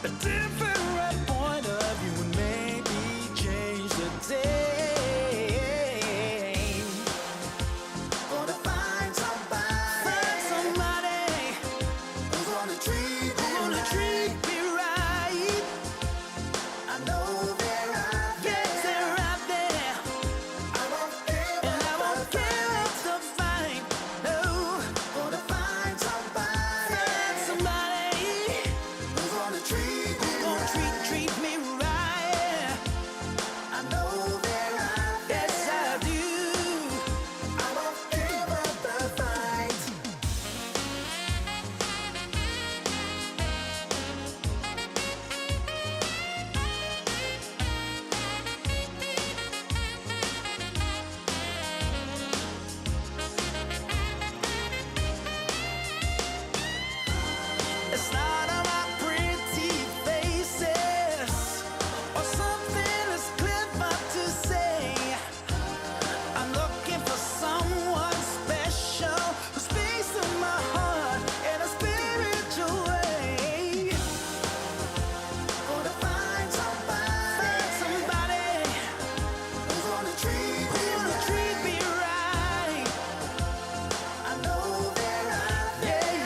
A different point of view and maybe change the day. Gonna find somebody who's gonna treat me right. I know they're out there. Yes, they're out there. I won't give up the fight. No. Gonna find somebody who's gonna treat me right. I know they're out there. Yes, I do. I won't give up the fight. It's not about pretty faces or something that's clever to say. I'm looking for someone special who speaks to my heart in a spiritual way. Gonna find somebody who's gonna treat me right. I know they're out there.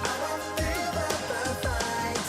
I won't give up the fight.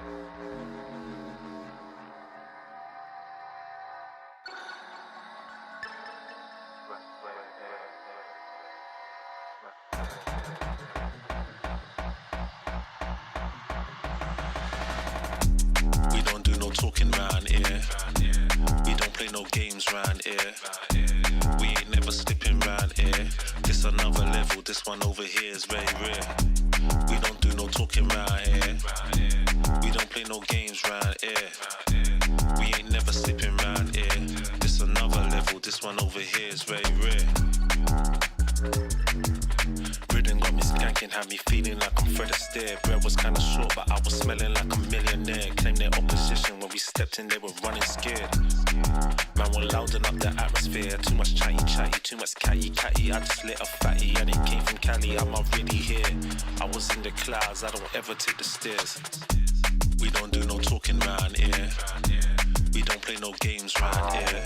We don't do no talking round here. We don't play no games round here. We ain't never slipping round here. This another level, this one over here is very rare. We don't do no talking round here. We don't play no games round here. We ain't never slipping round here. This another level, this one over here is very rare. Rhythm got me skanking, had me feeling like I'm Fred Astaire. Bread was kinda short, but I was smelling like a millionaire. Claimed their opposition when we stepped in, they were running scared. Man, we're louding up the atmosphere. Too much chatty, too much catty. I just lit a fatty and it came from Cali. I'm already here. I was in the clouds, I don't ever take the stairs. We don't do no talking round here. We don't play no games round here.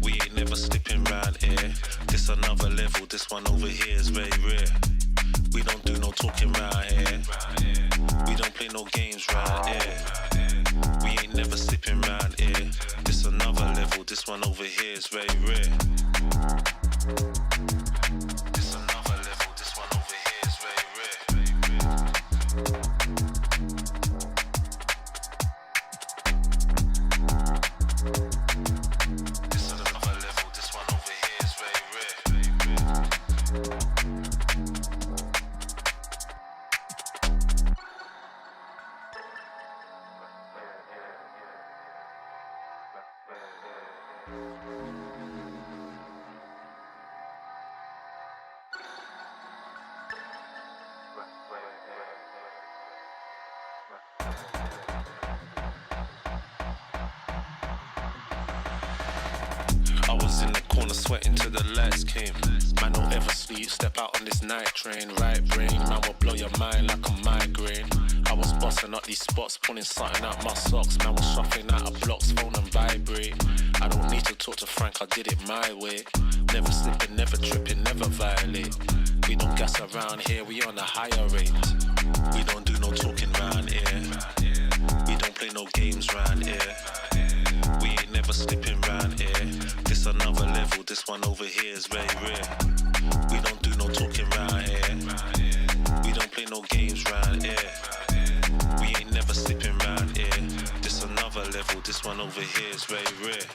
We ain't never slipping round here. This another level, this one over here is very rare. We don't do no talking round here. We don't play no games round here. We ain't never slipping round here. This another level, this one over here is very rare. This another level, this one over here is very rare. This another level, this one over here is very rare. I was in the corner sweating till the lights came. Man, don't ever sleep, step out on this night train. Right brain, man will blow your mind like a migraine. I was bossing up these spots, pulling something out my socks. Man was shuffling out of blocks, phone and vibrate. I don't need to talk to Frank, I did it my way. Never slipping, never tripping, never violate. We don't gas around here, we on a higher rate. We don't do no talking round here. We don't play no games round here. We ain't never slipping round here. This another level, this one over here is very rare. We don't do no talking round here. We don't play no games round here. We ain't never slipping round here. This another level, this one over here is very rare.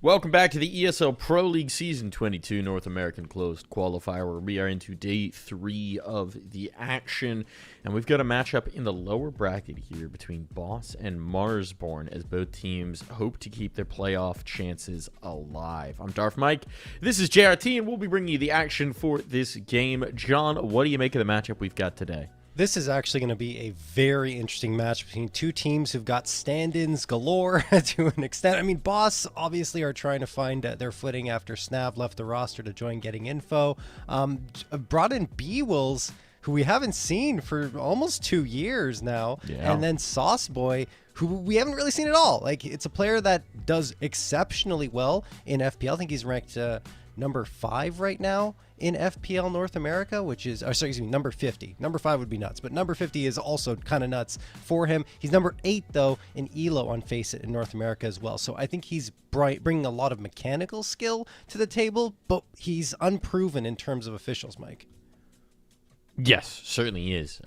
Welcome back to the ESL Pro League Season 22 North American Closed Qualifier, where we are into day 3 of the action. And we've got a matchup in the lower bracket here between Boss and Marsborn, as both teams hope to keep their playoff chances alive. I'm Darth Mike. This is JRT, and we'll be bringing you the action for this game. John, what do you make of the matchup we've got today? This is actually going to be a very interesting match between two teams who've got stand-ins galore to an extent. I mean, Boss obviously are trying to find their footing after Snav left the roster to join Getting Info. Brought in B-Wills, who we haven't seen for almost 2 years now. Yeah. And then Sauce Boy, who we haven't really seen at all. Like, it's a player that does exceptionally well in FPL. I think he's ranked number 5 right now in FPL North America, which is, number 50. Number 5 would be nuts, but number 50 is also kind of nuts for him. He's number 8, though, in ELO on Face It in North America as well. So I think he's bringing a lot of mechanical skill to the table, but he's unproven in terms of officials, Mike. Yes, certainly is.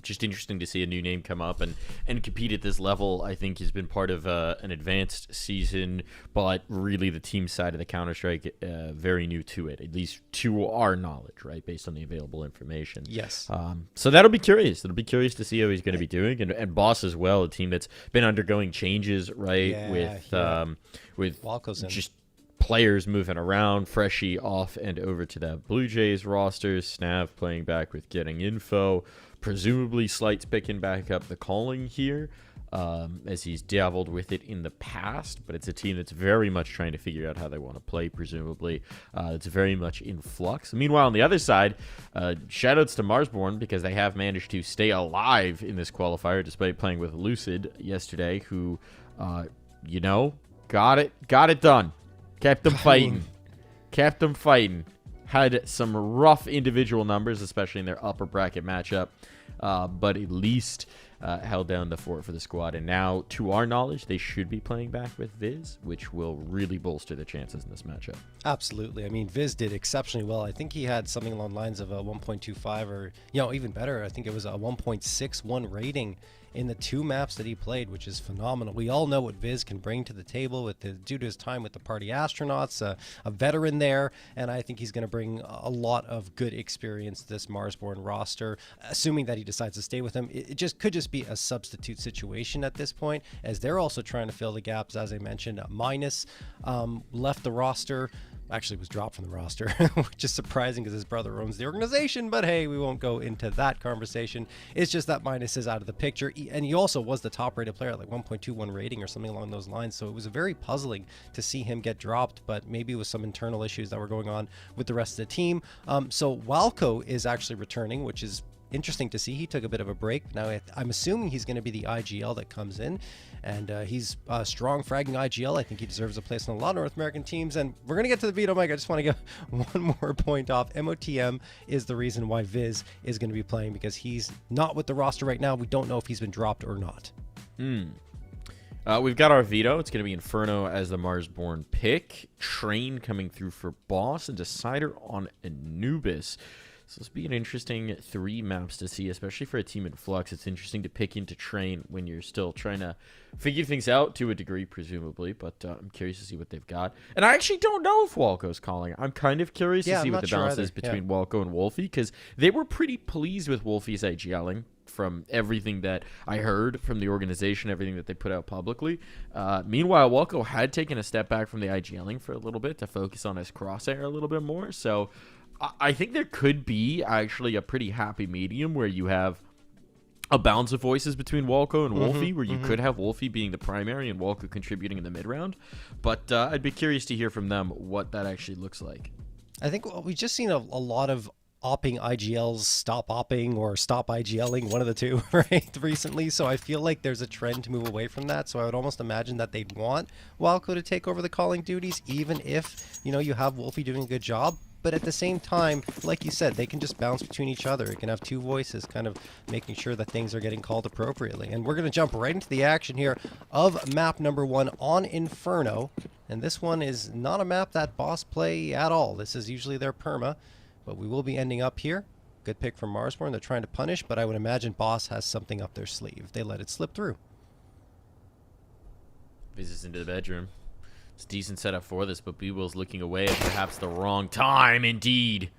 Just interesting to see a new name come up and compete at this level. I think he's been part of an advanced season, but really the team side of the Counter-Strike, very new to it, at least to our knowledge, right, based on the available information. Yes. So that'll be curious. It'll be curious to see how he's going to be doing. And Boss as well, a team that's been undergoing changes, right, with Walco's in. Just players moving around, Freshie off and over to the Blue Jays roster, Snav playing back with Getting Info, presumably Slights picking back up the calling here, as he's dabbled with it in the past, but it's a team that's very much trying to figure out how they want to play, presumably. It's very much in flux. Meanwhile, on the other side, shoutouts to Marsborn, because they have managed to stay alive in this qualifier, despite playing with Lucid yesterday, who, got it done. Kept them fighting. Had some rough individual numbers, especially in their upper bracket matchup, but at least held down the fort for the squad. And now, to our knowledge, they should be playing back with Viz, which will really bolster their chances in this matchup. Absolutely. I mean, Viz did exceptionally well. I think he had something along the lines of a 1.25 or, even better. I think it was a 1.61 rating in the 2 maps that he played, which is phenomenal. We all know what Viz can bring to the table due to his time with the Party Astronauts, a veteran there, and I think he's going to bring a lot of good experience to this Marsborn roster, assuming that he decides to stay with him. It could just be a substitute situation at this point, as they're also trying to fill the gaps. As I mentioned, Minus left the roster. Actually was dropped from the roster, which is surprising because his brother owns the organization, but hey, we won't go into that conversation. It's just that Minus is out of the picture, and he also was the top rated player at like 1.21 rating or something along those lines, so it was very puzzling to see him get dropped, but maybe it was some internal issues that were going on with the rest of the team. So Walco is actually returning, which is interesting to see. He took a bit of a break. Now I'm assuming he's going to be the IGL that comes in, and he's a strong fragging IGL. I think he deserves a place on a lot of North American teams, and we're going to get to the veto, Mike. I just want to get one more point off. MOTM is the reason why Viz is going to be playing, because he's not with the roster right now. We don't know if he's been dropped or not. We've got our veto. It's going to be Inferno as the Marsborn pick, Train coming through for Boss, and Decider on Anubis. So this will be an interesting 3 maps to see, especially for a team in flux. It's interesting to pick into Train when you're still trying to figure things out to a degree, presumably, but I'm curious to see what they've got. And I actually don't know if Walco's calling. I'm kind of curious to see what the balance is between Walco and Wolfie, because they were pretty pleased with Wolfie's IGLing from everything that I heard from the organization, everything that they put out publicly. Meanwhile, Walco had taken a step back from the IGLing for a little bit to focus on his crosshair a little bit more, so I think there could be actually a pretty happy medium where you have a balance of voices between Walco and Wolfie, where you could have Wolfie being the primary and Walco contributing in the mid-round. But I'd be curious to hear from them what that actually looks like. I think we've just seen a lot of opping IGLs stop opping or stop IGLing, one of the two, right, recently. So I feel like there's a trend to move away from that. So I would almost imagine that they'd want Walco to take over the calling duties, even if, you have Wolfie doing a good job. But at the same time, like you said, they can just bounce between each other. It can have 2 voices kind of making sure that things are getting called appropriately. And we're going to jump right into the action here of map number 1 on Inferno. And this one is not a map that Boss play at all. This is usually their perma, but we will be ending up here. Good pick from Marsborn. They're trying to punish, but I would imagine Boss has something up their sleeve. They let it slip through. Visits into the bedroom. It's a decent setup for this, but B-Will's looking away at perhaps the wrong time, indeed.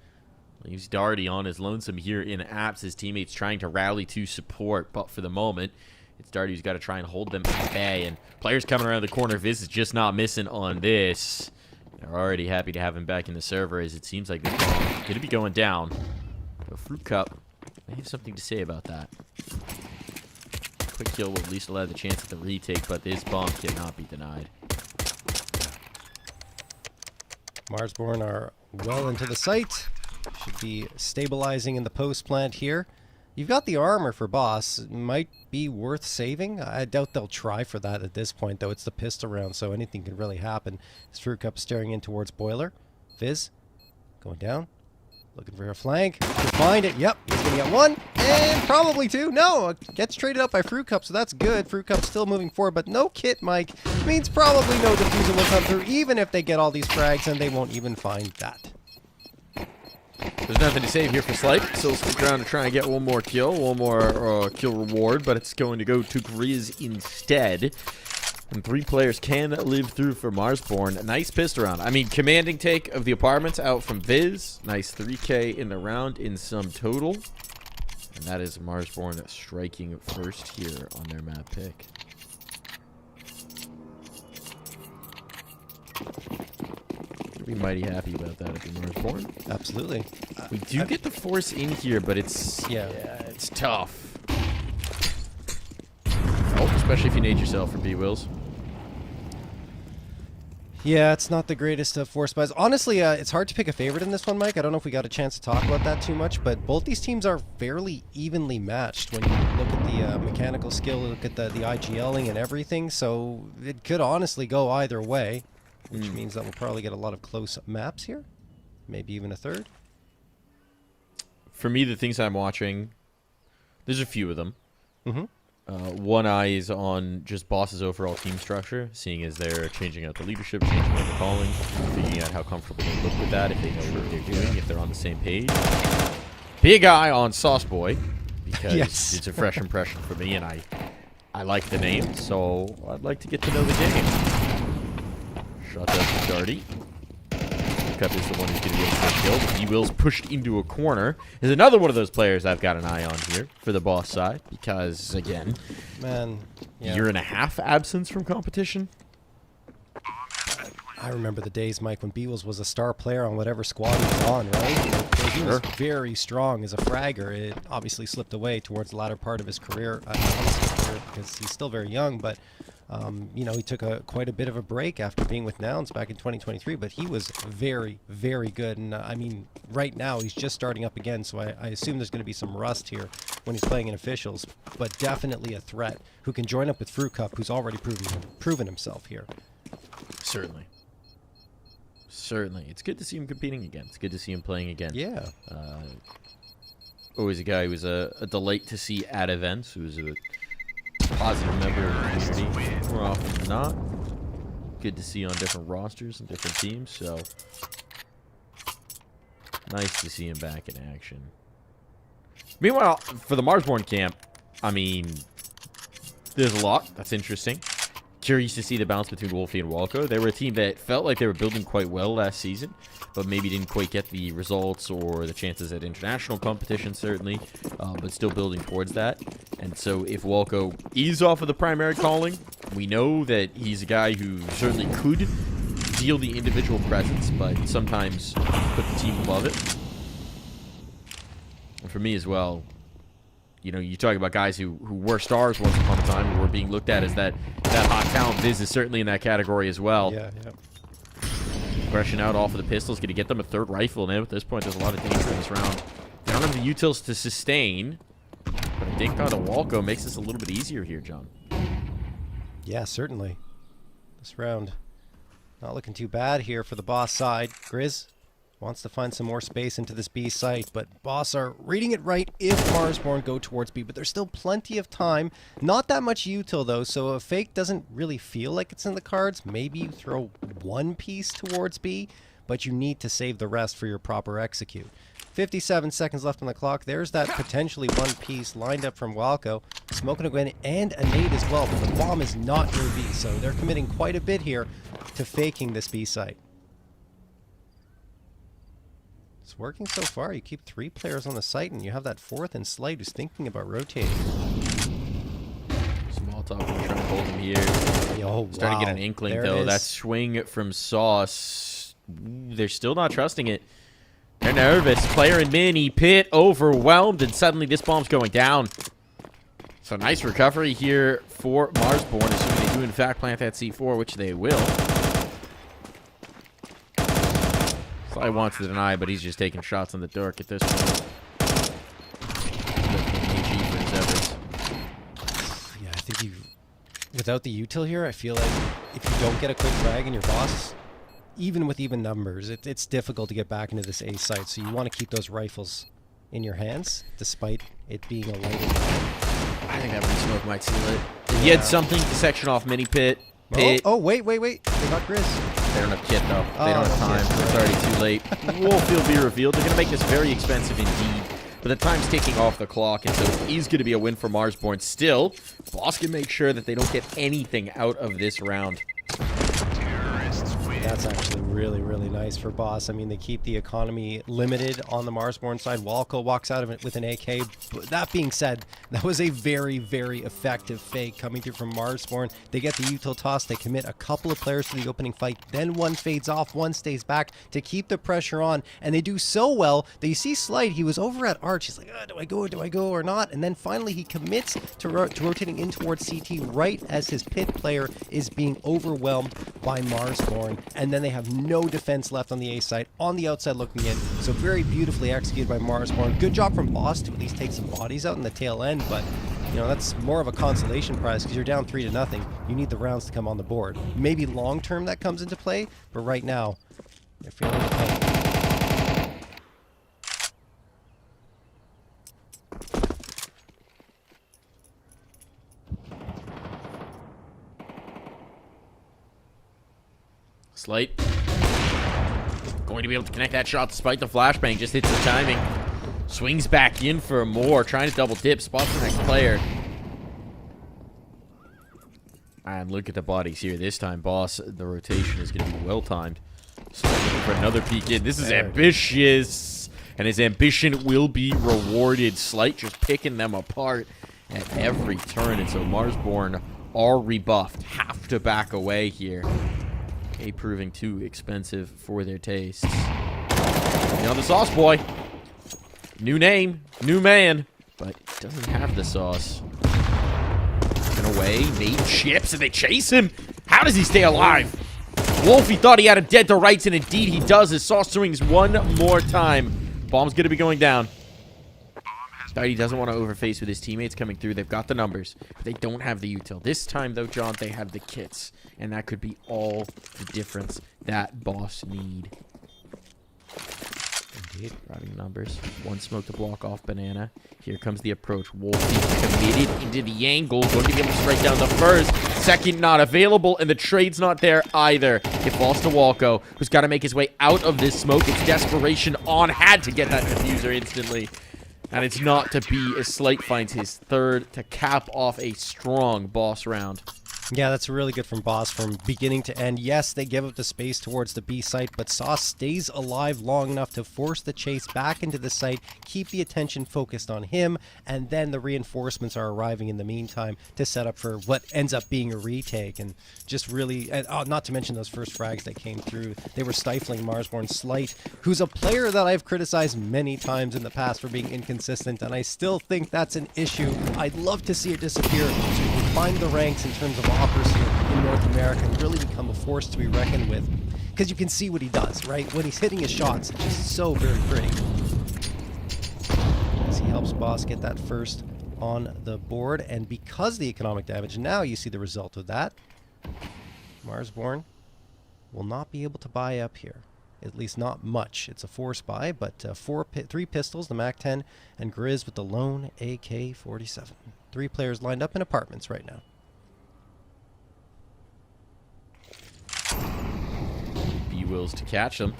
Leaves Darty on his lonesome here in apps. His teammates trying to rally to support, but for the moment, it's Darty who's got to try and hold them at bay. And players coming around the corner. Viz is just not missing on this. They're already happy to have him back in the server, as it seems like they're going to be going down. So Fruit Cup may have something to say about that. Quick kill will at least allow the chance at the retake, but this bomb cannot be denied. Marsborn are well into the site. Should be stabilizing in the post plant here. You've got the armor for boss. It might be worth saving. I doubt they'll try for that at this point, though. It's the pistol round, so anything can really happen. This Fruit Cup staring in towards Boiler. Viz going down. Looking for a flank. To find it. Yep, he's going to get one. And probably two. No, gets traded up by Fruit Cup, so that's good. Fruit Cup still moving forward, but no kit, Mike. Means probably no diffuser will come through, even if they get all these frags, and they won't even find that. There's nothing to save here for Slipe, so he'll stick around to try and get one more kill kill reward, but it's going to go to Grizz instead. And 3 players can live through for Marsborn. A nice pistol round. I mean, commanding take of the apartments out from Viz. Nice 3K in the round in sum total. And that is Marsborn striking first here on their map pick. Be mighty happy about that if you're Marsborn. Absolutely. We do get the force in here, but it's it's tough. Oh, especially if you nade yourself for B-Wills. Yeah, it's not the greatest of force buys. Honestly, it's hard to pick a favorite in this one, Mike. I don't know if we got a chance to talk about that too much, but both these teams are fairly evenly matched when you look at the mechanical skill, look at the IGLing and everything. So it could honestly go either way, which means that we'll probably get a lot of close maps here. Maybe even a third. For me, the things I'm watching, there's a few of them. Mm-hmm. One eye is on just Boss's overall team structure, seeing as they're changing out the leadership, changing out the calling, figuring out how comfortable they look with that, if they know what they're doing, if they're on the same page. Big eye on Sauce Boy, because it's a fresh impression for me, and I like the name, so I'd like to get to know the game. Shot down to Darty. Cup is the one who's going to be able to kill. He will's pushed into a corner. There's another one of those players I've got an eye on here for the boss side, because, again, year and a half absence from competition. I remember the days, Mike, when Beewles was a star player on whatever squad he was on, right? He was very strong as a fragger. It obviously slipped away towards the latter part of his career, because he's still very young, but you know, he took quite a bit of a break after being with Nouns back in 2023, but he was very, very good. And I mean, right now he's just starting up again, so I assume there's going to be some rust here when he's playing in officials, but definitely a threat who can join up with Fruit Cup, who's already proven himself here. Certainly. Certainly. It's good to see him competing again. It's good to see him playing again. Yeah. Always a guy who was a delight to see at events, who's a positive member of the community more often than not. Good to see on different rosters and different teams, so nice to see him back in action. Meanwhile, for the Marsborn camp, I mean, there's a lot that's interesting. Curious to see the balance between Wolfie and Walco. They were a team that felt like they were building quite well last season, but maybe didn't quite get the results or the chances at international competition, certainly, but still building towards that. And so if Walco is off of the primary calling, we know that he's a guy who certainly could deal the individual presence, but sometimes put the team above it. And for me as well, you know, you talk about guys who were stars once upon a time, who were being looked at as that hot talent. Viz is certainly in that category as well. Yeah. Rushing out off of the pistols, going to get them a third rifle. And at this point, there's a lot of danger in this round. They don't have the utils to sustain, but I think kind of Walco makes this a little bit easier here, John. Yeah, certainly. This round not looking too bad here for the boss side. Grizz wants to find some more space into this B site, but Boss are reading it right if Marsborn go towards B, but there's still plenty of time. Not that much util, though, so a fake doesn't really feel like it's in the cards. Maybe you throw one piece towards B, but you need to save the rest for your proper execute. 57 seconds left on the clock. There's that potentially one piece lined up from Walco. Smoking a Gwen and a nade as well, but the bomb is not near B, so they're committing quite a bit here. to faking this B site. It's working so far. You keep 3 players on the site, and you have that 4th and Slight who's thinking about rotating. Small talk, trying to hold him here. Yo, Starting to get an wow. inkling, There it though. is. That swing from Sauce. Ooh, they're still not trusting it. They're nervous. Player in mini, Pit overwhelmed, and suddenly this bomb's going down. So nice recovery here for Marsborn, assuming they do in fact plant that C4, which they will. Sly wants to deny, but he's just taking shots in the dark at this point. Yeah, I think you, without the util here, I feel like if you don't get a quick frag in your boss, even with even numbers, it's difficult to get back into this A site. So you want to keep those rifles in your hands, despite it being a lighted. I think that smoke might seal it. If you had something to section off mini Pit. Oh, wait. They got Grizz. They don't have kit, though. They don't Oh, have time. okay. It's already too late. Wolf will be revealed. They're going to make this very expensive indeed. But the time's ticking off the clock, and so it is going to be a win for Marsborn. Still, Boss can make sure that they don't get anything out of this round. That's actually really, really nice for Boss. I mean, they keep the economy limited on the Marsborn side. Walco walks out of it with an AK. But that being said, that was a very, very effective fake coming through from Marsborn. They get the util toss. They commit a couple of players to the opening fight. Then one fades off. One stays back to keep the pressure on. And they do so well that you see Slight. He was over at Arch. He's like, do I go or not? And then finally he commits to rotating in towards CT right as his pit player is being overwhelmed by Marsborn. And then they have no defense left on the A side, on the outside looking in. So very beautifully executed by Marsborn. Good job from Boss to at least take some bodies out in the tail end, but you know, that's more of a consolation prize because you're down 3-0. You need the rounds to come on the board. Maybe long term that comes into play, but right now, they're feeling the pain. Slight going to be able to connect that shot despite the flashbang. Just hits the timing. Swings back in for more. Trying to double dip. Spots the next player. And look at the bodies here. This time, Boss, the rotation is going to be well timed. So looking for another peek in. This is ambitious. And his ambition will be rewarded. Slight just picking them apart at every turn. And so Marsborn are rebuffed. Have to back away here. Proving too expensive for their tastes. You know, the Sauce Boy. New name, new man, but doesn't have the sauce. And away, Nate chips, and they chase him. How does he stay alive? Wolfie thought he had him dead to rights, and indeed he does. His Sauce swings one more time. Bomb's going to be going down. He doesn't want to overface with his teammates coming through. They've got the numbers, but they don't have the util. This time, though, John, they have the kits, and that could be all the difference that Boss need. Indeed, driving numbers. One smoke to block off Banana. Here comes the approach. Wolfie committed into the angle. Going to be able to strike down the first. Second not available, and the trade's not there either. It falls to Walco, who's got to make his way out of this smoke. It's desperation on. Had to get that diffuser instantly. And it's not to be as Slight finds his third to cap off a strong Boss round. Yeah, that's really good from Boss from beginning to end. Yes, they give up the space towards the B site, but Sauce stays alive long enough to force the chase back into the site, keep the attention focused on him, and then the reinforcements are arriving in the meantime to set up for what ends up being a retake. And just really, not to mention those first frags that came through, they were stifling Marsborn. Slight, who's a player that I've criticized many times in the past for being inconsistent, and I still think that's an issue. I'd love to see it disappear so we can climb the ranks in terms of offers here in North America and really become a force to be reckoned with, because you can see what he does, right? When he's hitting his shots, it's just so very pretty. As he helps Boss get that first on the board, and because the economic damage, now you see the result of that. Marsborn will not be able to buy up here, at least not much. It's a force buy, but 3 pistols, the MAC-10, and Grizz with the lone AK-47. 3 players lined up in apartments right now. B-Wills to catch them.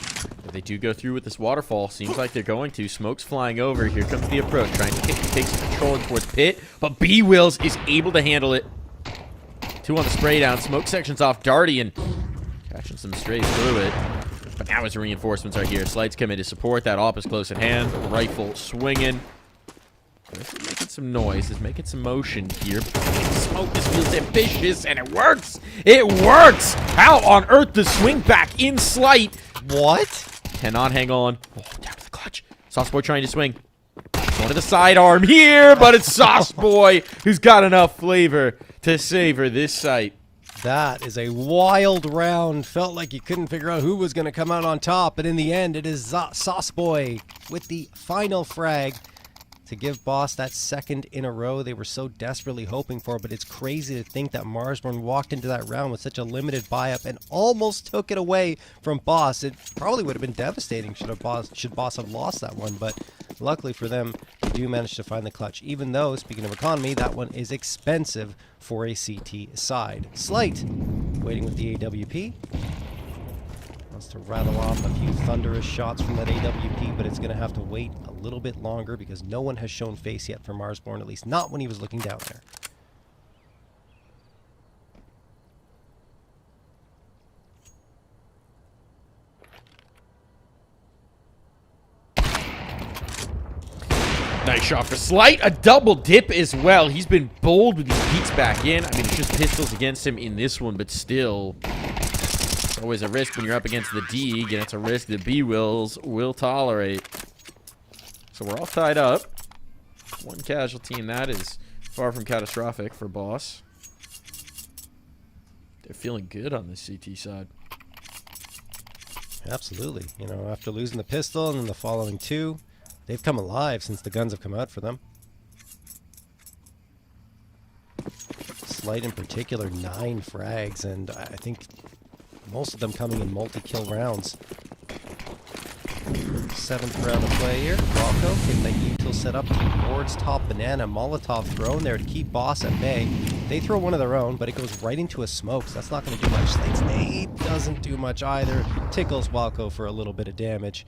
If they do go through with this waterfall, seems like they're going to. Smoke's flying over. Here comes the approach, trying to take some control towards Pit, but B-Wills is able to handle it. 2 on the spray down. Smoke sections off Darty, and Catching some strays through it. But now his reinforcements are here. Slights come in to support. That op is close at hand. Rifle swinging. This is making some noise. Is making some motion here. Smoke, this feels ambitious, and it works! It works! How on earth the swing back in Slight? What? Cannot hang on. Oh, down to the clutch. Sauce Boy trying to swing. Going to the sidearm here, but it's Sauce Boy who's got enough flavor to savor this sight. That is a wild round. Felt like you couldn't figure out who was going to come out on top, but in the end, it is Sauce Boy with the final frag to give Boss that second in a row they were so desperately hoping for. But it's crazy to think that Marsborn walked into that round with such a limited buy-up and almost took it away from Boss. It probably would have been devastating should Boss have lost that one, but luckily for them, they do manage to find the clutch, even though, speaking of economy, that one is expensive for a CT side. Slight waiting with the AWP. Wants to rattle off a few thunderous shots from that AWP, but it's going to have to wait a little bit longer because no one has shown face yet for Marsborn, at least not when he was looking down there. Nice shot for Slight. A double dip as well. He's been bold with these peeks back in. I mean, it's just pistols against him in this one, but still. It's always a risk when you're up against the D, and it's a risk that B-Wills will tolerate. So we're all tied up. One casualty, and that is far from catastrophic for Boss. They're feeling good on the CT side. Absolutely. You know, after losing the pistol and then the following two, they've come alive since the guns have come out for them. Slight in particular, 9 frags, and I think most of them coming in multi-kill rounds. 7th round of play here. Rocco getting that util set up towards top banana. Molotov thrown there to keep Boss at bay. They throw one of their own, but it goes right into a smoke, so that's not going to do much. Slight's nade doesn't do much either. Tickles Walco for a little bit of damage.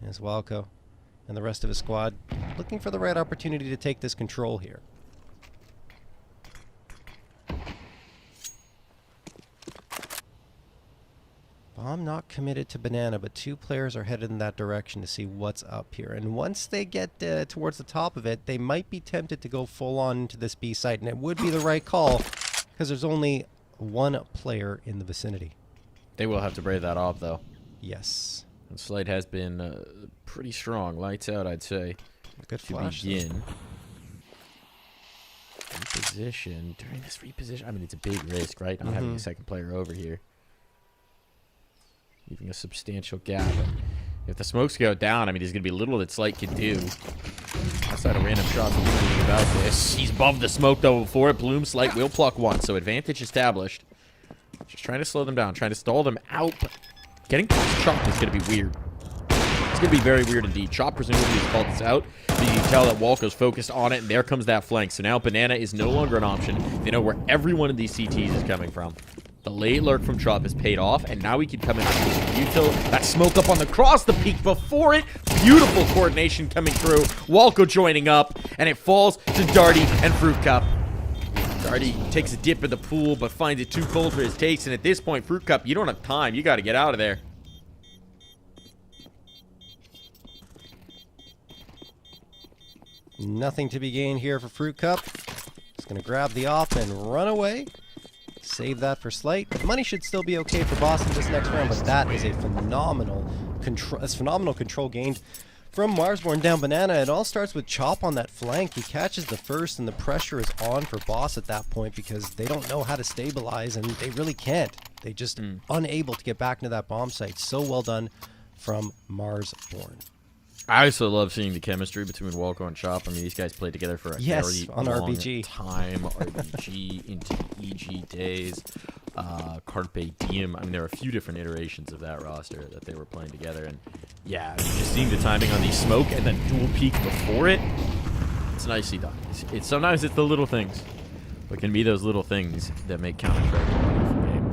As Walco and the rest of his squad looking for the right opportunity to take this control here. Bomb not committed to banana, but 2 players are headed in that direction to see what's up here. And once they get towards the top of it, they might be tempted to go full on into this B site, and it would be the right call because there's only 1 player in the vicinity. They will have to brave that off, though. Yes. And Slight has been pretty strong. Lights out, I'd say. Good to flash. begin. Reposition. During this reposition, I mean, it's a big risk, right? Not having a second player over here. Leaving a substantial gap. If the smokes go down, I mean, there's going to be little that Slight can do. Outside of random shots, we're thinking about this. He's above the smoke, though, before it blooms. Slight will pluck one, so advantage established. Just trying to slow them down, trying to stall them out. But getting past Chop is going to be weird. It's going to be very weird indeed. Chop presumably has called this out. But you can tell that Walco's focused on it, and there comes that flank. So now Banana is no longer an option. They know where every one of these CTs is coming from. The late lurk from Chop has paid off, and now we can come in with util. That smoke up on the cross, the peak before it. Beautiful coordination coming through. Walco joining up, and it falls to Darty and Fruit Cup. Darty takes a dip in the pool, but finds it too cold for his taste, and at this point, Fruit Cup, you don't have time. You got to get out of there. Nothing to be gained here for Fruit Cup. Just going to grab the op and run away. Save that for Slight. The money should still be okay for Boston this next round, but that is a phenomenal control gained from Marsborn down Banana. It all starts with Chop on that flank. He catches the first, and the pressure is on for Boss at that point because they don't know how to stabilize, and they really can't. They just unable to get back into that bomb site. So well done from Marsborn. I also love seeing the chemistry between Walco and Chop. I mean, these guys played together for a very on long RBG. time. RBG into EG days. Carpe Diem. I mean, there are a few different iterations of that roster that they were playing together. And yeah, just seeing the timing on the smoke and then dual peek before it, it's nicely done. Sometimes it's the little things. It can be those little things that make Counter-Strike a beautiful game.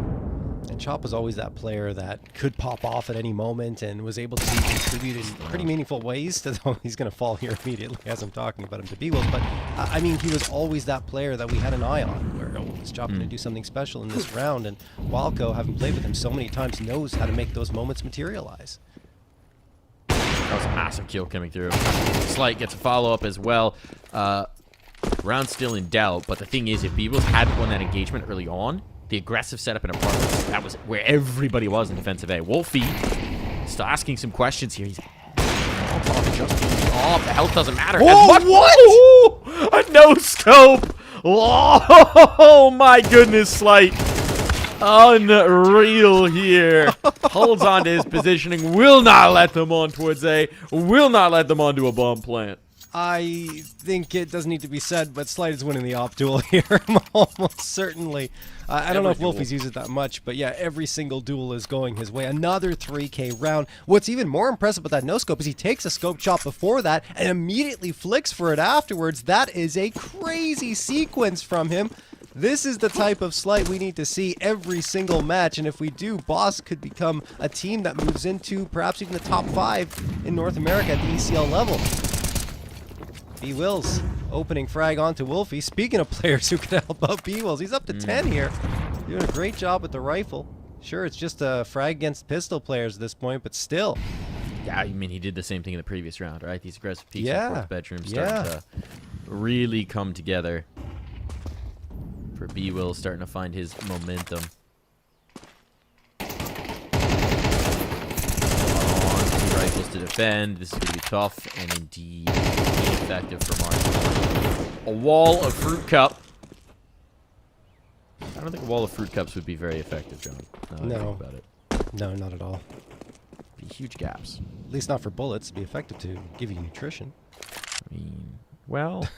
And Chop was always that player that could pop off at any moment and was able to contribute in pretty meaningful ways. He's going to fall here immediately as I'm talking about him to B-Wills. But, I mean, he was always that player that we had an eye on, where Is Chop going to do something special in this round? And Walco, having played with him so many times, knows how to make those moments materialize. That was a massive kill coming through. Slight gets a follow-up as well. Round still in doubt, but the thing is, if Beebles hadn't won that engagement early on, the aggressive setup in apartments, that was where everybody was in defensive A. Wolfie still asking some questions here. He's off. The health doesn't matter. What? Ooh, a no-scope. Oh, my goodness, Slight. Unreal here. Holds on to his positioning. Will not let them on towards A. Will not let them onto a bomb plant. I think it doesn't need to be said, but Slight is winning the op duel here, almost certainly. I don't know if Wolfie's used it that much, but yeah, every single duel is going his way. Another 3K round. What's even more impressive with that no-scope is he takes a scope chop before that and immediately flicks for it afterwards. That is a crazy sequence from him. This is the type of Slight we need to see every single match, and if we do, Boss could become a team that moves into perhaps even the top 5 in North America at the ECL level. B-Wills opening frag onto Wolfie. Speaking of players who can help out B-Wills, he's up to 10 here. Doing a great job with the rifle. Sure, it's just a frag against pistol players at this point, but still. Yeah, I mean, he did the same thing in the previous round, right? These aggressive peaks in Yeah. the fourth bedroom starting to really come together. For B-Will starting to find his momentum. Two rifles to defend. This is going to be tough and indeed effective for Mars. A wall of fruit cup. I don't think a wall of fruit cups would be very effective, John. Now that I think about it. No, not at all. Be huge gaps. At least not for bullets. It'd be effective to give you nutrition. I mean, well,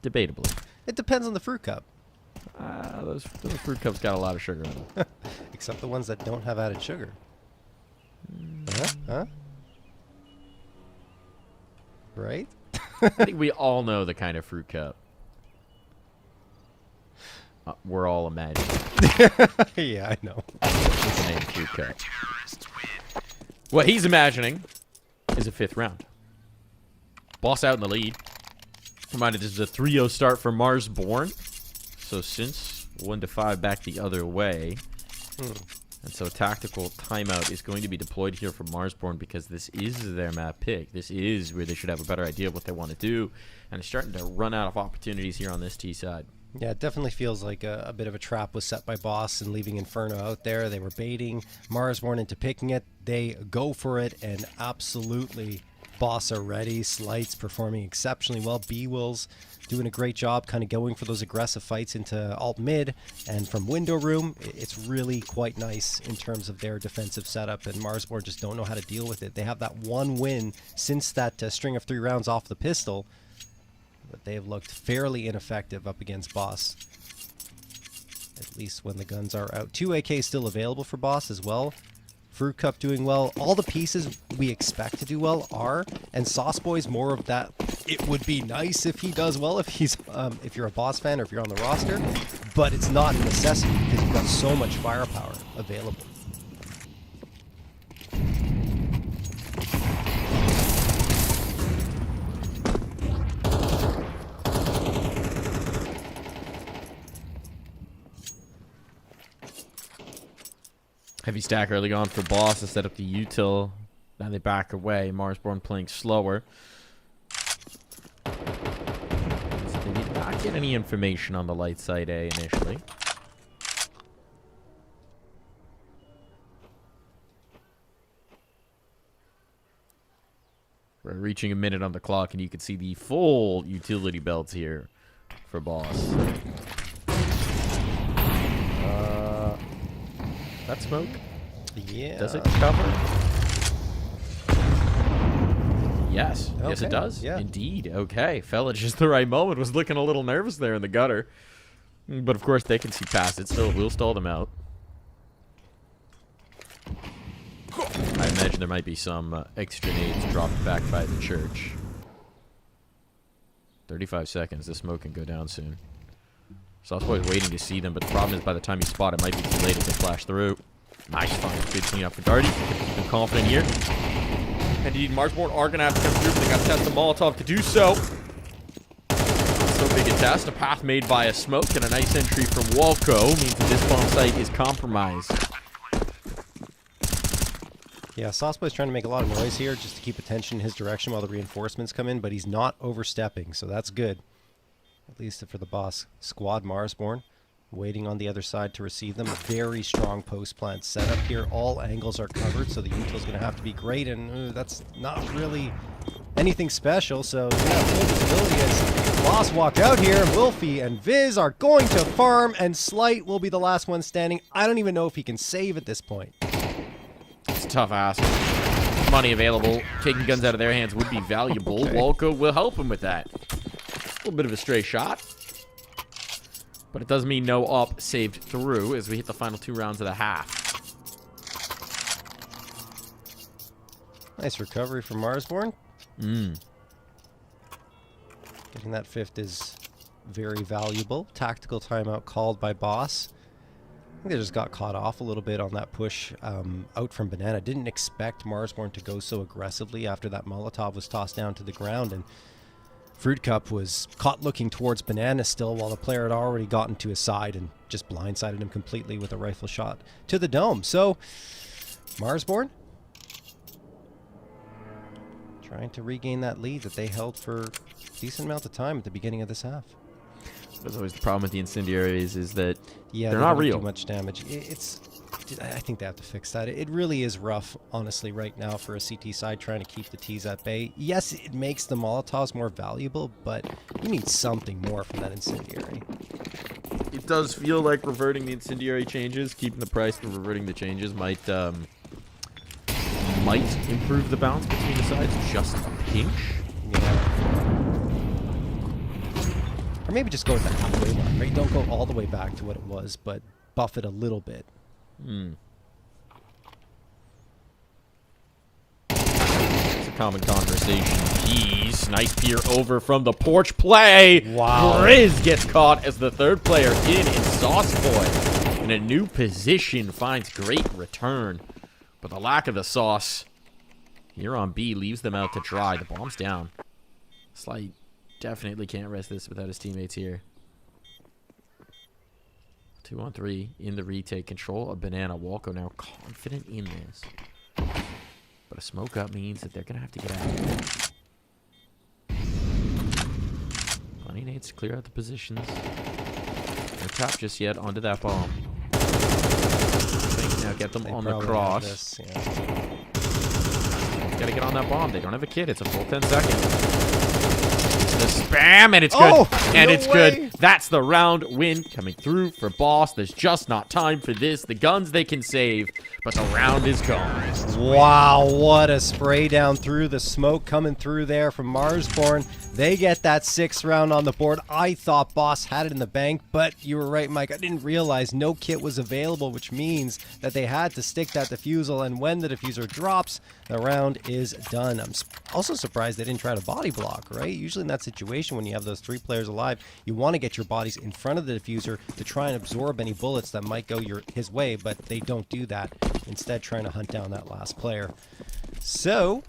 debatably. It depends on the fruit cup. Those fruit cups got a lot of sugar in them. Except the ones that don't have added sugar. Huh? Right? I think we all know the kind of fruit cup we're all imagining. Yeah, I know. It's the name fruit cup. What he's imagining is a 5th round. Boss out in the lead. Reminded this is a 3-0 start for Mars Born. So since 1-5 back the other way. And so tactical timeout is going to be deployed here for Marsborn because this is their map pick. This is where they should have a better idea of what they want to do. And it's starting to run out of opportunities here on this T side. Yeah, it definitely feels like a bit of a trap was set by Boss and leaving Inferno out there. They were baiting Marsborn into picking it. They go for it, and absolutely Boss are ready. Slight's performing exceptionally well. B-Wills doing a great job kind of going for those aggressive fights into alt mid, and from window room it's really quite nice in terms of their defensive setup, and Marsborn just don't know how to deal with it. They have that one win since that string of 3 rounds off the pistol, but they have looked fairly ineffective up against Boss, at least when the guns are out. 2 AKs still available for Boss as well. Fruit Cup doing well. All the pieces we expect to do well are, and Sauce Boy's more of that. It would be nice if he does well, if he's if you're a Boss fan or if you're on the roster, but it's not a necessity because you've got so much firepower available. Heavy stack early on for Boss to set up the util. Now they back away. Marsborn playing slower. So they did not get any information on the light side A initially. We're reaching a minute on the clock, and you can see the full utility belts here for Boss. That smoke? Yeah. Does it cover? Yes. Okay. Yes, it does. Yeah. Indeed. Okay. Fell at just the right moment. Was looking a little nervous there in the gutter. But, of course, they can see past it. Still, we'll stall them out. I imagine there might be some extra nades dropped back by the church. 35 seconds. The smoke can go down soon. Sauceboy's waiting to see them, but the problem is by the time you spot it, might be too late if they flash through. Nice find. Good clean up for Darty. Keep him confident here. And indeed, Marsborn are going to have to come through, but they got to test the Molotov to do so. No big attest. A path made by a smoke and a nice entry from Walco means that this bomb site is compromised. Yeah, Sauceboy's trying to make a lot of noise here just to keep attention in his direction while the reinforcements come in, but he's not overstepping, so that's good. At least for the boss squad, Marsborn, waiting on the other side to receive them. A very strong post plant setup here. All angles are covered, so the util's going to have to be great, and that's not really anything special, so yeah, full visibility as Boss walk out here. Wilfie and Viz are going to farm, and Slight will be the last one standing. I don't even know if he can save at this point. It's a tough ask. Money available. Taking guns out of their hands would be valuable. Okay. Walco will help him with that. A little bit of a stray shot. But it does mean no op saved through as we hit the final 2 rounds of the half. Nice recovery from Marsborn. Mm. Getting that 5th is very valuable. Tactical timeout called by Boss. I think they just got caught off a little bit on that push out from Banana. Didn't expect Marsborn to go so aggressively after that Molotov was tossed down to the ground, and Fruit Cup was caught looking towards Banana still while the player had already gotten to his side and just blindsided him completely with a rifle shot to the dome. So, Marsborn trying to regain that lead that they held for a decent amount of time at the beginning of this half. That's always the problem with the incendiaries is that Yeah, they're they not don't real. do much damage. I think they have to fix that. It really is rough, honestly, right now for a CT side trying to keep the T's at bay. Yes, it makes the Molotovs more valuable, but you need something more from that incendiary. It does feel like reverting the incendiary changes, keeping the price for reverting the changes might improve the balance between the sides just a pinch. Yeah. Or maybe just go with the halfway mark, right? Don't go all the way back to what it was, but buff it a little bit. It's a common conversation. Jeez, nice peer over from the porch play. Wow. Grizz gets caught as the 3rd player in Sauceboy. In a new position, finds great return. But the lack of the sauce here on B leaves them out to dry. The bomb's down. Slight definitely can't rest this without his teammates here. 2 on 3 in the retake. Control of Banana. Walco now confident in this. But a smoke up means that they're going to have to get out. Plenty nades to clear out the positions. No tap just yet onto that bomb. Now get them They on the probably cross. have this, yeah. Gotta get on that bomb. They don't have a kit. It's a full 10 seconds. The spam, and it's good. Oh, And no it's way. good. That's the round win coming through for Boss. There's just not time for this. The guns they can save, but the round is gone. Wow, what a spray down through the smoke coming through there from Marsborn. They get that 6th round on the board. I thought Boss had it in the bank, but you were right, Mike. I didn't realize no kit was available, which means that they had to stick that defusal, and when the diffuser drops, the round is done. I'm also surprised they didn't try to body block, right? Usually in that situation, when you have those 3 players alive, you want to get your bodies in front of the diffuser to try and absorb any bullets that might go his way, but they don't do that. Instead, trying to hunt down that last player. So,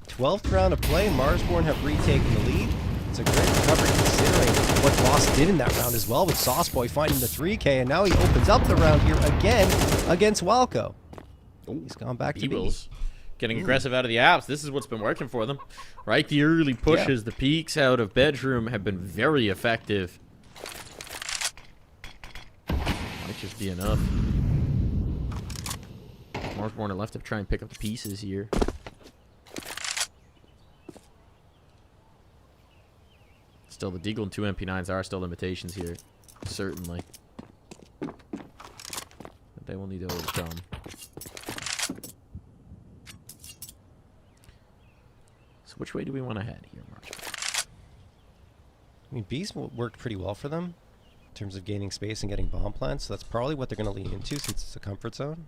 12th round of play, Marsborn have retaken the lead. It's a great recovery considering what Boss did in that round as well, with Sauceboy finding the 3K, and now he opens up the round here again against Walco. He's gone back to B. B-Wills getting aggressive out of the apps. This is what's been working for them, right? The early pushes, the peeks out of bedroom have been very effective. Might just be enough. Marsborn are left to try and pick up the pieces here. Still, the Deagle and 2 MP9s are still limitations here. Certainly. That they will need to overcome. So which way do we want to head here, March? I mean, B's worked pretty well for them in terms of gaining space and getting bomb plants, so that's probably what they're going to lean into since it's a comfort zone.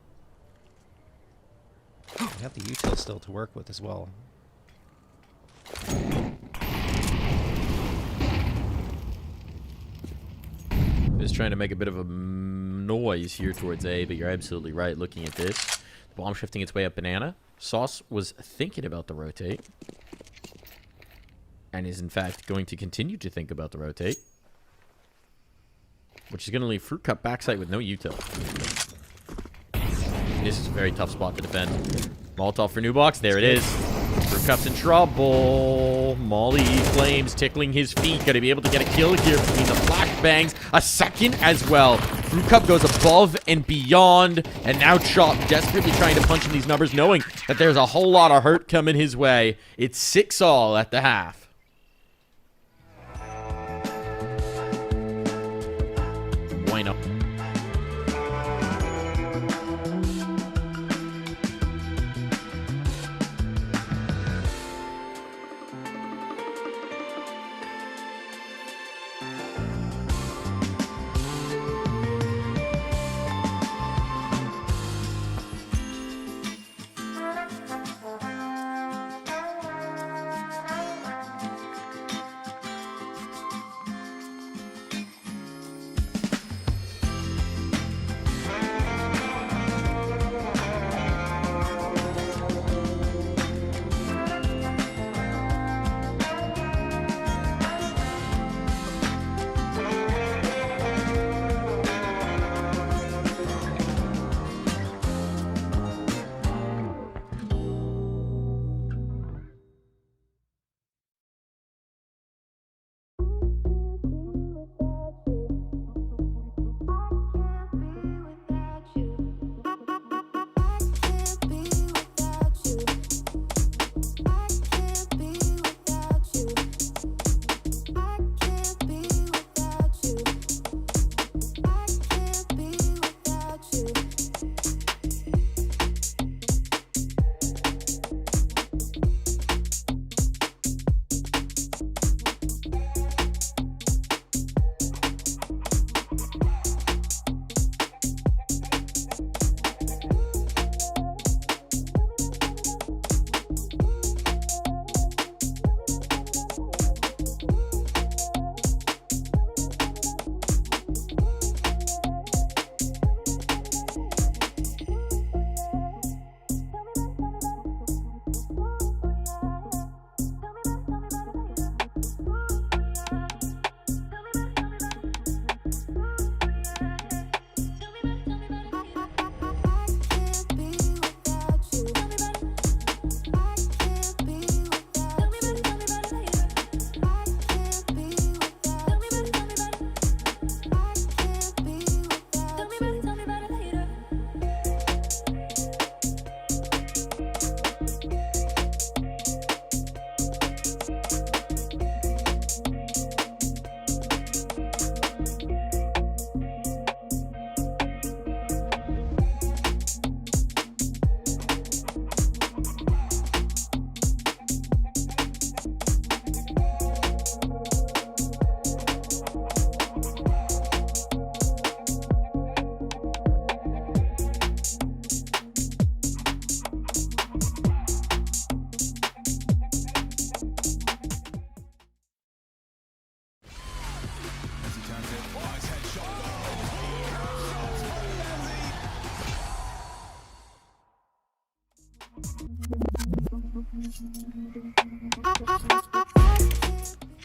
They have the util still to work with as well. Just trying to make a bit of a noise here towards A, but you're absolutely right looking at this. The bomb shifting its way up Banana. Sauce was thinking about the rotate. and is in fact going to continue to think about the rotate, which is going to leave Fruit Cup backside with no util. This is a very tough spot to defend. Molotov for Nubox. There it is. Fruit Cup's in trouble. Molly Flames tickling his feet. Going to be able to get a kill here between the flashbangs. A second as well. Fruit Cup goes above and beyond. And now Chop desperately trying to punch in these numbers, knowing that there's a whole lot of hurt coming his way. It's 6-all at the half. Bueno.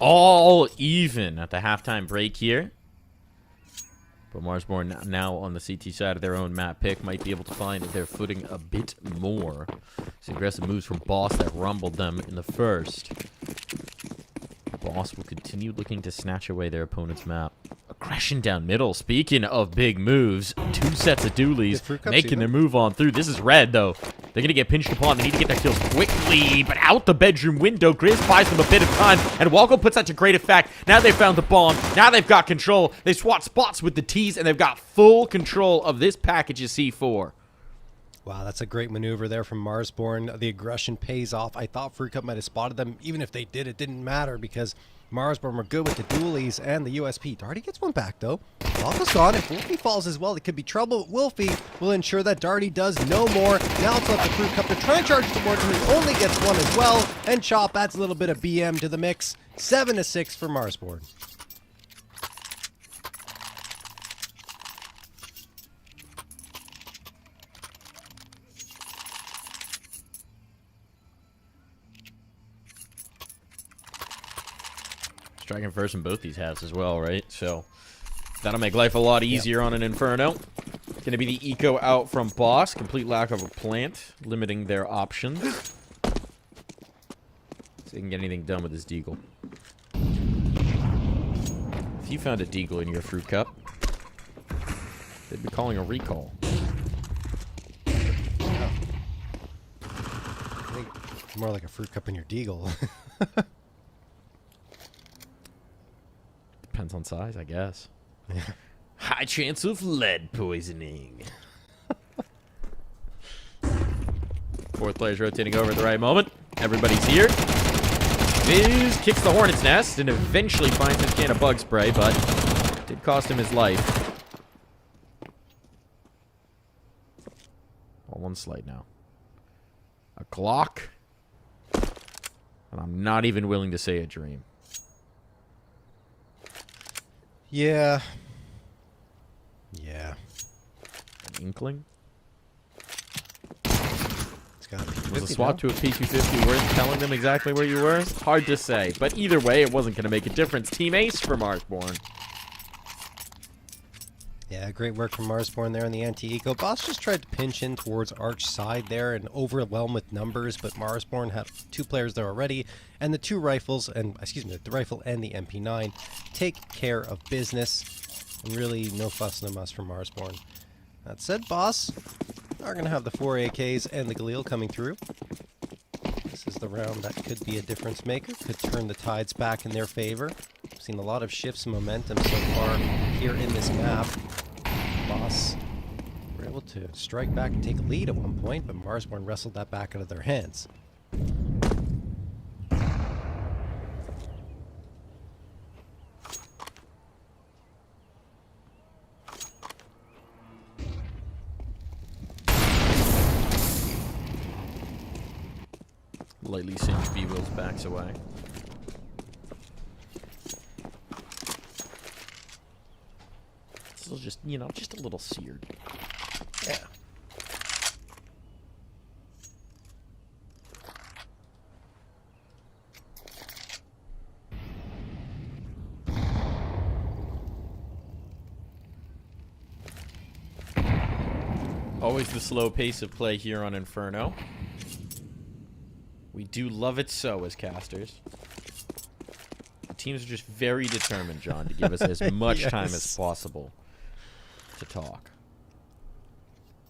All even at the halftime break here. But Marsborn now on the CT side of their own map pick might be able to find their footing a bit more. Some aggressive moves from Boss that rumbled them in the first. Boss will continue looking to snatch away their opponent's map. Aggression down middle. Speaking of big moves, 2 sets of dualies making their move on through. This is red, though. They're going to get pinched upon. They need to get their kills quickly, but out the bedroom window. Grizz buys them a bit of time, and Walco puts that to great effect. Now they've found the bomb. Now they've got control. They swat spots with the T's, and they've got full control of this package of C4. Wow, that's a great maneuver there from Marsborn. The aggression pays off. I thought Fruit Cup might have spotted them. Even if they did, it didn't matter because Marsborn were good with the dualies and the USP. Darty gets one back, though. Walco's gone. If Wolfie falls as well, it could be trouble. Wolfie will ensure that Darty does no more. Now it's left the Fruit Cup to try and charge towards him. He only gets one as well. And Chop adds a little bit of BM to the mix. 7-6 for Marsborn. striking first in both these halves as well, right? So that'll make life a lot easier on an Inferno. Going to be the eco out from Boss. Complete lack of a plant, limiting their options. So he can get anything done with his Deagle. If you found a Deagle in your fruit cup, they'd be calling a recall. I think more like a fruit cup in your Deagle. Depends on size, I guess. High chance of lead poisoning. Fourth player's rotating over at the right moment. Everybody's here. Viz kicks the hornet's nest and eventually finds his can of bug spray, but it did cost him his life. All one slide now. A Glock. And I'm not even willing to say a dream. Yeah. Yeah. An inkling? It's got to be. Was a swap to a P250 worth telling them exactly where you were? Hard to say, but either way, it wasn't going to make a difference. Team ace for Marsborn. Yeah, great work from Marsborn there in the anti-eco. Boss just tried to pinch in towards Arch side there and overwhelm with numbers, but Marsborn had 2 players there already, and the 2 rifles, and excuse me, the rifle and the MP9 take care of business. And really, no fuss, no muss from Marsborn. That said, Boss are going to have the 4 AKs and the Galil coming through. This is the round that could be a difference maker, could turn the tides back in their favor. We've seen a lot of shifts in momentum so far here in this map. Boss were able to strike back and take a lead at one point, but Marsborn wrestled that back out of their hands. Lightly singed B-Wills backs away. Still just, you know, just a little seared. Yeah. Always the slow pace of play here on Inferno. We do love it so as casters. The teams are just very determined, John, to give us as much time as possible to talk.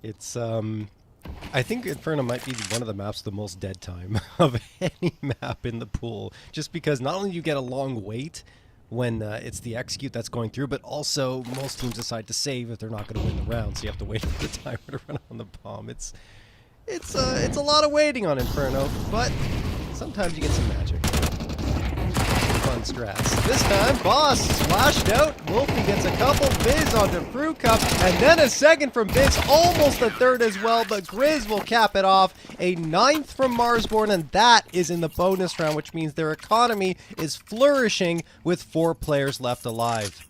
It's, I think Inferno might be one of the maps with the most dead time of any map in the pool. Just because not only do you get a long wait when it's the execute that's going through, but also most teams decide to save if they're not going to win the round, so you have to wait for the timer to run on the bomb. It's a lot of waiting on Inferno, but sometimes you get some magic. Fun strats. This time, Boss splashed out. Wolfie gets a couple. Viz onto Fruit Cup, and then a second from Viz, almost a third as well, but Grizz will cap it off. A 9th from Marsborn, and that is in the bonus round, which means their economy is flourishing with 4 players left alive.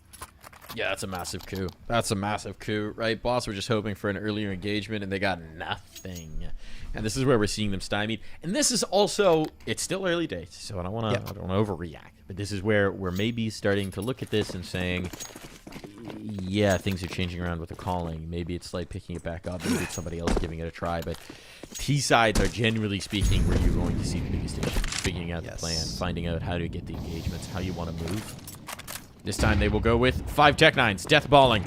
Yeah, that's a massive coup. That's a massive coup, right? Boss were just hoping for an earlier engagement, and they got nothing. And this is where we're seeing them stymied. And this is also, it's still early days, so I don't want to overreact. But this is where we're maybe starting to look at this and saying, yeah, things are changing around with the calling. Maybe it's like picking it back up. Maybe it's somebody else giving it a try. But T sides are generally speaking where you're going to see the biggest issues. Figuring out the plan, finding out how to get the engagements, how you want to move. This time they will go with 5 Tech 9s, death balling.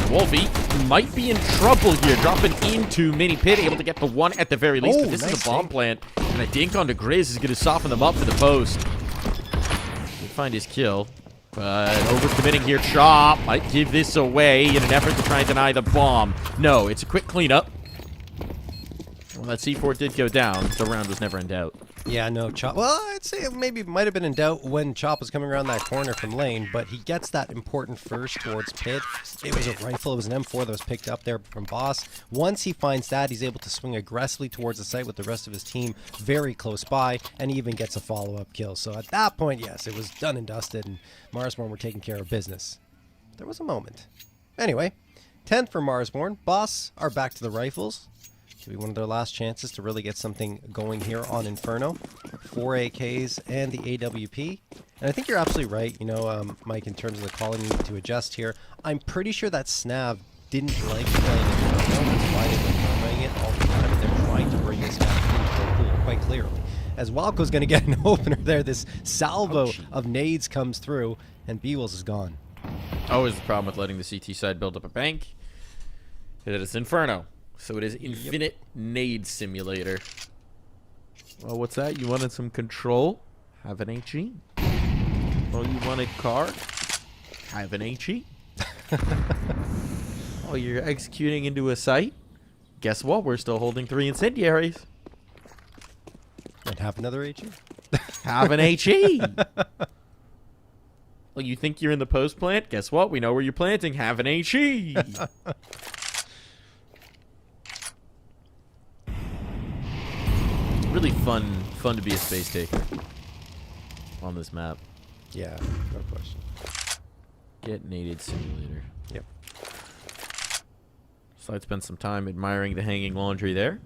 Wolfie might be in trouble here, dropping into Mini Pit, able to get the 1 at the very least, but this is a bomb plant, and a dink onto Grizz is going to soften them up for the post. He'll find his kill, but overcommitting here. Chop might give this away in an effort to try and deny the bomb. No, it's a quick cleanup. Well, that C4 did go down. The round was never in doubt. Yeah, no, Chop. Well, I'd say it maybe might have been in doubt when Chop was coming around that corner from lane, but he gets that important first towards Pit. It was a rifle. It was an M4 that was picked up there from Boss. Once he finds that, he's able to swing aggressively towards the site with the rest of his team very close by, and he even gets a follow-up kill. So at that point, yes, it was done and dusted, and Marsborn were taking care of business. There was a moment. Anyway, 10th for Marsborn. Boss are back to the rifles. Could be one of their last chances to really get something going here on Inferno. 4 AKs and the AWP. And I think you're absolutely right, you know, Mike, in terms of the calling you need to adjust here. I'm pretty sure that Snav didn't like playing Inferno. That's why they were playing it all the time. And they're trying to bring this back into the pool quite clearly. As Walco's going to get an opener there, this salvo of nades comes through, and B-Wills is gone. Always the problem with letting the CT side build up a bank. It is Inferno. So it is Infinite Nade Simulator. Well, what's that? You wanted some control? Have an HE. Oh, you wanted car? Have an HE. Oh, you're executing into a site? Guess what? We're still holding 3 incendiaries. And have another HE? Have an HE. Well, you think you're in the post plant? Guess what? We know where you're planting. Have an HE. Really fun to be a space taker on this map. Yeah, no question. Get Naded Simulator. Yep. So I'd spend some time admiring the hanging laundry there.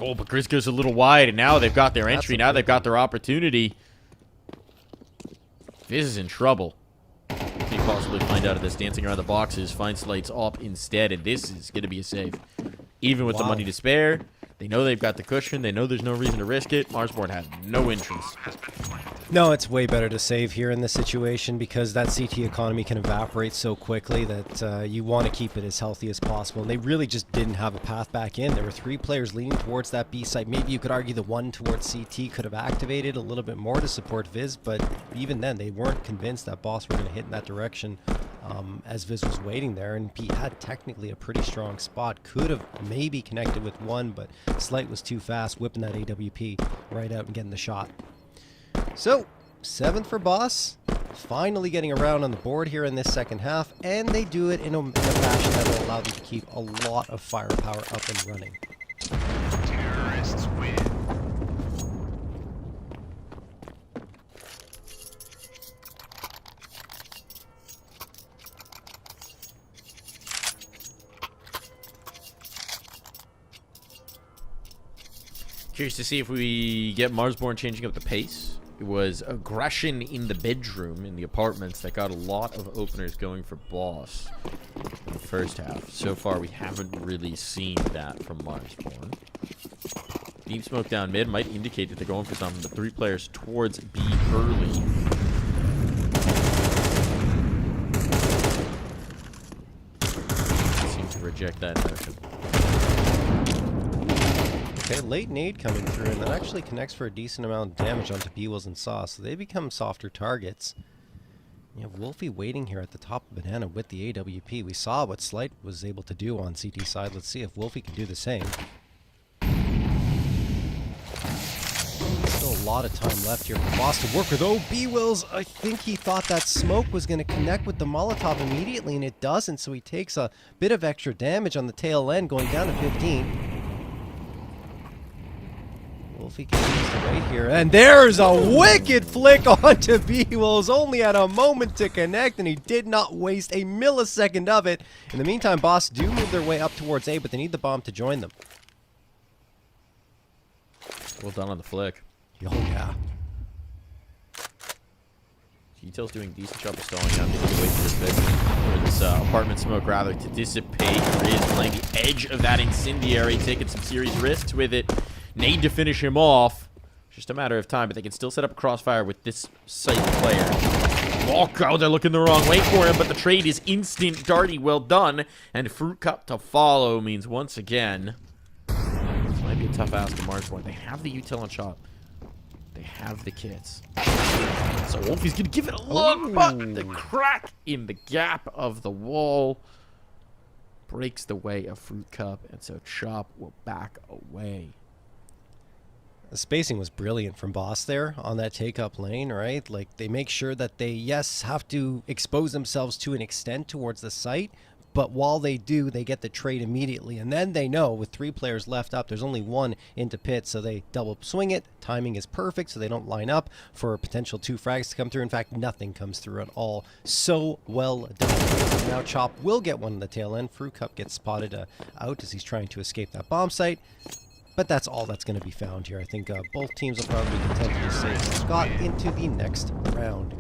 Oh, but Grizz goes a little wide, and now they've got their entry. Now they've got their opportunity. This is in trouble. What can you possibly find out of this? Dancing around the boxes, finds lights up instead, and this is going to be a save. Even with the money to spare, they know they've got the cushion. They know there's no reason to risk it. Marsborn has no interest. No, it's way better to save here in this situation because that CT economy can evaporate so quickly that you want to keep it as healthy as possible. And they really just didn't have a path back in. There were 3 players leaning towards that B site. Maybe you could argue the one towards CT could have activated a little bit more to support Viz, but even then they weren't convinced that Boss were going to hit in that direction as Viz was waiting there. And P had technically a pretty strong spot. Could have maybe connected with one, but Slight was too fast, whipping that AWP right out and getting the shot. So, 7th for Boss, finally getting around on the board here in this second half, and they do it in a fashion that will allow them to keep a lot of firepower up and running. Terrorists win. Curious to see if we get Marsborn changing up the pace. It was aggression in the bedroom, in the apartments, that got a lot of openers going for Boss in the first half. So far, we haven't really seen that from Marsborn. Deep smoke down mid might indicate that they're going for something. The 3 players towards B early. Seem to reject that notion. Okay, late nade coming through, and that actually connects for a decent amount of damage onto B-Wills and Sauce, so they become softer targets. You have Wolfie waiting here at the top of Banana with the AWP. We saw what Slight was able to do on CT side. Let's see if Wolfie can do the same. Still a lot of time left here for Boss to work with. Oh, B-Wills, I think he thought that smoke was going to connect with the Molotov immediately, and it doesn't, so he takes a bit of extra damage on the tail end, going down to 15. Wolfie continues to wait here, and there's a wicked flick onto B-Wills. Only had a moment to connect, and he did not waste a millisecond of it. In the meantime, Boss do move their way up towards A, but they need the bomb to join them. Well done on the flick. Oh, yeah. Detail's doing a decent job of stalling out. They need to wait for this bedroom, or this apartment smoke rather, to dissipate. Riz playing the edge of that incendiary, taking some serious risks with it. Need to finish him off. Just a matter of time, but they can still set up a crossfire with this site player. Oh, they're looking the wrong way for him, but the trade is instant. Darty, well done. And Fruit Cup to follow means once again, this might be a tough ask to Marsborn. They have the util on shop. They have the kits. So Wolfie's going to give it a look, but the crack in the gap of the wall breaks the way of Fruit Cup, and so Chop will back away. The spacing was brilliant from Boss there on that take-up lane, right? Like, they make sure that they, yes, have to expose themselves to an extent towards the site, But while they do, they get the trade immediately. And then they know with 3 players left up, there's only 1 into pit. So they double swing it. Timing is perfect, so they don't line up for potential 2 frags to come through. In fact, nothing comes through at all. So well done. Now Chop will get one in the tail end. Fruit Cup gets spotted out as he's trying to escape that bomb site. But that's all that's going to be found here. I think both teams will probably be content to just save Scott into the next round.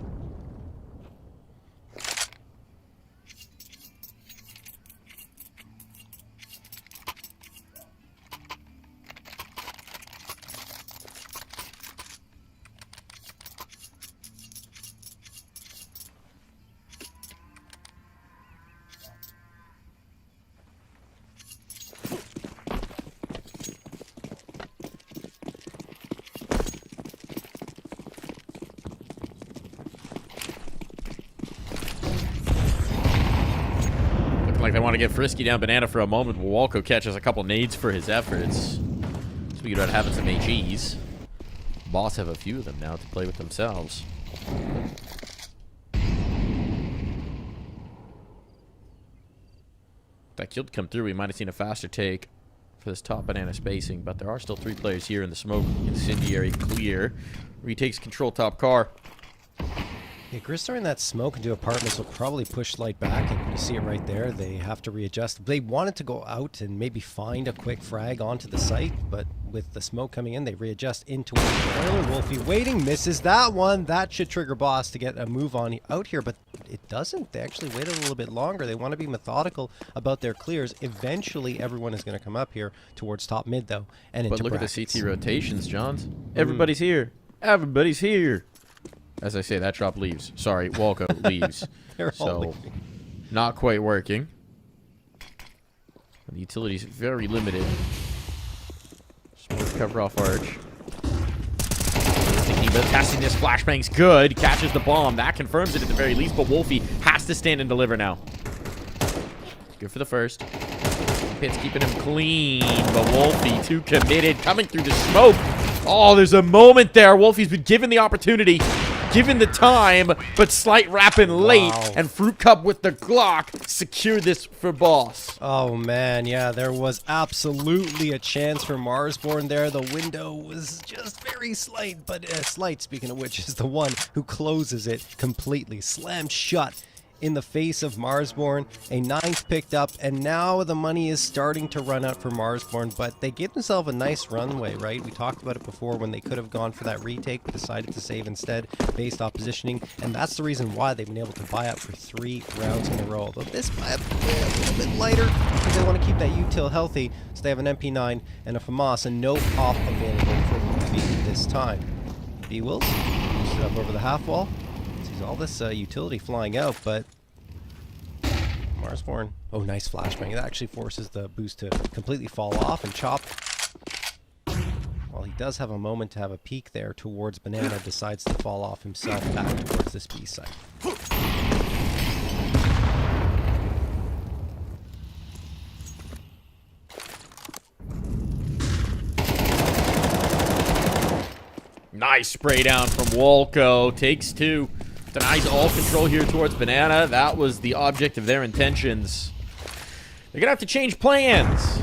Like they want to get frisky down Banana for a moment, but Walco catches a couple nades for his efforts. Speaking about having some AGs, Boss have a few of them now to play with themselves. That kill to come through, we might have seen a faster take for this top Banana spacing, but there are still 3 players here in the smoke. Incendiary clear. Retakes control top car. Yeah, Grizz throwing that smoke into apartments will probably push Light back, and you see it right there. They have to readjust. They wanted to go out and maybe find a quick frag onto the site, but with the smoke coming in, they readjust into it. Wolfie waiting, misses that one. That should trigger Boss to get a move on out here, but it doesn't. They actually wait a little bit longer. They want to be methodical about their clears. Eventually, everyone is going to come up here towards top mid, though, and into But look brackets. at the CT rotations, Johns. Everybody's here. Everybody's here. As I say, that drop leaves. Sorry, Walco leaves. They're all So, leaving. not quite working. The utility's very limited. Smoke cover off arch. Thinking about testing this. Flashbang's good. Catches the bomb. That confirms it at the very least, but Wolfie has to stand and deliver now. Good for the first. Pit's keeping him clean, but Wolfie too committed. Coming through the smoke. Oh, there's a moment there. Wolfie's been given the opportunity, given the time, but slight wrapping late, Wow. and Fruit Cup with the Glock secure this for Boss. Oh man, yeah, there was absolutely a chance for Marsborn there. The window was just very slight, but slight, speaking of which, is the one who closes it completely. Slammed shut in the face of Marsborn. A 9th picked up, and now the money is starting to run out for Marsborn, but they give themselves a nice runway, right? We talked about it before when they could have gone for that retake, but decided to save instead based off positioning, and that's the reason why they've been able to buy up for 3 rounds in a row. Although this buy up a little bit lighter because they want to keep that util healthy, so they have an MP9 and a FAMAS and no pop available for Wolfie this time. B-Wills pushed it up over the half wall. Sees all this utility flying out, but Marsborn, oh, nice flashbang. That actually forces the boost to completely fall off, and Chop, while he does have a moment to have a peek there towards Banana, decides to fall off himself back towards this B site. Nice spray down from Walco. Takes 2. Denies all control here towards Banana. That was the object of their intentions. They're going to have to change plans.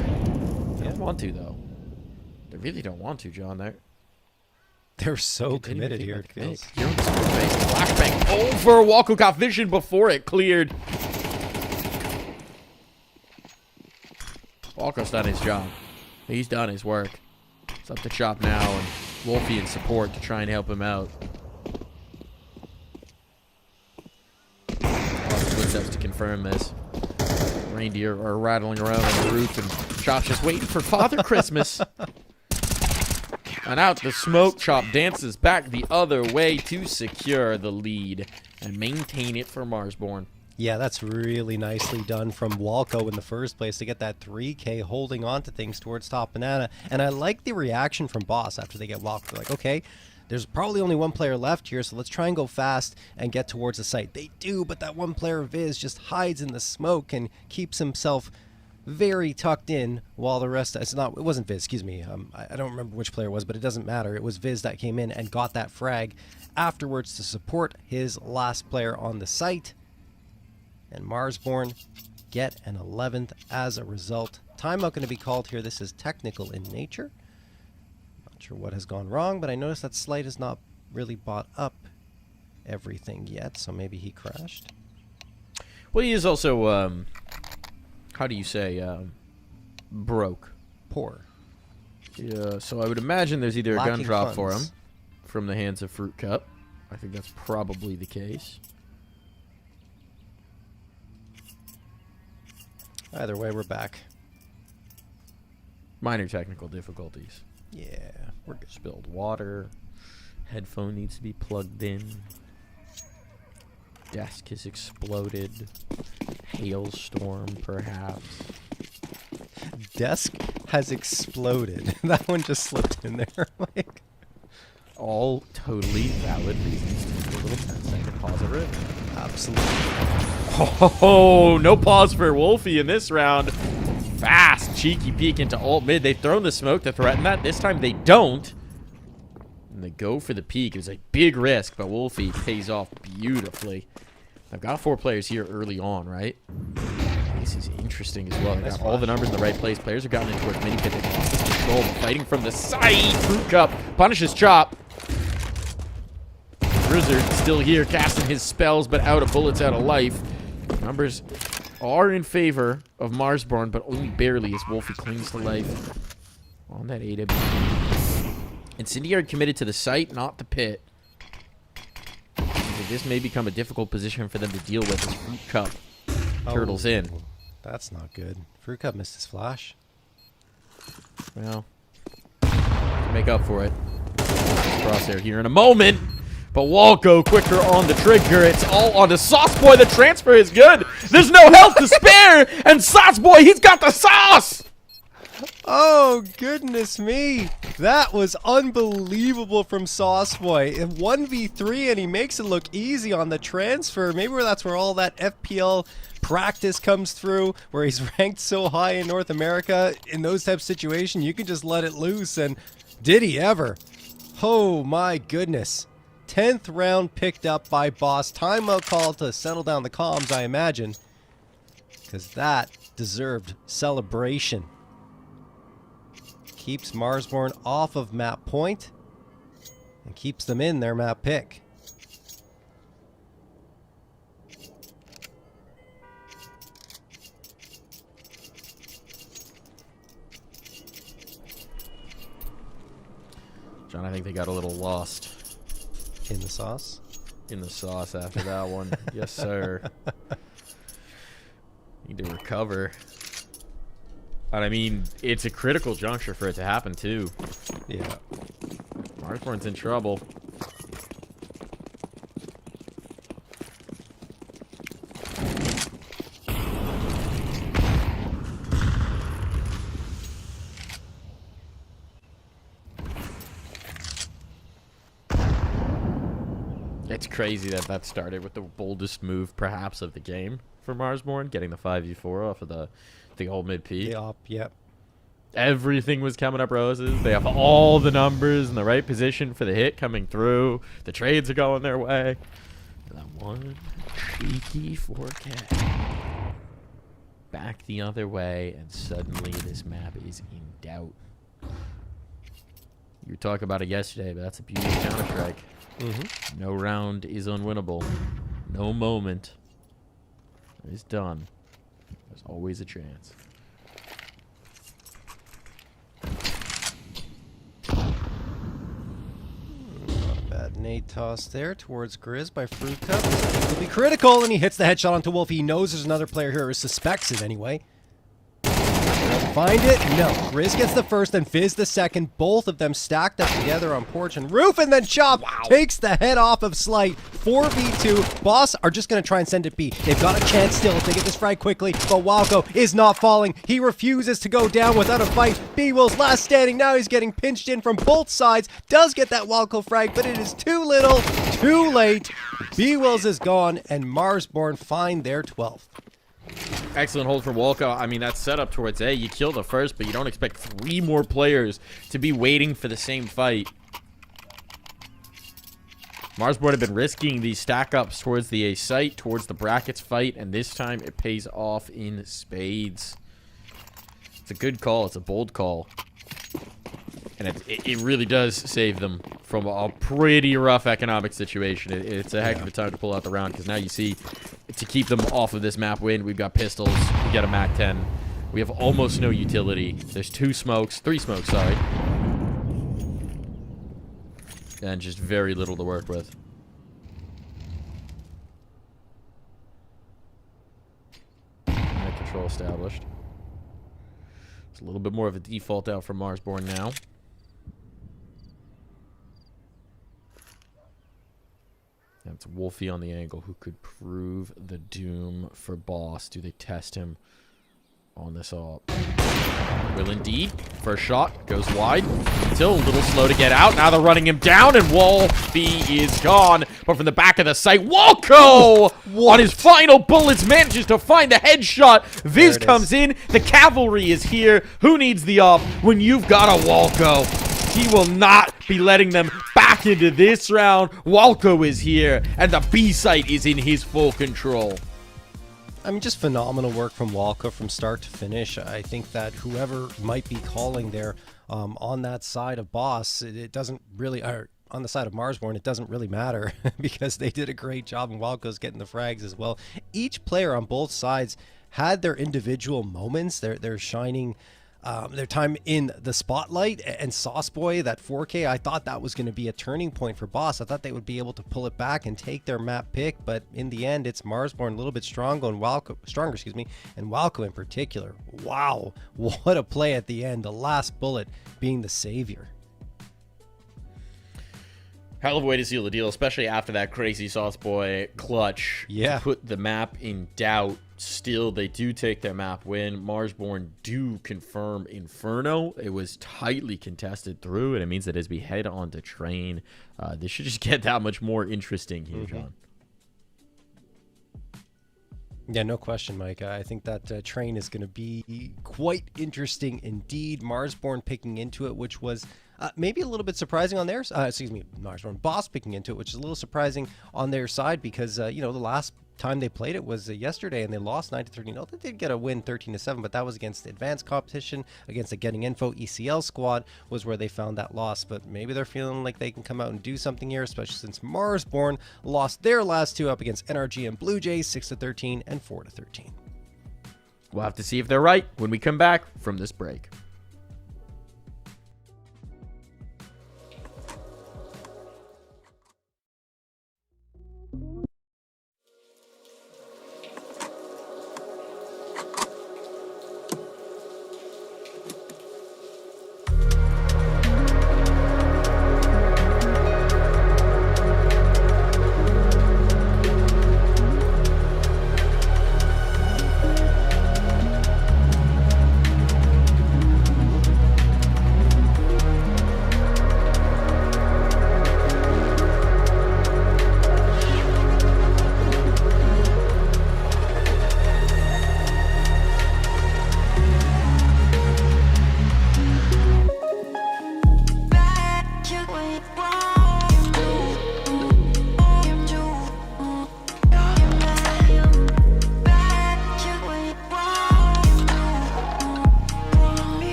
They don't want to, though. They really don't want to, John. They're so committed here, it feels. Flashbang over. Walco got vision before it cleared. Walco's done his job. He's done his work. It's up to Chop now and Wolfie in support to try and help him out. Footsteps to confirm this. Reindeer are rattling around on the roof, and Chop's just waiting for Father Christmas. And out the smoke, Chop dances back the other way to secure the lead and maintain it for Marsborn. Yeah, that's really nicely done from Walco in the first place to get that 3K holding on to things towards top Banana. And I like the reaction from Boss after they get Walco. They're like, okay, there's probably only 1 player left here, so let's try and go fast and get towards the site. They do, but that 1 player, Viz, just hides in the smoke and keeps himself very tucked in while the rest... it wasn't Viz, excuse me. I don't remember which player it was, but it doesn't matter. It was Viz that came in and got that frag afterwards to support his last player on the site. And Marsborn get an 11th as a result. Timeout going to be called here. This is technical in nature. Not sure what has gone wrong, but I noticed that Slight has not really bought up everything yet, so maybe he crashed. Well, he is also, how do you say, broke. Poor. Yeah, so I would imagine there's either a gun Lacking drop for him funds. from the hands of Fruit Cup. I think that's probably the case. Either way, we're back. Minor technical difficulties. Yeah, we're good. Spilled water. Headphone needs to be plugged in. Desk has exploded. Hailstorm, perhaps. Desk has exploded. That one just slipped in there. Like, All totally valid reasons to take a little 10-second pause over it. absolutely. Oh, no pause for Wolfie in this round. Fast, cheeky peek into ult mid. They've thrown the smoke to threaten that. This time they don't. And they go for the peek. It was a big risk, but Wolfie pays off beautifully. I've got 4 players here early on, right? This is interesting as well. They got all the numbers in the right place. Players have gotten in towards mini pit. They've lost this control. But fighting from the side. Fruit Cup punishes Chop. Blizzard still here, casting his spells, but out of bullets, out of life. Numbers are in favor of Marsborn, but only barely as Wolfie clings to life on that AW. Incendiary committed to the site, not the pit. This may become a difficult position for them to deal with as Fruit Cup turtles in. That's not good. Fruit Cup missed his flash. Well, make up for it. Crosshair here in a moment. But Walco quicker on the trigger. It's all on the Sauce Boy. The transfer is good. There's no health to spare. And Sauce Boy, he's got the sauce. Oh, goodness me. That was unbelievable from Sauce Boy. 1v3 and he makes it look easy on the transfer. Maybe that's where all that FPL practice comes through, where he's ranked so high in North America. In those types of situations, you can just let it loose. And did he ever? Oh, my goodness. 10th round picked up by Boss. Timeout call to settle down the comms, I imagine. Because that deserved celebration. Keeps Marsborn off of map point. And keeps them in their map pick. John, I think they got a little lost In the sauce. in the sauce after that one. Yes, sir. Need to recover. And I mean, it's a critical juncture for it to happen, too. Yeah. Marsborn's in trouble. It's crazy that that started with the boldest move, perhaps, of the game for Marsborn, getting the 5v4 off of the old mid peak. Yep. Everything was coming up roses. They have all the numbers in the right position for the hit coming through. The trades are going their way. And that one cheeky 4K. Back the other way, and suddenly this map is in doubt. You were talking about it yesterday, but that's a beauty of Counter-Strike. No round is unwinnable. No moment is done. There's always a chance. Not a bad nade toss there towards Grizz by Fruit Cup. It'll be critical, and he hits the headshot onto Wolf. He knows there's another player here, or suspects it anyway. Find it? No. Grizz gets the first and Fizz the second. Both of them stacked up together on porch and roof, and then Chop takes the head off of Slight. 4v2. Boss are just going to try and send it B. They've got a chance still if they get this frag quickly, but Walco is not falling. He refuses to go down without a fight. B-Will's last standing. Now he's getting pinched in from both sides. Does get that Walco frag, but it is too little, too late. B-Wills is gone, and Marsborn find their 12th. Excellent hold from Walco. I mean, that's set up towards A. You kill the first, but you don't expect 3 more players to be waiting for the same fight. Marsborn have been risking these stack-ups towards the A site, towards the brackets fight, and this time it pays off in spades. It's a good call. It's a bold call. And it really does save them from a pretty rough economic situation. It's a heck of a time to pull out the round, because now you see, to keep them off of this map win, we've got pistols, we got a MAC-10. We have almost no utility. There's three smokes, sorry. And just very little to work with. Net control established. It's a little bit more of a default out from Marsborn now. That's Wolfie on the angle, who could prove the doom for Boss. Do they test him on this all? Will indeed. First shot goes wide. Still a little slow to get out. Now they're running him down, and Wolfie is gone. But from the back of the site, Walco on his final bullets manages to find the headshot. Viz comes in. The cavalry is here. Who needs the up when you've got a Walco? He will not be letting them back into this round. Walco is here, and the B site is in his full control. I mean, just phenomenal work from Walco from start to finish. I think that whoever might be calling there on that side of Boss, it doesn't really, or on the side of Marsborn, it doesn't really matter because they did a great job, and Walco's getting the frags as well. Each player on both sides had their individual moments. They're shining their time in the spotlight, and Sauceboy, that 4K, I thought that was going to be a turning point for Boss. I thought they would be able to pull it back and take their map pick, but in the end, it's Marsborn a little bit stronger, and Walco in particular. Wow, what a play at the end, the last bullet being the savior. Hell of a way to seal the deal, especially after that crazy Sauceboy clutch. Yeah. To put the map in doubt. Still, they do take their map win. Marsborn do confirm Inferno. It was tightly contested through, and it means that as we head on to Train, this should just get that much more interesting here, John. Yeah, no question, Mike. I think that Train is going to be quite interesting indeed. Marsborn picking into it, which was maybe a little bit surprising on their Marsborn Boss picking into it, which is a little surprising on their side because, you know, the last time they played it was yesterday, and they lost 9-13. No, they did get a win 13-7, but that was against the advanced competition, against the Getting Info ECL squad was where they found that loss. But maybe they're feeling like they can come out and do something here, especially since Marsborn lost their last two up against NRG and Blue Jays 6-13 and 4-13. We'll have to see if they're right when we come back from this break.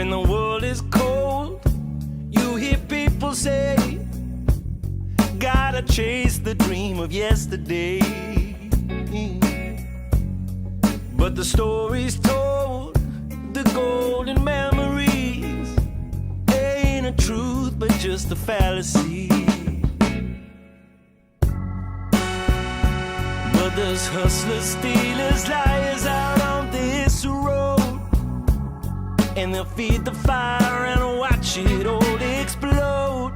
When the world is cold, you hear people say, gotta chase the dream of yesterday. But the stories told, the golden memories, ain't a truth but just a fallacy. But there's hustlers, stealers, liars out on this road, and they'll feed the fire and watch it all explode.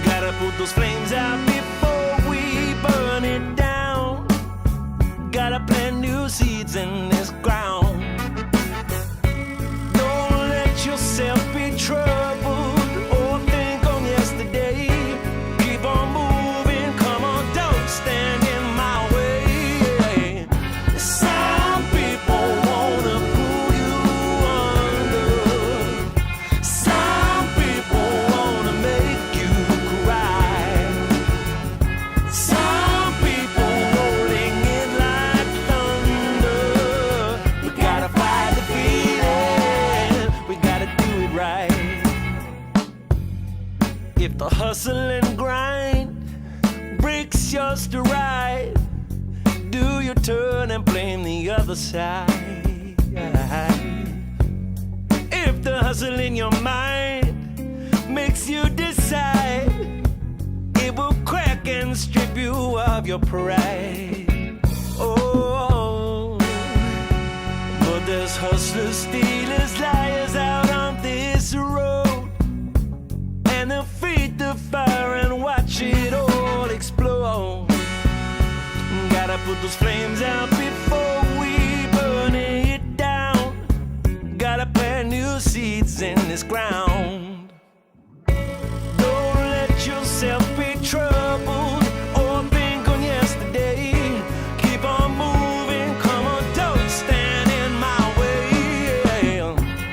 Gotta put those flames out before we burn it down. Gotta plant new seeds in this ground. Don't let yourself be troubled or think on yesterday. Keep on moving, come on, don't stand in my way. Some people wanna pull you under. Some people wanna make you cry. Some people rolling in like thunder. We gotta fight the feeling, we gotta do it right. If the hustle and grind breaks your stride, do your turn and blame the other side. If the hustle in your mind makes you decide, it will crack and strip you of your pride. Oh, but there's hustlers, stealers, liars out on this road, and they'll feed the fire and watch it all explode. Gotta put those flames out before we burn it down. Gotta plant new seeds in this ground. Don't let yourself be troubled or think on yesterday. Keep on moving, come on, don't stand in my way.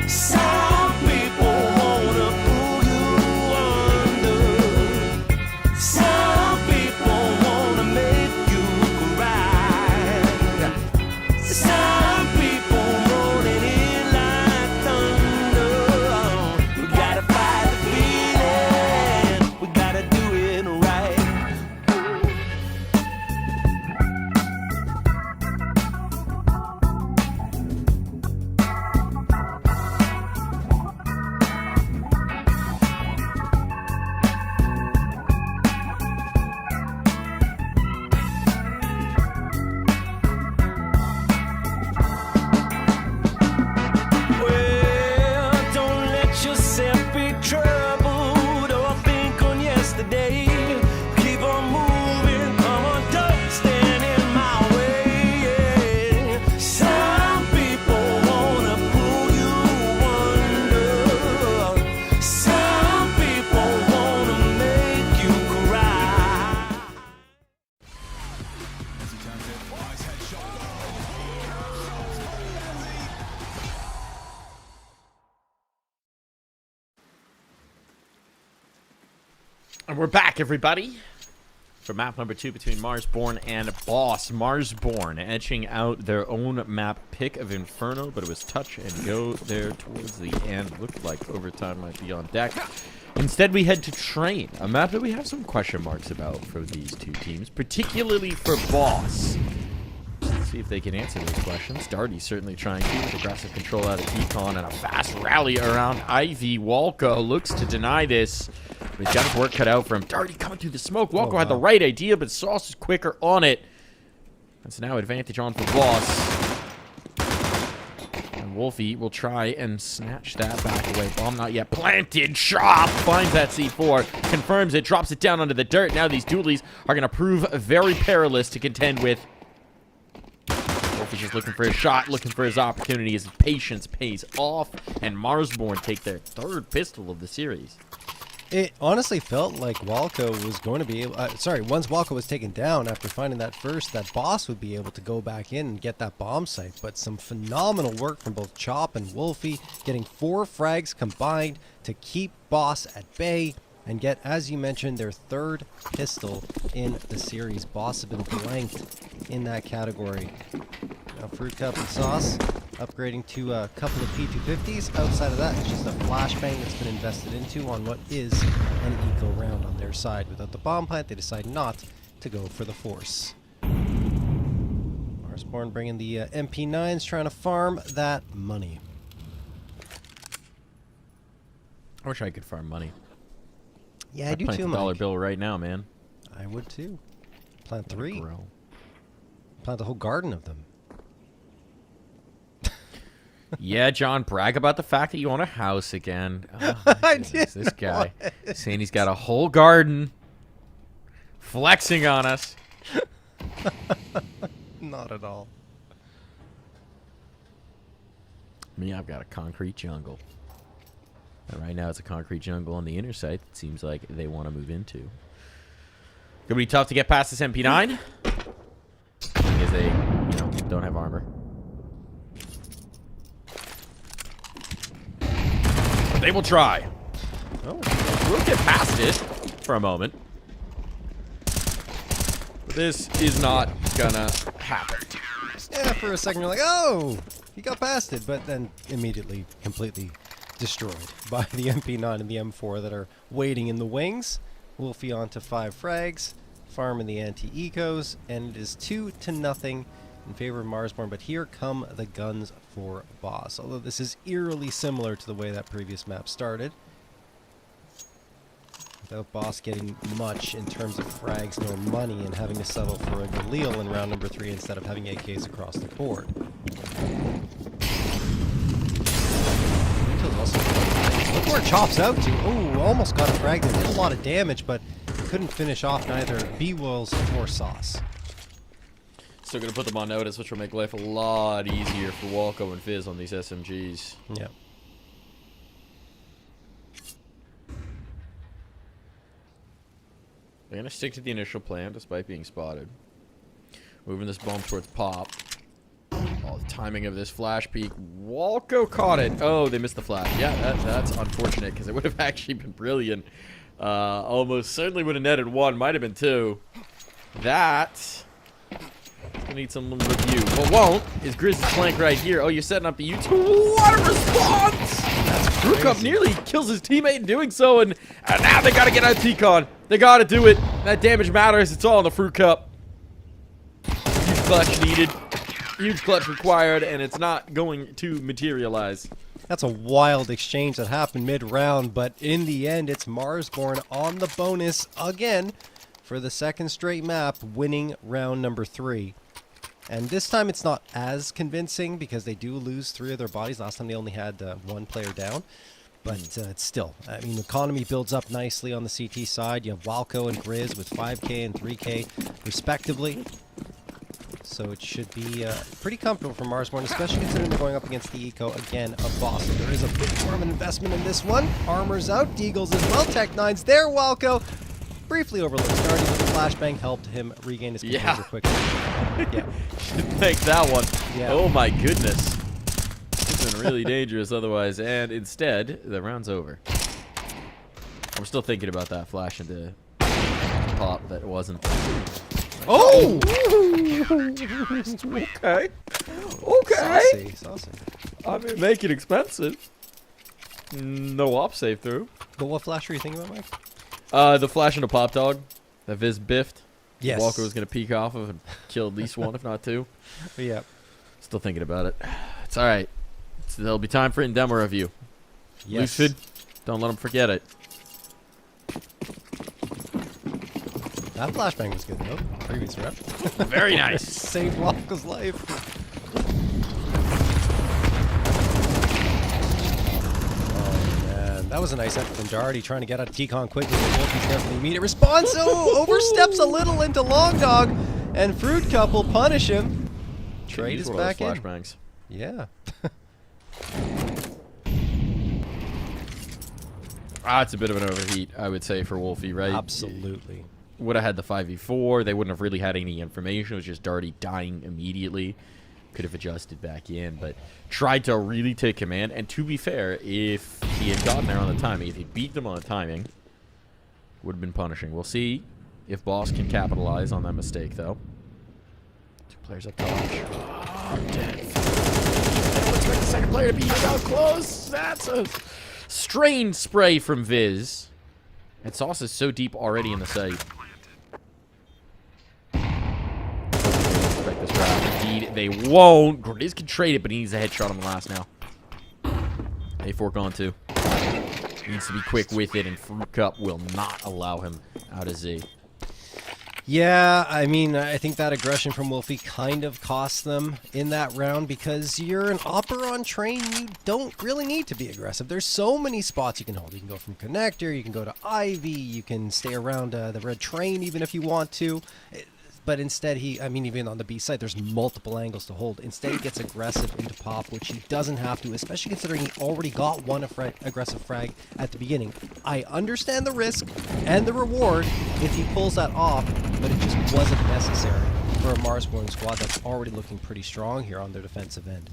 Some people wanna pull you under. Some people wanna make you cry. Some people rolling in like thunder. We gotta fight the feeling, we gotta do it right. Well, don't let yourself be troubled or think on yesterday. Keep on moving, come on, don't stand in my way. Some people wanna pull you under. Some people wanna make you cry. And we're back, everybody, for map number 2 between Marsborn and Boss. Marsborn etching out their own map pick of Inferno, but it was touch and go there towards the end. Looked like overtime might be on deck. Instead, we head to Train, a map that we have some question marks about for these two teams, particularly for Boss. Let's see if they can answer those questions. Darty's certainly trying to, with aggressive control out of Econ and a fast rally around Ivy. Walco looks to deny this. But he's got his work cut out for him. Darty coming through the smoke. Walco had the right idea, but Sauce is quicker on it. That's now advantage on for Boss. And Wolfie will try and snatch that back away. Bomb not yet planted. Chop finds that C4. Confirms it. Drops it down onto the dirt. Now these dualies are going to prove very perilous to contend with. Wolfie's just looking for his shot, looking for his opportunity. His patience pays off. And Marsborn take their third pistol of the series. It honestly felt like Walco was going to be able... once Walco was taken down after finding that first, that Boss would be able to go back in and get that bomb site. But some phenomenal work from both Chop and Wolfie, getting 4 frags combined to keep Boss at bay and get, as you mentioned, their third pistol in the series. Boss have been blanked in that category. Now Fruit Cup and Sauce upgrading to a couple of P250s. Outside of that, it's just a flashbang that's been invested into on what is an eco round on their side. Without the bomb plant, they decide not to go for the force. Marsborn bringing the MP9s, trying to farm that money. I wish I could farm money. Yeah, I I'd do plant too, the dollar Mike. bill right now, man. I would too. Plant Let it 3. grow. Plant the whole garden of them. Yeah, John, brag about the fact that you own a house again. Oh, I goodness, this didn't guy want saying he's got a whole garden, flexing on us. Not at all. Me, I've got a concrete jungle. And right now it's a concrete jungle on the inner site that seems like they want to move into. Gonna be tough to get past this MP9. Because they, don't have armor. They will try. Oh, We'll get past it for a moment. But this is not gonna happen. yeah, for a second you're like, oh, he got past it, but then immediately completely destroyed by the MP9 and the M4 that are waiting in the wings. Wolfie on to 5 frags, farming the anti-ecos, and it is 2-0 in favor of Marsborn, but here come the guns for Boss. Although this is eerily similar to the way that previous map started. Without Boss getting much in terms of frags nor money and having to settle for a Galil in round number 3 instead of having AKs across the board. Look where it chops out to. Oh, almost got a frag that did a lot of damage, but couldn't finish off neither B-Wills or Sauce. Still gonna put them on notice, which will make life a lot easier for Walco and Fizz on these SMGs. Yeah. They're gonna stick to the initial plan despite being spotted. Moving this bomb towards Pop. Oh, the timing of this flash peek. Walco caught it. Oh, they missed the flash. Yeah, that's unfortunate because it would have actually been brilliant. Almost certainly would have netted 1. Might have been 2. That... gonna need some review. What won't is Grizz's flank right here. Oh, you're setting up the U2. What a response! Fruit Cup nearly kills his teammate in doing so, and now they gotta get out T-Con. They gotta do it. That damage matters. It's all in the Fruit Cup. Huge clutch needed. Huge clutch required, and it's not going to materialize. That's a wild exchange that happened mid-round, but in the end, it's Marsborn on the bonus again for the second straight map, winning round number 3. And this time it's not as convincing because they do lose 3 of their bodies. Last time they only had 1 player down. But it's still, I mean, economy builds up nicely on the CT side. You have Walco and Grizz with 5k and 3k respectively. So it should be pretty comfortable for Marsborn, especially considering they're going up against the eco again of Boss. So there is a bit more of an investment in this one. Armor's out, Deagles as well. Tech 9's there, Walco. Briefly overlooked. Starting with the flashbang helped him regain his composure quickly. Yeah. Take that one. Yeah. Oh my goodness. It's been really dangerous otherwise, and instead, the round's over. I'm still thinking about that flash into Pop that wasn't. Oh! Okay. Okay. Saucy. I mean, make it expensive. No op save through. But what flash are you thinking about, Mike? The flash into Pop Dog that Viz biffed. Yes. Walker was going to peek off of and kill at least 1, if not 2. Yeah. Still thinking about it. It's all right. There'll be time for it in demo review. Yes. Lucid, don't let them forget it. That flashbang was good, though. Previous rep. Very nice. Saved Walco's life. Oh, man. That was a nice effort from Doherty trying to get out of T-Con quickly. But Wolfie's definitely immediate response. Oh, oversteps a little into Long Dog. And Fruit Cup will punish him. Trade is back in. Flashbangs. Yeah. It's a bit of an overheat, I would say, for Wolfie, right? Absolutely. Would have had the 5v4. They wouldn't have really had any information. It was just Darty dying immediately. Could have adjusted back in, but tried to really take command. And to be fair, if he had gotten there on the timing, if he beat them on the timing, would have been punishing. We'll see if Boss can capitalize on that mistake, though. 2 players up top. player to be how close. That's a strange spray from Viz. And Sauce is so deep already in the site. Respect this round. Indeed, they won't. Grizz can trade it, but he needs a headshot on the last now. A4 gone too. He needs to be quick with it, and Fruit Cup will not allow him out of Z. Yeah, I mean, I think that aggression from Wolfie kind of cost them in that round because you're an opper on train. You don't really need to be aggressive. There's so many spots you can hold. You can go from connector, you can go to Ivy, you can stay around the red train even if you want to. But instead, even on the B side, there's multiple angles to hold. Instead, he gets aggressive into pop, which he doesn't have to, especially considering he already got one aggressive frag at the beginning. I understand the risk and the reward if he pulls that off, but it just wasn't necessary for a Marsborn squad that's already looking pretty strong here on their defensive end.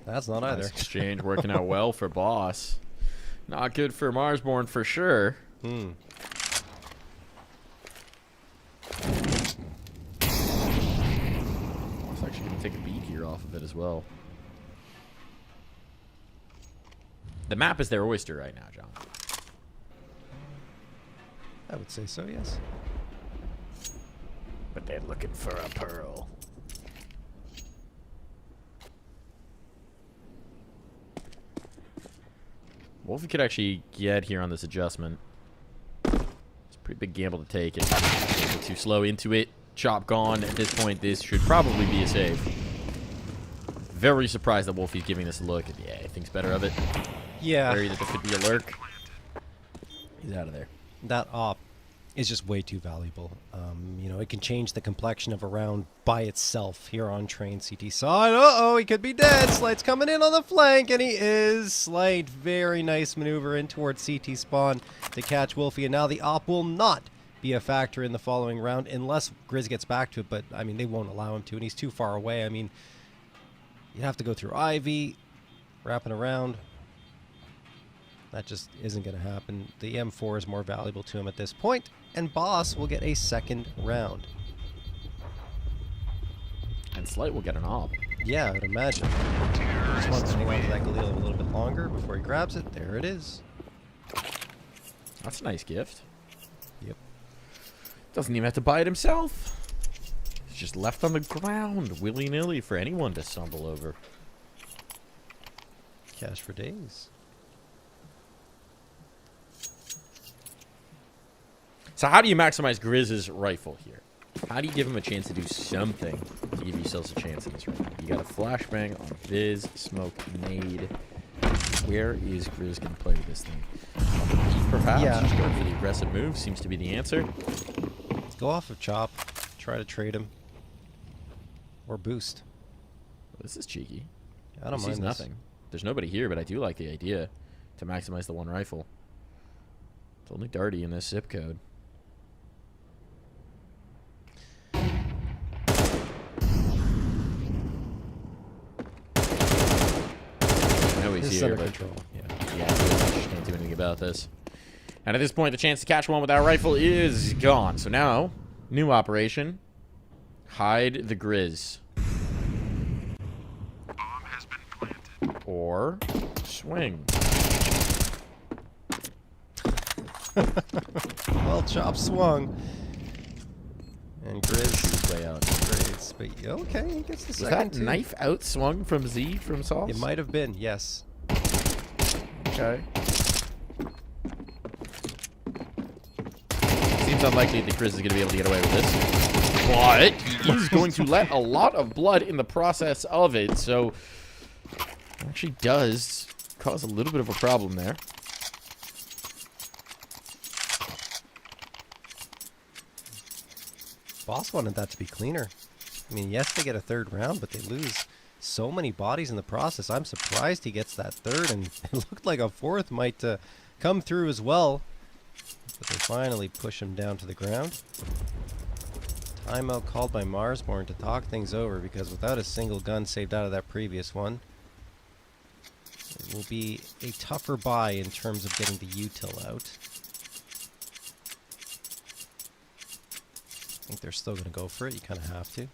That's not either. Nice exchange working out well for Boss. Not good for Marsborn for sure. Hmm. Boss actually going to take a beat here off of it as well. The map is their oyster right now, John. I would say so, yes. But they're looking for a pearl. Wolfie could actually get here on this adjustment. It's a pretty big gamble to take. It's a bit too slow into it. Chop gone. At this point, this should probably be a save. Very surprised that Wolfie's giving this a look. Yeah, he thinks better of it. Yeah. Worried that there could be a lurk. He's out of there. That op is just way too valuable. It can change the complexion of a round by itself here on train CT side. Uh-oh, he could be dead. Slight's coming in on the flank, and he is. Slight, very nice maneuver in towards CT spawn to catch Wolfie, and now the op will not be a factor in the following round unless Grizz gets back to it, but, they won't allow him to, and he's too far away. You have to go through Ivy, wrapping around. That just isn't going to happen. The M4 is more valuable to him at this point, and Boss will get a second round. And Slight will get an op. Yeah, I would imagine. Just wants to hang on to that Galil a little bit longer before he grabs it. There it is. That's a nice gift. Yep. Doesn't even have to buy it himself. It's just left on the ground, willy-nilly, for anyone to stumble over. Cash for days. So how do you maximize Grizz's rifle here? How do you give him a chance to do something to give yourselves a chance in this round? You got a flashbang on Viz, smoke, nade. Where is Grizz going to play with this thing? Perhaps. Yeah. Just going for the aggressive move seems to be the answer. Let's go off of Chop. Try to trade him. Or boost. This is cheeky. I don't He mind sees this. nothing. There's nobody here, but I do like the idea to maximize the one rifle. It's only Darty in this zip code. This is Here, under but control. Yeah. yeah, just can't do anything about this. And at this point, the chance to catch one with our rifle is gone. So now, new operation: hide the Grizz, or swing. Well, Chop swung. And Grizz Way out. trades. But okay, he gets the Was second that too. knife out swung from Z from Sauce? It might have been, yes. Okay. Seems unlikely that Grizz is going to be able to get away with this. But he is going to let a lot of blood in the process of it, so it actually does cause a little bit of a problem there. Boss wanted that to be cleaner. Yes, they get a third round, but they lose so many bodies in the process. I'm surprised he gets that third, and it looked like a fourth might come through as well. But they finally push him down to the ground. Timeout called by Marsborn to talk things over, because without a single gun saved out of that previous one, it will be a tougher buy in terms of getting the util out. think they're still going to go for it. You kind of have to.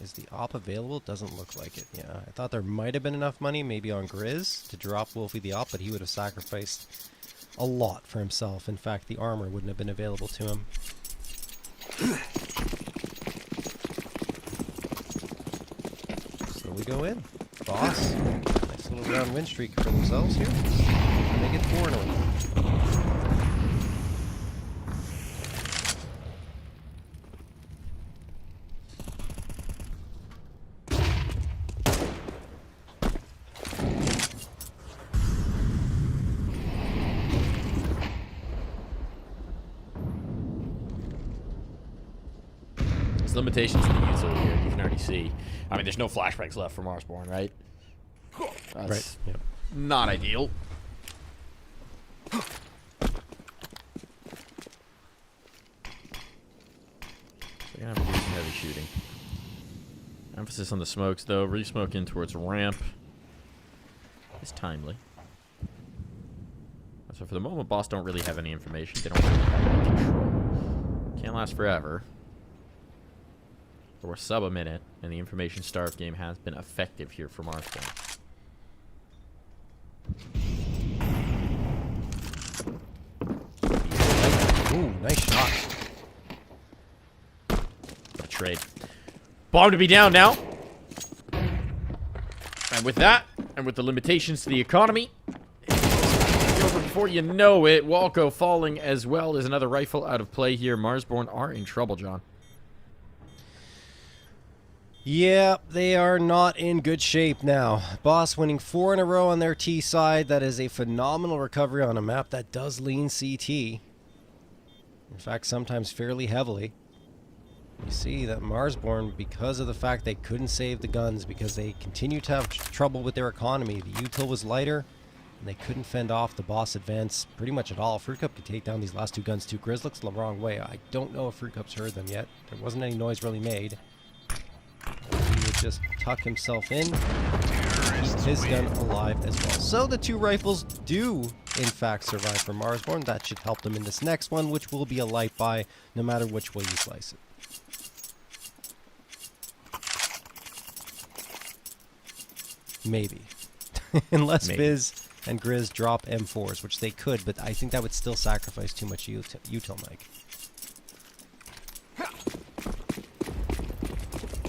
Is the op available? Doesn't look like it. Yeah, I thought there might have been enough money maybe on Grizz to drop Wolfie the op, but he would have sacrificed a lot for himself. In fact, the armor wouldn't have been available to him. So we go in. Boss. Nice little round win streak for themselves here. Make it 4 in a row. Limitations to the utility here, you can already see. I mean, there's no flashbacks left for Marsborn, right? That's Right. Yep. not ideal. They're gonna have to do some heavy shooting. Emphasis on the smokes, though. Re-smoke in towards ramp is timely. So for the moment, Boss don't really have any information. They don't really have any control. Can't last forever. We're sub a minute, and the information-starved game has been effective here for Marsborn. Ooh, nice shot. What a trade. Bomb to be down now. And with that, and with the limitations to the economy, it's over before you know it. Walco falling as well as another rifle out of play here. Marsborn are in trouble, John. Yeah, they are not in good shape now. Boss winning 4 in a row on their T side. That is a phenomenal recovery on a map that does lean CT. In fact, sometimes fairly heavily. You see that Marsborn, because of the fact they couldn't save the guns, because they continue to have trouble with their economy, the util was lighter, and they couldn't fend off the Boss advance pretty much at all. Fruit Cup could take down these last 2 guns too. Grizz looks the wrong way. I don't know if Fruit Cup's heard them yet. There wasn't any noise really made. He would just tuck himself in, keep his gun alive as well. So the 2 rifles do, in fact, survive for Marsborn. That should help them in this next one, which will be a light buy, no matter which way you slice it. Maybe. Unless Maybe. Viz and Grizz drop M4s, which they could, but I think that would still sacrifice too much util, Mike.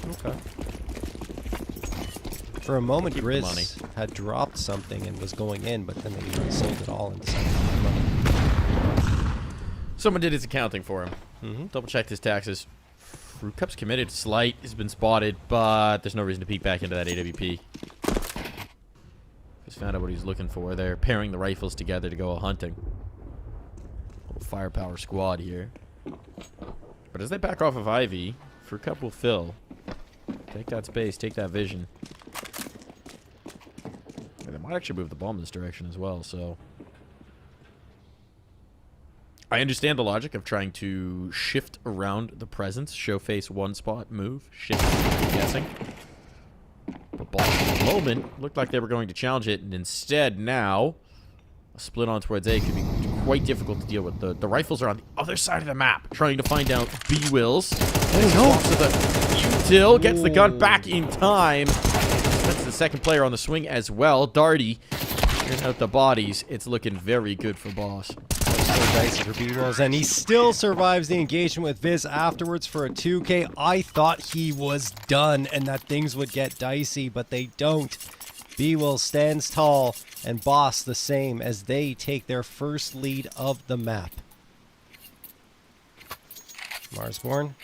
Okay. For a moment, Keep the money. Grizz had dropped something and was going in, but then they sold it all and decided to buy money. Someone did his accounting for him. Double checked his taxes. Fruit Cup's committed. Slight has been spotted, but there's no reason to peek back into that AWP. Just found out what he's looking for. They're pairing the rifles together to go hunting. Little firepower squad here. But as they back off of Ivy, Fruit Cup will fill. Take that space, take that vision. And they might actually move the bomb in this direction as well, so... I understand the logic of trying to shift around the presence, show face one spot, move, shift, guessing. But Boss at the moment looked like they were going to challenge it, and instead now, a split on towards A could be quite difficult to deal with. The rifles are on the other side of the map, trying to find out B-Wills. There you go. To the util, gets the gun back in time. That's the second player on the swing as well. Darty clearing out the bodies. It's looking very good for Boss. So dicey for B-Wills, and he still survives the engagement with Viz afterwards for a 2K. I thought he was done and that things would get dicey, but they don't. B-Wills stands tall, and Boss the same as they take their first lead of the map. Marsborn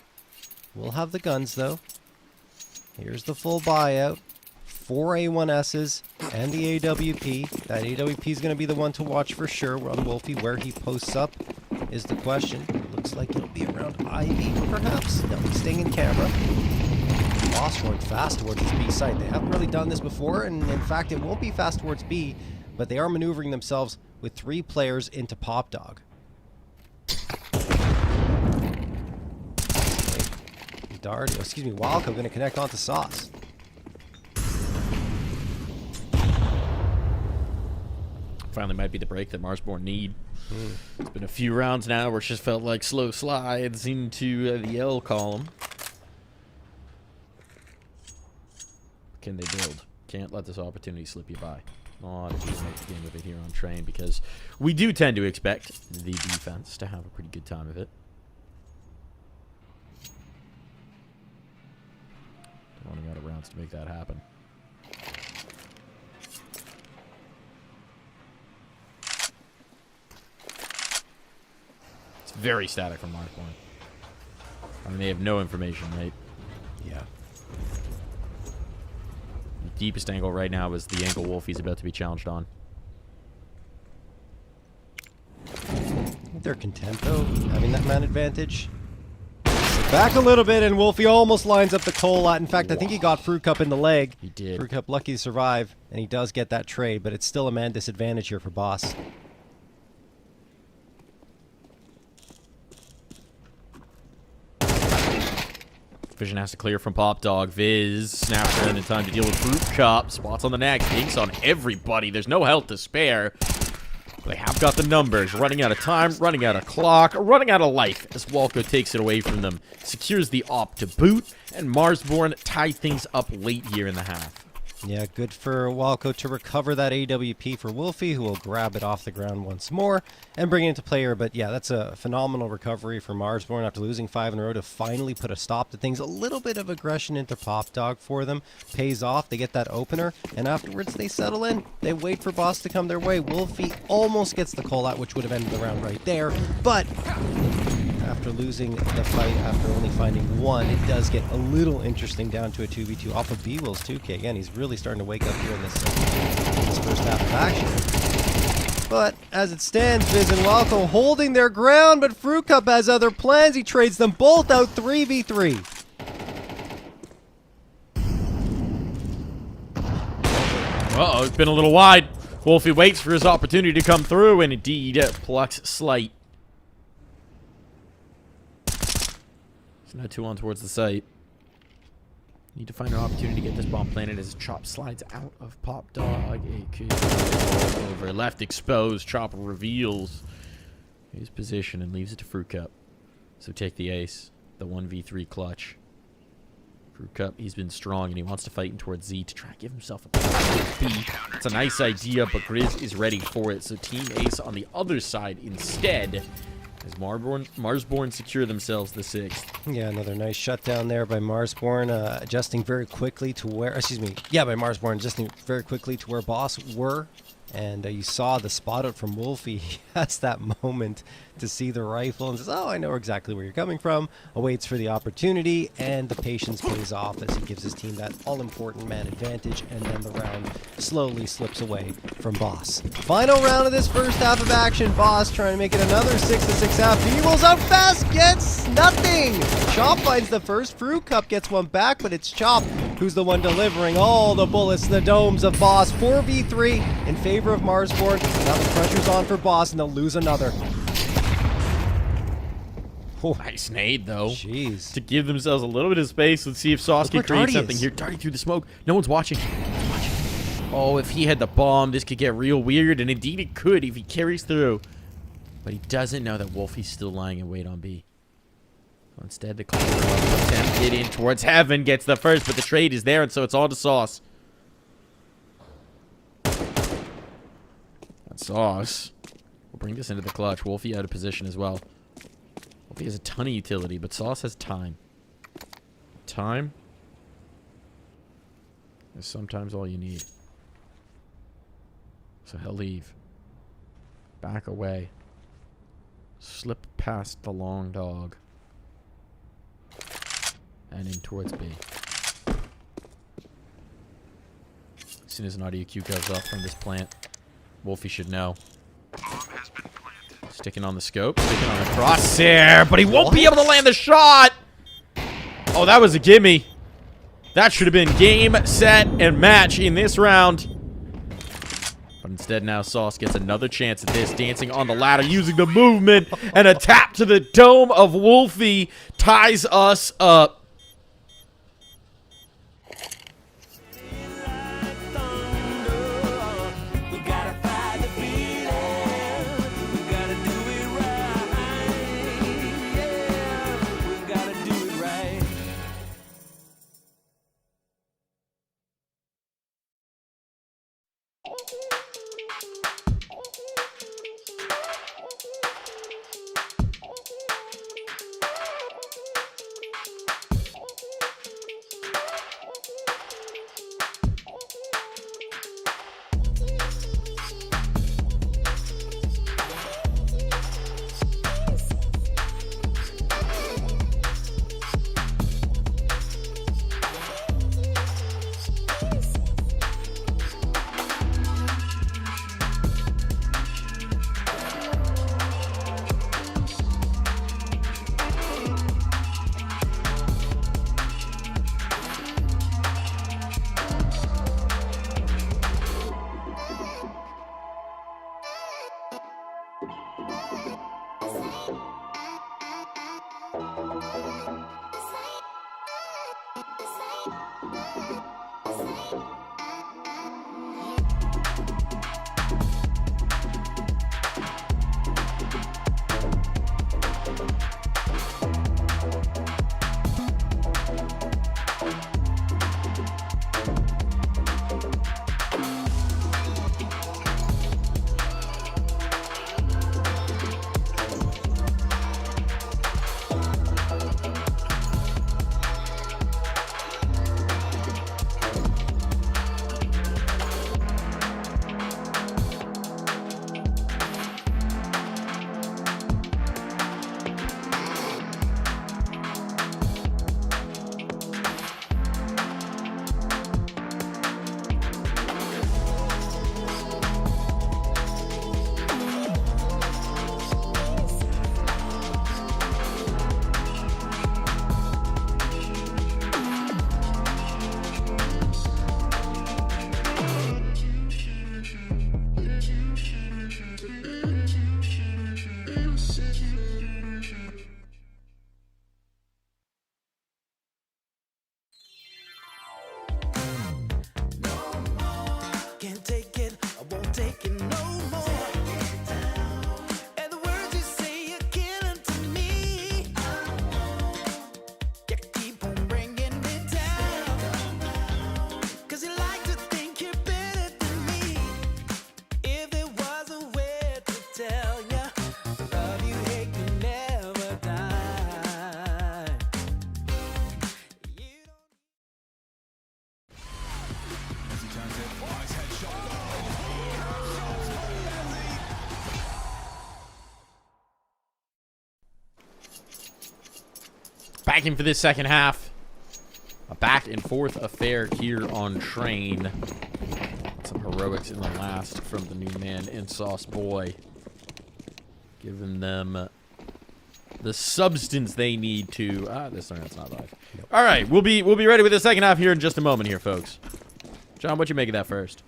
will have the guns, though. Here's the full buyout. 4 A1Ss and the AWP. That AWP is going to be the one to watch for sure. On Wolfie, where he posts up is the question. Looks like he'll be around Ivy, perhaps. No, he's staying in camera. Boss going fast towards his B site. They haven't really done this before, and in fact, it won't be fast towards B, but they are maneuvering themselves with 3 players into Pop Dog. Dart, excuse me, Wildco going to connect onto Sauce. Finally might be the break that Marsborn need. It's been a few rounds now where it's just felt like slow slides into the L column. Can they build? Can't let this opportunity slip you by. Not if you make the game of it here on Train, because we do tend to expect the defense to have a pretty good time of it. Running out of rounds to make that happen. It's very static from Marsborn. I mean, they have no information, right? Yeah. The deepest angle right now is the angle Wolfie's about to be challenged on. I think they're content, though, having that man advantage. Back a little bit, and Wolfie almost lines up the Colat. In fact, I think he got Fruit Cup in the leg. He did. Fruit Cup lucky to survive, and he does get that trade, but it's still a man disadvantage here for Boss. Vision has to clear from Pop Dog. Viz snaps around in time to deal with Fruit Cup. Spots on the neck. Dinks on everybody. There's no health to spare. They have got the numbers. Running out of time, running out of clock, running out of life as Walco takes it away from them. Secures the op to boot, and Marsborn tied things up late here in the half. Yeah, good for Walco to recover that AWP for Wolfie, who will grab it off the ground once more and bring it into player. But yeah, that's a phenomenal recovery for Marsborn after losing 5 in a row to finally put a stop to things. A little bit of aggression into Pop Dog for them. Pays off. They get that opener, and afterwards they settle in. They wait for Boss to come their way. Wolfie almost gets the call out, which would have ended the round right there. But after losing the fight, after only finding one, it does get a little interesting down to a 2v2 off of B-Will's 2K. Again, he's really starting to wake up here in this first half of action. But as it stands, Viz and Walco holding their ground, but Fruit Cup has other plans. He trades them both out 3v3. Uh-oh, it's been a little wide. Wolfie waits for his opportunity to come through, and indeed plucks Slight. So now 2 on towards the site. Need to find an opportunity to get this bomb planted as Chop slides out of Pop Dog. Over left exposed. Chop reveals his position and leaves it to Fruit Cup. So take the ace. The 1v3 clutch. Fruit Cup, he's been strong and he wants to fight in towards Z to try and give himself a B. It's a nice idea, but Grizz is ready for it. So Team Ace on the other side instead, as Marsborn secure themselves the 6th. Yeah, another nice shutdown there by Marsborn, adjusting very quickly to where, by Marsborn adjusting very quickly to where Boss were. And you saw the spot out from Wolfie. He has that moment to see the rifle and says, oh, I know exactly where you're coming from. Awaits for the opportunity, and the patience pays off as he gives his team that all-important man advantage, and then the round slowly slips away from Boss. Final round of this first half of action. Boss trying to make it another 6-6 half. B-Will's out fast, gets nothing. Chop finds the first. Fruit Cup gets one back, but it's Chop who's the one delivering all the bullets to the domes of Boss. 4v3 in favor of Marsborn. Now the pressure's on for Boss, and they'll lose another. Oh, nice nade, though. Jeez. To give themselves a little bit of space. Let's see if Sauce can create something here. Darting through the smoke. No one's watching. Oh, if he had the bomb, this could get real weird, and indeed it could if he carries through. But he doesn't know that Wolfie's still lying in wait on B. So instead, the clear attempted in towards Heaven, gets the first, but the trade is there, and so it's all to Sauce. And Sauce will bring this into the clutch. Wolfie out of position as well. Wolfie has a ton of utility, but Sauce has time. Time is sometimes all you need. So he'll leave. Back away. Slip past the long dog. And in towards B. As soon as an audio cue goes up from this plant, Wolfie should know. Sticking on the scope, sticking on the crosshair, but he won't be able to land the shot! Oh, that was a gimme. That should have been game, set, and match in this round. But instead now Sauce gets another chance at this, dancing on the ladder, using the movement, and a tap to the dome of Wolfie ties us up. We gotta fight the fear. Can't take it, I won't take it no more. And the words you say are killing to me. You keep on bringing me down. 'Cause you like to think you're better than me. If there was a way to tell ya, the love you hate can never die. You don't. Back in for this second half. A back and forth affair here on Train. Some heroics in the last from the new man and Sauce Boy. Giving them the substance they need to... this internet's not live. Nope. All right, we'll be ready with the second half here in just a moment here, folks. John, what you make of that first?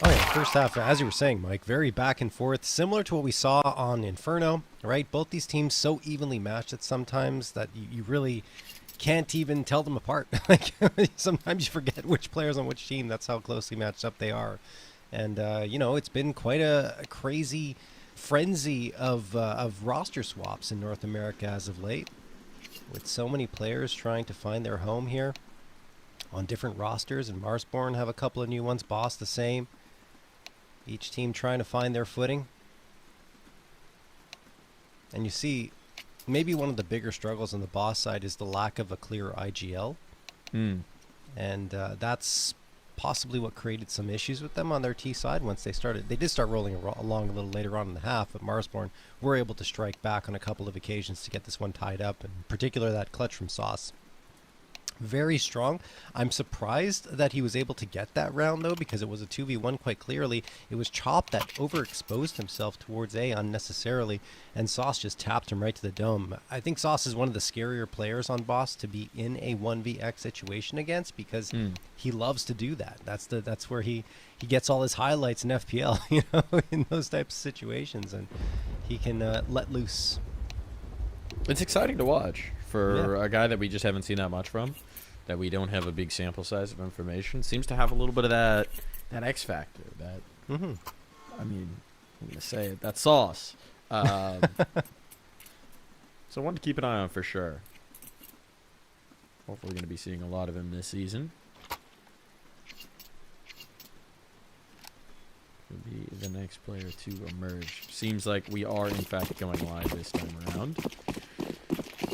Oh yeah, first half, as you were saying, Mike, very back and forth, similar to what we saw on Inferno, right? Both these teams so evenly matched at sometimes that you really can't even tell them apart. Like sometimes you forget which player's on which team. That's how closely matched up they are. And you know, it's been quite a crazy frenzy of roster swaps in North America as of late, with so many players trying to find their home here on different rosters. And Marsborn have a couple of new ones, Boss the same. Each team trying to find their footing. And you see, maybe one of the bigger struggles on the Boss side is the lack of a clear IGL. And that's possibly what created some issues with them on their T side once they started. They did start rolling along a little later on in the half, but Marsborn were able to strike back on a couple of occasions to get this one tied up, in particular that clutch from Sauce. Very strong. I'm surprised that he was able to get that round, though, because it was a 2v1 quite clearly. It was Chop that overexposed himself towards A unnecessarily, and Sauce just tapped him right to the dome. I think Sauce is one of the scarier players on Boss to be in a 1vx situation against, because he loves to do that. That's where he gets all his highlights in FPL, you know, in those types of situations, and he can let loose. It's exciting to watch for a guy that we just haven't seen that much from, that we don't have a big sample size of information. Seems to have a little bit of that X factor. That I mean, I'm gonna say it. That Sauce. So one to keep an eye on for sure. Hopefully, going to be seeing a lot of him this season. Could be the next player to emerge. Seems like we are in fact going live this time around.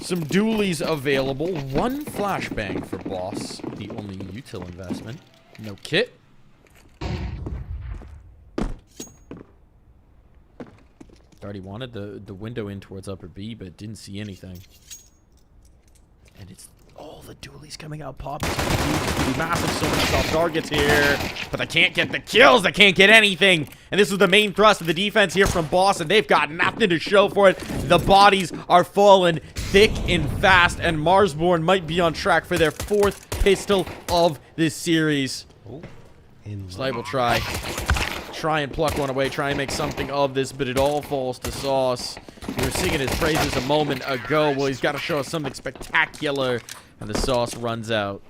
Some dualies available. One flashbang for Boss. The only util investment. No kit. Already wanted the window in towards upper B, but didn't see anything. And it's all the dualies coming out popping. Massive, so many soft targets here. But they can't get the kills. They can't get anything. And this was the main thrust of the defense here from Boss, and they've got nothing to show for it. The bodies are falling thick and fast, and Marsborn might be on track for their 4th pistol of this series. Slight will try try and pluck one away, try and make something of this, but it all falls to Sauce. We were singing his praises a moment ago. Well, he's got to show us something spectacular, and the Sauce runs out.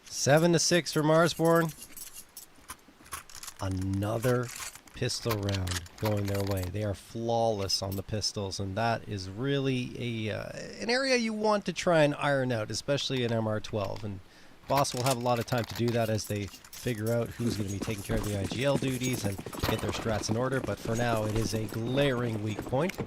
7-6 for Marsborn. Another pistol round going their way. They are flawless on the pistols, and that is really an area you want to try and iron out, especially in MR12. And Boss will have a lot of time to do that as they figure out who's going to be taking care of the IGL duties and get their strats in order. But for now, it is a glaring weak point.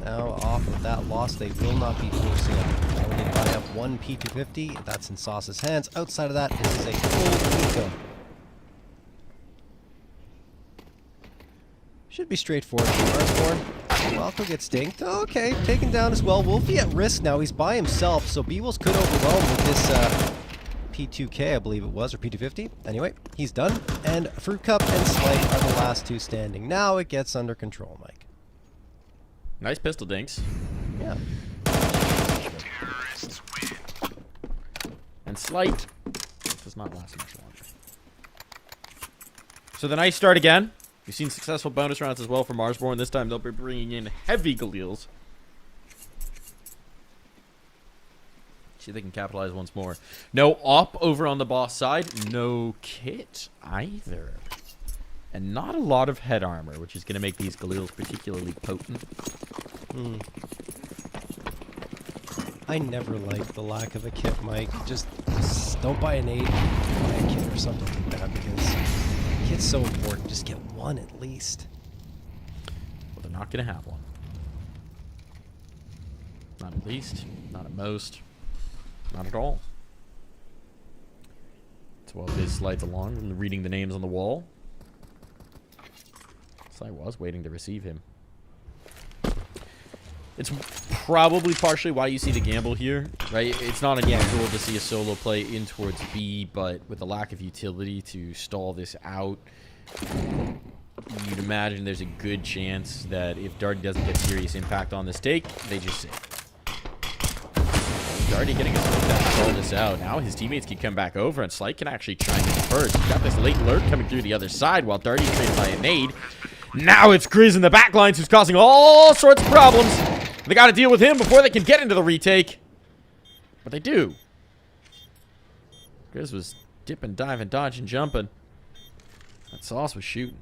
Now, off of that loss, they will not be forcing up. Now they buy up one P250. That's in Sauce's hands. Outside of that, this is a full eco. Should be straightforward for Marsborn. Walco gets dinked. Okay, taken down as well. Wolfie at risk now. He's by himself, so Beewolves could overwhelm with this P2K, I believe it was, or P250. Anyway, he's done. And Fruit Cup and Slight are the last two standing. Now it gets under control, Mike. Nice pistol dinks. Yeah. And Slight does not last much longer. So the nice start again. We've seen successful bonus rounds as well for Marsborn. This time they'll be bringing in heavy Galils. See if they can capitalize once more. No op over on the Boss side. No kit either. And not a lot of head armor, which is going to make these Galils particularly potent. I never liked the lack of a kit, Mike. Just don't buy an 8, buy a kit or something like that, because kit's so important. Just get one at least. Well, they're not going to have one. Not at least, not at most, not at all. So while Biz slides along and reading the names on the wall, so I was waiting to receive him. It's probably partially why you see the gamble here, right? It's not unusual to see a solo play in towards B, but with the lack of utility to stall this out, you'd imagine there's a good chance that if Darty doesn't get serious impact on this take, they just save. Darty getting a smoke down to stall this out. Now his teammates can come back over, and Slight can actually try and get first. He's got this late lurk coming through the other side while Darty's trained by a nade. Now it's Grizz in the backlines who's causing all sorts of problems. They got to deal with him before they can get into the retake. But they do. Grizz was dipping, diving, dodging, jumping. That Sauce was shooting.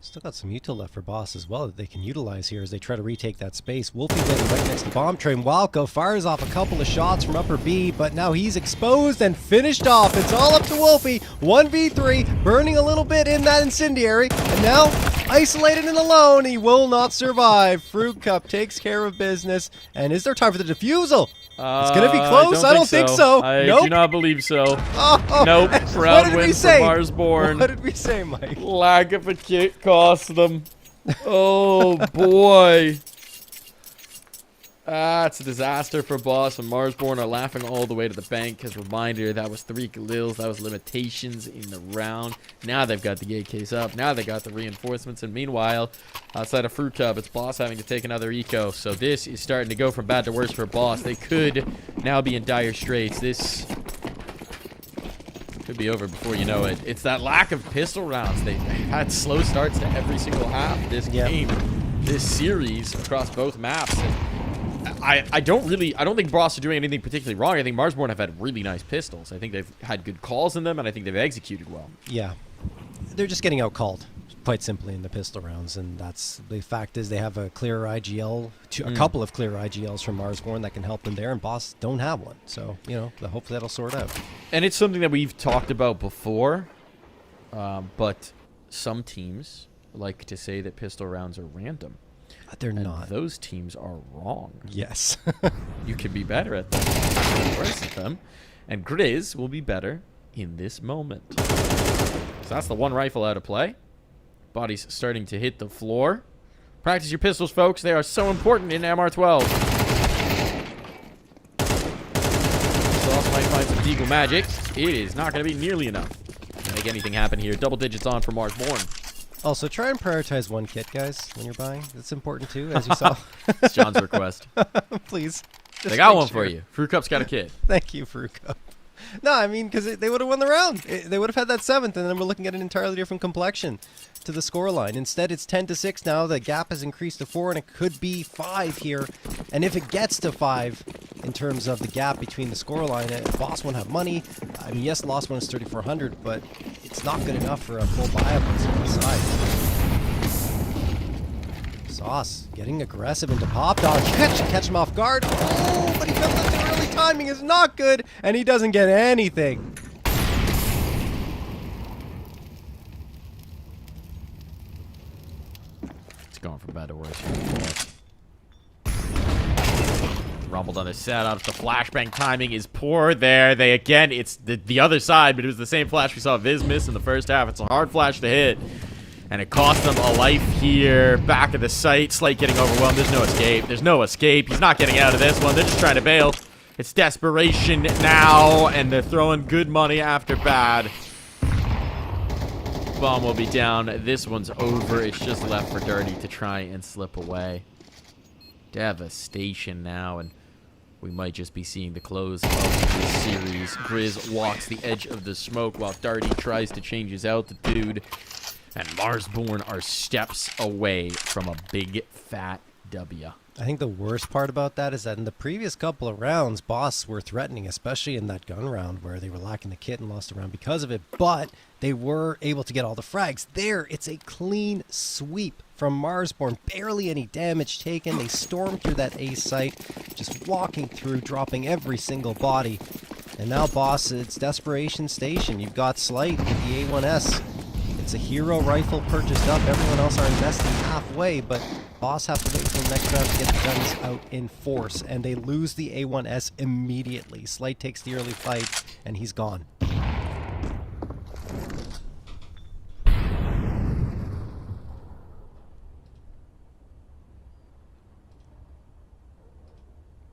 Still got some util left for Boss as well that they can utilize here as they try to retake that space. Wolfie getting right next to Bomb Train. Walco fires off a couple of shots from upper B, but now he's exposed and finished off. It's all up to Wolfie. 1v3, burning a little bit in that incendiary, and now isolated and alone. He will not survive. Fruit Cup takes care of business, and is there time for the defusal? It's going to be close. I don't think so. I Nope. do not believe so. Oh, Nope. what Round did win we for say? Marsborn. What did we say, Mike? Lack of a kit cost them. Oh, boy. It's a disaster for Boss, and Marsborn are laughing all the way to the bank. Because reminder, that was 3 Galils. That was limitations in the round. Now they've got the AKs up. Now they got the reinforcements. And meanwhile, outside of Fruit Cup, it's Boss having to take another eco. So this is starting to go from bad to worse for Boss. They could now be in dire straits. This could be over before you know it. It's that lack of pistol rounds. They've had slow starts to every single half this game, this series across both maps. And I don't think Boss are doing anything particularly wrong. I think Marsborn have had really nice pistols. I think they've had good calls in them, and I think they've executed well. Yeah. They're just getting out-called, quite simply, in the pistol rounds, and that's the fact is they have a clear IGL, a couple of clear IGLs from Marsborn that can help them there, and Boss don't have one. So, you know, hopefully that'll sort out. And it's something that we've talked about before, but some teams like to say that pistol rounds are random. They're And not. those teams are wrong. Yes. You can be better at them, be worse at them, and Grizz will be better in this moment. So that's the one rifle out of play. Body's starting to hit the floor. Practice your pistols, folks. They are so important in MR12. Sauce might find some Deagle magic. It is not going to be nearly enough to make anything happen here. Double digits on for Marsborn. Also, try and prioritize one kit, guys, when you're buying. That's important, too, as you saw. It's John's request. Please. They got one for you. Fruit Cup's got a kit. Thank you, Fruit Cup. No, I mean, because they would have won the round. They would have had that 7th, and then we're looking at an entirely different complexion to the scoreline. Instead, it's 10-6 now. The gap has increased to 4, and it could be 5 here. And if it gets to 5, in terms of the gap between the scoreline, Boss won't have money. I mean, yes, lost one is 3,400, but it's not good enough for a full buy-up on the side. Sauce getting aggressive into Pop Dog. Catch him off guard. Oh, but he felt that the early timing is not good, and he doesn't get anything. It's going from bad to worse. Rumbled on the setup. The flashbang timing is poor there. It's the other side, but it was the same flash we saw Viz miss in the first half. It's a hard flash to hit. And it cost them a life here. Back of the site. Slight getting overwhelmed. There's no escape. There's no escape. He's not getting out of this one. They're just trying to bail. It's desperation now. And they're throwing good money after bad. Bomb will be down. This one's over. It's just left for Dirty to try and slip away. Devastation now. And we might just be seeing the close of this series. Grizz walks the edge of the smoke while Dirty tries to change his altitude. And Marsborn are steps away from a big, fat W. I think the worst part about that is that in the previous couple of rounds, Boss were threatening, especially in that gun round where they were lacking the kit and lost a round because of it, but they were able to get all the frags. There, it's a clean sweep from Marsborn. Barely any damage taken. They stormed through that A site, just walking through, dropping every single body. And now, Boss, it's Desperation Station. You've got Slight with the A1S. It's a hero rifle purchased up. Everyone else are investing halfway, but Boss have to wait until the next round to get the guns out in force, and they lose the A1S immediately. Slight takes the early fight, and he's gone.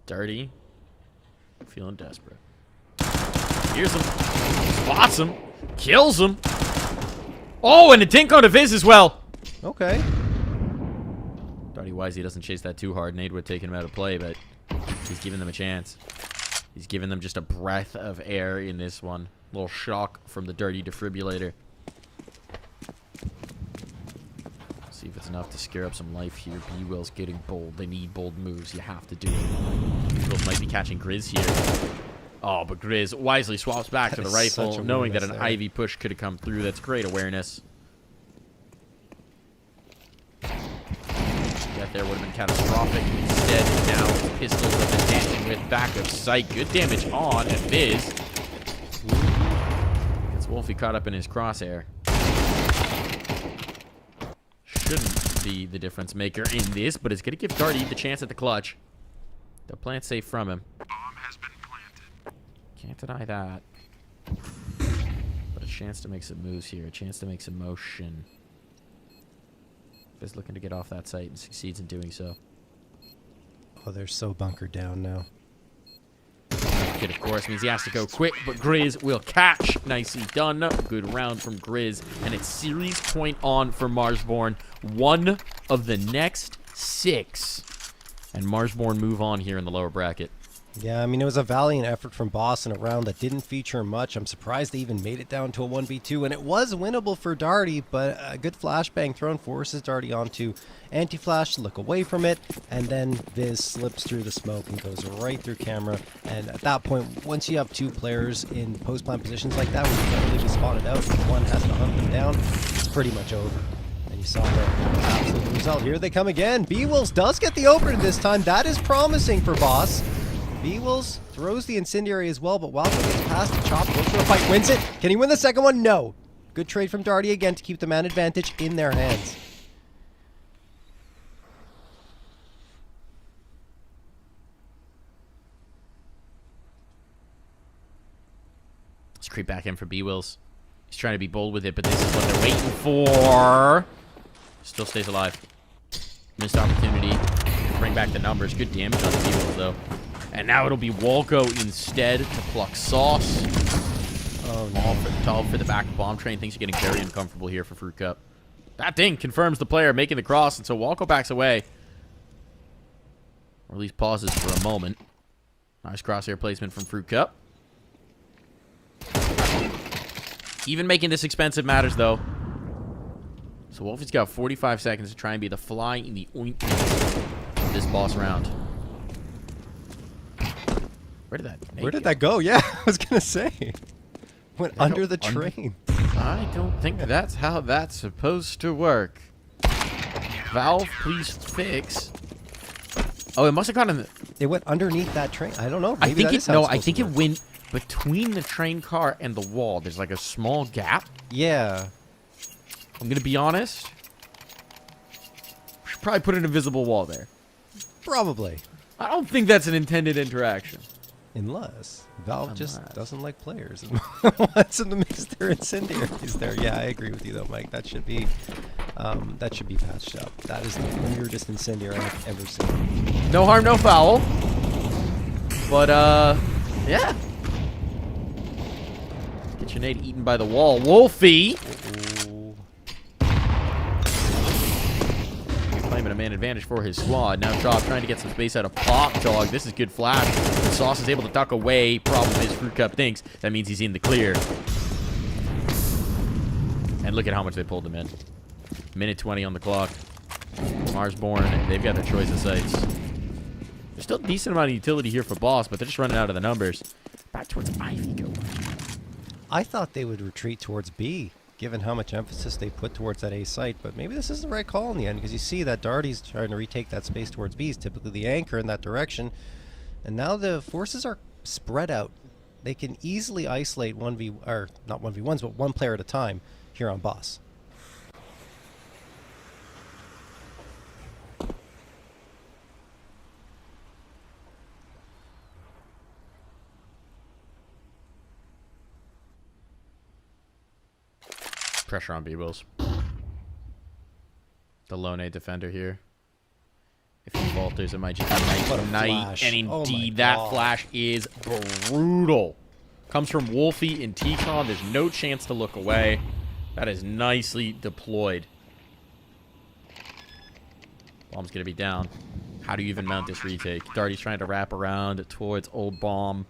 Dirty. Feeling desperate. Here's him. Spots him. Kills him. Oh, and a dink on a Viz as well. Okay. Dirty Wisey doesn't chase that too hard. Nade would take him out of play, but he's giving them a chance. He's giving them just a breath of air in this one. A little shock from the Dirty defibrillator. See if it's enough to scare up some life here. B-Will's getting bold. They need bold moves. You have to do it. B-Will might be catching Grizz here. Oh, but Grizz wisely swaps back to the rifle, knowing that an Ivy push could have come through. That's great awareness. That there would have been catastrophic. Instead, now pistols have been dancing with back of sight. Good damage on, and Viz gets Wolfie caught up in his crosshair. Shouldn't be the difference maker in this, but it's going to give Darty the chance at the clutch. They'll play it safe from him. Can't deny that. But a chance to make some moves here. A chance to make some motion. Is looking to get off that site and succeeds in doing so. Oh, they're so bunkered down now. Kid, of course, means he has to go quick, but Grizz will catch. Nicely done. Good round from Grizz. And it's series point on for Marsborn. One of the next 6. And Marsborn move on here in the lower bracket. Yeah, I mean, it was a valiant effort from Boss in a round that didn't feature much. I'm surprised they even made it down to a 1v2, and it was winnable for Darty, but a good flashbang thrown forces Darty onto anti-flash to look away from it, and then Viz slips through the smoke and goes right through camera. And at that point, once you have 2 players in post-plant positions like that, where you can't really be spotted out, and one has to hunt them down, it's pretty much over. And you saw the absolute result. Here they come again. B-Wills does get the opener this time. That is promising for Boss. B-Wills throws the incendiary as well, but Wildcat gets past the chop, goes for a fight, wins it. Can he win the second one? No. Good trade from Darty again to keep the man advantage in their hands. Let's creep back in for B-Wills. He's trying to be bold with it, but this is what they're waiting for. Still stays alive. Missed opportunity to bring back the numbers. Good damage on the B-Wills, though. And now it'll be Walco instead to pluck Sauce. Oh, no. All for the back bomb train. Things are getting very uncomfortable here for Fruit Cup. That thing confirms the player making the cross, and so Walco backs away. Or at least pauses for a moment. Nice crosshair placement from Fruit Cup. Even making this expensive matters, though. So Wolfie's got 45 seconds to try and be the fly in the ointment of this boss round. Where did that go? Yeah, I was going to say. Went under the train. I don't think that's how that's supposed to work. Valve, please fix. Oh, it must have gone in the... It went underneath that train. I don't know. I think it went between the train car and the wall. There's like a small gap. Yeah. I'm going to be honest. We should probably put an invisible wall there. Probably. I don't think that's an intended interaction. Unless Valve just doesn't like players and wants them to mix their incendiaries there. Yeah, I agree with you though, Mike. That should be patched up. That is the weirdest incendiary I've ever seen. No harm, no foul. But yeah. Get your nade eaten by the wall, Wolfie. Claiming a man advantage for his squad. Now Chop trying to get some space out of Pop Dog. This is good flash. Sauce is able to duck away. Problem is Fruit Cup thinks that means he's in the clear. And look at how much they pulled him in. Minute 20 on the clock. Marsborn, they've got their choice of sites. There's still a decent amount of utility here for Boss, but they're just running out of the numbers. Back towards Ivy go. I thought they would retreat towards B, given how much emphasis they put towards that A site, but maybe this is the right call in the end, because you see that Darty's trying to retake that space towards B. He's typically the anchor in that direction, and now the forces are spread out. They can easily isolate not 1v1s, but one player at a time here on Boss. Pressure on B-Wills. The lone A defender here. If he falters, it might just be night. And indeed, that flash is brutal. Comes from Wolfie and T-Con. There's no chance to look away. That is nicely deployed. Bomb's going to be down. How do you even mount this retake? Darty's trying to wrap around towards Old Bomb.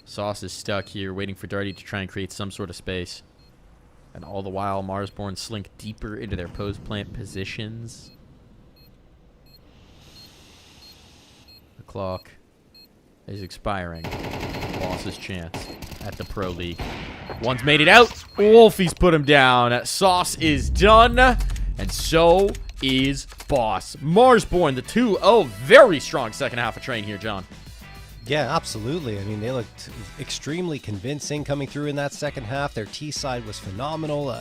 Sauce is stuck here, waiting for Darty to try and create some sort of space. And all the while, Marsborn slink deeper into their post plant positions. The clock is expiring. Boss's chance at the Pro League. One's made it out. Wolfie's put him down. Sauce is done. And so is Boss. Marsborn, the 2-0. Very strong second half of train here, John. Yeah, absolutely. I mean, they looked extremely convincing coming through in that second half. Their T side was phenomenal,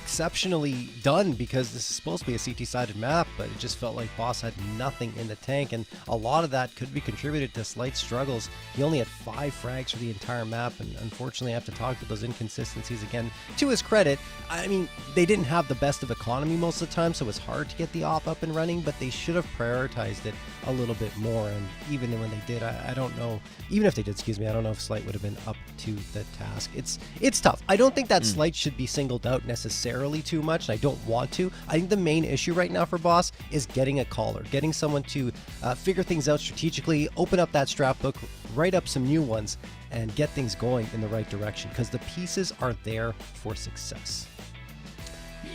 exceptionally done, because this is supposed to be a CT-sided map, but it just felt like Boss had nothing in the tank, and a lot of that could be contributed to slight struggles. He only had 5 frags for the entire map, and unfortunately I have to talk about those inconsistencies again. To his credit, I mean, they didn't have the best of economy most of the time, so it was hard to get the op up and running, but they should have prioritized it a little bit more, and even when they did, I don't know. Even if they did, excuse me, I don't know if Slight would have been up to the task. It's tough. I don't think that Slight should be singled out necessarily too much, and I don't want to. I think the main issue right now for Boss is getting a caller, getting someone to figure things out strategically, open up that strap book, write up some new ones, and get things going in the right direction, because the pieces are there for success.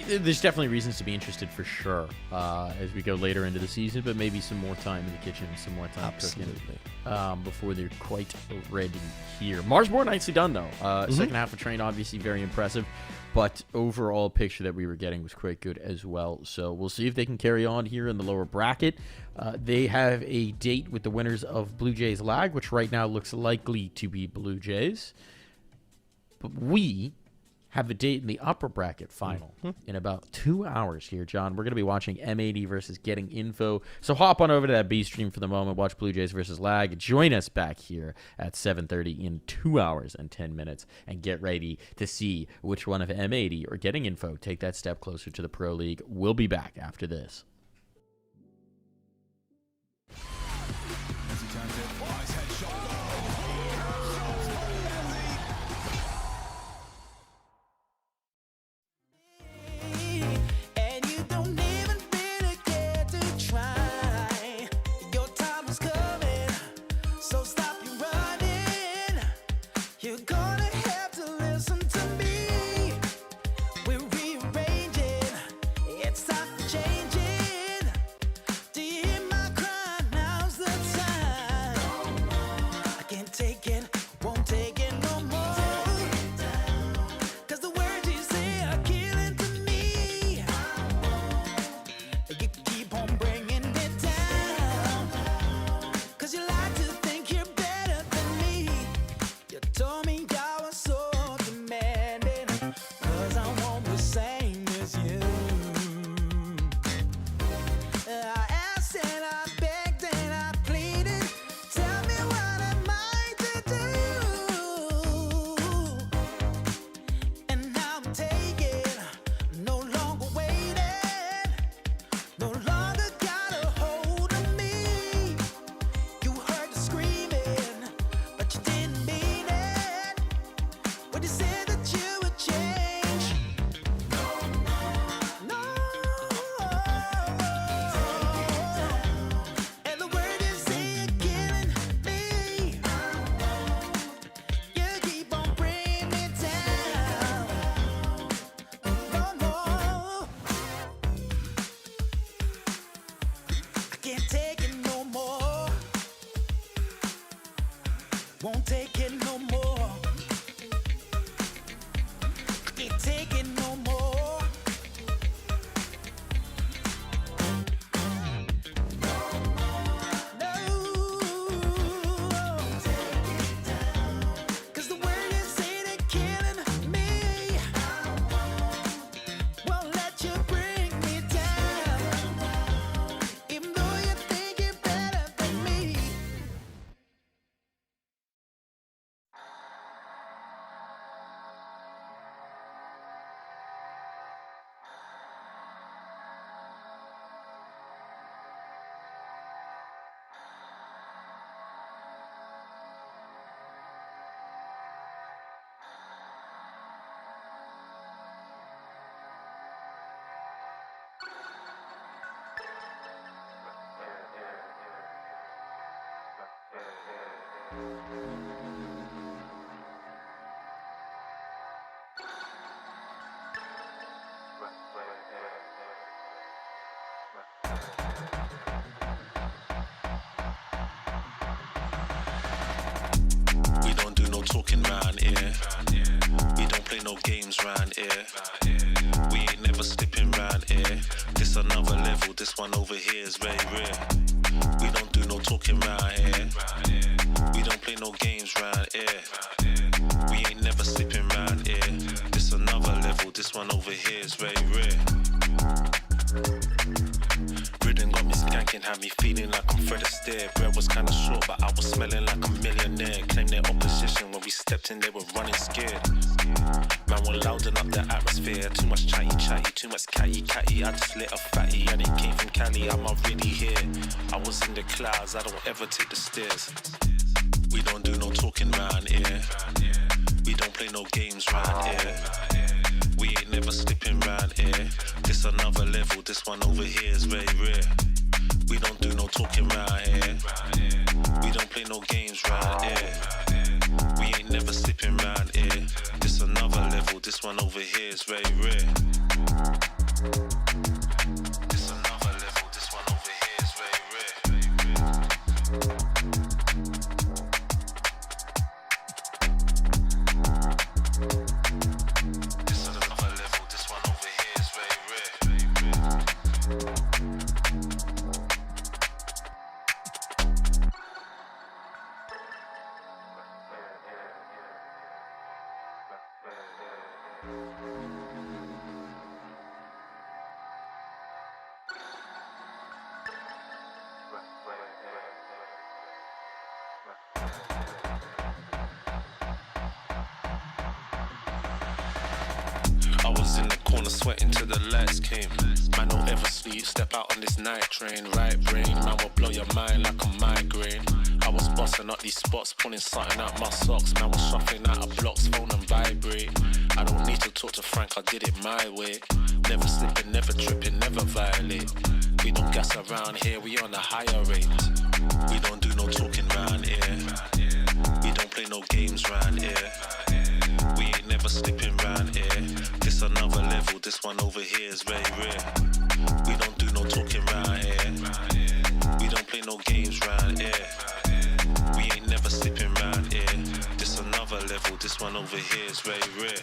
There's definitely reasons to be interested for sure as we go later into the season, but maybe some more time in the kitchen, some more time cooking before they're quite ready here. Marsborn nicely done, though. Second half of train, obviously very impressive, but overall picture that we were getting was quite good as well. So we'll see if they can carry on here in the lower bracket. They have a date with the winners of Blue Jays Lag, which right now looks likely to be Blue Jays. But we have a date in the upper bracket final in about 2 hours here, John. We're going to be watching M80 versus Getting Info. So hop on over to that B stream for the moment. Watch Blue Jays versus Lag. Join us back here at 7:30 in 2 hours and 10 minutes. And get ready to see which one of M80 or Getting Info take that step closer to the Pro League. We'll be back after this. And you don't even really care to try. Your time is coming, so stop your running. You're gonna take it no more. Can't take it no more. No. 'Cause the way you say they're killing me won't let you bring me down. Even though you think you're better than me. We don't do no talking round here. We don't play no games round here. We ain't never slipping round here. This another level, this one over here is very rare. We don't do no talking round here. We don't play no games round here. We ain't never slipping round here. This another level, this one over here is very rare. Ridden got me skanking, had me feeling like I'm Fred Astaire. Bread was kinda short, but I was smelling like a millionaire. Claimed their opposition when we stepped in, they were running scared. Man, we're louding up the atmosphere. Too much chatty, too much catty. I just lit a fatty, and it came from Cali. I'm already here. I was in the clouds, I don't ever take the stairs. We don't do no talking round here. We don't play no games round here. We ain't never slipping round here. This another level, this one over here is very rare. We don't do no talking round here. We don't play no games round here. We ain't never slipping round here. This another level, this one over here is very rare. This another level, this one over here is very rare. This another level, this one over here is very rare. I was in the corner sweating till the lights came. Man, don't ever sleep, step out on this night train. Right brain, man will blow your mind like a migraine. I was busting up these spots, pulling something out my socks. Man was shuffling out of blocks, phone and vibrate. I don't need to talk to Frank, I did it my way. Never slipping, never tripping, never violate. We don't gas around here, we on a higher rate. We don't do no talking round here. We don't play no games round here. We ain't never slipping round here. This another level, this one over here is very rare. We don't do no talking round here. We don't play no games round here. We ain't never slipping round here. This another level, this one over here is very rare.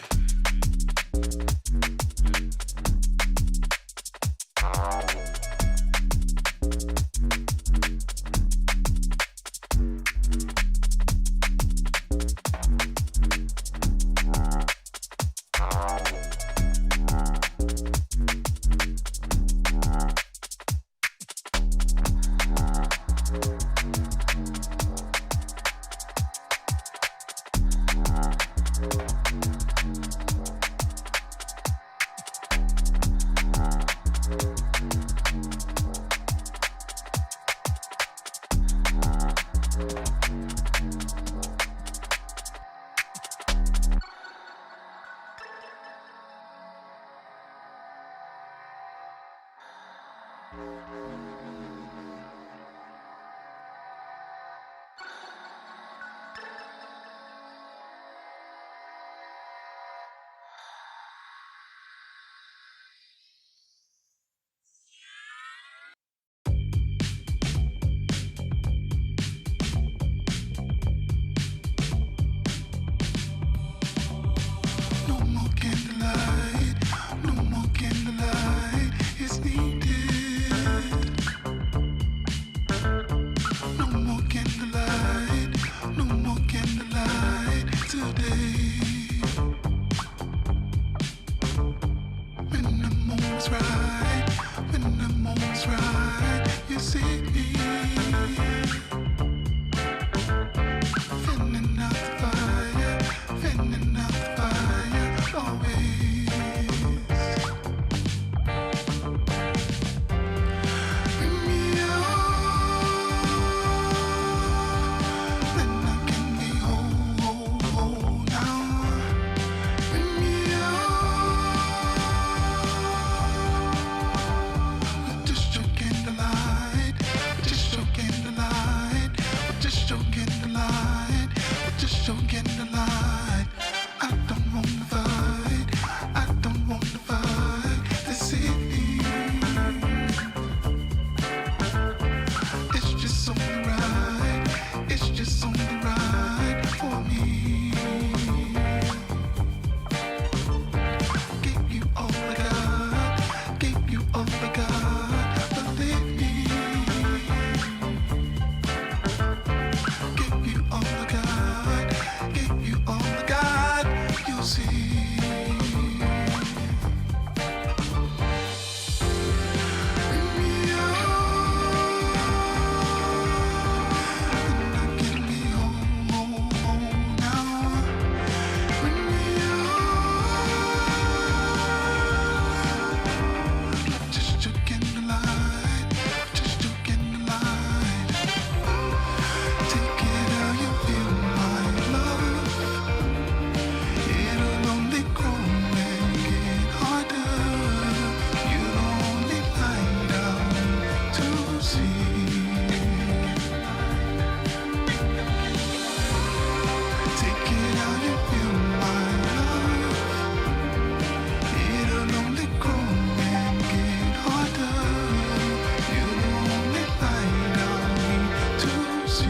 moment's right, when the moment's right, you see me. Fending out the fire, fending out the fire, always. Bring me on, then I can be whole now. Bring me on, with just your candlelight, with just your candlelight, with just your candlelight, with just your candlelight. I don't want to fight, I don't want to fight this evening. It's just only right, it's just only right for me. Gave you all I got, gave you all I got, believe me. Gave you all I got, gave you all I got, you'll see. Bring me on, and I can be home now. Bring me on, just your candlelight, just your candlelight. Take it how you feel, my love. It'll only grow and get harder. You'll only find out to see. Take it how you feel, my love. It'll only grow and get harder. You'll only find out to see.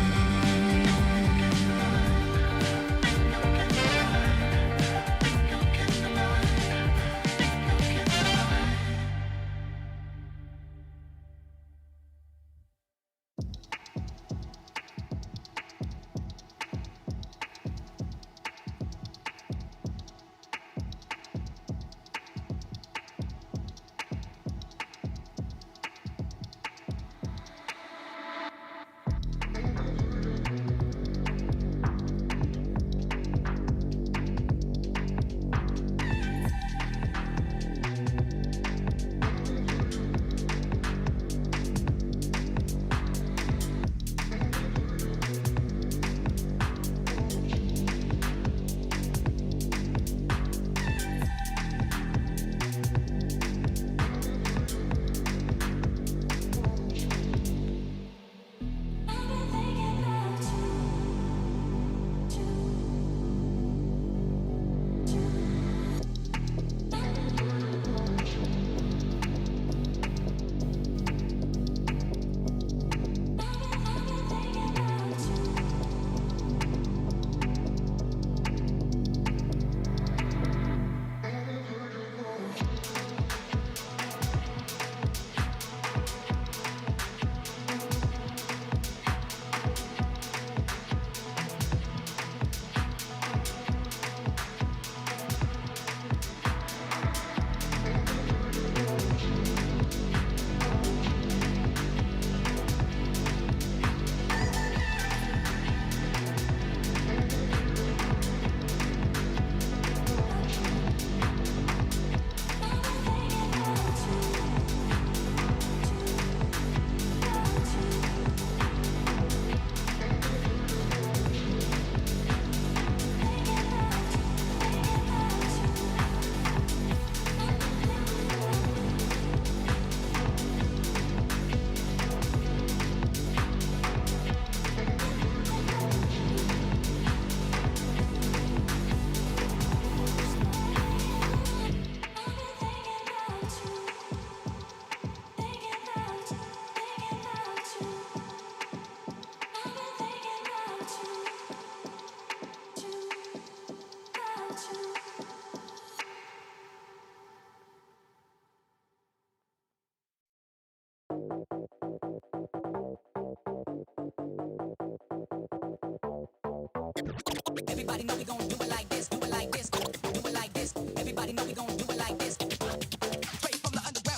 Everybody know we gon' do it like this, do it like this, do it like this. Everybody know we gon' do it like this. Straight from the underground.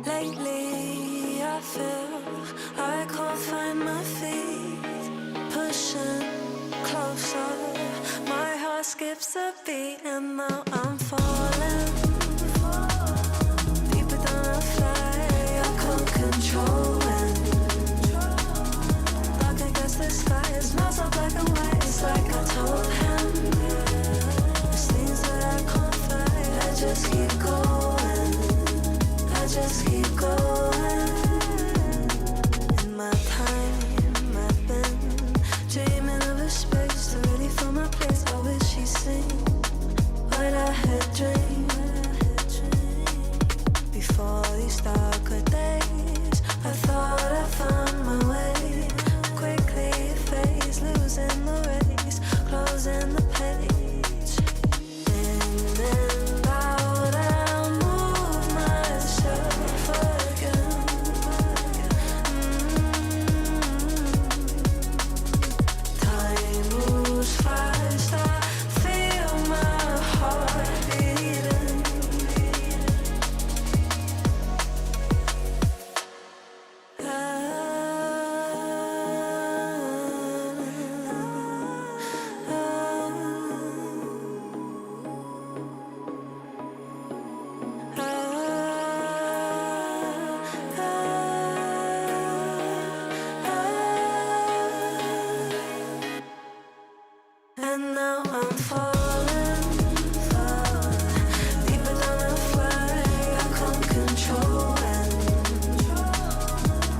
Lately, I feel I can't find my feet. Pushing closer, my heart skips a beat, and now I'm falling deeper than I fly. I can't control it. Dark against the sky, it's not so black and white. It's like I told him. There's things that I can't fight. I just keep going. I just keep going. In my time, I've been dreaming of a space to really fill my place. I wish he'd seen what I had dreamed. Before these darker days, I thought I found my way. Quickly it fades, losing the race, closing the page. In and out, I'll move myself again. Time moves fast, I feel my heart beating. And now I'm falling, deeper than I fly. I can't control it.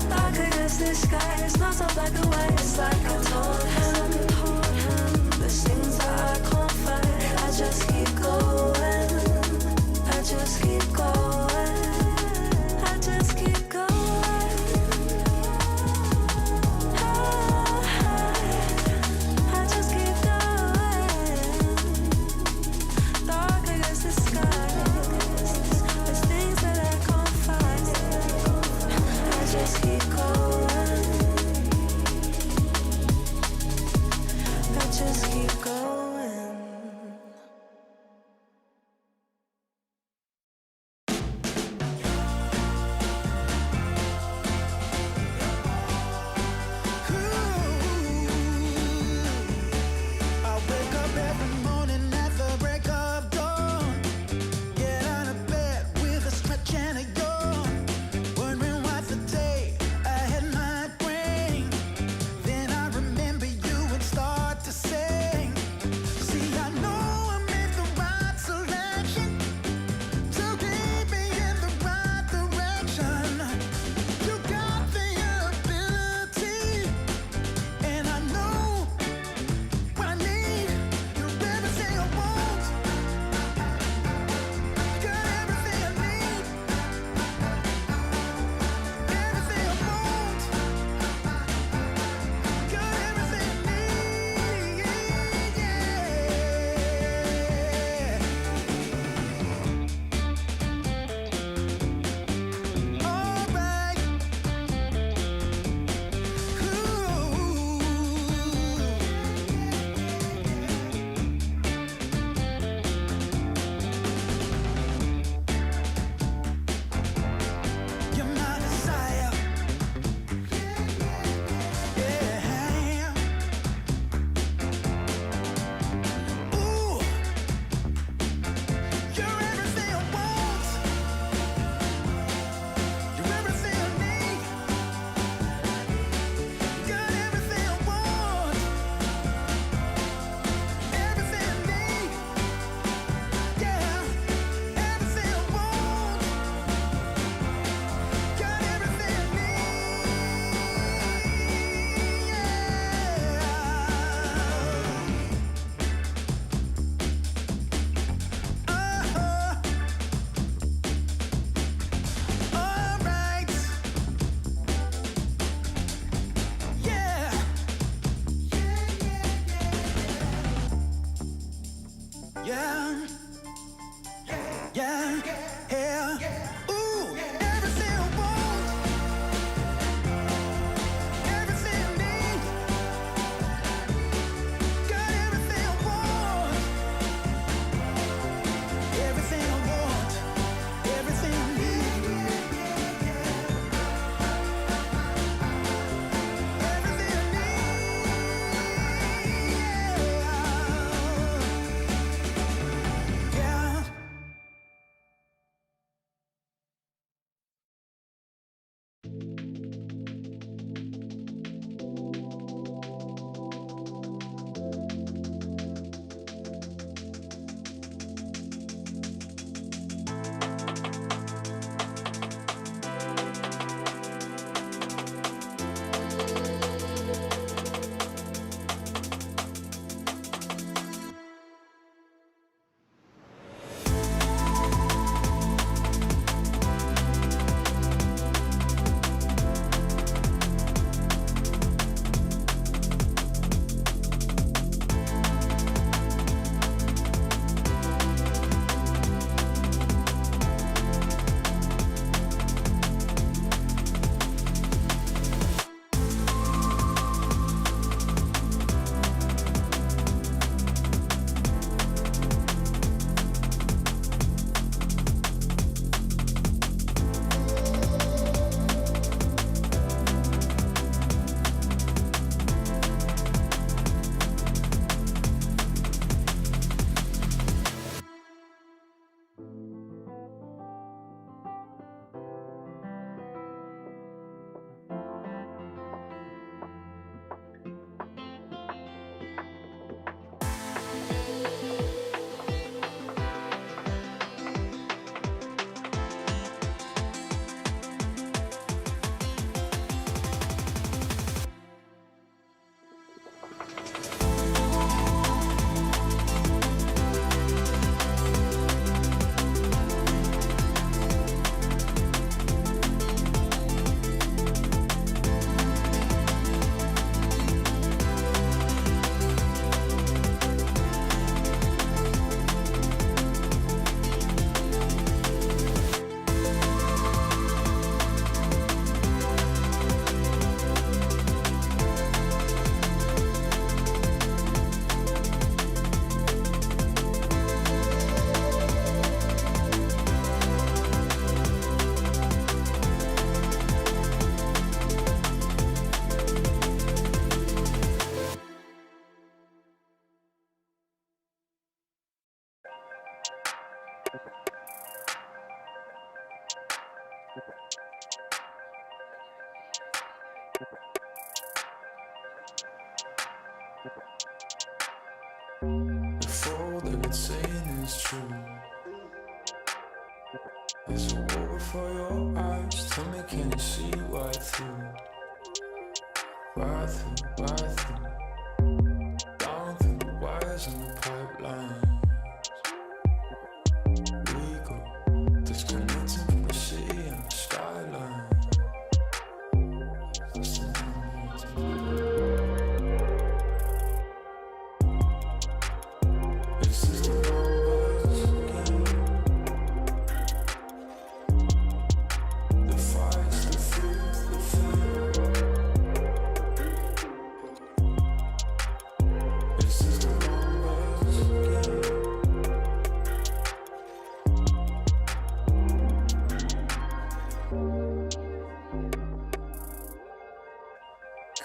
Dark against the sky, it's not so black and white. It's like I told him. There's things that I can't fight. I just keep going. I just keep going. I just keep going. I just keep going. Dark against the sky. There's things that I can't fight. I just keep going. If all that it's saying is true, there's a wall before your eyes. Tell me, can you see right through? Right through, right through. Down through the wires and the pipelines. We go disconnecting from the city and the skyline. This is the numbers again. The fights, the fear, the fear. This is the numbers again.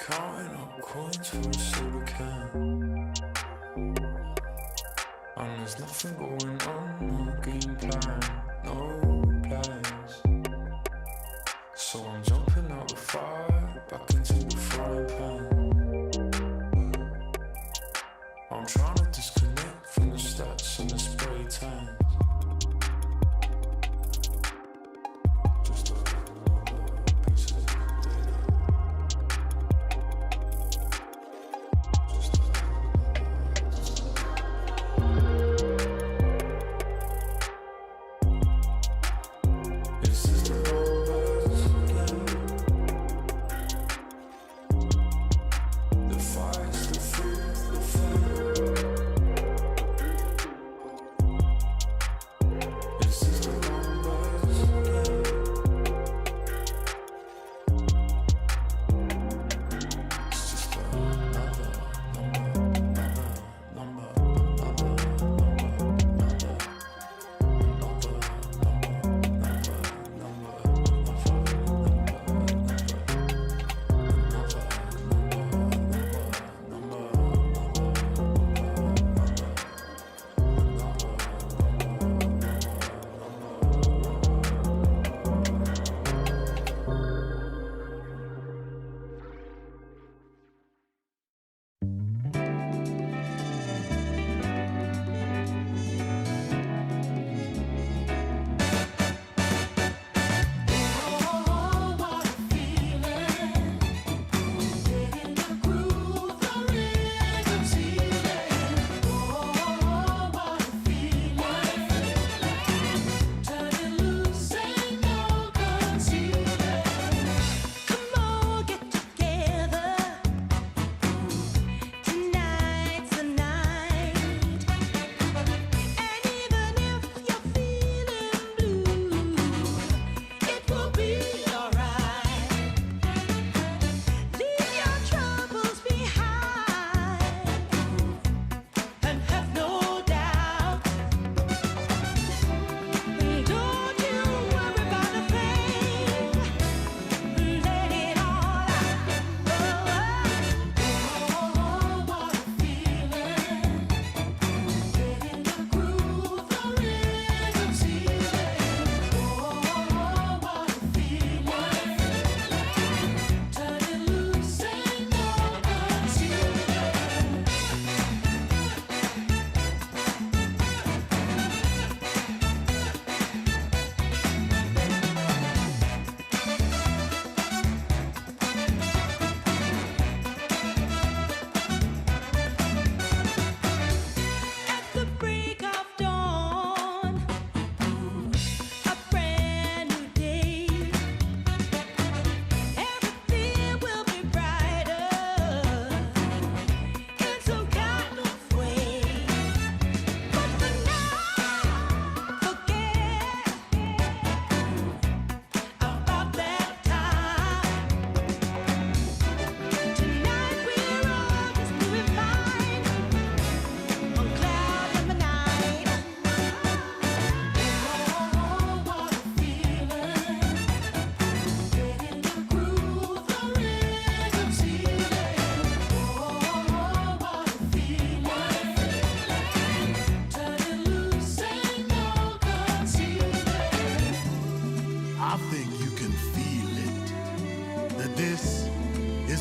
Counting up coins for a soda can. And there's nothing going on, no game plan, no plans. So I'm jumping out the fire, back into the frying pan. I'm trying to disconnect from the stats and the spray tans. Just another piece of data. This is the numbers again.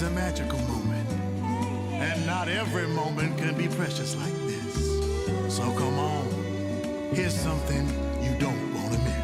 is a magical moment, and not every moment can be precious like this. So come on, here's something you don't want to miss.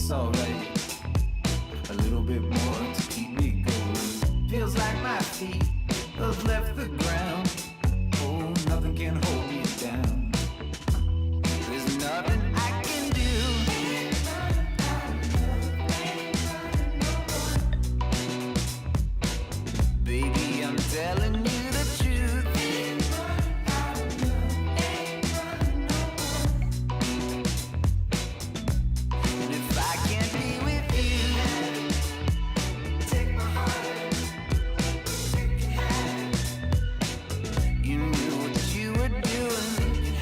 it's alright. A little bit more to keep me going. Feels like my feet have left the ground. Oh, nothing can hold me down. There's nothing I can do. Baby, I'm telling you the truth. And if I can't be with you, take my heart, take your hand. You knew what you were doing.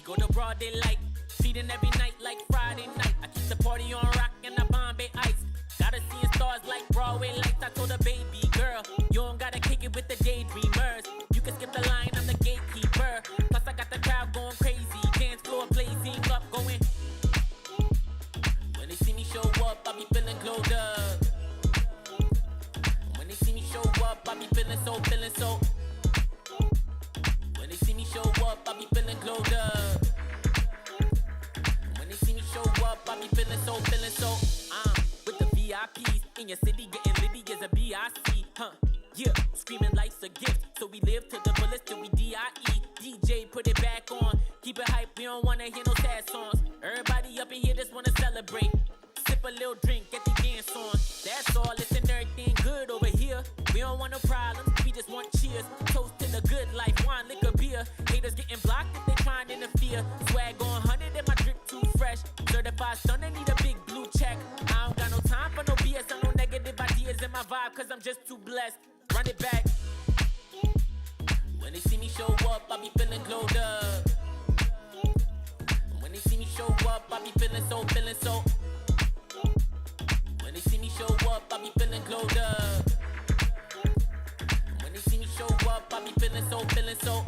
go to broad daylight, feeding every night like Friday night. I keep the party on rock and the Bombay ice. Gotta see stars like Broadway lights. I told her, baby girl, you don't gotta kick it with the daydreamers. You can skip the line, I'm the gatekeeper. Plus I got the crowd going crazy, dance floor blazing up, going. When they see me show up, I be feeling glowed up. When they see me show up, I be feeling so, feeling so. When they see me show up, I be feeling glowed up. When they see me show up, I be feeling so, feeling so. With the VIPs in your city, getting litty as a BIC, huh? Yeah, screaming life's a gift, so we live to the fullest till we DIE. DJ, put it back on, keep it hype, we don't wanna hear no sad songs. Everybody up in here just wanna celebrate. Sip a little drink, get the dance on. That's all, listen, everything good over here. We don't want no problems, we just want cheers. Toast to the good life, wine, liquor, beer. Haters getting blocked if they trying to interfere. Swag on 100 and my drip too fresh. Certified stunner, need a big blue check. I don't got no time for no BS or no negative ideas in my vibe, cause I'm just too blessed. Run it back. When they see me show up, I be feeling glowed up. When they see me show up, I be feeling so, feeling so. When they see me show up, I be feeling glowed up. When they see me show up, I be feeling so, feeling so.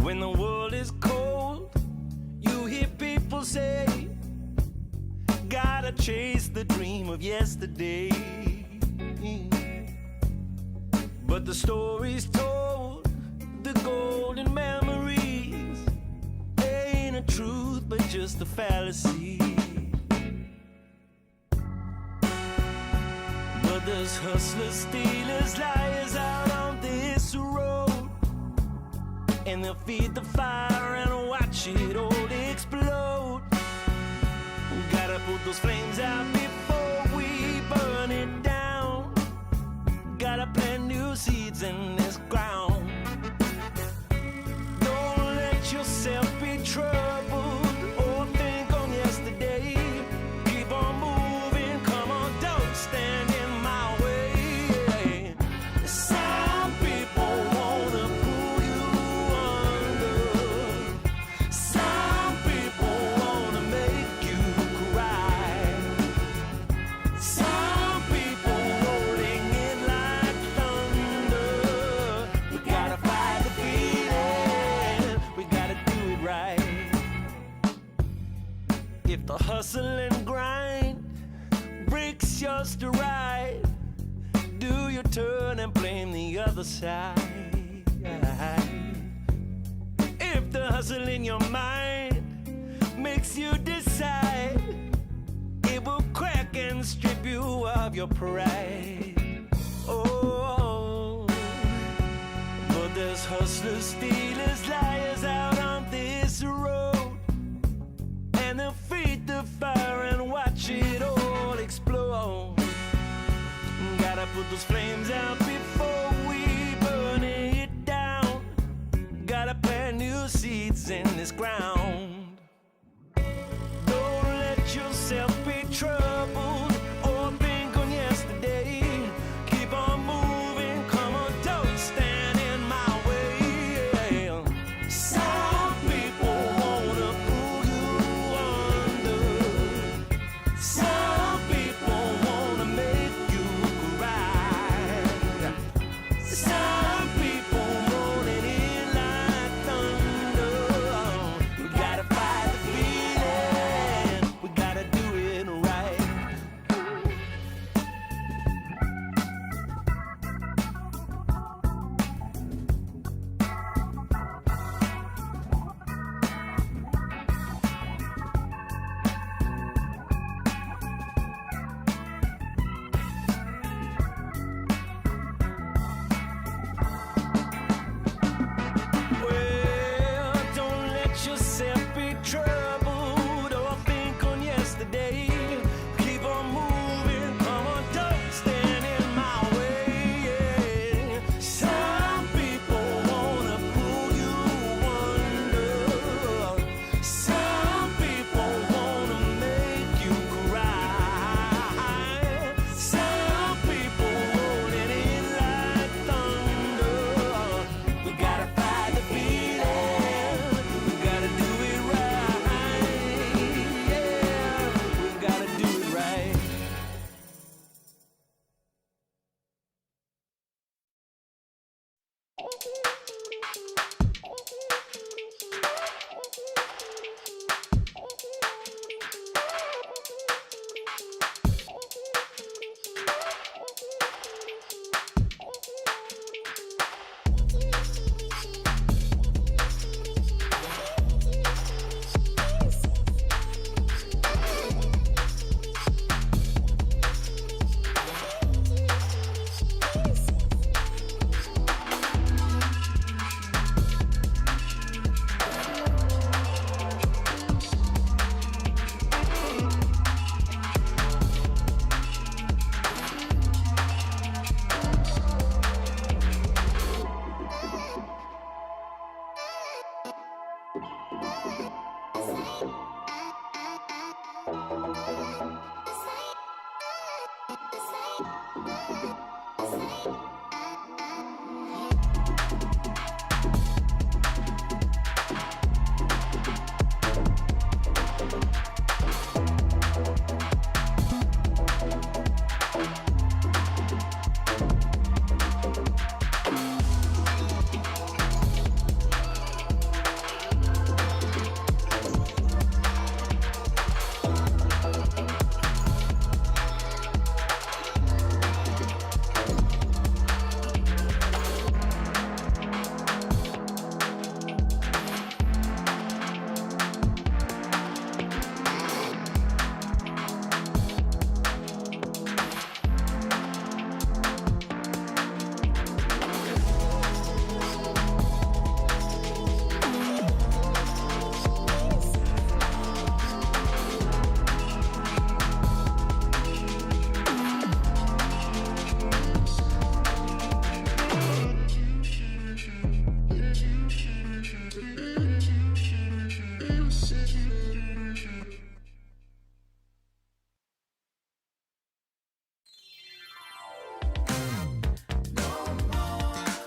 When the world is cold, you hear people say, gotta chase the dream of yesterday. But the stories told, the golden memories, ain't a truth but just a fallacy. But there's hustlers, stealers, liars out on this road, and they'll feed the fire and watch it all explode. Gotta put those flames out before we burn it down. Gotta plant new seeds in this ground. Don't let yourself be troubled or think on yesterday. Keep on moving, come on, don't stand in my way. Some people wanna pull you under. Some people wanna make you cry. Some people rolling in like thunder. We gotta fight the feeling, we gotta do it right. If the hustle and grind breaks your stride, do your turn and blame the other side. If the hustle in your mind makes you decide, it will crack and strip you of your pride. Oh, but there's hustlers, stealers, liars out on this road, and they'll feed the fire and watch it all explode. Gotta put those flames out before we burn it down. Gotta plant new seeds in this ground. Don't let yourself be troubled or think on yesterday. Keep on moving, come on, don't stand in my way. Some people wanna pull you under. Some people wanna make you cry. Some people rolling in like thunder. We gotta fight the feeling, we gotta do it right. Well, don't let yourself be troubled or think on yesterday. Keep on moving, come on, don't stand in my way. Some people wanna pull you under. Some people wanna make you cry. Some people rolling in like thunder. We gotta fight the feeling, we gotta do it right. Yeah, we gotta do it right.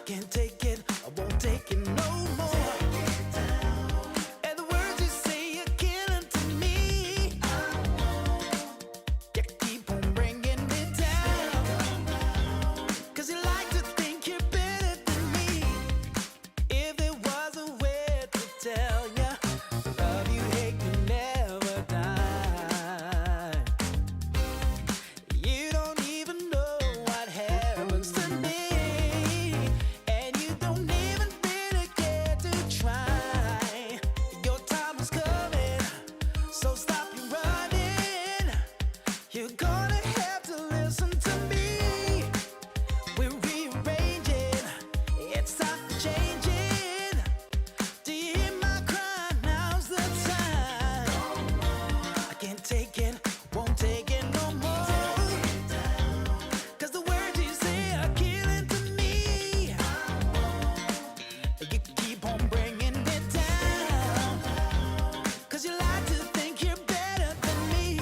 Can't take it, I won't take it no more. And the words you say are killing to me. You keep on bringing me down. 'Cause you like to think you're better than me. If there was a way to tell ya, the love you hate can never die. You don't even know what happens to me. And you don't even really care to try. Your time is coming, so stop your running. You're gonna have to listen to me. We're rearranging, it's time for changing. Do you hear my cry? Now's the time. I can't take it, won't take it no more. 'Cause the words you say are killing to me. You keep on bringing it down. 'Cause you like to think you're better than me.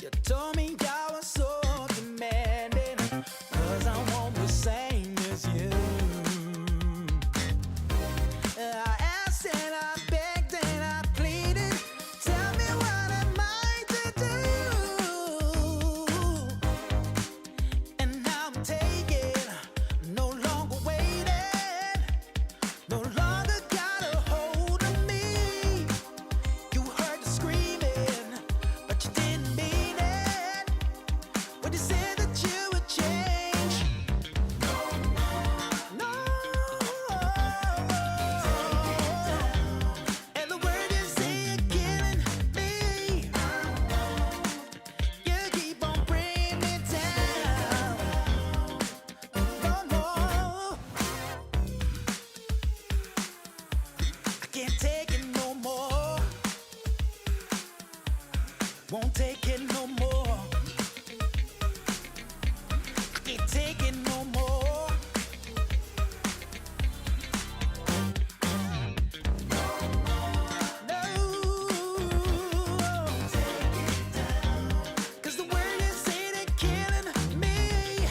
You told me I was so demanding. 'Cause I want the same as you. I asked and I begged and I pleaded. Tell me what am I to do? And now I'm taking, no longer waiting. No longer got a hold of me. You heard the screaming, but you didn't mean it. When you said that you would change. No. And the word you say are killing me. You keep on bringing me down. No. I can't take it no more. Won't take it no more. I can't take it no more. No. 'Cause the word you say they're killing me.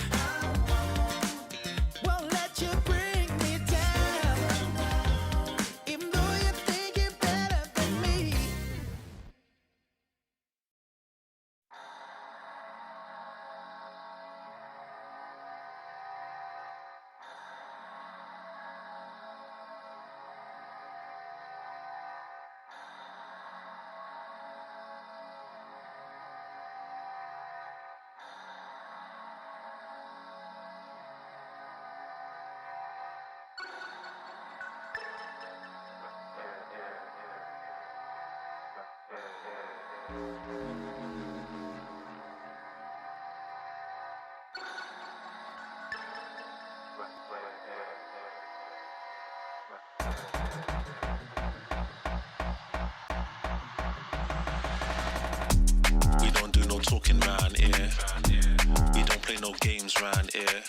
Won't let you bring me down. Even though you think you're better than me. We don't do no talking round here. We don't play no games round here.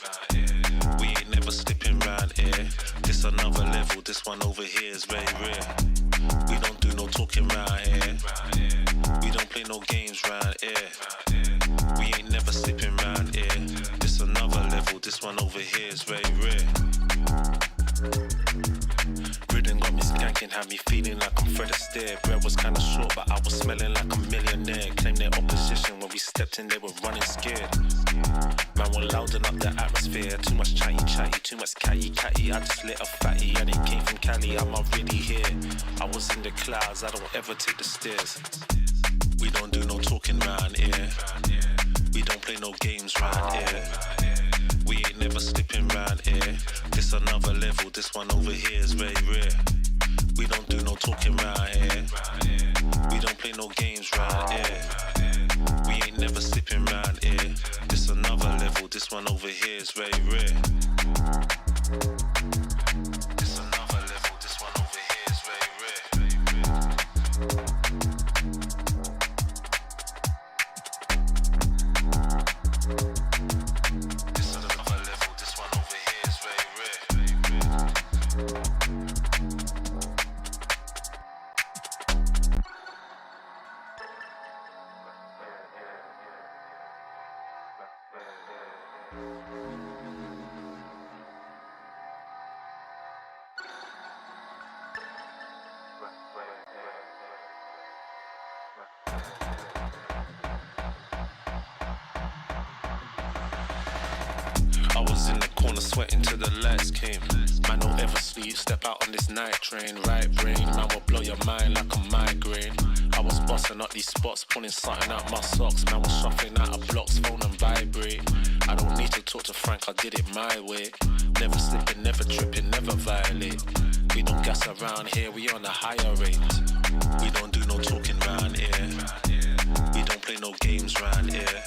We ain't never slipping round here. This another level, this one over here is very rare. We don't do no talking round here. We don't play no games round here. We ain't never slipping round here. This another level, this one over here is very rare. Rhythm got me skanking, had me feeling like I'm Fred Astaire. Bread was kinda short, but I was smelling like a millionaire. Claimed their opposition when we stepped in, they were running scared. Man, we're louding up the atmosphere. Too much chatty, too much catty. I just lit a fatty, and it came from Cali. I'm already here. I was in the clouds, I don't ever take the stairs. We don't do no talking round here. We don't play no games round here. We ain't never slipping round here. This another level, this one over here is very rare. We don't do no talking round here. We don't play no games round here. We ain't never slipping round here. This another level, this one over here is very rare. This another level, this one over here is very rare. This another level, this one over here is very rare. I was in the corner sweating till the lights came. Man, don't ever sleep, step out on this night train. Right brain, man will blow your mind like a migraine. I was busting up these spots, pulling something out my socks. Man was shuffling out of blocks, phone and vibrate. I don't need to talk to Frank, I did it my way. Never slipping, never tripping, never violate. We don't gas around here, we on a higher rate. We don't do no talking round here. We don't play no games round here.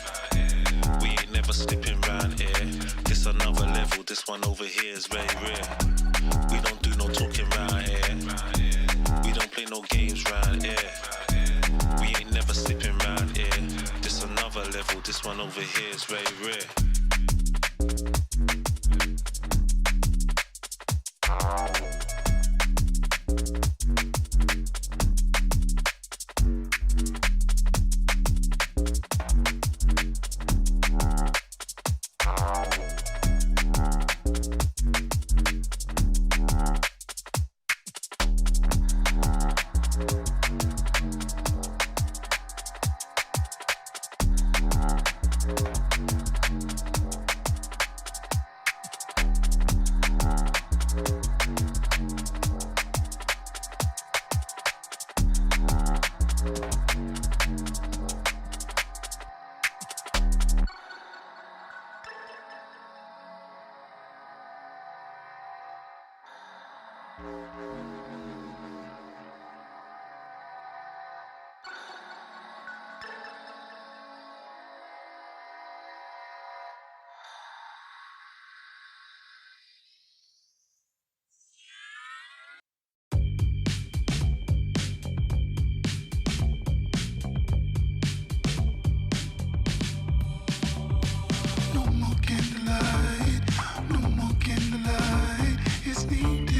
We ain't never slipping round here. This another level, this one over here is very rare. We don't do no talking round here. We don't play no games round here. We ain't never slipping round here. This another level, this one over here is very rare. No more candlelight, no more candlelight. It's needed.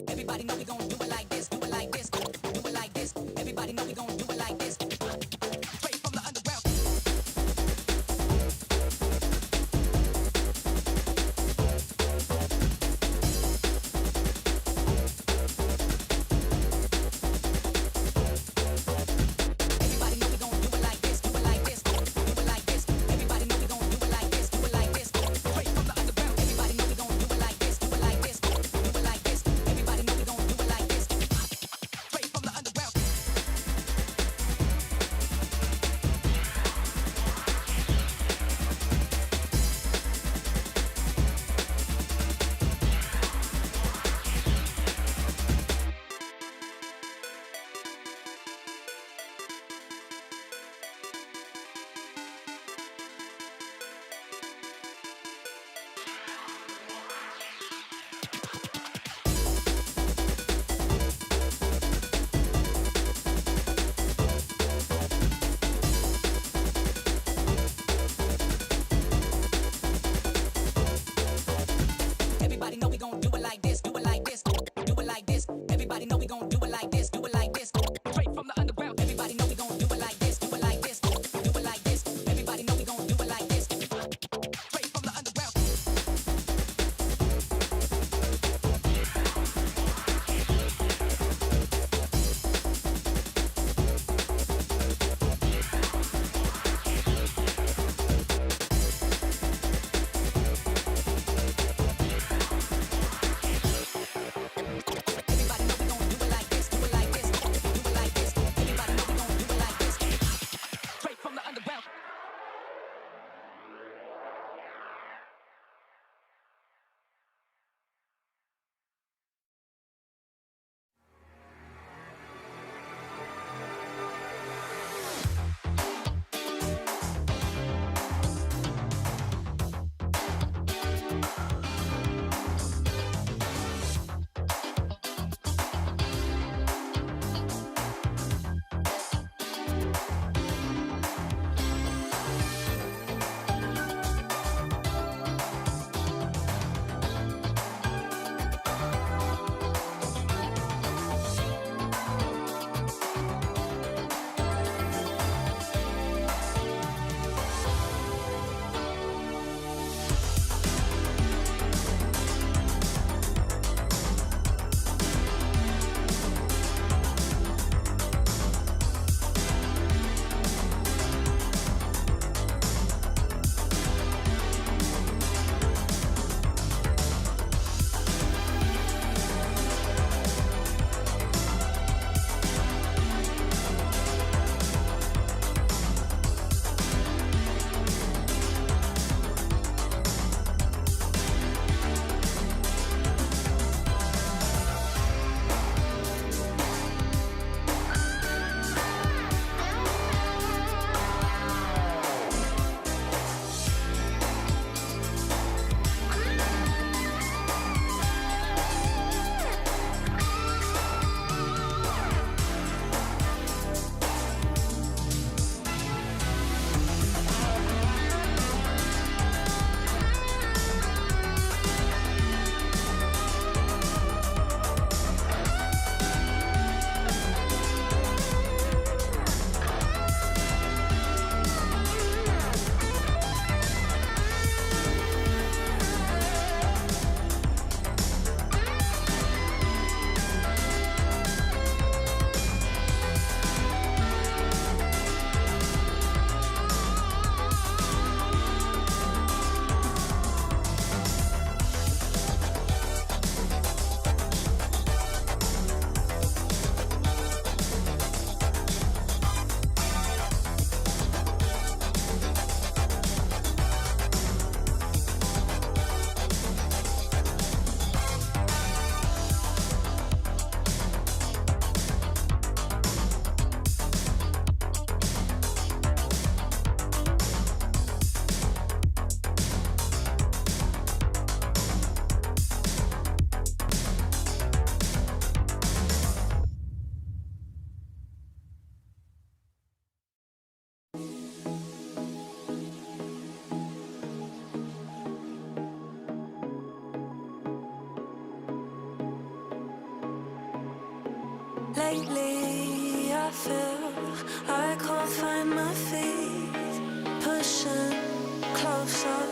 Everybody know we gon' do it like this, do it like this, do it like this. Everybody know we gon' do it like this. Straight from the underground. Everybody know we gon' do it like this, do it like this, do it like this. Everybody know we gon' do it like this, do it like this. Straight from the underground. Everybody know we gon' do it like this, do it like this, do it like this. Everybody know we gon' do it like this. Lately, I feel I can't find my feet. Pushing closer,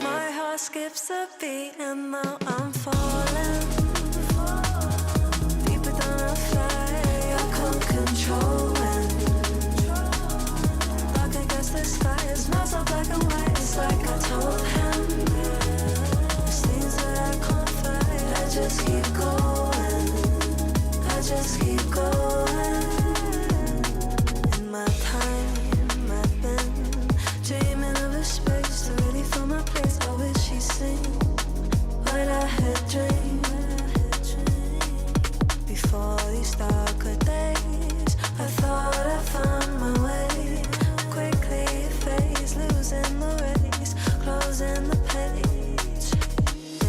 my heart skips a beat, and now I'm falling deeper than I fly. I can't control it. Like against the sky, it's not so black and white. It's like I told him, there's things that I can't fight. I just keep going. I just keep going. In my time, I've been dreaming of a space to really fill my place. I wish he'd seen what I had dreamed. Before these darker days, I thought I found my way. Quickly it fades, losing the race, closing the page.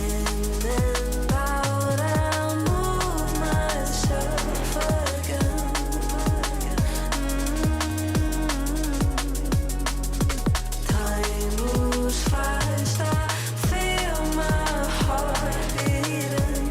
In and out, I'll move myself again. Time moves fast, I feel my heart beating.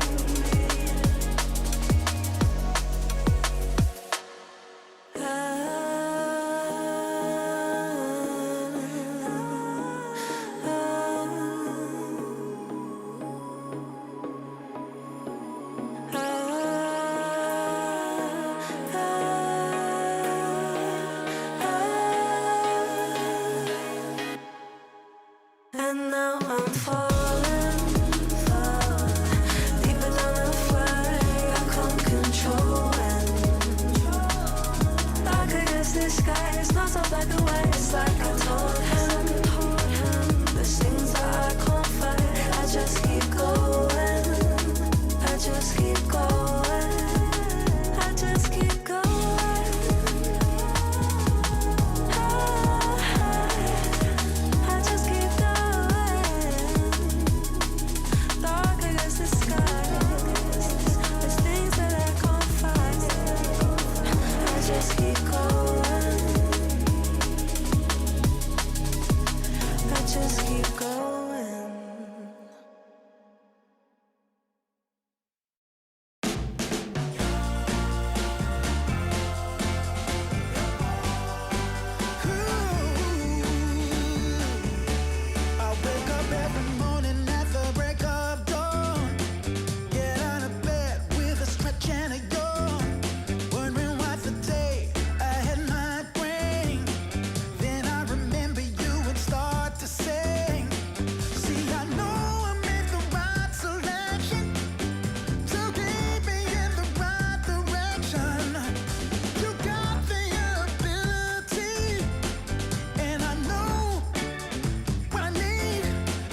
And now I'm falling, deeper than I fly. I can't control it. Dark against the sky, it's not so black and white. It's like I told him, there's things that I can't fight. I just keep going. I just keep going. I just keep going. I just keep going. Dark against the sky. There's things that I can't fight. I just keep going. I just keep going. I wake up every morning at the break of dawn. Get out of bed with a stretch and a yawn. Wondering what the day ahead might bring. Then I remember you and start to sing. See, I know I made the right selection to keep me in the right direction. You got the ability, and I know what I need.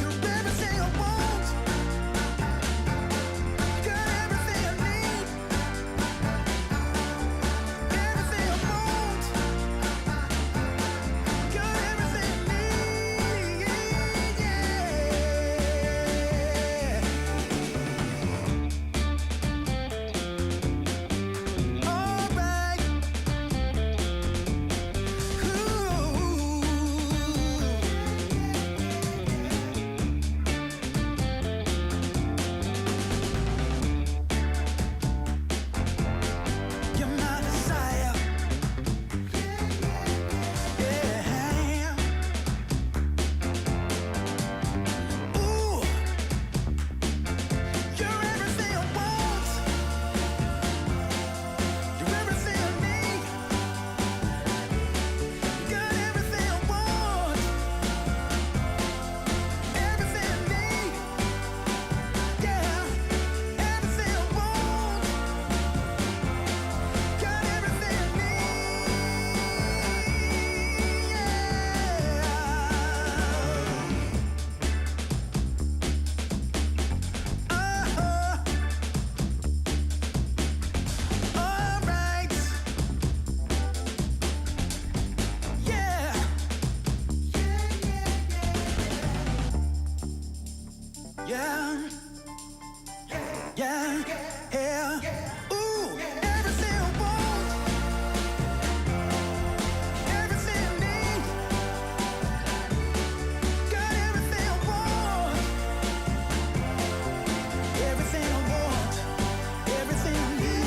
You're everything I want. Got everything I need. Everything I want. Got everything I need. Yeah. All right. You're my desire. Yeah. Ooh. You're everything I want. You're everything I need. Got everything I want. Everything I need. Yeah. Everything I want. Got everything I need. All right. Yeah. Yeah. Yeah. Yeah. Ooh, everything I want. Everything I need. Got everything I want. Everything I want. Everything I need.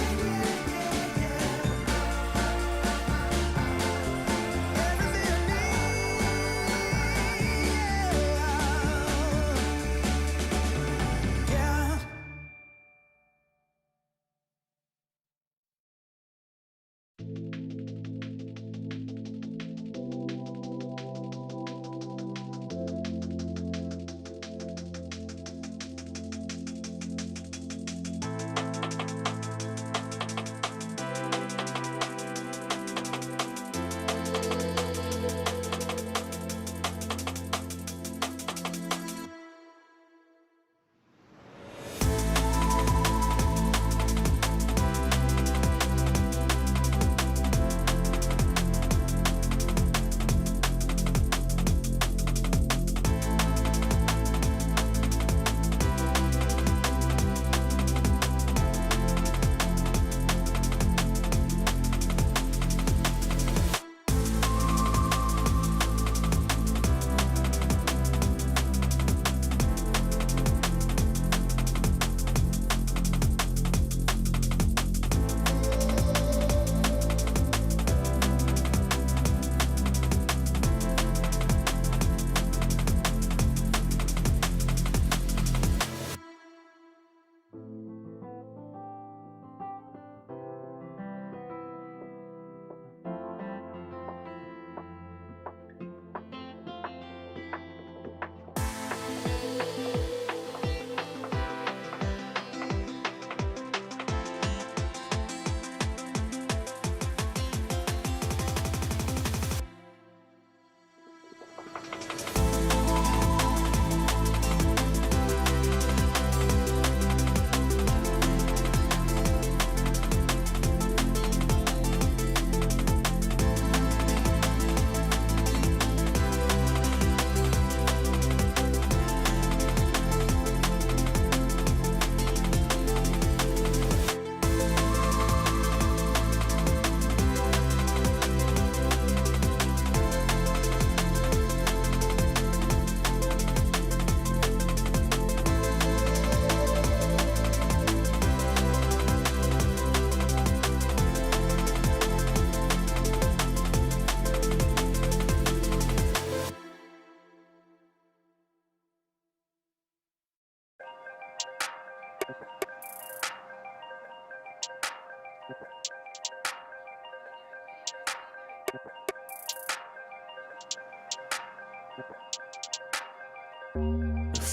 If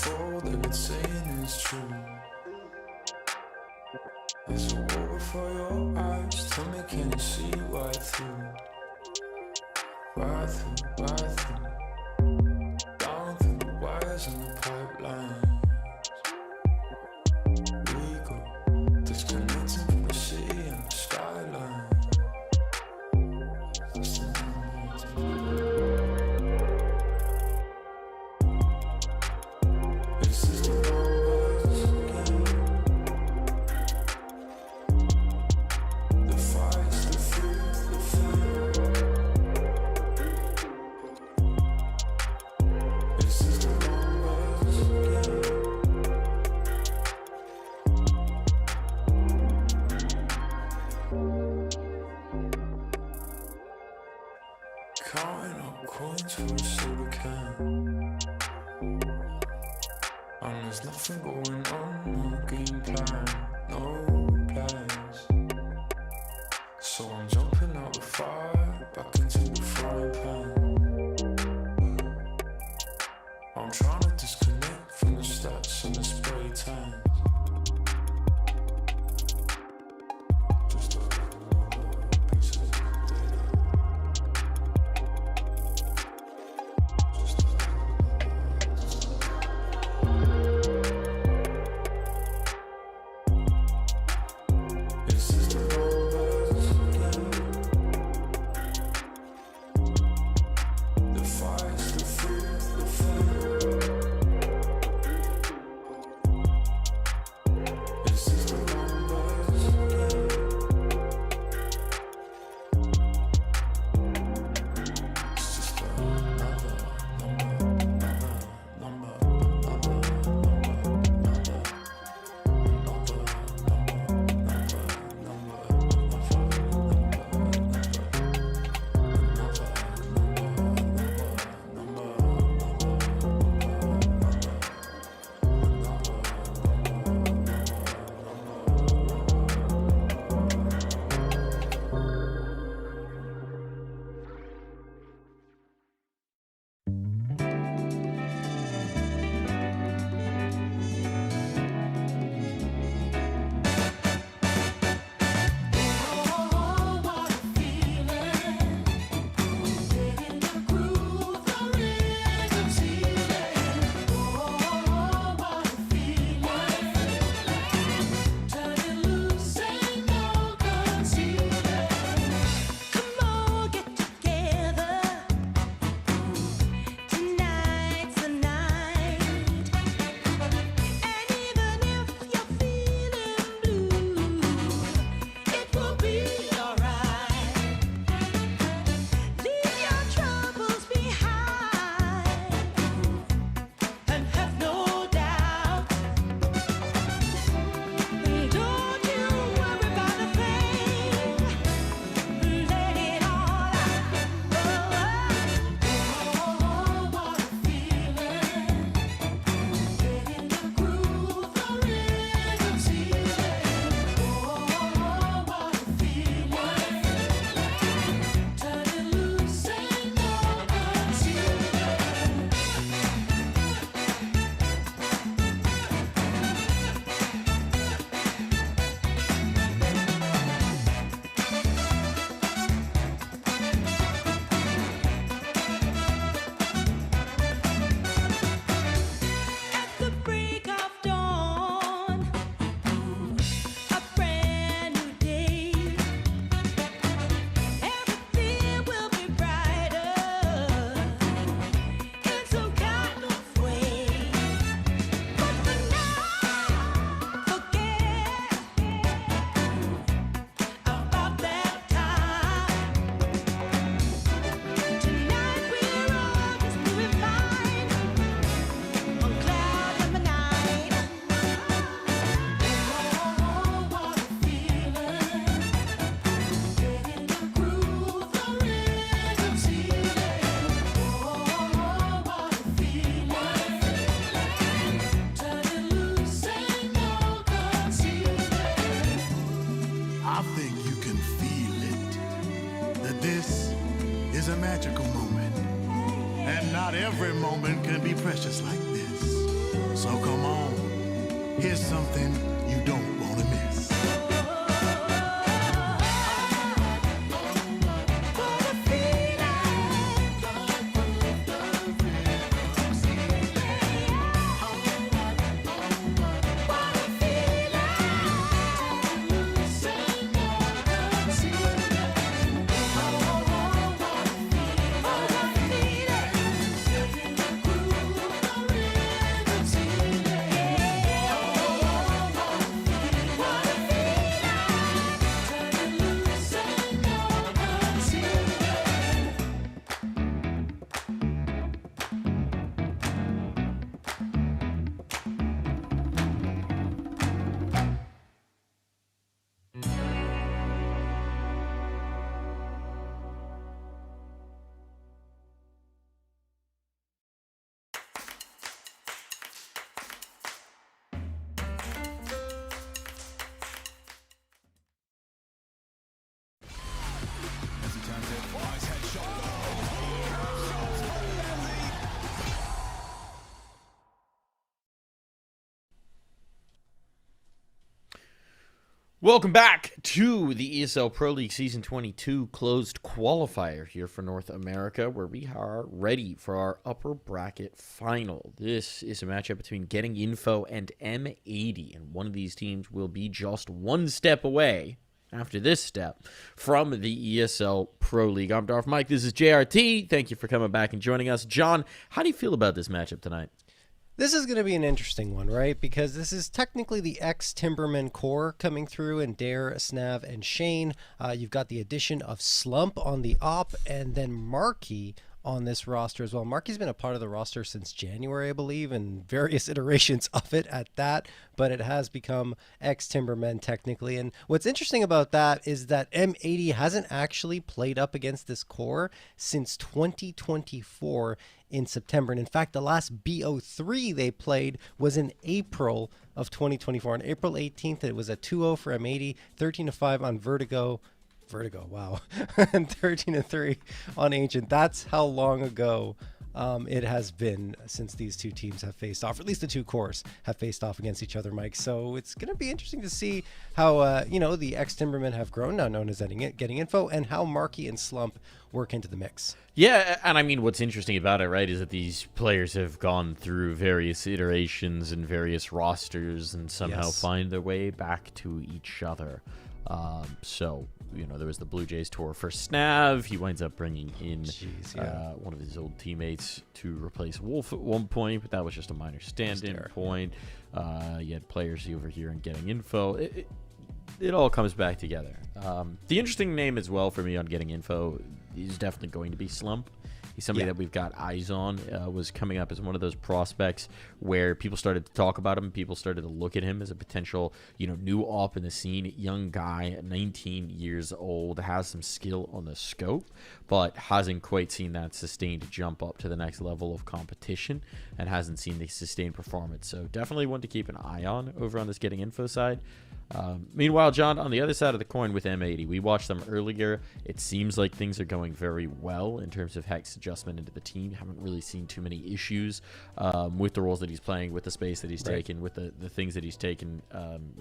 all they've been saying is true, there's a wall before your eyes. Tell me, can you see right through? Right through, right through. Down through the wires and the pipelines. We go disconnecting from the city and the skyline. This is the numbers again. The fights, the fear, the fear. This is the numbers again. Counting up coins for a soda can. And there's nothing going on, no game plan, no plans. So I'm jumping out the fire, back into the frying pan. I'm trying to disconnect from the stats and the spray tans. Just another piece of data. Just This is the numbers again. The fights, the fear, the fear. every moment can be precious like this. So come on, here's something you don't want to miss. Welcome back to the ESL Pro League Season 22 closed qualifier here for North America, where we are ready for our upper bracket final. This is a matchup between Getting Info and M80, and one of these teams will be just one step away after this step from the ESL Pro League. I'm Darth Mike. This is JRT. Thank you for coming back and joining us. John, how do you feel about this matchup tonight? This is going to be an interesting one, right? Because this is technically the ex-Timberman core coming through, and Dare, Snav, and Shane. You've got the addition of Slump on the op, and then Marky on this roster as well. Marky's been a part of the roster since January, I believe, and various iterations of it at that, but it has become ex-Timbermen technically. And what's interesting about that is that M80 hasn't actually played up against this core since 2024 in September. And in fact, the last BO3 they played was in April of 2024. On April 18th, it was a 2-0 for M80, 13-5 on Vertigo, wow, and 13-3 on Ancient. That's how long ago it has been since these two teams have faced off, or at least the two cores have faced off against each other, Mike. So it's going to be interesting to see how, the ex-Timbermen have grown, now known as Getting Info, and how Marky and Slump work into the mix. Yeah, and I mean, what's interesting about it, right, is that these players have gone through various iterations and various rosters and somehow find their way back to each other. There was the Blue Jays tour for Snav. He winds up bringing in one of his old teammates to replace Wolf at one point, but that was just a minor stand-in point. You had players over here and Getting Info. It all comes back together. The interesting name as well for me on Getting Info is definitely going to be Slump. He's somebody that we've got eyes on, was coming up as one of those prospects where people started to talk about him. People started to look at him as a potential, new op in the scene. Young guy, 19 years old, has some skill on the scope, but hasn't quite seen that sustained jump up to the next level of competition and hasn't seen the sustained performance. So definitely one to keep an eye on over on this Getting Info side. Meanwhile, John, on the other side of the coin with M80, we watched them earlier. It seems like things are going very well in terms of Hex adjustment into the team. Haven't really seen too many issues with the roles that he's playing, with the space that he's taken, with the things that he's taken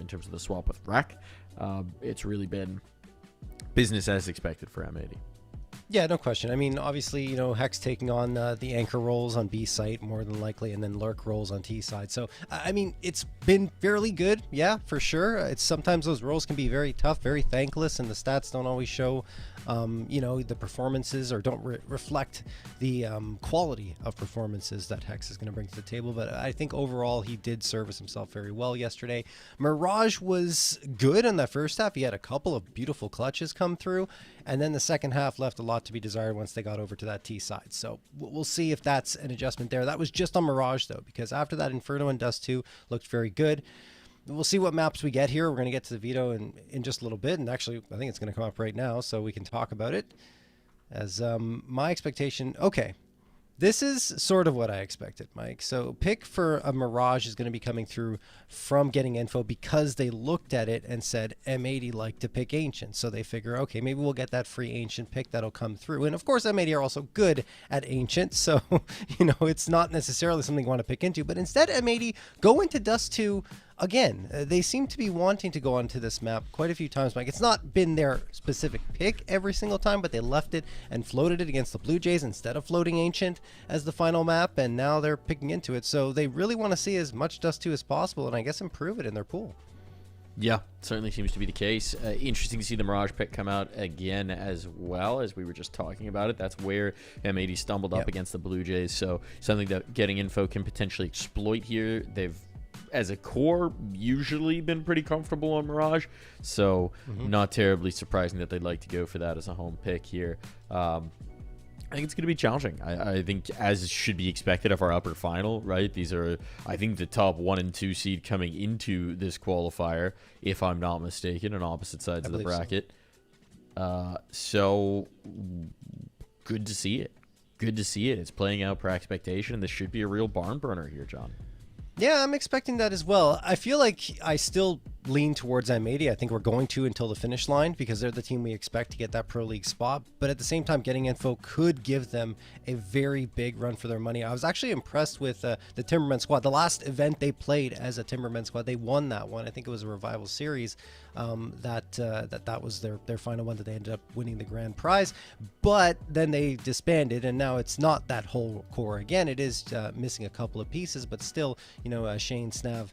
in terms of the swap with Rec. It's really been business as expected for M80. Yeah, no question. I mean, obviously, Hex taking on the anchor roles on B site more than likely, and then lurk roles on T side. So, I mean, it's been fairly good. Yeah, for sure. It's sometimes those roles can be very tough, very thankless, and the stats don't always show, the performances, or don't reflect the quality of performances that Hex is going to bring to the table. But I think overall he did service himself very well yesterday. Mirage was good in that first half. He had a couple of beautiful clutches come through, and then the second half left a lot to be desired once they got over to that T side. So we'll see if that's an adjustment there. That was just on Mirage, though, because after that, Inferno and Dust 2 looked very good. We'll see what maps we get here. We're going to get to the veto in just a little bit, and actually, I think it's going to come up right now, so we can talk about it. As my expectation, okay, This is sort of what I expected, Mike. So pick for a Mirage is going to be coming through from Getting Info because they looked at it and said M80 like to pick Ancient. So they figure, okay, maybe we'll get that free Ancient pick that'll come through. And of course, M80 are also good at Ancient. So, it's not necessarily something you want to pick into. But instead, M80 go into Dust 2. Again, they seem to be wanting to go onto this map quite a few times, Mike. It's not been their specific pick every single time, but they left it and floated it against the Blue Jays instead of floating Ancient as the final map, and now they're picking into it. So they really want to see as much Dust 2 as possible, and I guess improve it in their pool. Yeah, certainly seems to be the case. Interesting to see the Mirage pick come out again as well, as we were just talking about it. That's where M80 stumbled up against the Blue Jays, so something that Getting Info can potentially exploit here. They've, as a core, usually been pretty comfortable on Mirage, so not terribly surprising that they'd like to go for that as a home pick here. I think it's going to be challenging. I think, as should be expected of our upper final, right? These are, I think, the top 1 and 2 seed coming into this qualifier, if I'm not mistaken, on opposite sides of the bracket. So good to see it. Good to see it. It's playing out per expectation. This should be a real barn burner here, John. Yeah, I'm expecting that as well. I feel like I still lean towards M80. I think we're going to until the finish line because they're the team we expect to get that Pro League spot. But at the same time, Getting Info could give them a very big run for their money. I was actually impressed with the Timbermen squad. The last event they played as a Timbermen squad, they won that one. I think it was a Revival Series. That was their final one that they ended up winning the grand prize. But then they disbanded, and now it's not that whole core again. It is missing a couple of pieces, but still, Shane, Snav,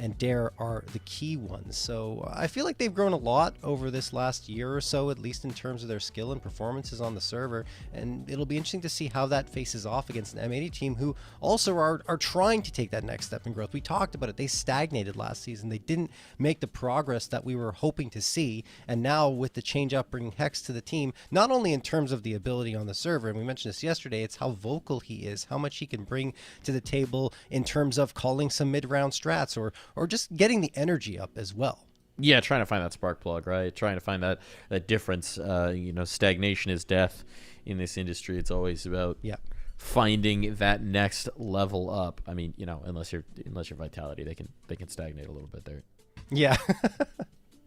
and Dare are the key ones. So I feel like they've grown a lot over this last year or so, at least in terms of their skill and performances on the server. And it'll be interesting to see how that faces off against an M80 team who also are trying to take that next step in growth. We talked about it. They stagnated last season. They didn't make the progress that we were hoping to see. And now with the change up, bringing Hex to the team, not only in terms of the ability on the server, and we mentioned this yesterday, it's how vocal he is, how much he can bring to the table in terms of calling some mid-round strats or just getting the energy up as well. Yeah, trying to find that spark plug, right? Trying to find that difference. Stagnation is death in this industry. It's always about finding that next level up. I mean, unless you're Vitality, they can stagnate a little bit there. Yeah.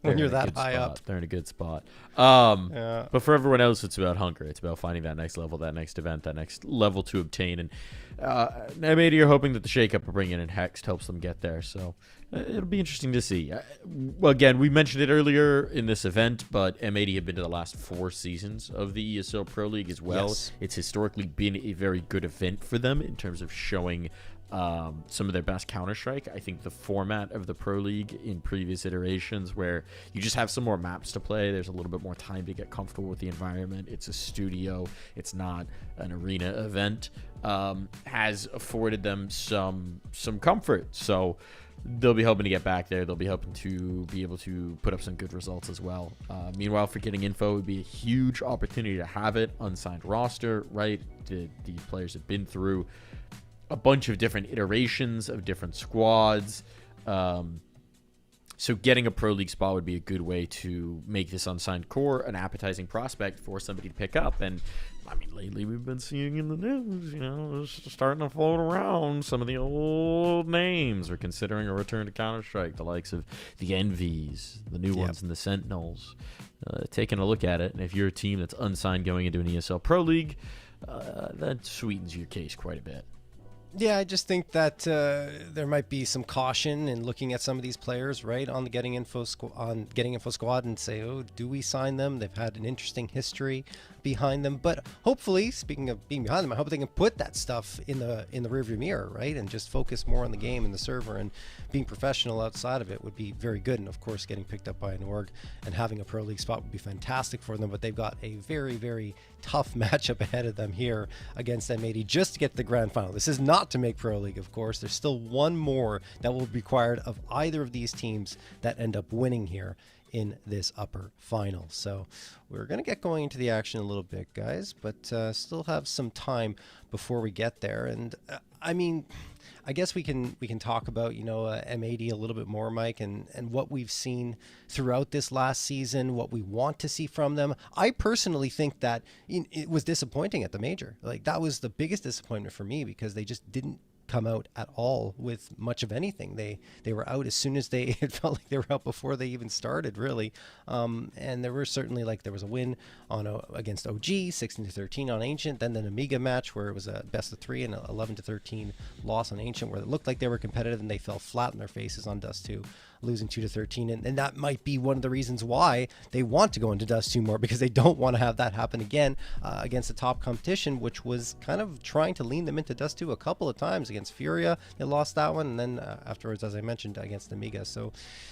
When you're that high spot. up. They're in a good spot. But for everyone else, it's about hunger. It's about finding that next level, that next event, that next level to obtain. And M80 are hoping that the shakeup of bringing in Hex helps them get there. So it'll be interesting to see. Well, again, we mentioned it earlier in this event, but M80 have been to the last 4 seasons of the ESL Pro League as well. Yes. It's historically been a very good event for them in terms of showing some of their best Counter-Strike. I think the format of the Pro League in previous iterations, where you just have some more maps to play, there's a little bit more time to get comfortable with the environment. It's a studio, it's not an arena event, has afforded them some comfort. So they'll be hoping to get back there. They'll be hoping to be able to put up some good results as well. Meanwhile, for Getting Info, it would be a huge opportunity to have it unsigned roster, right? The players have been through a bunch of different iterations of different squads. So getting a Pro League spot would be a good way to make this unsigned core an appetizing prospect for somebody to pick up. And I mean, lately we've been seeing in the news, starting to float around some of the old names are considering a return to Counter-Strike, the likes of the Envies, the new ones, and the Sentinels. Taking a look at it, and if you're a team that's unsigned going into an ESL Pro League, that sweetens your case quite a bit. Yeah, I just think that there might be some caution in looking at some of these players, right, on the Getting Info squad, and say, oh, do we sign them? They've had an interesting history behind them, but hopefully, speaking of being behind them, I hope they can put that stuff in the rearview mirror, right, and just focus more on the game and the server, and being professional outside of it would be very good. And of course, getting picked up by an org and having a Pro League spot would be fantastic for them. But they've got a very, very tough matchup ahead of them here against M80 just to get to the grand final. This is not to make Pro League, of course. There's still one more that will be required of either of these teams that end up winning here in this upper final. So we're going to get going into the action a little bit, guys, but still have some time before we get there. And I mean, I guess we can talk about M80 a little bit more, Mike, and what we've seen throughout this last season, what we want to see from them. I personally think that it was disappointing at the major. Like, that was the biggest disappointment for me, because they just didn't come out at all with much of anything. They were out as soon as it felt like they were out before they even started, really. And there were certainly, there was a win against OG, 16-13 on Ancient, then an Amiga match where it was a best of 3 and 11-13 loss on Ancient, where it looked like they were competitive, and they fell flat on their faces on Dust 2, losing 2-13. And that might be one of the reasons why they want to go into Dust 2 more, because they don't want to have that happen again against the top competition, which was kind of trying to lean them into Dust 2 a couple of times. Against Furia, they lost that one, and then afterwards, as I mentioned, against Amiga. So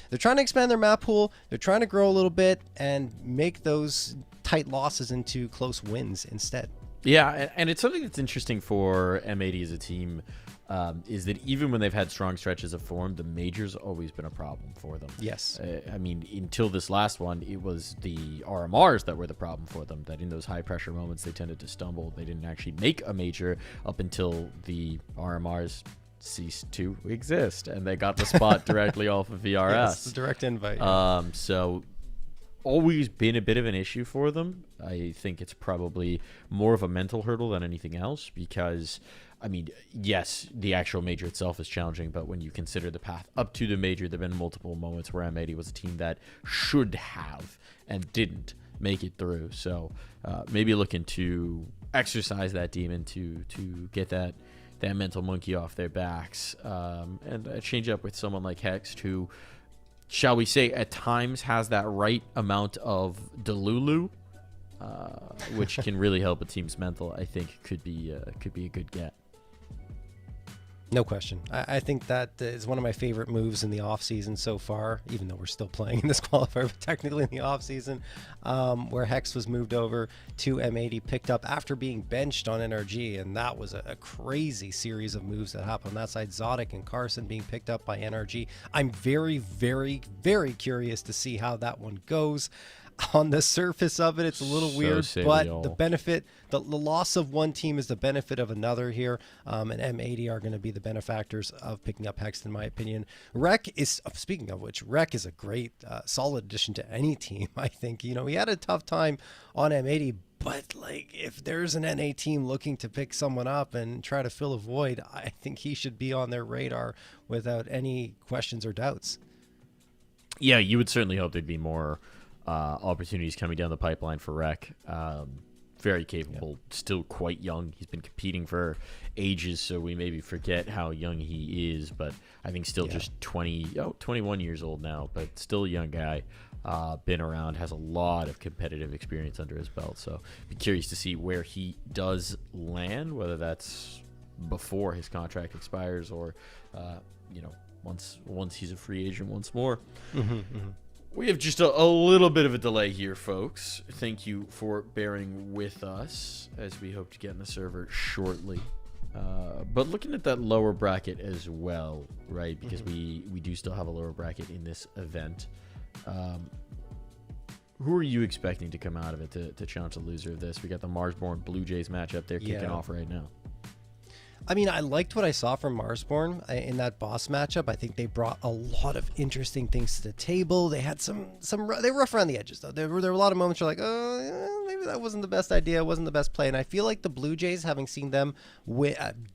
they're trying to expand their map pool, they're trying to grow a little bit and make those tight losses into close wins instead. Yeah, and it's something that's interesting for M80 as a team, is that even when they've had strong stretches of form, the major's always been a problem for them. Yes. I mean, until this last one, it was the RMRs that were the problem for them, that in those high-pressure moments, they tended to stumble. They didn't actually make a major up until the RMRs ceased to exist, and they got the spot directly off of VRS. Yes, the direct invite. So always been a bit of an issue for them. I think it's probably more of a mental hurdle than anything else, because I mean, yes, the actual major itself is challenging, but when you consider the path up to the major, there have been multiple moments where M80 was a team that should have and didn't make it through. So maybe looking to exercise that demon to get that mental monkey off their backs, and change up with someone like Hext, who, shall we say, at times has that right amount of Delulu, which can really help a team's mental. I think could be a good get. No question. I think that is one of my favorite moves in the offseason so far, even though we're still playing in this qualifier, but technically in the offseason, where Hex was moved over to M80, picked up after being benched on NRG, and that was a crazy series of moves that happened on that side. Zodic and Carson being picked up by NRG. I'm very, very, very curious to see how that one goes. On the surface of it, it's a little weird, but the benefit, the loss of one team is the benefit of another here, and M80 are going to be the benefactors of picking up Hex, in my opinion. Rec is, speaking of which, Rec is a great, solid addition to any team, I think. He had a tough time on M80, but if there's an NA team looking to pick someone up and try to fill a void, I think he should be on their radar without any questions or doubts. Yeah, you would certainly hope there'd be more opportunities coming down the pipeline for Rec. Very capable, still quite young. He's been competing for ages, so we maybe forget how young he is, but I think still just 21 years old now, but still a young guy. Been around, has a lot of competitive experience under his belt, so be curious to see where he does land, whether that's before his contract expires or once he's a free agent once more. We have just a little bit of a delay here, folks. Thank you for bearing with us as we hope to get in the server shortly. But looking at that lower bracket as well, right? Because we do still have a lower bracket in this event. Who are you expecting to come out of it to challenge the loser of this? We got the Marsborn Blue Jays matchup there kicking off right now. I mean, I liked what I saw from Marsborn in that boss matchup. I think they brought a lot of interesting things to the table. They had they were rough around the edges, though. There were a lot of moments where maybe that wasn't the best idea, wasn't the best play. And I feel like the Blue Jays, having seen them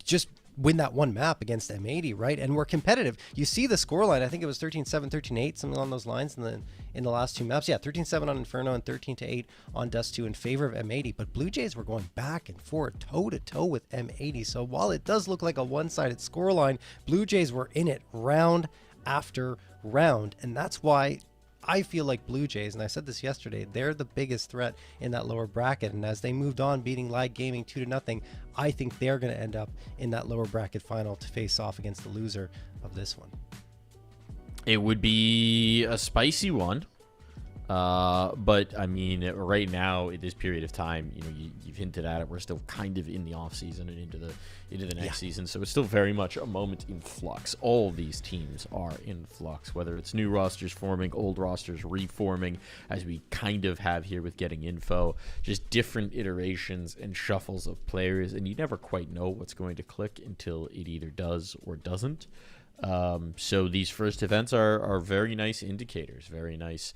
just win that one map against M80, right? And we're competitive. You see the scoreline. I think it was 13-7, 13-8, something along those lines in the last two maps. Yeah, 13-7 on Inferno and 13-8 on Dust 2 in favor of M80. But Blue Jays were going back and forth, toe-to-toe with M80. So while it does look like a one-sided scoreline, Blue Jays were in it round after round. And that's why I feel like Blue Jays, and I said this yesterday, they're the biggest threat in that lower bracket. And as they moved on, beating Lag Gaming 2-0, I think they're going to end up in that lower bracket final to face off against the loser of this one. It would be a spicy one. But I mean, right now at this period of time, you've hinted at it. We're still kind of in the off season and into the next season, so it's still very much a moment in flux. All of these teams are in flux, whether it's new rosters forming, old rosters reforming, as we kind of have here with getting info, just different iterations and shuffles of players, and you never quite know what's going to click until it either does or doesn't. So these first events are very nice indicators, very nice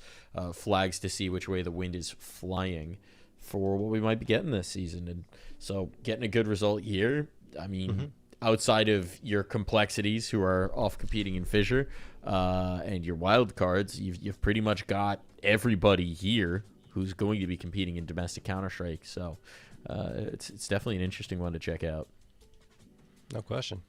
flags to see which way the wind is flying for what we might be getting this season. And so getting a good result here, I mean, outside of your complexities who are off competing in Fissure and your wild cards, you've pretty much got everybody here who's going to be competing in domestic Counter-Strike. So it's definitely an interesting one to check out. No question.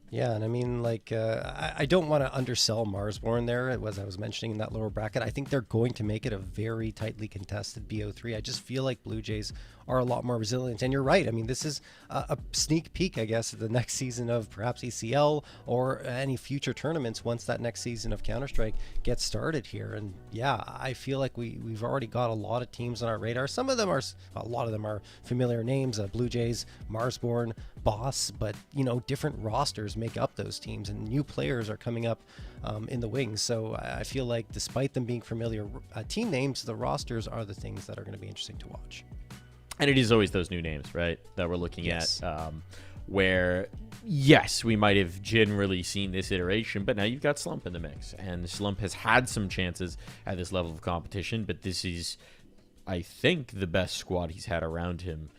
Yeah, and I mean, like, I don't want to undersell Marsborn there, as I was mentioning in that lower bracket. I think they're going to make it a very tightly contested BO3. I just feel like Blue Jays are a lot more resilient. And you're right. I mean, this is a sneak peek, I guess, of the next season of perhaps ECL or any future tournaments once that next season of Counter-Strike gets started here. And yeah, I feel like we've already got a lot of teams on our radar. A lot of them are familiar names, Blue Jays, Marsborn, Boss, but, different rosters make up those teams, and new players are coming up in the wings. So I feel like despite them being familiar team names, the rosters are the things that are going to be interesting to watch. And it is always those new names, right, that we're looking at, where, yes, we might have generally seen this iteration, but now you've got Slump in the mix. And Slump has had some chances at this level of competition, but this is, I think, the best squad he's had around him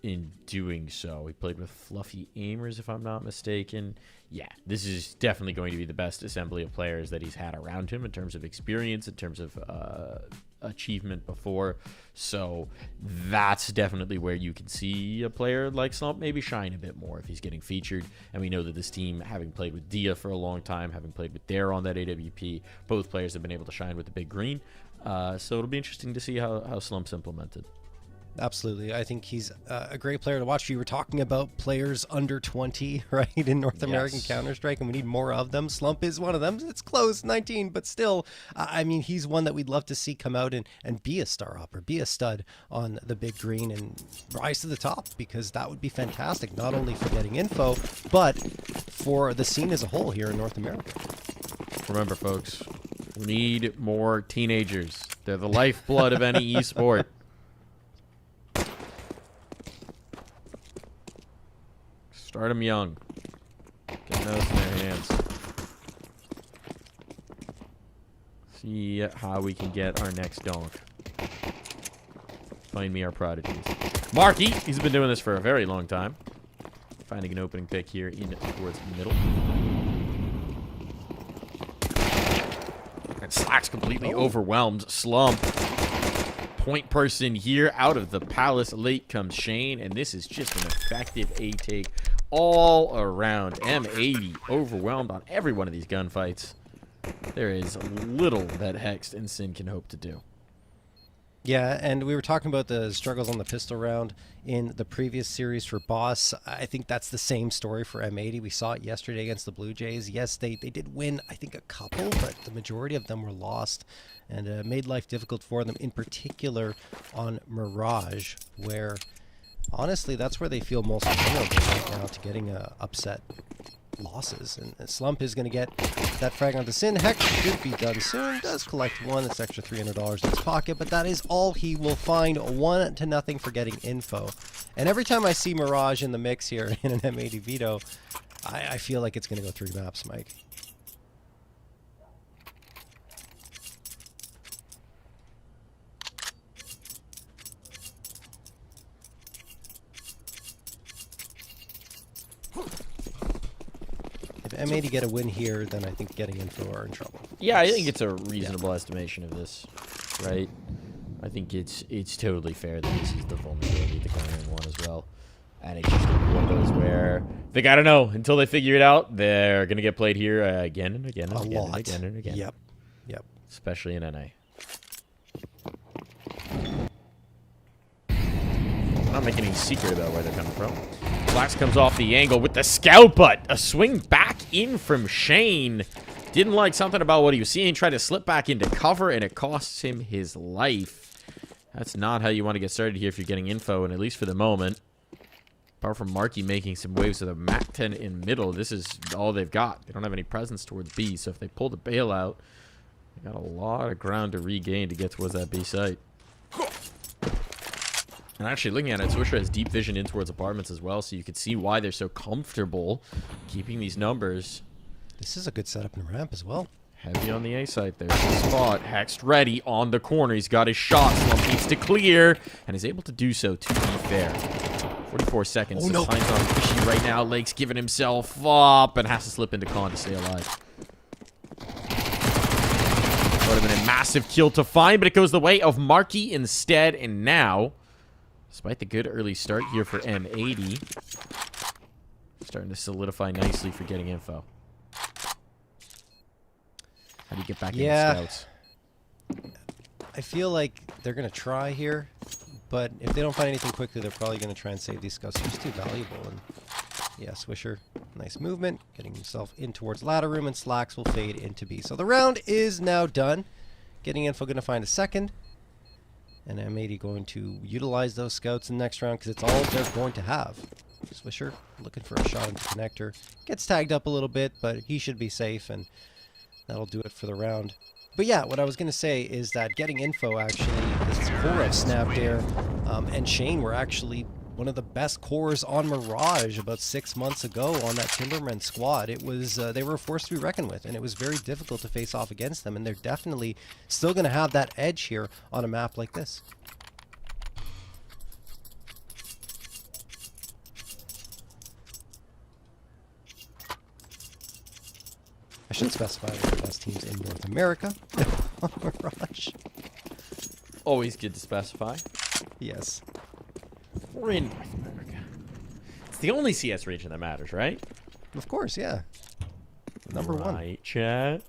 in doing so. He played with Fluffy Aimers, if I'm not mistaken. Yeah, this is definitely going to be the best assembly of players that he's had around him in terms of experience, in terms of achievement before. So that's definitely where you can see a player like Slump maybe shine a bit more if he's getting featured. And we know that this team, having played with Dia for a long time, having played with Dare on that AWP, both players have been able to shine with the big green. So it'll be interesting to see how Slump's implemented. Absolutely. I think he's a great player to watch. You were talking about players under 20, right, in North American Counter-Strike, and we need more of them. Slump is one of them. It's close, 19, but still, I mean, he's one that we'd love to see come out and be a star hopper, be a stud on the big green and rise to the top, because that would be fantastic, not only for getting info, but for the scene as a whole here in North America. Remember, folks, we need more teenagers. They're the lifeblood of any esport. Start them young. Get those in their hands. See how we can get our next donk. Find me our prodigies. Marky, he's been doing this for a very long time. Finding an opening pick here in towards the middle. And Slack's completely overwhelmed. Slump. Point person here out of the Palace. Late comes Shane, and this is just an effective A-take all around. M80 overwhelmed on every one of these gunfights. There is little that Hexed and Sin can hope to do. Yeah, and we were talking about the struggles on the pistol round in the previous series for Boss. I think that's the same story for M80. We saw it yesterday against the Blue Jays. Yes, they did win, I think, a couple, but the majority of them were lost and made life difficult for them, in particular on Mirage, where, honestly, that's where they feel most vulnerable right now to getting upset losses. And Slump is going to get that frag on the Sin. Hex should be done soon. Does collect one. That's extra $300 in his pocket, but that is all he will find. 1-0 for getting info. And every time I see Mirage in the mix here in an M80 veto, I feel like it's going to go 3 maps, Mike. If M80 get a win here, then I think getting info are in trouble. Yeah, I think it's a reasonable estimation of this, right? I think it's totally fair that this is the vulnerability the Guardian one as well. And it's just one of those where they gotta know until they figure it out. They're gonna get played here again and again and again and again and again. Yep. Especially in NA. Not making any secret about where they're coming from. Flax comes off the angle with the scout, but a swing back in from Shane Didn't like something about what he was seeing, tried to slip back into cover, and it costs him his life. That's not how you want to get started here if you're getting info, and at least for the moment. Apart from Markey making some waves with a Mac 10 in middle, this is all they've got. They don't have any presence towards B, so if they pull the bailout, they got a lot of ground to regain to get towards that B site. And actually, looking at it, Swisher has deep vision in towards apartments as well, so you can see why they're so comfortable keeping these numbers. This is a good setup in ramp as well. Heavy on the A site. There's the spot. Hexed ready on the corner. He's got his shot. Slump needs to clear, and is able to do so, to be fair. 44 seconds. Oh, no. Time's on fishy right now. Lake's giving himself up and has to slip into con to stay alive. Would have been a massive kill to find, but it goes the way of Markey instead, and now, despite the good early start here for M80, starting to solidify nicely for getting info. How do you get back into scouts? I feel like they're going to try here, but if they don't find anything quickly, they're probably going to try and save these scouts. They're just too valuable. And yeah, Swisher, nice movement, getting himself in towards ladder room, and Slacks will fade into B. So the round is now done. Getting info going to find a second. And M80 going to utilize those scouts in the next round because it's all they're going to have. Swisher looking for a shot into connector. Gets tagged up a little bit, but he should be safe, and that'll do it for the round. But yeah, what I was going to say is that getting info, actually, this core of Snapped Air and Shane were actually one of the best cores on Mirage about 6 months ago on that Timberman squad. It was they were a force to be reckoned with, and it was very difficult to face off against them, and they're definitely still going to have that edge here on a map like this. I should specify they're the best teams in North America on Mirage. Always good to specify. Yes. We're in North America. It's the only CS region that matters, right? Of course, yeah. Number one. Right, chat.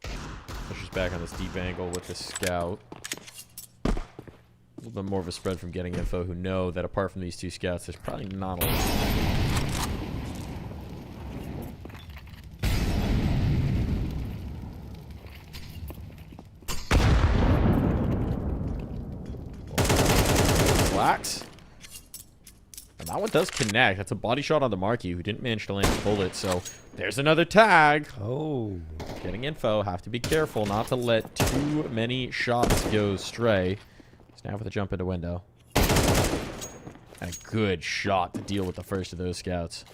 Pushes back on this deep angle with the scout. A little bit more of a spread from getting info who know that apart from these two scouts, there's probably not a lot. And that one does connect. That's a body shot on the Markey, who didn't manage to land a bullet. So there's another tag. Oh. Getting info. Have to be careful not to let too many shots go stray. Snap with a jump into window. And a good shot to deal with the first of those scouts.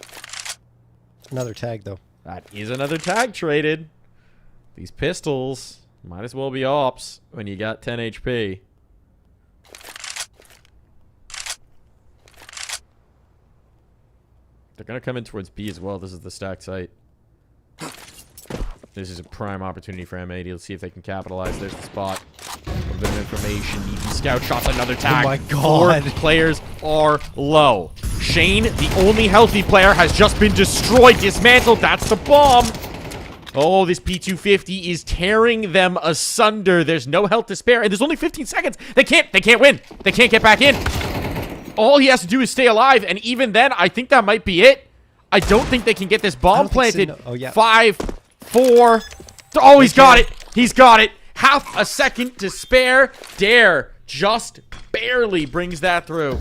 Another tag, though. That is another tag traded. These pistols might as well be ops when you got 10 HP. They're going to come in towards B as well. This is the stacked site. This is a prime opportunity for M80. Let's see if they can capitalize. There's the spot. A little bit of information. Needing scout shots. Another tag. Oh my God. 4 players are low. Shane, the only healthy player, has just been destroyed. Dismantled. That's the bomb. Oh, this P250 is tearing them asunder. There's no health to spare. And there's only 15 seconds. They can't win. They can't get back in. All he has to do is stay alive, and even then, I think that might be it. I don't think they can get this bomb planted. Oh, yeah. 5, 4. Oh, he's got it. He's got it. Half a second to spare. Dare just barely brings that through.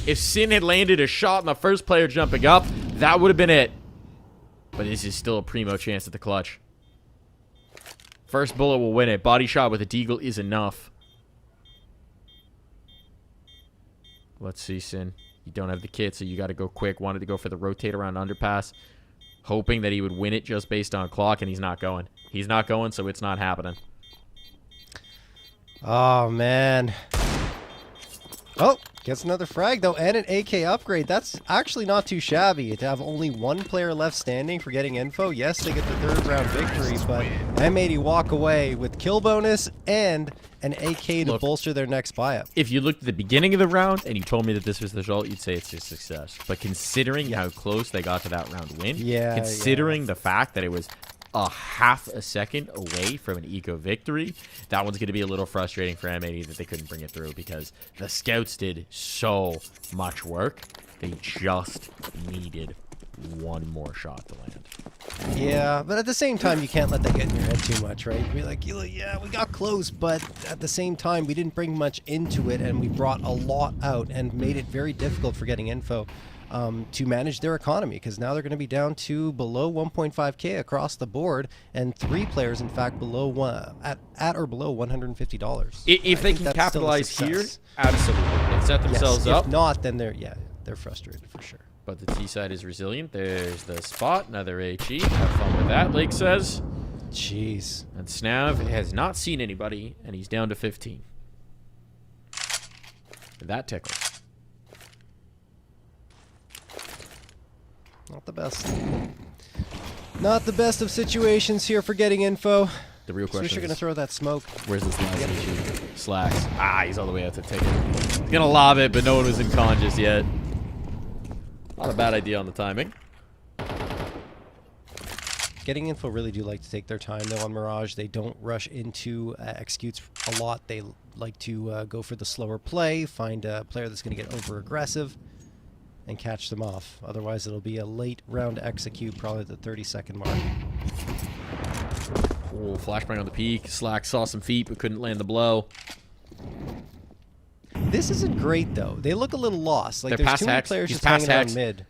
If Sin had landed a shot on the first player jumping up, that would have been it. But this is still a primo chance at the clutch. First bullet will win it. Body shot with a deagle is enough. Let's see, Sin. You don't have the kit, so you got to go quick. Wanted to go for the rotate around underpass, hoping that he would win it just based on clock, and he's not going. He's not going, so it's not happening. Oh, man. Oh, gets another frag, though, and an AK upgrade. That's actually not too shabby to have only one player left standing for getting info. Yes, they get the third round victory, but M80 walk away with kill bonus and an AK to bolster their next buy-up. If you looked at the beginning of the round and you told me that this was the result, you'd say it's a success. But considering how close they got to that round win, considering the fact that it was a half a second away from an eco victory. That one's going to be a little frustrating for M80 that they couldn't bring it through because the scouts did so much work. They just needed one more shot to land. Yeah, but at the same time, you can't let that get in your head too much, right? Be like, yeah, we got close, but at the same time, we didn't bring much into it, and we brought a lot out and made it very difficult for Getting Info to manage their economy, because now they're going to be down to below 1.5K across the board, and 3 players, in fact, below at or below $150. If they can capitalize here, absolutely. They've set themselves up. If not, then they're frustrated for sure. But the T side is resilient. There's the spot. Another HE. Have fun with that, Lake says. Jeez. And Snav has not seen anybody, and he's down to 15. That tickles. Not the best. Not the best of situations here for Getting Info. The real question Swisher is, gonna throw that smoke. where's this last HE? Slacks. He's all the way out to ticket. He's gonna lob it, but no one was in con just yet. Not a bad idea on the timing. Getting Info really do like to take their time, though, on Mirage. They don't rush into executes a lot. They like to go for the slower play, find a player that's going to get over-aggressive, and catch them off. Otherwise, it'll be a late round execute, probably at the 30-second mark. Oh, flashbang on the peak. Slack saw some feet, but couldn't land the blow. This isn't great, though. They look a little lost. Like, They're there's past too many Hex. players He's just past hanging Hex. out mid.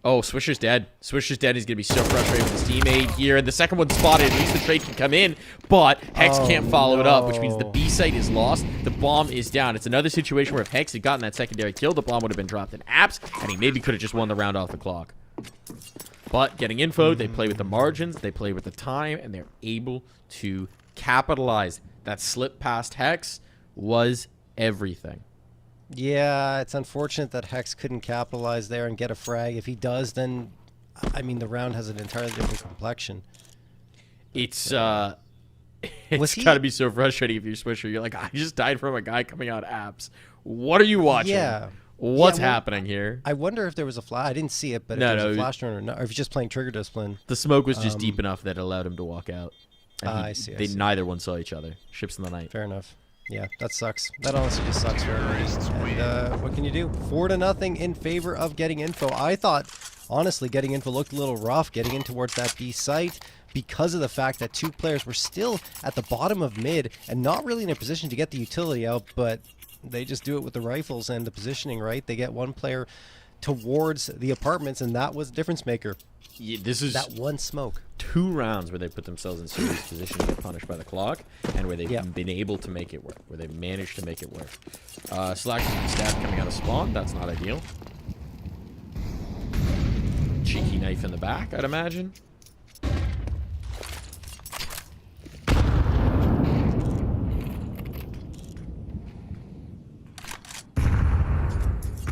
Oh, Swisher's dead. Swisher's dead. He's going to be so frustrated with his teammate here. And the second one's spotted. At least the trade can come in. But Hex can't follow it up, which means the B site is lost. The bomb is down. It's another situation where if Hex had gotten that secondary kill, the bomb would have been dropped in apps, and he maybe could have just won the round off the clock. But Getting Info, they play with the margins, they play with the time, and they're able to capitalize. That slip past Hex was everything. Yeah, it's unfortunate that Hex couldn't capitalize there and get a frag. If he does, then, I mean, the round has an entirely different complexion. It's Was he- gotta be so frustrating if you're Swisher. You're like, I just died from a guy coming out apps. What are you watching? Yeah. What's Yeah, well, happening here? I wonder if there was a flash. I didn't see it, but No, if there was no, a flash turn or not, or if he's just playing Trigger Discipline. The smoke was just deep enough that it allowed him to walk out. And I see. Neither one saw each other. Ships in the night. Fair enough. Yeah, that sucks. That honestly just sucks for everybody. And what can you do? 4-0 in favor of Getting Info. I thought, honestly, Getting Info looked a little rough getting in towards that B site because of the fact that 2 players were still at the bottom of mid and not really in a position to get the utility out, but they just do it with the rifles and the positioning, right? They get 1 player towards the apartments, and that was the difference maker. Yeah, this is That one smoke. 2 rounds where they put themselves in serious position to get punished by the clock, and where they've been able to make it work, where they've managed to make it work. Slack stab coming out of spawn. That's not ideal. Cheeky knife in the back, I'd imagine.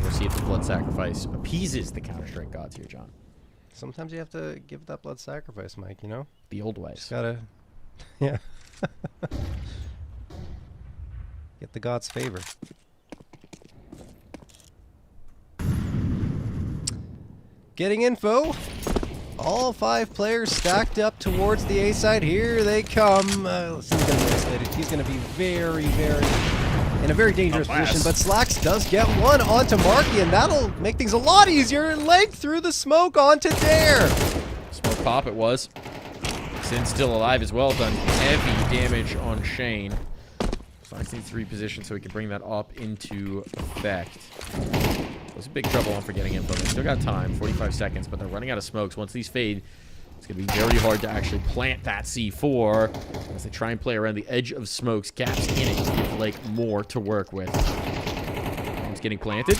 We'll see if the blood sacrifice appeases the Counter-Strike gods here, John. Sometimes you have to give that blood sacrifice, Mike, you know? The old ways. Just gotta, yeah. Get the god's favor. Getting Info. All 5 players stacked up towards the A side. Here they come. He's gonna miss it. He's gonna be very, in a very dangerous position. But Slacks does get one onto Marky, and that'll make things a lot easier. Lake through the smoke onto Dare. Smoke pop it was. Sin's still alive as well. Done heavy damage on Shane. Slacks needs to reposition so he can bring that up into effect. It was a big trouble on for Getting Info. They still got time, 45 seconds, but they're running out of smokes. Once these fade, it's going to be very hard to actually plant that C4 as they try and play around the edge of smokes, gaps in it to give Lake more to work with. It's getting planted.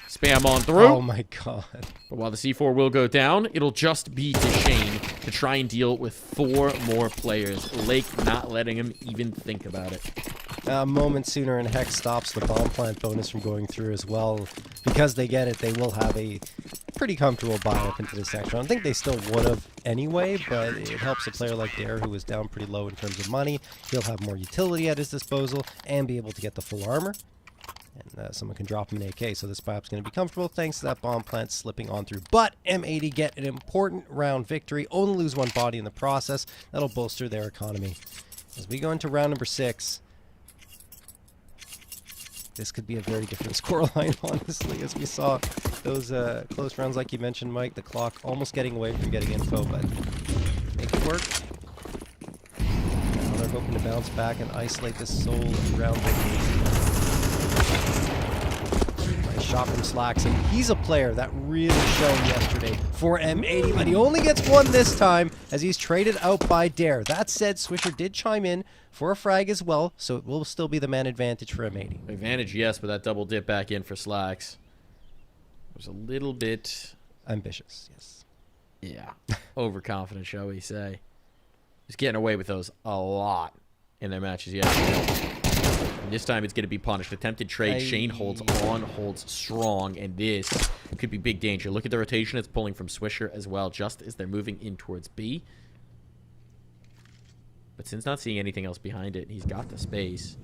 Spam on through. Oh my god. But while the C4 will go down, it'll just be to Shane to try and deal with 4 more players. Lake not letting him even think about it. A moment sooner, and Hex stops the bomb plant bonus from going through as well. Because they get it, they will have a pretty comfortable buy up into this next round. I think they still would have anyway, but it helps a player like Dare, who is down pretty low in terms of money. He'll have more utility at his disposal and be able to get the full armor. And someone can drop him an AK, so this perhaps going to be comfortable thanks to that bomb plant slipping on through. But M80 get an important round victory, only lose one body in the process. That'll bolster their economy. As we go into round number 6, this could be a very different scoreline, honestly, as we saw those close rounds like you mentioned, Mike. The clock almost getting away from getting info, but make it work. Now they're hoping to bounce back and isolate this sole round victory. Nice shot from Slacks, and he's a player that really shone yesterday for M80, but he only gets one this time as he's traded out by Dare. That said, Swisher did chime in for a frag as well, so it will still be the man advantage for M80. Advantage, yes, but that double dip back in for Slacks was a little bit ambitious, yes. Yeah, overconfident, shall we say. He's getting away with those a lot in their matches yesterday. And this time it's going to be punished. Attempted trade. Shane holds on, holds strong, and this could be big danger. Look at the rotation it's pulling from Swisher as well, just as they're moving in towards B. But Sin's not seeing anything else behind it. He's got the space.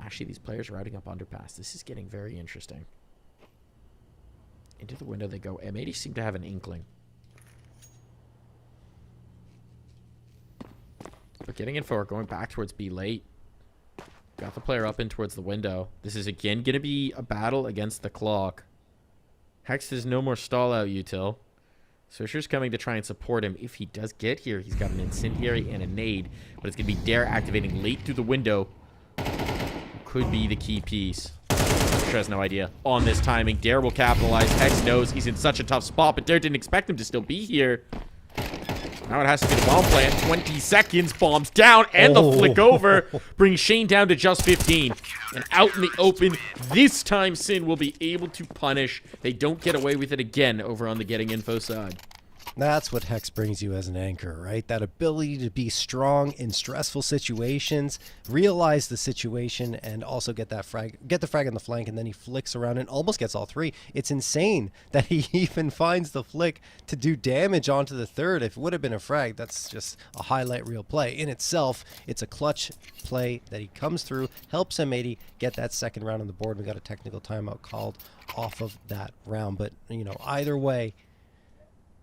Actually, these players routing up underpass. This is getting very interesting. Into the window they go. M80 seem to have an inkling. But getting info or going back towards B late. Got the player up in towards the window. This is again going to be a battle against the clock. Hex, there's no more stall out util. Swisher's coming to try and support him. If he does get here, he's got an incendiary and a nade. But it's going to be Dare activating late through the window. Could be the key piece. Swisher has no idea on this timing. Dare will capitalize. Hex knows he's in such a tough spot, but Dare didn't expect him to still be here. Now it has to be the bomb plant. 20 seconds. Bombs down. And the flick over brings Shane down to just 15. And out in the open, this time Sin will be able to punish. They don't get away with it again over on the getting info side. That's what Hex brings you as an anchor, right? That ability to be strong in stressful situations, realize the situation, and also get that frag, get the frag on the flank, and then he flicks around and almost gets all three. It's insane that he even finds the flick to do damage onto the third. If it would have been a frag, that's just a highlight reel play. In itself, it's a clutch play that he comes through, helps M80 get that second round on the board. We got a technical timeout called off of that round. But, you know, either way,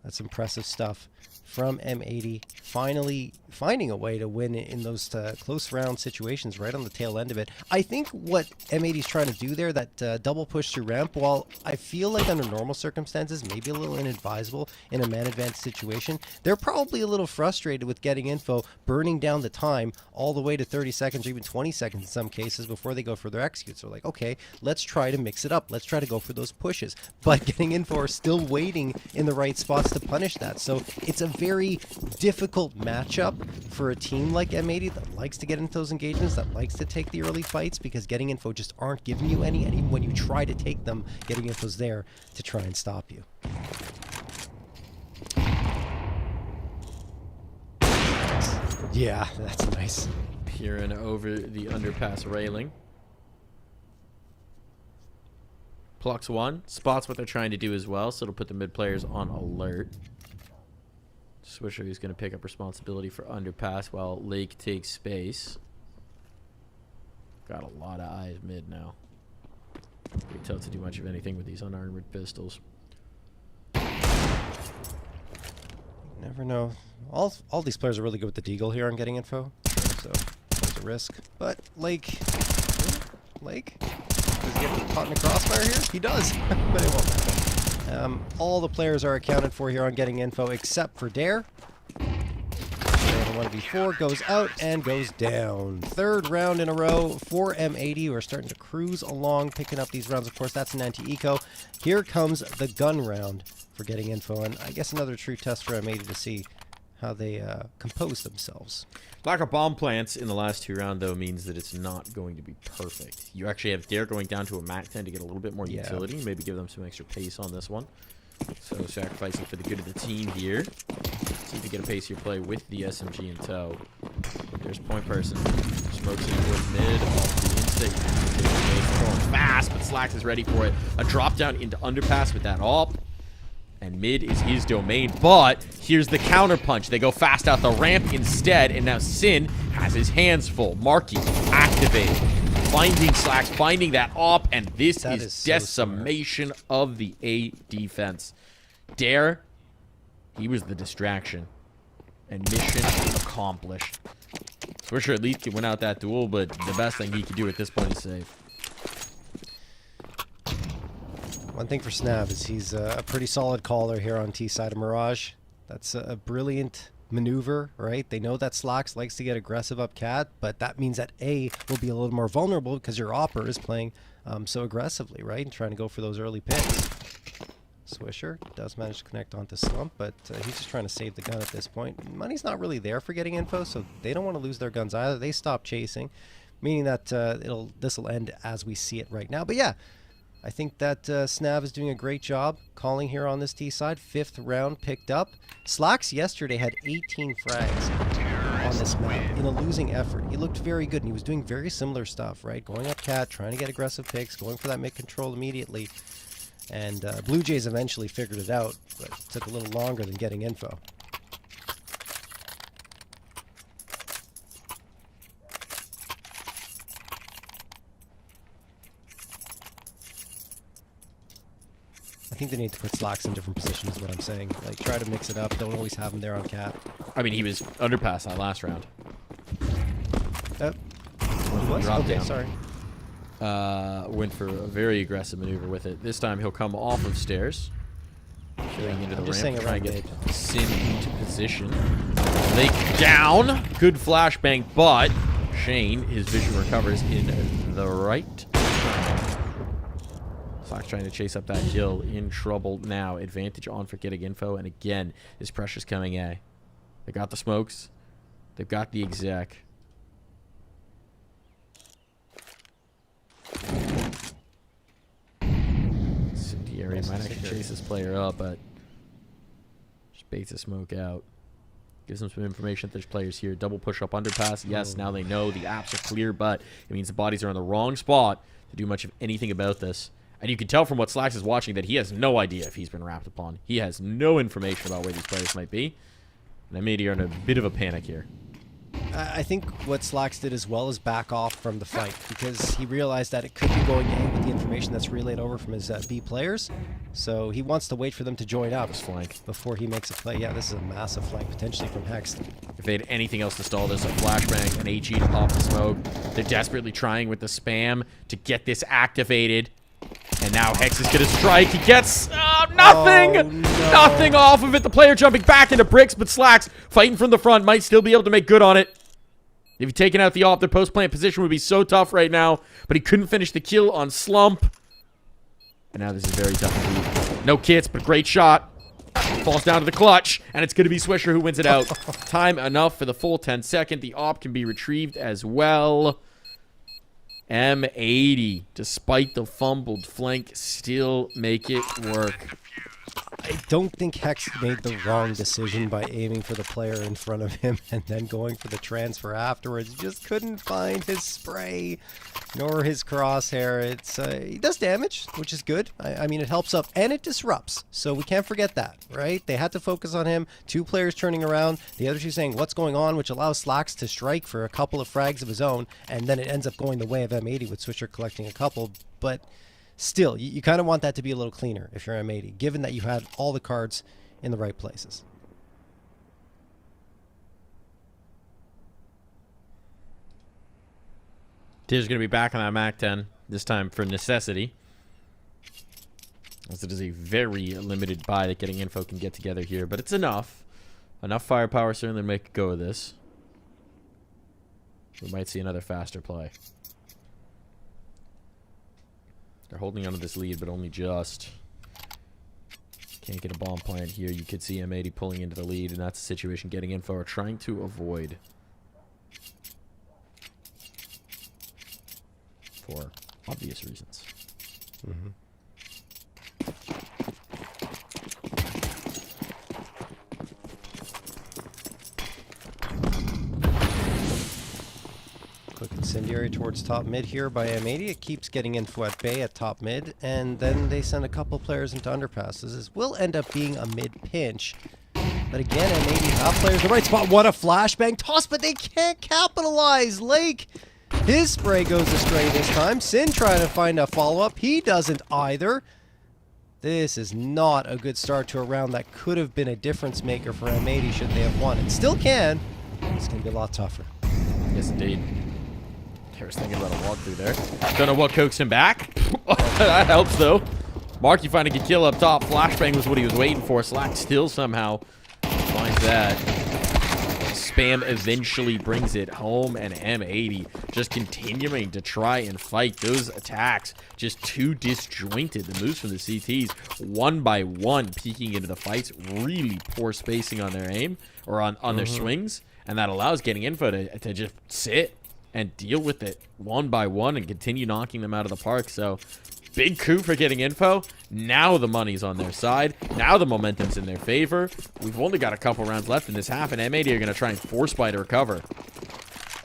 that's impressive stuff from M80, finally finding a way to win in those close round situations right on the tail end of it. I think what M80 is trying to do there, that double push through ramp, while I feel like under normal circumstances, maybe a little inadvisable in a man advanced situation, they're probably a little frustrated with getting info, burning down the time all the way to 30 seconds or even 20 seconds in some cases before they go for their executes. They're like, okay, let's try to mix it up. Let's try to go for those pushes. But getting info are still waiting in the right spots to punish that. So it's a very difficult matchup for a team like M80 that likes to get into those engagements, that likes to take the early fights, because getting info just aren't giving you any, and even when you try to take them, getting info's there to try and stop you. Yeah, that's nice. Peering over the underpass railing. Plucks one. Spots what they're trying to do as well, so it'll put the mid players on alert. Swisher is going to pick up responsibility for underpass while Lake takes space. Got a lot of eyes mid now. Pretty tough to do much of anything with these unarmored pistols. Never know. All these players are really good with the deagle here on getting info, so it's a risk. But Lake, does he get caught in the crossfire here? He does, but it won't matter. All the players are accounted for here on getting info except for Dare. The 1v4 goes out and goes down. Third round in a row for M80. We're starting to cruise along, picking up these rounds. Of course, that's an anti-eco. Here comes the gun round for getting info, and I guess another true test for M80 to see how they compose themselves. Lack of bomb plants in the last two rounds, though, means that it's not going to be perfect. You actually have Dare going down to a Mac 10 to get a little bit more utility, maybe give them some extra pace on this one. So sacrificing for the good of the team here. See if you get a pacier play with the SMG in tow. There's point person. Smokes in towards mid. Off the instinct. Going fast, but Slacks is ready for it. A drop down into underpass with that op. And mid is his domain, but here's the counter punch. They go fast out the ramp instead, and now Sin has his hands full. Marky activated. finding Slacks, finding that op, and this That is is so decimation of the A defense. Dare, he was the distraction. And mission accomplished. Swisher at least could win out that duel, but the best thing he could do at this point is save. One thing for Snav is he's a pretty solid caller here on T side of Mirage. That's a brilliant maneuver, right? They know that Slacks likes to get aggressive up cat, but that means that A will be a little more vulnerable because your opper is playing so aggressively, right? And trying to go for those early picks. Swisher does manage to connect onto Slump, but he's just trying to save the gun at this point. Money's not really there for getting info, so they don't want to lose their guns either. They stop chasing, meaning that this will end as we see it right now. But yeah, I think that Snav is doing a great job calling here on this T side. 5th round picked up. Slacks yesterday had 18 frags on this map in a losing effort. He looked very good, and he was doing very similar stuff, right? Going up cat, trying to get aggressive picks, going for that mid control immediately. And Blue Jays eventually figured it out, but it took a little longer than getting info. I think they need to put Slacks in different positions is what I'm saying. Like, try to mix it up. Don't always have him there on cat. I mean, he was underpass that last round. He was? Drop Okay, down. sorry. Went for a very aggressive maneuver with it. This time he'll come off of stairs. Going into the I'm just ramp, saying trying to around get Sin into position. Lake down. Good flashbang, but Shane, his vision recovers in the right. Slacks trying to chase up that kill. In trouble now. Advantage on for getting info. And again, this pressure's coming A. They got the smokes. They've got the exec. Incendiary might actually chase this player up, but just baits a smoke out. Gives them some information that there's players here. Double push up underpass. Yes, now they know the apps are clear, but it means the bodies are in the wrong spot to do much of anything about this. And you can tell from what Slacks is watching that he has no idea if he's been wrapped upon. He has no information about where these players might be. And Amity are in a bit of a panic here. I think what Slacks did as well is back off from the fight because he realized that it could be going A with the information that's relayed over from his B players. So he wants to wait for them to join up Flank. before he makes a play. Yeah, this is a massive flank potentially from Hex. If they had anything else to stall this, like flashbang, an HE to pop the smoke, they're desperately trying with the spam to get this activated. And now Hex is going to strike. He gets nothing! Oh, no. Nothing off of it. The player jumping back into bricks, but Slacks fighting from the front might still be able to make good on it. If he'd taken out the op, their post-plant position would be so tough right now. But he couldn't finish the kill on Slump. And now this is very tough indeed. No kits, but great shot. Falls down to the clutch, and it's going to be Swisher who wins it out. Time enough for the full 10-second. The op can be retrieved as well. M80, despite the fumbled flank, still make it work. I don't think Hex made the wrong decision by aiming for the player in front of him and then going for the transfer afterwards. He just couldn't find his spray nor his crosshair. It's he does damage, which is good. I mean, it helps up and it disrupts. So we can't forget that, right? They had to focus on him. 2 players turning around. The other 2 saying, what's going on? Which allows Slacks to strike for a couple of frags of his own. And then it ends up going the way of M80 with Swisher collecting a couple. But still, you kind of want that to be a little cleaner if you're M80, given that you had all the cards in the right places. Tiz's going to be back on that MAC-10, this time for necessity. As it is a very limited buy that getting info can get together here, but it's enough. Enough firepower certainly to make a go of this. We might see another faster play. They're holding onto this lead, but only just. Can't get a bomb plant here. You could see M80 pulling into the lead, and that's a situation getting info or trying to avoid. For obvious reasons. Quick incendiary towards top mid here by M80. It keeps getting info at Bay at top mid, and then they send a couple players into underpasses. This will end up being a mid pinch. But again, M80 top players in the right spot. What a flashbang toss, but they can't capitalize. Lake His spray goes astray this time. Sin trying to find a follow-up. He doesn't either. This is not a good start to a round that could have been a difference maker for M80 should they have won. It still can. It's going to be a lot tougher. Yes, indeed. I was thinking about a walkthrough there. Don't know what coaxed him back. That helps, though. Marky finding a kill up top. Flashbang was what he was waiting for. Slack still somehow finds that. Spam eventually brings it home, and M80 just continuing to try and fight those attacks. Just too disjointed. The moves from the CTs, one by one, peeking into the fights. Really poor spacing on their aim, or on their swings, and that allows Getting Info to just sit and deal with it one by one and continue knocking them out of the park. So big coup for Getting Info. Now the money's on their side. Now the momentum's in their favor. We've only got a couple rounds left in this half, and M80 are going to try and force buy to recover.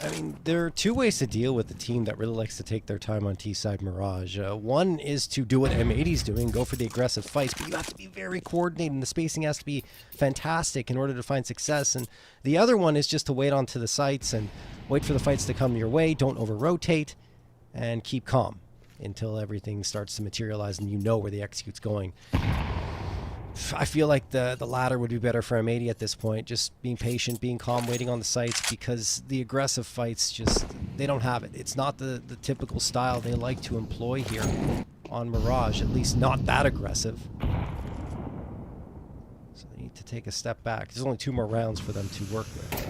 I mean, there are two ways to deal with a team that really likes to take their time on T-side Mirage. One is to do what M80's doing, go for the aggressive fights, but you have to be very coordinated, and the spacing has to be fantastic in order to find success. And the other one is just to wait onto the sites and wait for the fights to come your way, don't over-rotate, and keep calm until everything starts to materialize and you know where the execute's going. I feel like the latter would be better for M80 at this point. Just being patient, being calm, waiting on the sites, because the aggressive fights just, they don't have it. It's not the typical style they like to employ here on Mirage, at least not that aggressive. So they need to take a step back. There's only 2 more rounds for them to work with.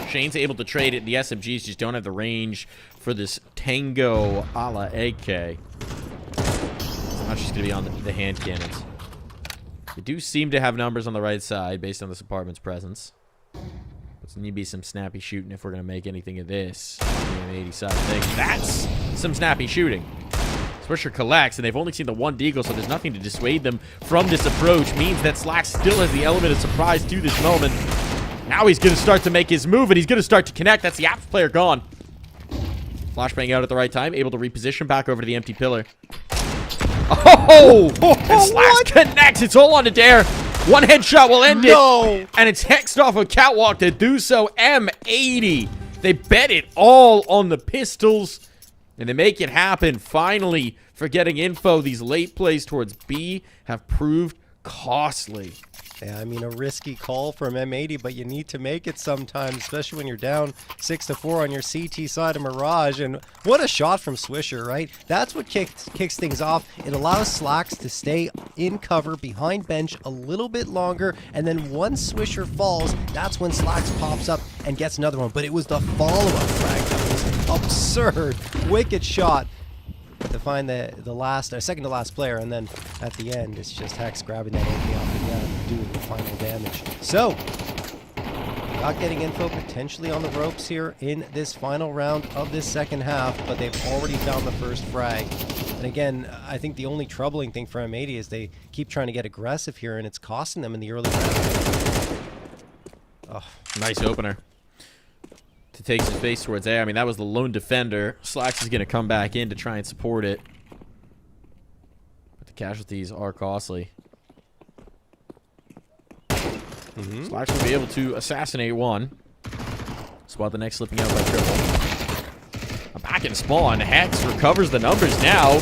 Shane's able to trade it. The SMGs just don't have the range for this Tango a la AK. So now she's going to be on the hand cannons. They do seem to have numbers on the right side based on this apartment's presence. But there need to be some snappy shooting if we're going to make anything of this. The M80 side of things. That's some snappy shooting. Swisher collects, and they've only seen the one deagle, so there's nothing to dissuade them from this approach. Means that Slack still has the element of surprise to this moment. Now he's going to start to make his move, and he's going to start to connect. That's the Apps player gone. Flashbang out at the right time, able to reposition back over to the empty pillar. Oh! And Slash connects. It's all on to Dare. One headshot will end it. And it's hexed off a catwalk to do so. M80. They bet it all on the pistols, and they make it happen. Finally, for Getting Info, these late plays towards B have proved costly. Yeah, I mean, a risky call from M80, but you need to make it sometimes, especially when you're down 6-4 on your CT side of Mirage. And what a shot from Swisher, right? That's what kicks things off. It allows Slacks to stay in cover behind bench a little bit longer, and then once Swisher falls, that's when Slacks pops up and gets another one. But it was the follow-up frag that was absurd. Wicked shot to find the last, second to last player, and then at the end it's just Hex grabbing that AK off the ground and doing the final damage. So, not Getting Info potentially on the ropes here in this final round of this second half, but they've already found the first frag. And again, I think the only troubling thing for M80 is they keep trying to get aggressive here, and it's costing them in the early rounds. Oh, nice opener to take his face towards A. I mean, that was the lone defender. Slacks is going to come back in to try and support it. But the casualties are costly. Slacks will be able to assassinate one. Spot the next slipping out by triple. Back in spawn. Hex recovers the numbers now.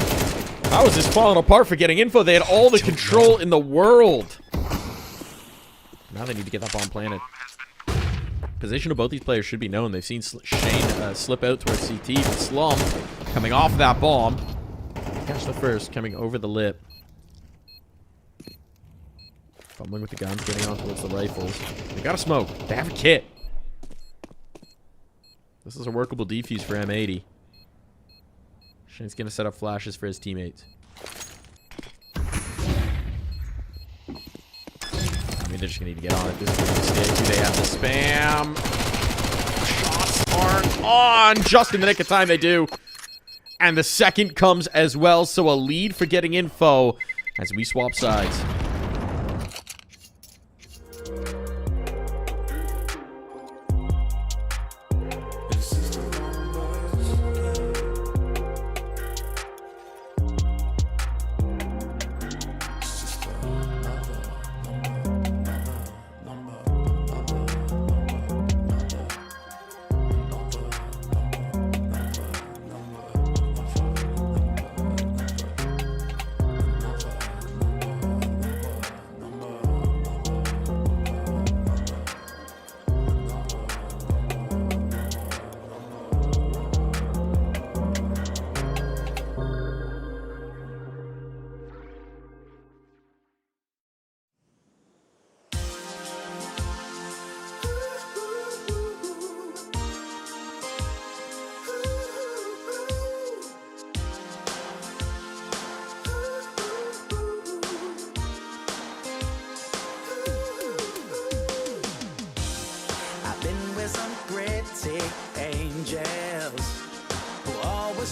How is this falling apart for Getting Info? They had all the control in the world. Now they need to get that bomb planted. Position of both these players should be known. They've seen Shane slip out towards CT, but Slum coming off of that bomb. Catch the first, coming over the lip. Fumbling with the guns, getting on towards the rifles. They got a smoke. They have a kit. This is a workable defuse for M80. Shane's going to set up flashes for his teammates. I mean, they're just going to need to get on it. This is going to stay. Do they have the spam? Shots aren't on. Just in the nick of time, they do. And the second comes as well. So a lead for Getting Info as we swap sides.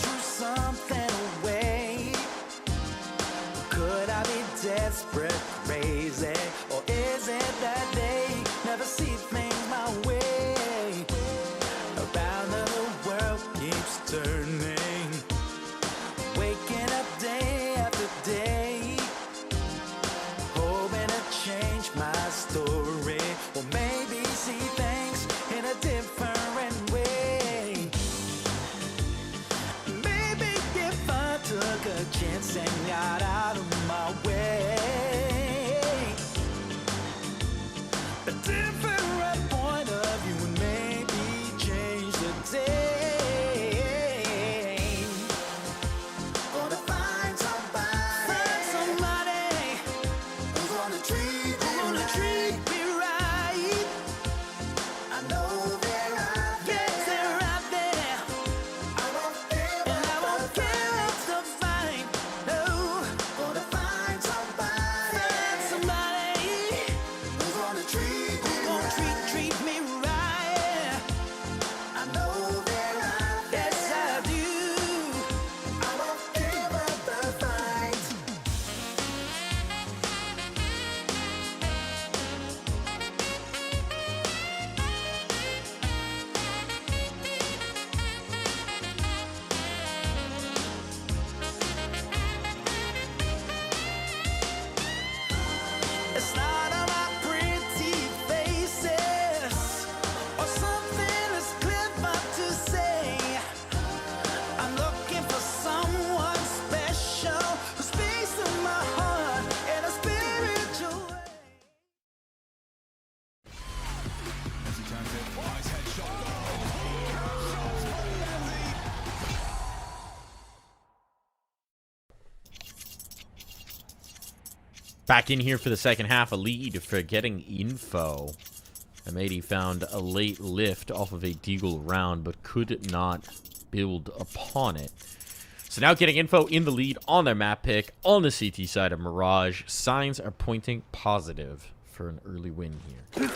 threw something away. Could I be desperate, crazy, or is it that they never see things my way? Around the world keeps turning, waking up day after day, hoping to change my story, or maybe see things in a different way. Maybe if I took a chance and got out of my way, a different point of view would maybe change the day. Gonna find somebody who's gonna treat me right. I know they're out there. Yes, they're out there. I won't give up the fight. No, gonna find somebody who's gonna treat me right. I know they're out there. Yes, I do. I won't give up the fight. It's not about pretty faces or something that's clever to say. I'm looking for someone special who speaks to my heart in a spiritual way. Back in here for the second half, a lead for Getting Info. M80 found a late lift off of a Deagle round, but could not build upon it. So now Getting Info in the lead on their map pick on the CT side of Mirage. Signs are pointing positive for an early win here.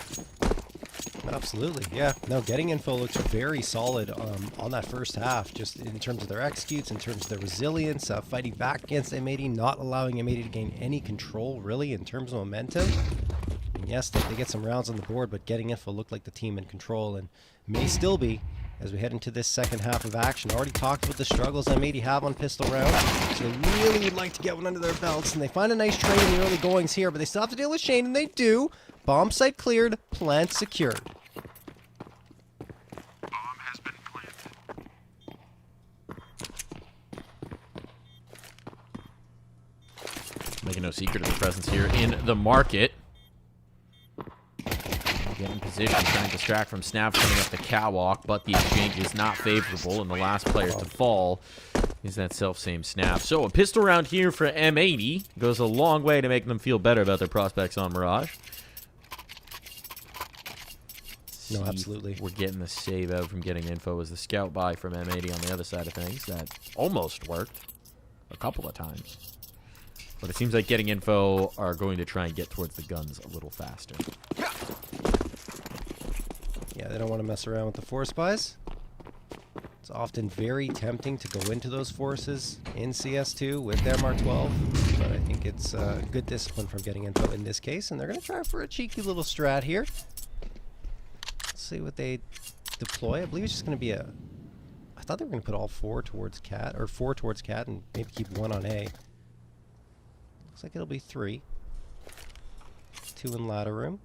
Absolutely, yeah. No, Getting Info looks very solid on that first half, just in terms of their executes, in terms of their resilience, fighting back against M80, not allowing M80 to gain any control, really, in terms of momentum. And yes, they get some rounds on the board, but Getting Info looked like the team in control, and may still be as we head into this second half of action. Already talked about the struggles M80 have on pistol rounds, so they really would like to get one under their belts, and they find a nice trade in the early goings here, but they still have to deal with Shane, and they do. Bomb site cleared, plant secured. Making no secret of the presence here in the market. Getting position, trying to distract from Snap coming up the catwalk, but the exchange is not favorable, and the last player to fall is that self-same Snap. So a pistol round here for M80 goes a long way to make them feel better about their prospects on Mirage. No, absolutely. We're getting the save out from Getting Info as the scout buy from M80 on the other side of things. That almost worked a couple of times. But it seems like Getting Info are going to try and get towards the guns a little faster. Yeah, they don't want to mess around with the force buys. It's often very tempting to go into those forces in CS2 with their MR12, but I think it's good discipline from Getting Info in this case, and they're going to try for a cheeky little strat here. Let's see what they deploy. I believe it's just going to be a... I thought they were going to put all four towards Cat, or four towards Cat, and maybe keep one on A. Looks like it'll be 3. 2 in ladder room.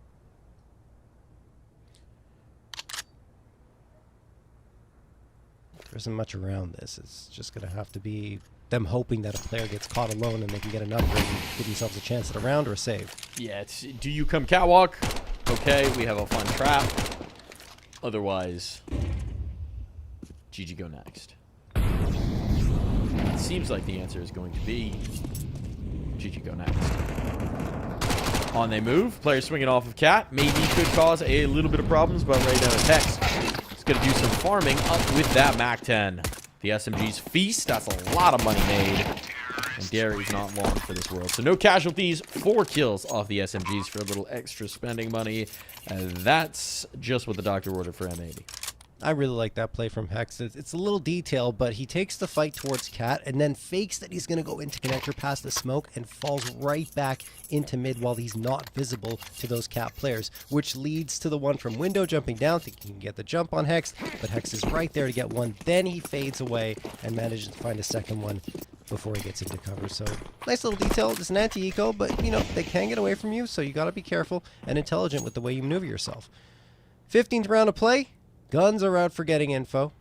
There isn't much around this. It's just going to have to be them hoping that a player gets caught alone and they can get an upgrade and give themselves a chance at a round or a save. Yeah, it's do you come catwalk? Okay, we have a fun trap. Otherwise, GG go next. It seems like the answer is going to be GG go next. On they move. Player swinging off of Cat. Maybe could cause a little bit of problems, but right down to Tex. He's going to do some farming up with that MAC-10. The SMG's feast. That's a lot of money made. And Gary's not long for this world. So no casualties. 4 kills off the SMGs for a little extra spending money. That's just what the doctor ordered for M80. I really like that play from Hex. It's a little detail, but he takes the fight towards Cat and then fakes that he's going to go into connector past the smoke and falls right back into mid while he's not visible to those Cat players, which leads to the one from window jumping down, thinking he can get the jump on Hex, but Hex is right there to get one. Then he fades away and manages to find a second one before he gets into cover. So nice little detail. It's an anti-eco, but you know, they can get away from you, so you got to be careful and intelligent with the way you maneuver yourself. 15th round of play. Guns are out for getting info.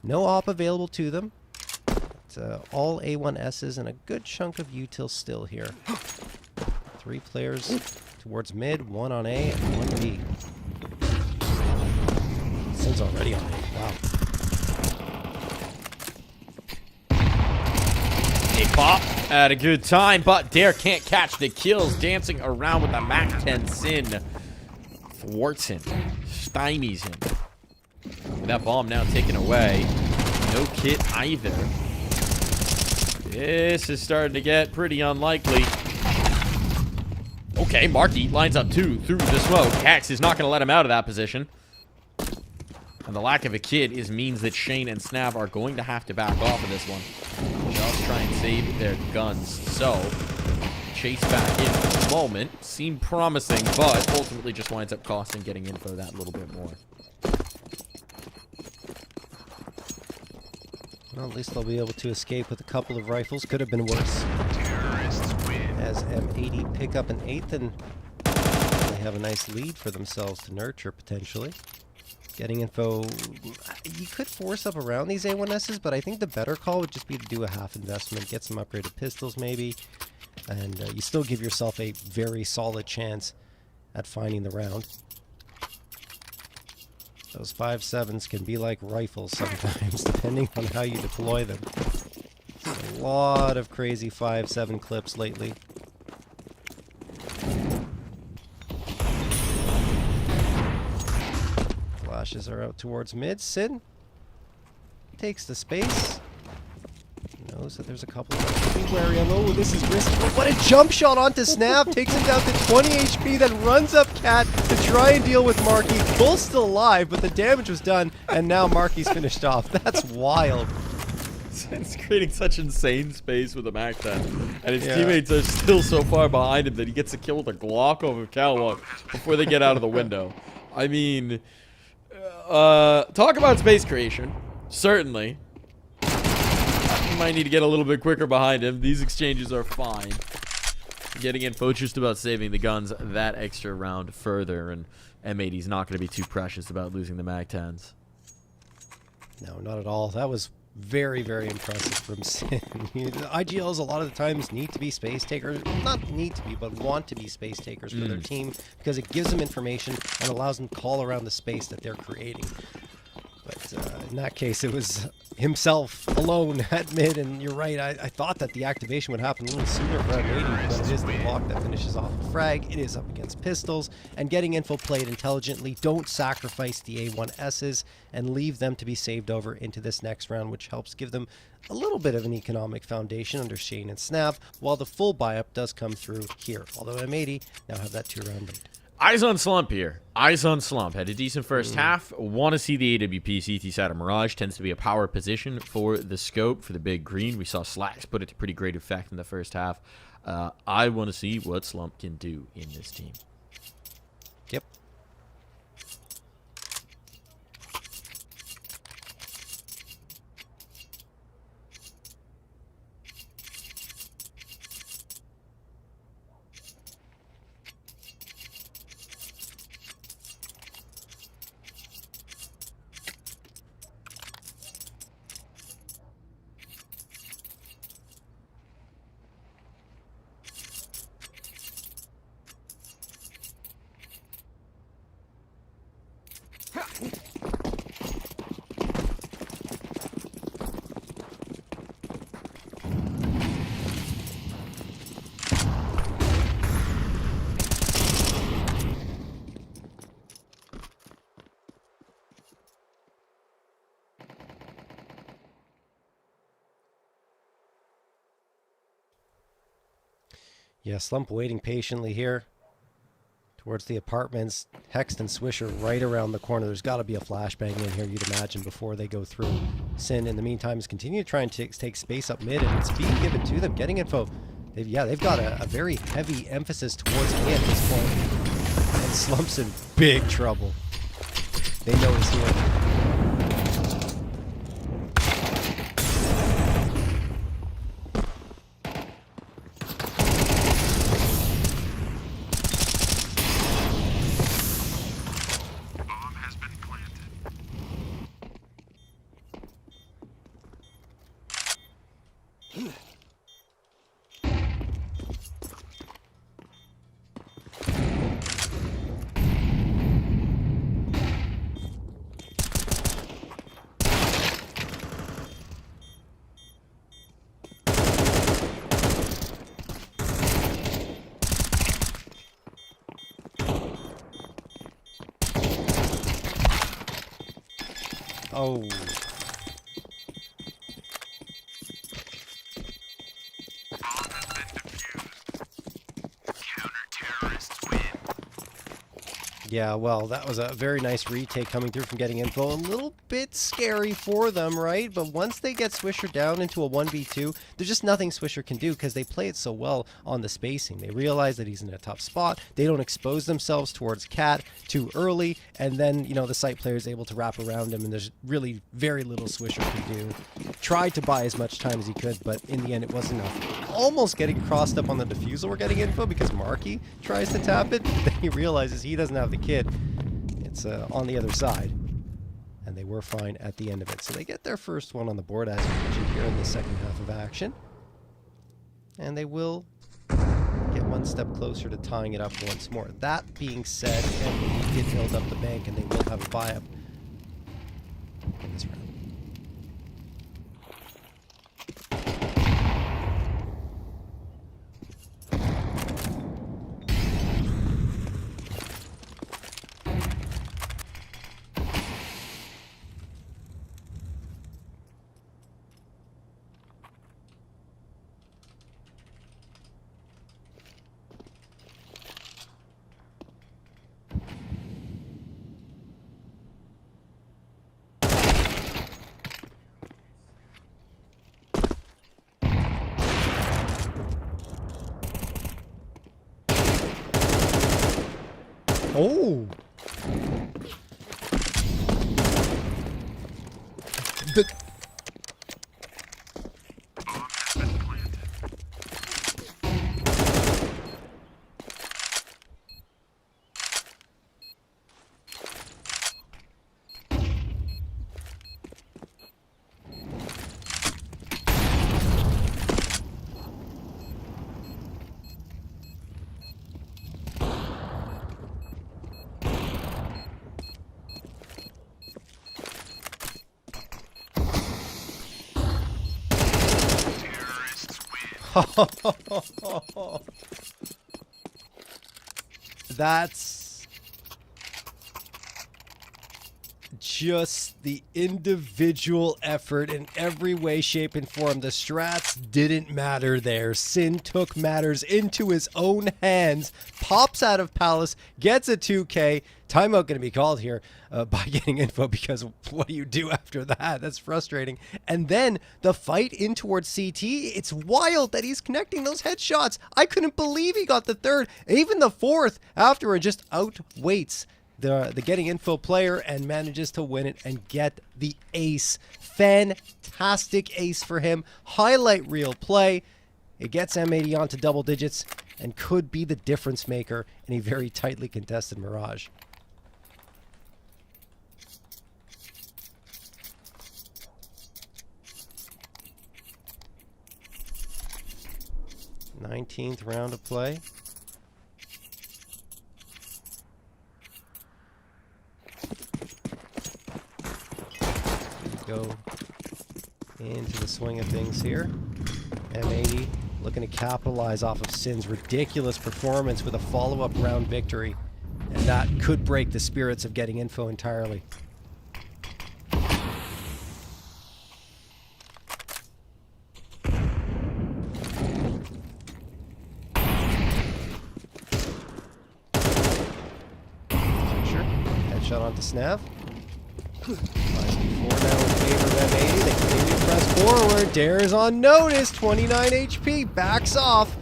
No op available to them. It's all A1Ss and a good chunk of util still here. 3 players towards mid, 1 on A and 1 B. Sin's already on A. Wow. A pop at a good time, but Dare can't catch the kills. Dancing around with the Mac 10 Sin. Thwarts him. Stymies him. With that bomb now taken away. No kit either. This is starting to get pretty unlikely. Okay, Marky lines up 2 through the smoke. Hex is not going to let him out of that position. And the lack of a kit means that Shane and Snav are going to have to back off of this one. Just try and save their guns. So, chase back in for the moment. Seemed promising, but ultimately just winds up costing getting info that little bit more. Well, at least they'll be able to escape with a couple of rifles. Could have been worse. As M80 pick up an 8th, and they have a nice lead for themselves to nurture, potentially. Getting info, you could force up around these A1Ss, but I think the better call would just be to do a half investment, get some upgraded pistols maybe, and you still give yourself a very solid chance at finding the round. Those 5.7s can be like rifles sometimes, depending on how you deploy them. A lot of crazy 5.7 clips lately. Flashes are out towards mid. Sin takes the space. Knows that there's a couple of be wary of. Oh, this is risky. What a jump shot onto Snap. Takes him down to 20 HP, then runs up Cat to try and deal with Marky. Bull's still alive, but the damage was done, and now Marky's finished off. That's wild. It's creating such insane space with the Mac 10. And his teammates are still so far behind him that he gets a kill with a Glock over Catwalk before they get out of the window. I mean, talk about space creation. Certainly. You might need to get a little bit quicker behind him. These exchanges are fine. Getting info just about saving the guns that extra round further, and M80's not going to be too precious about losing the Mag 10s. No, not at all. That was very, very impressive from Sin. IGLs a lot of the times need to be space takers. Not need to be, but want to be space takers for their team because it gives them information and allows them to call around the space that they're creating. But in that case, it was himself alone at mid, and you're right, I thought that the activation would happen a little sooner for M80, but it is the block that finishes off the frag. It is up against pistols, and getting info played intelligently. Don't sacrifice the A1Ss and leave them to be saved over into this next round, which helps give them a little bit of an economic foundation under Shane and Snap, while the full buy-up does come through here, although M80 now have that 2-round lead. Eyes on Slump here. Eyes on Slump. Had a decent first half. Want to see the AWP CT side of Mirage. Tends to be a power position for the scope, for the big green. We saw Slacks put it to pretty great effect in the first half. I want to see what Slump can do in this team. Yep. Yeah, Slump waiting patiently here towards the apartments. Hext and Swisher right around the corner. There's got to be a flashbang in here, you'd imagine, before they go through. Sin, in the meantime, is continuing to try and take space up mid, and it's being given to them. Getting info. They've got a very heavy emphasis towards A at this point. And Slump's in big trouble. They know he's here. Oh. Yeah, well, that was a very nice retake coming through from Getting Info. A little bit scary for them, right? But once they get Swisher down into a 1v2, there's just nothing Swisher can do because they play it so well on the spacing. They realize that he's in a tough spot. They don't expose themselves towards Cat too early, and then, you know, the site player is able to wrap around him, and there's really very little Swisher can do. Tried to buy as much time as he could, but in the end it wasn't enough. Almost getting crossed up on the defusal we're Getting Info because Marky tries to tap it, but then he realizes he doesn't have the kid. It's on the other side, and they were fine at the end of it. So they get their first one on the board, as you mentioned, here in the second half of action, and they will get one step closer to tying it up once more. That being said, MAD did build up the bank, and they will have a buy-up in this round. Oh! That's just the individual effort in every way, shape, and form. The strats didn't matter there. Sin took matters into his own hands, pops out of Palace, gets a 2K. Timeout going to be called here by Getting Info, because what do you do after that? That's frustrating. And then the fight in towards CT. It's wild that he's connecting those headshots. I couldn't believe he got the third. Even the fourth afterward just outweights the Getting Info player and manages to win it and get the ace. Fantastic ace for him. Highlight reel play. It gets MAD onto double digits and could be the difference maker in a very tightly contested Mirage. Nineteenth round of play. Go into the swing of things here. M80 looking to capitalize off of Sin's ridiculous performance with a follow-up round victory, and that could break the spirits of Getting Info entirely. shot onto Snav. 5v4 now in favor of M80. They continue to press forward. Dare is on notice. 29 HP. Backs off.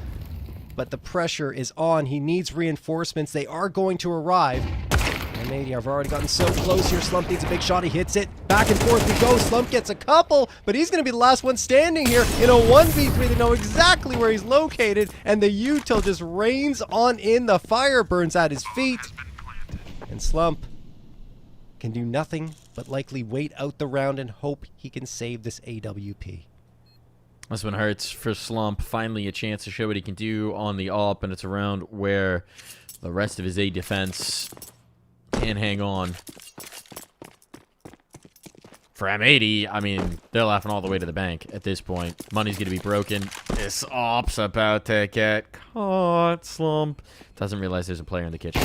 But the pressure is on. He needs reinforcements. They are going to arrive. M80 have already gotten so close here. Slump needs a big shot. He hits it. Back and forth we go. Slump gets a couple, but he's going to be the last one standing here in a 1v3. They know exactly where he's located, and the util just rains on in. The fire burns at his feet. And Slump can do nothing but likely wait out the round and hope he can save this AWP. This one hurts for Slump. Finally a chance to show what he can do on the AWP, and it's a round where the rest of his A defense can hang on. For M80, I mean, they're laughing all the way to the bank at this point. Money's going to be broken. This AWP's about to get caught. Slump doesn't realize there's a player in the kitchen.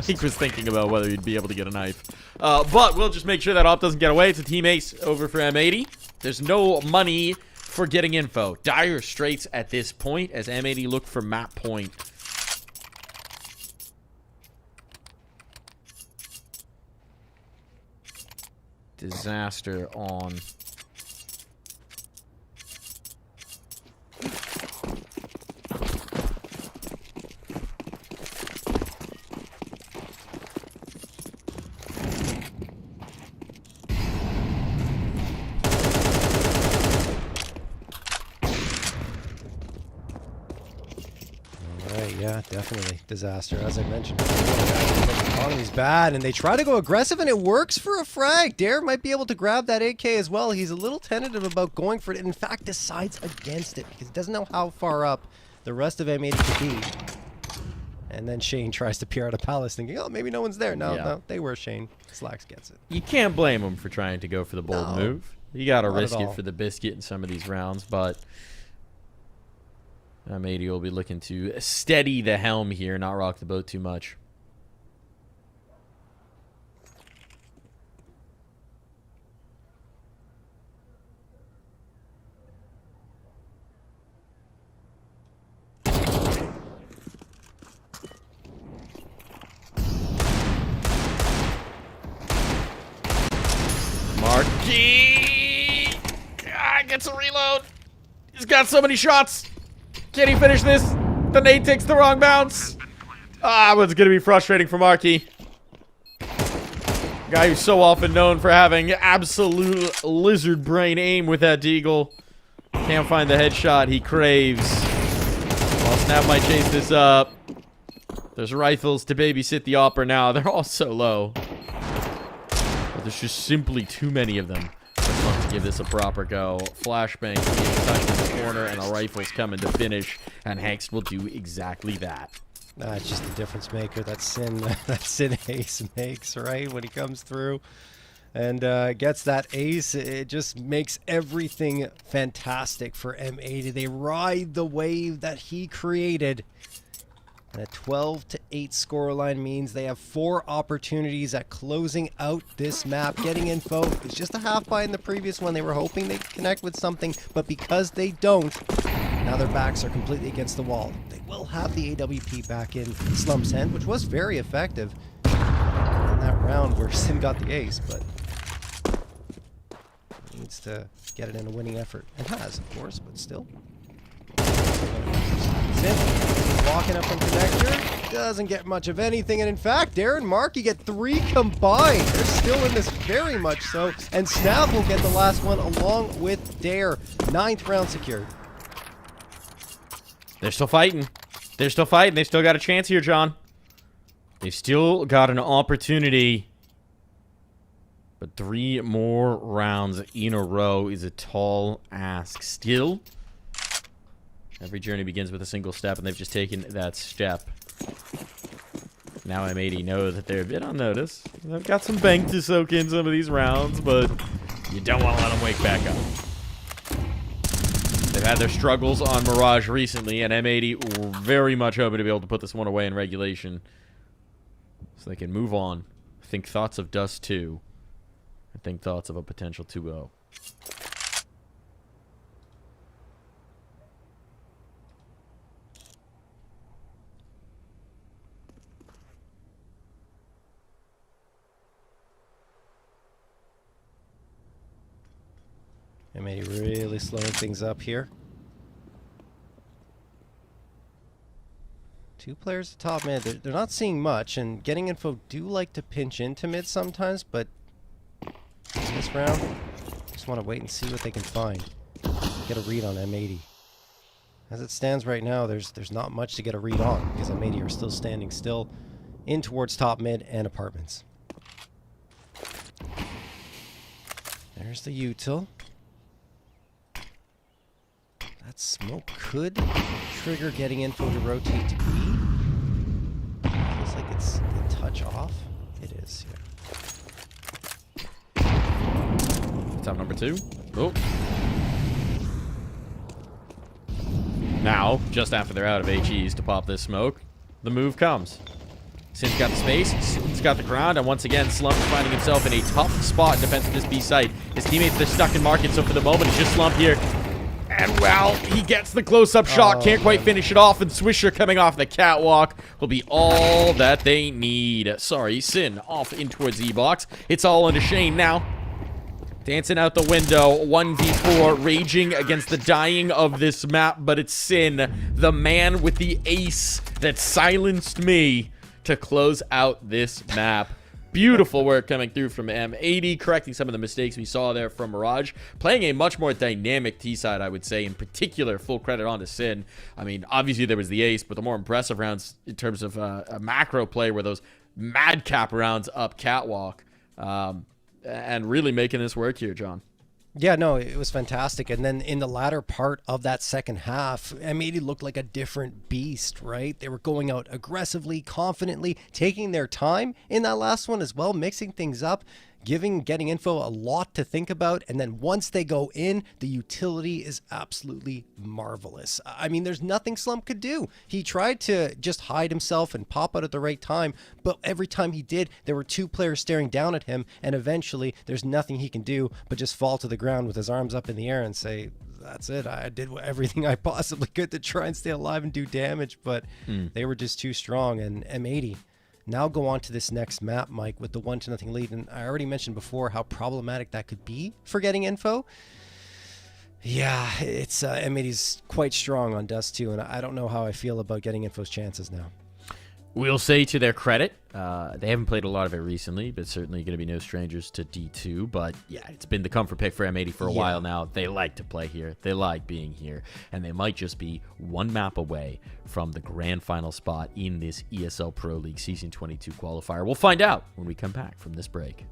He was thinking about whether he'd be able to get a knife. But we'll just make sure that AWP doesn't get away. It's a team ace over for M80. There's no money for getting info. Dire straits at this point as M80 look for map point. Disaster on. Yeah, definitely disaster. As I mentioned before, the economy's bad, and they try to go aggressive, and it works for a frag. Dare might be able to grab that AK as well. He's a little tentative about going for it. In fact, decides against it because he doesn't know how far up the rest of M80 could be. And then Shane tries to peer out of Palace thinking, oh, maybe no one's there. No, no, they were Shane. Slacks gets it. You can't blame him for trying to go for the bold move. You got to risk it for the biscuit in some of these rounds, but M80 will be looking to steady the helm here, not rock the boat too much. Marquis gets a reload. He's got so many shots. Can he finish this? The nade takes the wrong bounce. But it's going to be frustrating for Marquis. Guy who's so often known for having absolute lizard brain aim with that deagle. Can't find the headshot he craves. Well, Snap might chase this up. There's rifles to babysit the opera now. They're all so low. But there's just simply too many of them. To give this a proper go. Flashbang being touched in the corner, and a rifle's coming to finish, and Hex will do exactly that. It's just the difference maker that Sin Ace makes, right? When he comes through and gets that ace, it just makes everything fantastic for M80. They ride the wave that he created. And a 12-8 scoreline means they have 4 opportunities at closing out this map. Getting info is just a half buy in the previous one. They were hoping they'd connect with something, but because they don't, now their backs are completely against the wall. They will have the AWP back in Slump's hand, which was very effective in that round where Sin got the ace, but he needs to get it in a winning effort. And has, of course, but still. Sin walking up from connector, doesn't get much of anything, and in fact, Dare and Marky get 3 combined. They're still in this very much so, and Snap will get the last one along with Dare. 9th round secured. They're still fighting. They're still fighting. They still got a chance here, John. They've still got an opportunity. But 3 more rounds in a row is a tall ask. Still, every journey begins with a single step, and they've just taken that step. Now M80 know that they're a bit on notice. They've got some bank to soak in some of these rounds, but you don't want to let them wake back up. They've had their struggles on Mirage recently, and M80 were very much hoping to be able to put this one away in regulation so they can move on. Think thoughts of Dust 2. And think thoughts of a potential 2-0. M80 really slowing things up here. 2 players at top mid. They're not seeing much, and Getting Info do like to pinch into mid sometimes, but this round, just want to wait and see what they can find. Get a read on M80. As it stands right now, there's not much to get a read on, because M80 are still standing still in towards top mid and apartments. There's the util. That smoke could trigger Getting Info to rotate to B. Feels like it's a touch off. It is, yeah. Top number 2. Oh. Now, just after they're out of HEs to pop this smoke, the move comes. Sin's got the space, Sin's got the ground, and once again, Slump is finding himself in a tough spot in defense of this B site. His teammates, they're stuck in market, so for the moment, it's just Slump here. And, well, he gets the close-up shot, can't quite finish it off, and Swisher coming off the catwalk will be all that they need. Sorry, Sin off in towards E-Box. It's all under Shane now. Dancing out the window, 1v4, raging against the dying of this map, but it's Sin, the man with the ace that silenced me, to close out this map. Beautiful work coming through from M80, correcting some of the mistakes we saw there from Mirage. Playing a much more dynamic T-side, I would say. In particular, full credit on to Sin. I mean, obviously there was the ace, but the more impressive rounds in terms of a macro play were those madcap rounds up catwalk. And really making this work here, John. Yeah, no, it was fantastic. And then in the latter part of that second half, M80 looked like a different beast, right? They were going out aggressively, confidently, taking their time in that last one as well, mixing things up, Getting Info a lot to think about. And then once they go in, the utility is absolutely marvelous. I mean, there's nothing Slump could do. He tried to just hide himself and pop out at the right time, but every time he did, there were 2 players staring down at him, and eventually there's nothing he can do but just fall to the ground with his arms up in the air and say, that's it. I did everything I possibly could to try and stay alive and do damage, but they were just too strong. And M80 now go on to this next map, Mike, with the 1-0 lead. And I already mentioned before how problematic that could be for Getting Info. Yeah, it's M80's quite strong on Dust 2, and I don't know how I feel about Getting Info's chances now. We'll say to their credit, they haven't played a lot of it recently, but certainly going to be no strangers to D2. But yeah, it's been the comfort pick for M80 for a while now. They like to play here. They like being here. And they might just be one map away from the grand final spot in this ESL Pro League Season 22 qualifier. We'll find out when we come back from this break.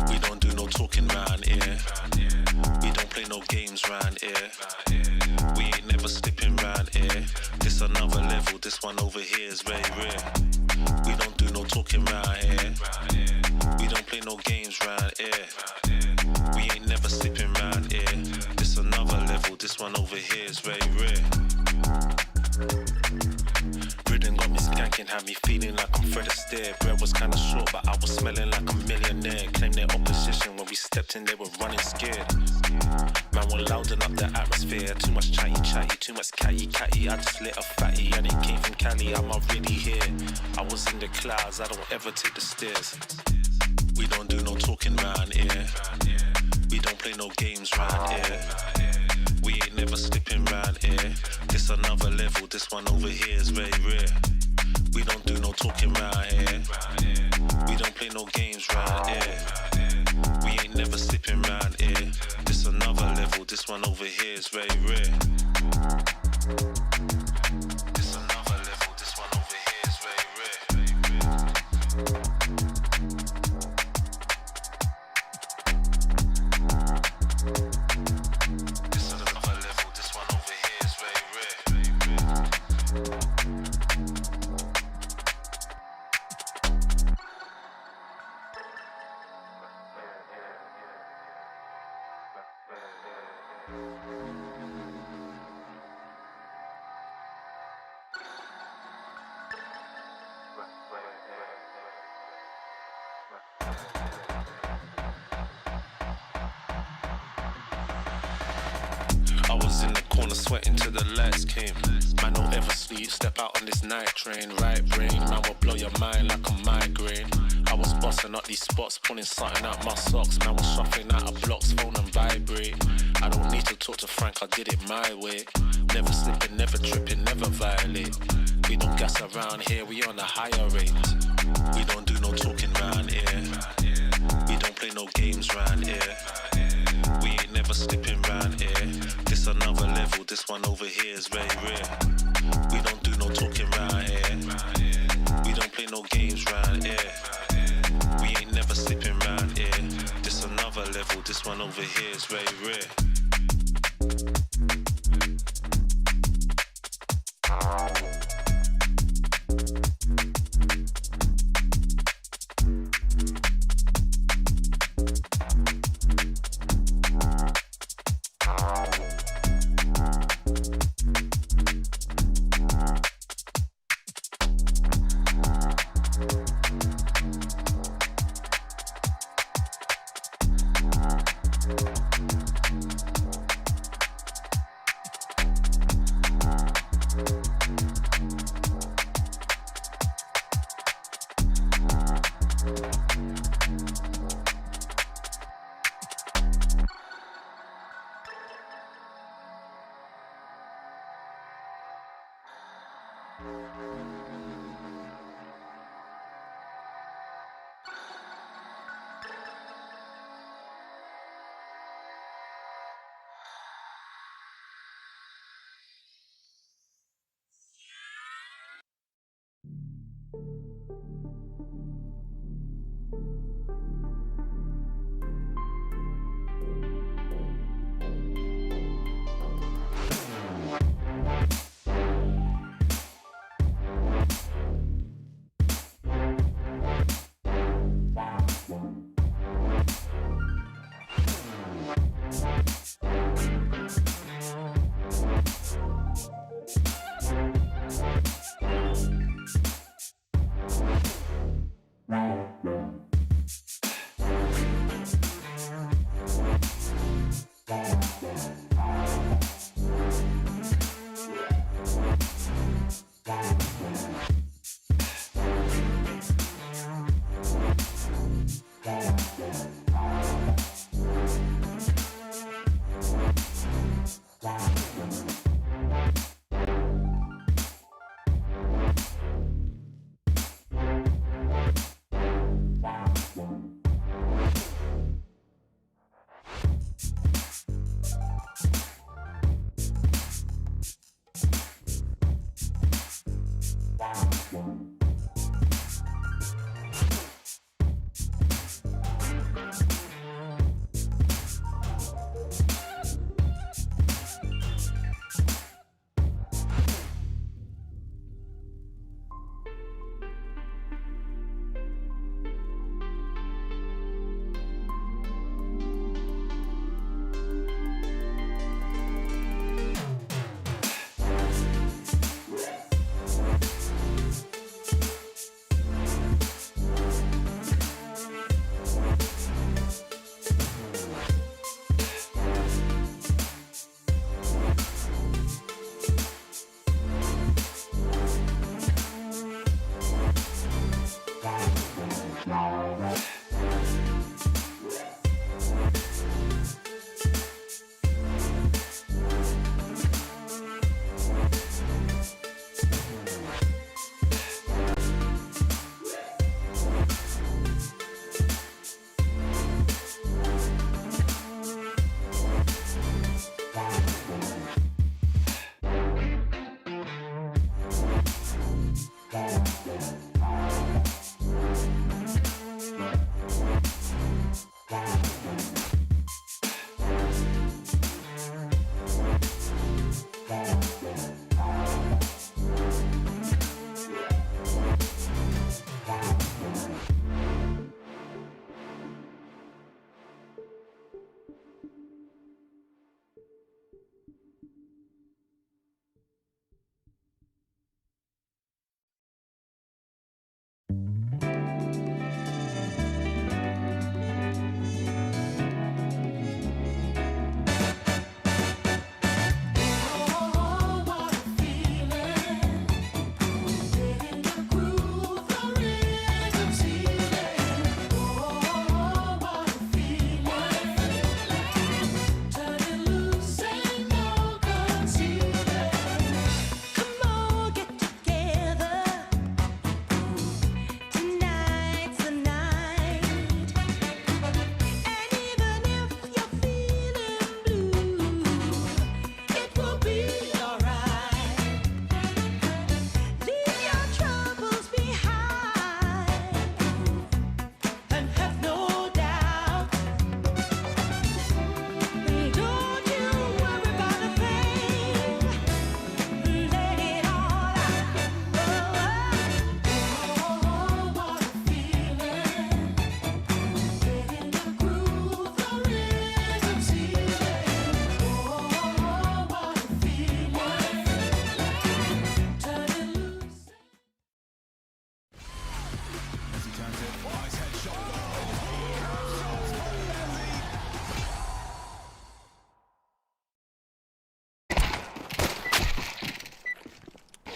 We don't do no talking round here. We don't play no games round here. We ain't never slipping round here. This another level, this one over here is very rare. We don't do no talking round here. We don't play no games round here. We ain't never slipping round here. This another level, this one over here is very rare. Rhythm got me skanking, had me feeling like I'm Fred Astaire. Bread was kinda short, but I was smelling like a millionaire. Claimed their opposition when we stepped in, they were running scared. Man, we're louding up the atmosphere. Too much chatty, too much catty. I just lit a fatty and it came from Cali. I'm already here. I was in the clouds, I don't ever take the stairs. We don't do no talking round here. We don't play no games round here. We ain't never slipping round here. This another level, this one over here is very rare. We don't do no talking round here. We don't play no games round here. We ain't never slipping round here. This another level, this one over here is very rare. This another level, this one over here is very rare. This another level, this one over here is very rare. I was in the corner sweating till the lights came. Man, don't ever sleep, step out on this night train. Right brain, man will blow your mind like a migraine. I was busting up these spots, pulling something out my socks. Man was shuffling out of blocks, phone and vibrate. I don't need to talk to Frank, I did it my way. Never slipping, never tripping, never violate. We don't gas around here, we on a higher rate. We don't do no talking round here. We don't play no games round here. We ain't never slipping round here. This another level, this one over here is very rare. We don't do no talking round here. We don't play no games round here. We ain't never slipping round here. This another level, this one over here is very rare.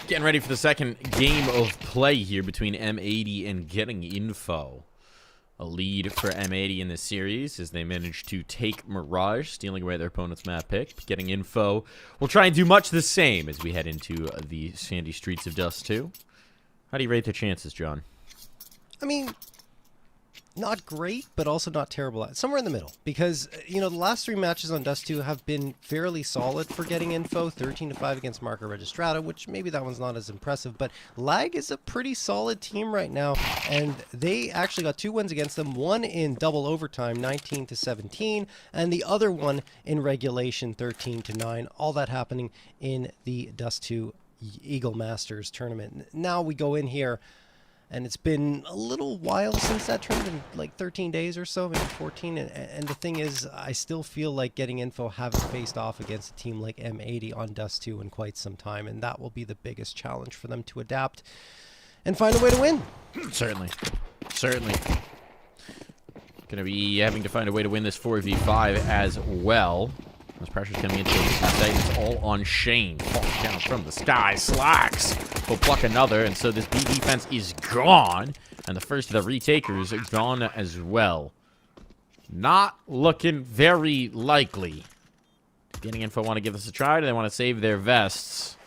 Getting ready for the second game of play here between M80 and Getting Info. A lead for M80 in this series as they manage to take Mirage, stealing away their opponent's map pick. Getting Info will try and do much the same as we head into the sandy streets of Dust 2. How do you rate their chances, John? I mean, not great, but also not terrible. Somewhere in the middle. Because, you know, the last 3 matches on Dust 2 have been fairly solid for Getting Info. 13-5 against Marco Registrata, which maybe that one's not as impressive. But Lag is a pretty solid team right now. And they actually got 2 wins against them. One in double overtime, 19-17. And the other one in regulation, 13-9. All that happening in the Dust 2 Eagle Masters tournament. Now we go in here. And it's been a little while since that tournament, like 13 days or so, maybe 14. And the thing is, I still feel like Getting Info haven't faced off against a team like M80 on Dust 2 in quite some time. And that will be the biggest challenge for them to adapt and find a way to win. Certainly. Certainly. Going to be having to find a way to win this 4v5 as well. As pressure's coming into it's all on Shane. Falls down from the sky. Slacks. Will pluck another, and so this B defense is gone. And the first of the retakers are gone as well. Not looking very likely. Getting Info want to give this a try. Do they want to save their vests?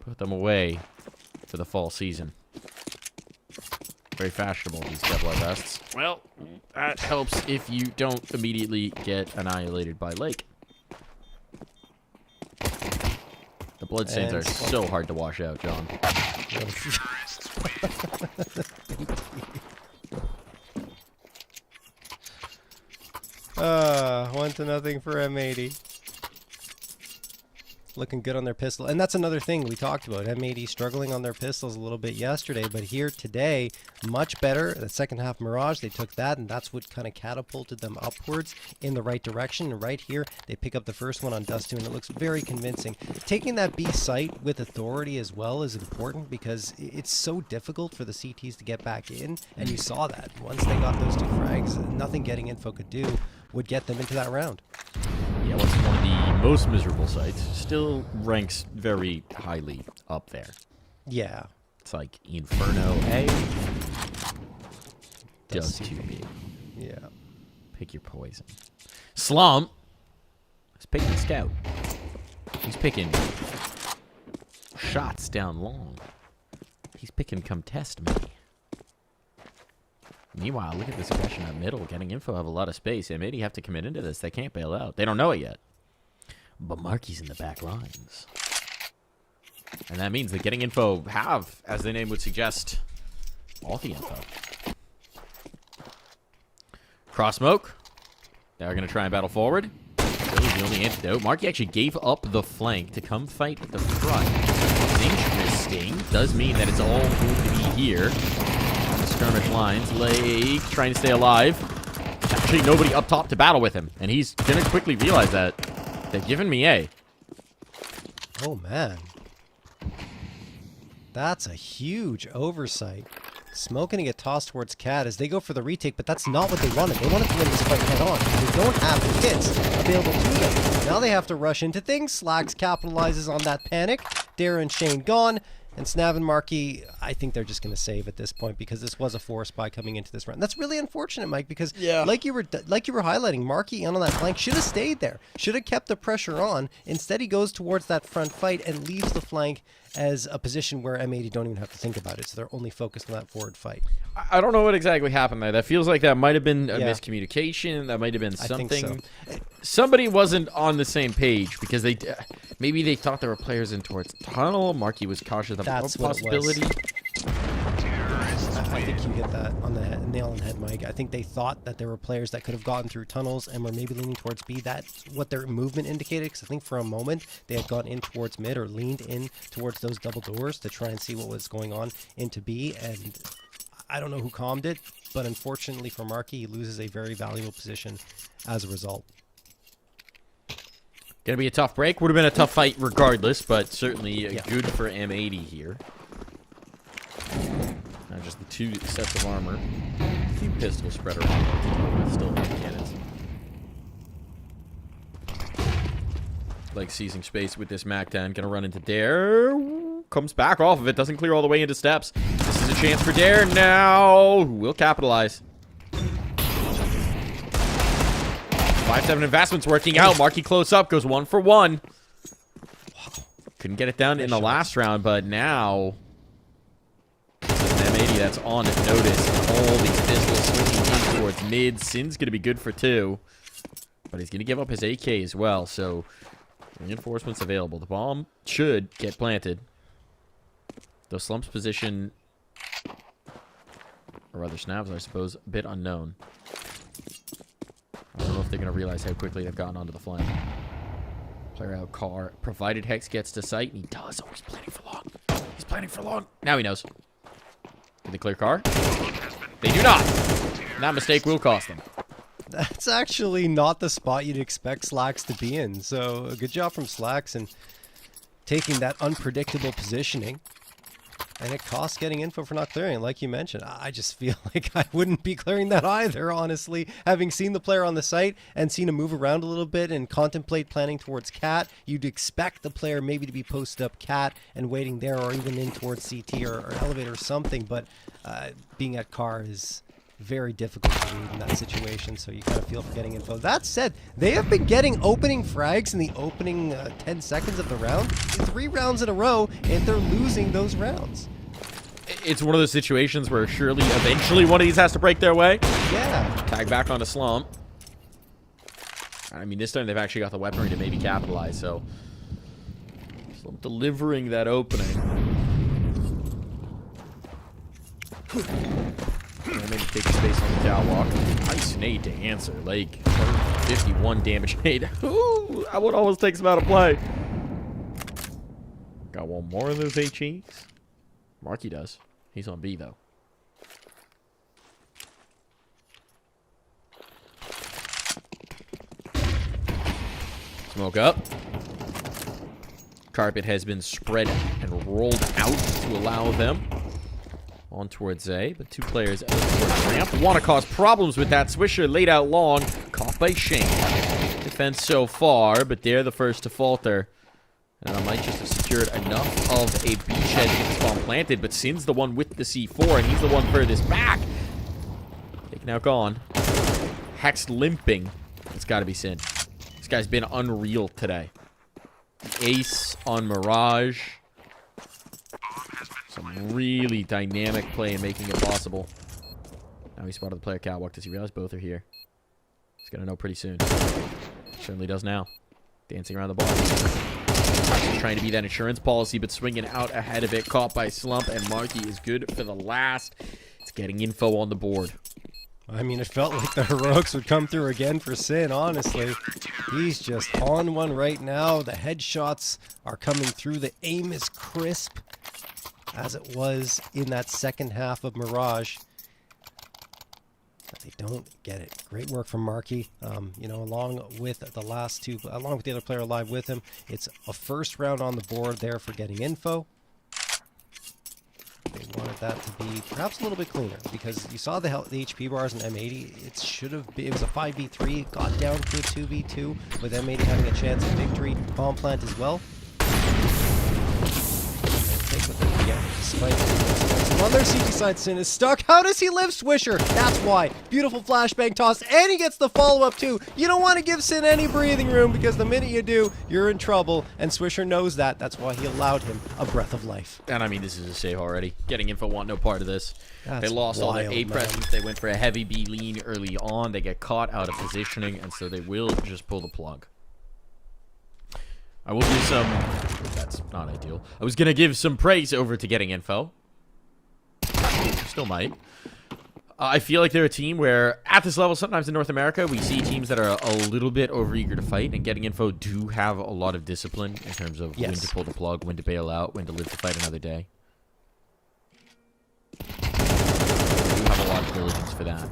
Put them away for the fall season. Very fashionable, these Kevlar vests. Well, that helps if you don't immediately get annihilated by Lake. The bloodstains are so hard to wash out, John. 1-0 for M80. Looking good on their pistol. And that's another thing we talked about. M80 struggling on their pistols a little bit yesterday, but here today, much better. The second half Mirage, they took that, and that's what kind of catapulted them upwards in the right direction. And right here, they pick up the first one on Dust 2, and it looks very convincing. Taking that B site with authority as well is important because it's so difficult for the CTs to get back in, and you saw that. Once they got those 2 frags, nothing Getting Info could do would get them into that round. Yeah, what's one of the most miserable sites still ranks very highly up there. Yeah. It's like Inferno A. Dust 2B. Yeah. Pick your poison. Slump is picking Scout. He's picking shots down long. He's picking come test me. Meanwhile, look at this aggression up middle. Getting Info have a lot of space. And maybe have to commit into this. They can't bail out. They don't know it yet. But Marky's in the back lines. And that means that Getting Info have, as the name would suggest, all the info. Cross smoke. They're going to try and battle forward. Really the only antidote. Marky actually gave up the flank to come fight at the front. Interesting. Does mean that it's all going to be here. Skirmish lines. Lake trying to stay alive. There's actually nobody up top to battle with him. And he's going to quickly realize that they've given me A. Oh, man. That's a huge oversight. Smoke going to get tossed towards Cat as they go for the retake, but that's not what they wanted. They wanted to win this fight head on. They don't have the hits available to them. Now they have to rush into things. Slacks capitalizes on that panic. Dara and Shane gone. And Snav and Marky, I think they're just going to save at this point because this was a force buy coming into this round. That's really unfortunate, Mike, because like you were highlighting, Marky on that flank should have stayed there, should have kept the pressure on. Instead, he goes towards that front fight and leaves the flank as a position where M80 don't even have to think about it, so they're only focused on that forward fight. I don't know what exactly happened there. That feels like that might have been a miscommunication. That might have been something. I think so. Somebody wasn't on the same page because maybe they thought there were players in towards tunnel. Marky was cautious about the possibility. I think you hit that on the head, nail on the head, Mike. I think they thought that there were players that could have gotten through tunnels and were maybe leaning towards B. That's what their movement indicated, because I think for a moment they had gone in towards mid or leaned in towards those double doors to try and see what was going on into B, and I don't know who calmed it, but unfortunately for Marky, he loses a very valuable position as a result. Gonna be a tough break. Would have been a tough fight regardless, but certainly good for M80 here. Now just the 2 sets of armor. A few pistols spread around. Still have cannons. Like seizing space with this MAC-10. Gonna run into Dare. comes back off of it. Doesn't clear all the way into steps. This is a chance for Dare now. Will capitalize. 5-7 investments working out. Marky close up. Goes 1 for 1. Couldn't get it done in the last round, but now... This is an M80 that's on notice. All these pistols switching in towards mid. Sin's going to be good for 2. But he's going to give up his AK as well, so... Reinforcements available. The bomb should get planted. Though Slump's position, or rather Snav's, I suppose, a bit unknown. I don't know if they're going to realize how quickly they've gotten onto the flank. Player out car. Provided Hex gets to sight, and he does. Oh, he's planning for long. He's planning for long. Now he knows. Did they clear car? They do not. And that mistake will cost them. That's actually not the spot you'd expect Slacks to be in. So, a good job from Slacks and taking that unpredictable positioning. And it costs getting info for not clearing. Like you mentioned, I just feel like I wouldn't be clearing that either, honestly. Having seen the player on the site and seen him move around a little bit and contemplate planning towards Cat, you'd expect the player maybe to be posted up Cat and waiting there, or even in towards CT or elevator or something. But being at car is very difficult to read in that situation, so you kind of feel for getting info. That said, they have been getting opening frags in the opening 10 seconds of the round, 3 rounds in a row, and they're losing those rounds. It's one of those situations where surely eventually one of these has to break their way. Yeah. Tag back onto Slump. I mean, this time they've actually got the weaponry to maybe capitalize, so Slump delivering that opening. Maybe take space on the catwalk. Nice nade to answer. Like, 51 damage nade. Ooh, that one almost takes him out of play. Got one more of those HEs. Marky does. He's on B, though. Smoke up. Carpet has been spread and rolled out to allow them on towards A, but 2 players out towards ramp. Want to cause problems with that. Swisher laid out long. Caught by Shane. Defense so far, but they're the first to falter. And I might just have secured enough of a beachhead to get the spawn planted, but Sin's the one with the C4, and he's the one furthest back. Taken out gone. Hex limping. It's got to be Sin. This guy's been unreal today. Ace on Mirage. Some really dynamic play and making it possible. Now he spotted the player catwalk. Does he realize both are here? He's going to know pretty soon. Certainly does now. Dancing around the ball. Just trying to be that insurance policy, but swinging out ahead of it. Caught by Slump, and Marky is good for the last. It's getting info on the board. I mean, it felt like the heroics would come through again for Sin, honestly. He's just on one right now. The headshots are coming through. The aim is crisp, as it was in that second half of Mirage. But they don't get it. Great work from Marky. You know, along with the last 2, along with the other player alive with him, it's a first round on the board there for getting info. They wanted that to be perhaps a little bit cleaner, because you saw the HP bars in M80. It should have been, it was a 5v3. It got down to a 2v2 with M80 having a chance of victory. Bomb plant as well. Take what they can get, despite on their CT side. Sin is stuck. How does he live, Swisher? That's why. Beautiful flashbang toss, and he gets the follow-up too. You don't want to give Sin any breathing room, because the minute you do, you're in trouble, and Swisher knows that. That's why he allowed him a breath of life. And I mean, this is a save already. Getting info, want no part of this. That's they lost all their A wild, presence. They went for a heavy B lean early on. They get caught out of positioning, and so they will just pull the plug. I will give some... That's not ideal. I was going to give some praise over to getting info. Still might. I feel like they're a team where, at this level, sometimes in North America, we see teams that are a little bit overeager to fight, and getting info do have a lot of discipline in terms of when to pull the plug, when to bail out, when to live to fight another day. They do have a lot of diligence for that.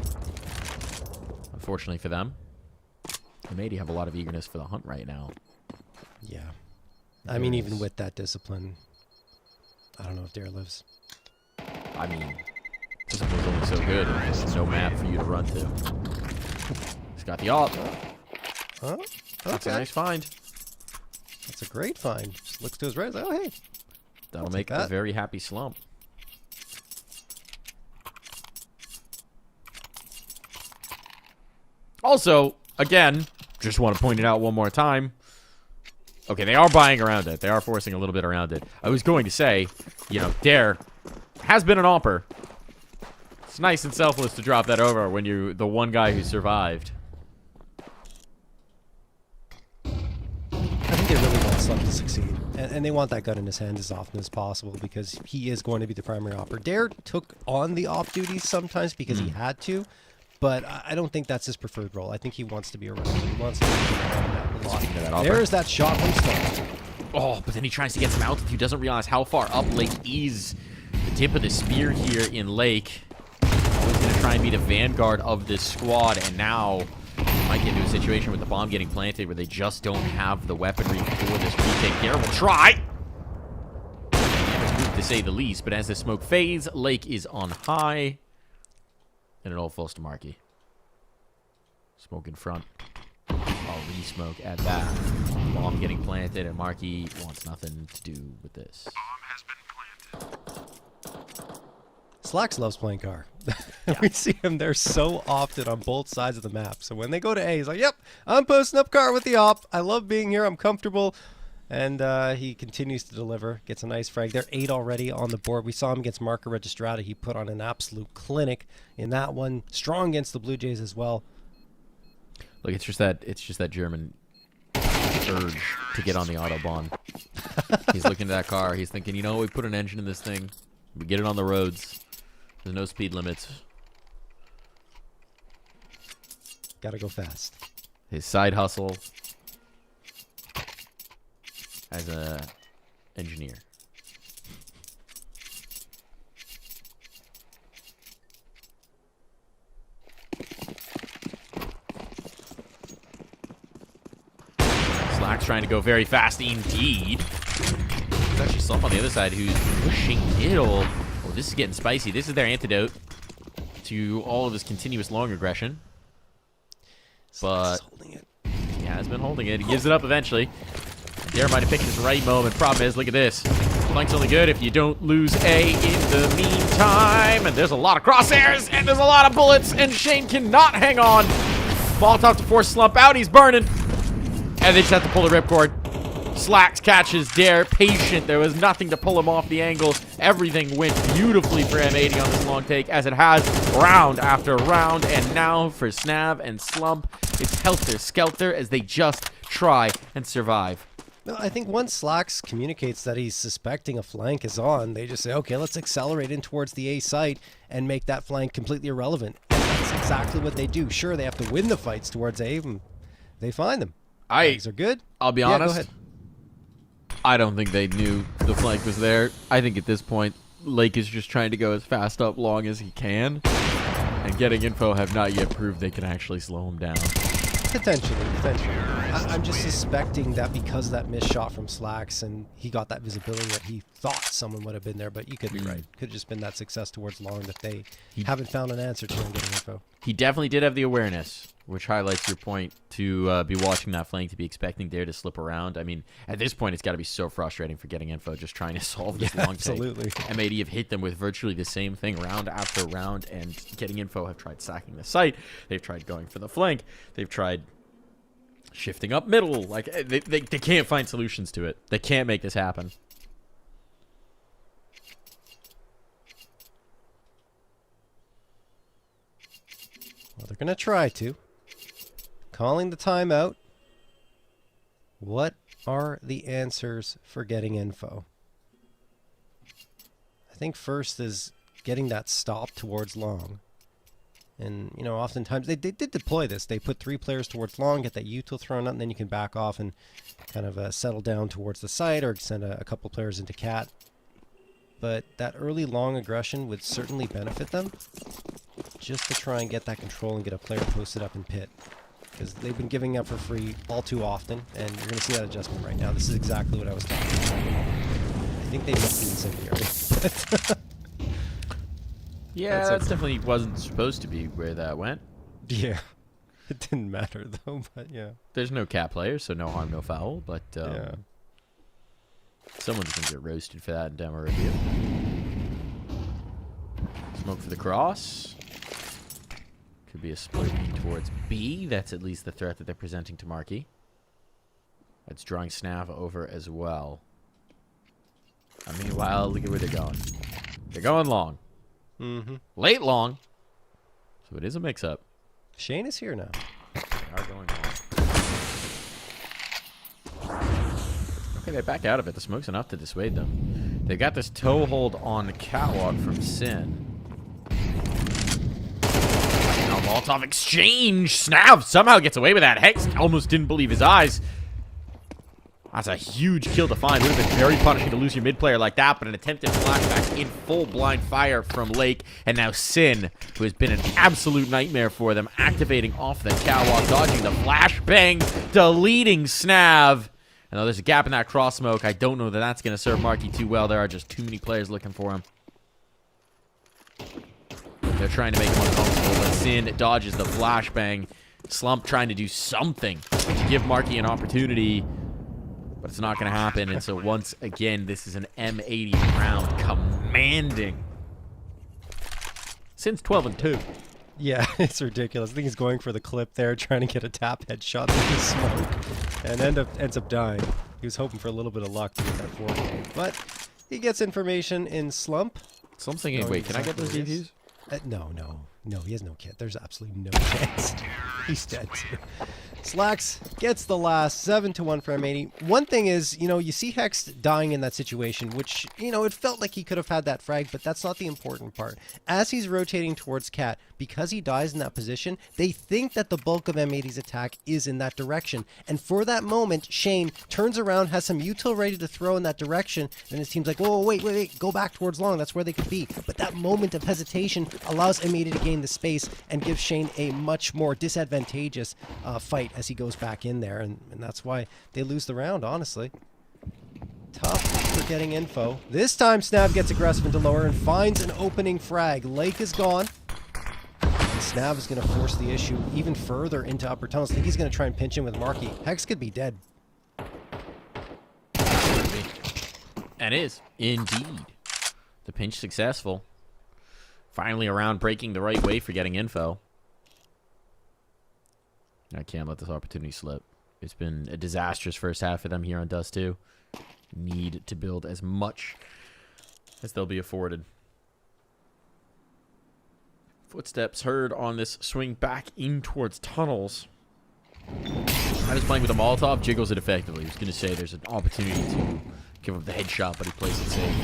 Unfortunately for them, they maybe have a lot of eagerness for the hunt right now. Yeah. I mean, even with that discipline, I don't know if Dare lives. I mean, discipline's only so good, and there's no map for you to run to. He's got the op. Huh? Okay. That's a nice find. That's a great find. Just looks to his right. Oh, hey. That'll make a very happy slump. Also, again, just want to point it out one more time. Okay, they are buying around it. They are forcing a little bit around it. I was going to say, you know, Dare has been an AWPer. It's nice and selfless to drop that over when you're the one guy who survived. I think they really want Slump to succeed. And they want that gun in his hand as often as possible because he is going to be the primary AWPer. Dare took on the AWP duties sometimes because he had to. But I don't think that's his preferred role. I think he wants to be around. He wants to be around that a lot. There's that shot from Slump. Oh, but then he tries to get some altitude. Doesn't realize how far up Lake is. The tip of the spear here in Lake. He's going to try and be the vanguard of this squad. And now might get into a situation with the bomb getting planted where they just don't have the weaponry for this retake. Dare will try. To say the least. But as the smoke fades, Lake is on high. And it all falls to Marky. Smoke in front. I'll re-smoke at that. Bomb getting planted, and Marky wants nothing to do with this. Slacks loves playing car. We see him there so often on both sides of the map. So when they go to A, he's like, yep, I'm posting up car with the op. I love being here. I'm comfortable. And he continues to deliver. Gets a nice frag. They're 8 already on the board. We saw him against Marco Registrata. He put on an absolute clinic in that one. Strong against the Blue Jays as well. Look, it's just that German urge to get on the Autobahn. He's looking at that car. He's thinking, you know, we put an engine in this thing. We get it on the roads. There's no speed limits. Gotta go fast. His side hustle as a engineer. Slack's trying to go very fast indeed. There's actually Slump on the other side who's pushing middle. Oh, this is getting spicy. This is their antidote to all of this continuous long aggression. But Holding it. yeah, has been holding it. He gives it up eventually. Dare might have picked his right moment. Problem is, look at this. Flank's only good if you don't lose A in the meantime. And there's a lot of crosshairs, and there's a lot of bullets, and Shane cannot hang on. Molotov to force Slump out. He's burning. And they just have to pull the ripcord. Slacks catches Dare. Patient. There was nothing to pull him off the angle. Everything went beautifully for M80 on this long take, as it has round after round. And now for Snav and Slump, it's helter-skelter as they just try and survive. No, I think once Slacks communicates that he's suspecting a flank is on, they just say, okay, let's accelerate in towards the A site and make that flank completely irrelevant. And that's exactly what they do. Sure, they have to win the fights towards A, and they find them. Flanks are good. I'll be Yeah, honest. go ahead. I don't think they knew the flank was there. I think at this point, Lake is just trying to go as fast up long as he can. And getting info have not yet proved they can actually slow him down. Potentially. I'm just suspecting that because of that missed shot from Slacks and he got that visibility that he thought someone would have been there, but you could be right. Could have just been that success towards long that they haven't found an answer to in getting info. He definitely did have the awareness, which highlights your point to be watching that flank, to be expecting Dare to slip around. I mean, at this point, it's got to be so frustrating for getting info, just trying to solve this long take. Absolutely. M80 have hit them with virtually the same thing round after round, and getting info have tried sacking the site. They've tried going for the flank. They've tried shifting up middle. Like, they can't find solutions to it. They can't make this happen. Well, they're going to try to. Calling the timeout. What are the answers for getting info? I think first is getting that stop towards long. And, you know, oftentimes they did deploy this. They put 3 players towards long, get that util thrown out, and then you can back off and kind of settle down towards the site or send a couple players into cat. But that early long aggression would certainly benefit them, just to try and get that control and get a player posted up in pit. Because they've been giving up for free all too often, and you're going to see that adjustment right now. This is exactly what I was talking about. I think they must be incendiary. Yeah, that definitely wasn't supposed to be where that went. Yeah. It didn't matter, though, but yeah. There's no cat players, so no harm, no foul, but... Yeah. Someone's going to get roasted for that in demo review. Smoke for the cross. Could be a split towards B. That's at least the threat that they're presenting to Markey. That's drawing Snav over as well. Meanwhile, look at where they're going. They're going long. Late long. So it is a mix-up. Shane is here now. They are going long. Okay, they're back out of it. The smoke's enough to dissuade them. They got this toe hold on the catwalk from Sin. Now Molotov exchange. Snav somehow gets away with that. Hex almost didn't believe his eyes. That's a huge kill to find. It would have been very punishing to lose your mid player like that, but an attempted flashback in full blind fire from Lake, and now Sin, who has been an absolute nightmare for them, activating off the catwalk, dodging the flashbang, deleting Snav. And though there's a gap in that cross smoke, I don't know that that's going to serve Markey too well. There are just too many players looking for him. They're trying to make him uncomfortable, but Sin dodges the flashbang. Slump trying to do something to give Markey an opportunity. But it's not going to happen, and so once again, this is an M80 round commanding. Since 12-2. Yeah, it's ridiculous. I think he's going for the clip there, trying to get a tap headshot through the smoke, and ends up dying. He was hoping for a little bit of luck to get that 4K, but he gets information in Slump. Slump's thinking, wait, can I get those DVs? No, he has no kit. There's absolutely no chance. He's dead too. Slacks gets the last 7-1 for M80. One thing is, you see Hex dying in that situation, which, it felt like he could have had that frag, but that's not the important part. As he's rotating towards Cat, because he dies in that position, they think that the bulk of M80's attack is in that direction. And for that moment, Shane turns around, has some util ready to throw in that direction, and his team's like, whoa, wait, go back towards long. That's where they could be. But that moment of hesitation allows M80 to gain the space and gives Shane a much more disadvantageous fight as he goes back in there, and that's why they lose the round, honestly. Tough for getting info. This time Snav gets aggressive into lower and finds an opening frag. Lake is gone. And Snav is going to force the issue even further into upper tunnels. I think he's going to try and pinch in with Markey. Hex could be dead. And is, indeed. The pinch successful. Finally around breaking the right way for getting info. I can't let this opportunity slip. It's been a disastrous first half for them here on Dust 2. Need to build as much as they'll be afforded. Footsteps heard on this swing back in towards tunnels. I was playing with a Molotov, jiggles it effectively. I was going to say there's an opportunity to give up the headshot, but he plays it safe.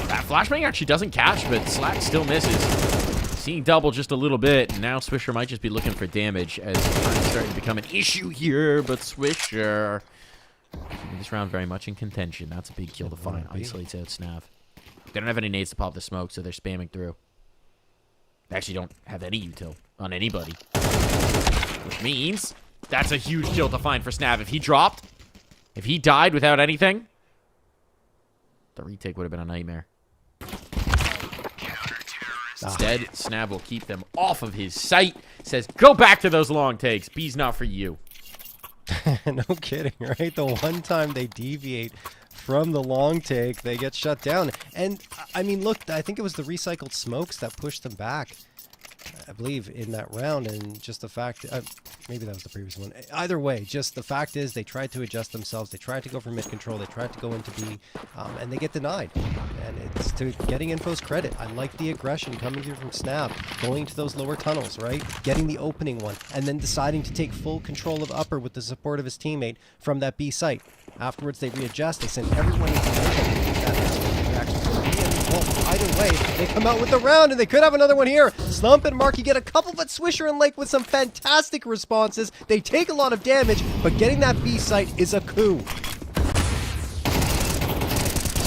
That flashbang actually doesn't catch, but Slack still misses. Seeing double just a little bit, and now Swisher might just be looking for damage as it's starting to become an issue here, but Swisher, this round very much in contention. That's a big kill to find. Isolates out Snav. They don't have any nades to pop the smoke, so they're spamming through. They actually don't have any util on anybody. Which means that's a huge kill to find for Snav. If he dropped, if he died without anything, the retake would have been a nightmare. Instead, Snav will keep them off of his sight. Says, go back to those long takes. B's not for you. No kidding, right? The one time they deviate from the long take, they get shut down. And, I mean, look, I think it was the recycled smokes that pushed them back, I believe, in that round. And just the fact, maybe that was the previous one. Either way, just the fact is they tried to adjust themselves. They tried to go for mid control. They tried to go into B, and they get denied. And it's to getting Info's credit. I like the aggression coming through from Snav, going to those lower tunnels, right? Getting the opening one, and then deciding to take full control of upper with the support of his teammate from that B site. Afterwards, they readjust. They send everyone into well, either way, they come out with the round, and they could have another one here. Slump and Markey get a couple, but Swisher and Lake with some fantastic responses. They take a lot of damage, but getting that B site is a coup.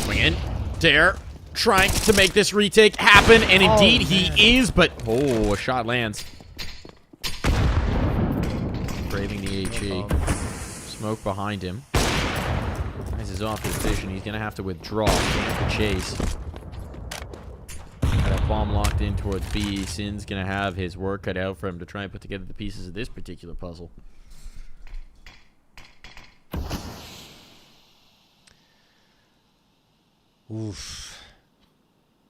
Swing in. Dare. Trying to make this retake happen, and indeed he is, but a shot lands. Braving the HE. Smoke behind him. This is off his vision. He's going to have to withdraw. He's going to have to chase. Got a bomb locked in towards B. Sin's going to have his work cut out for him to try and put together the pieces of this particular puzzle. Oof.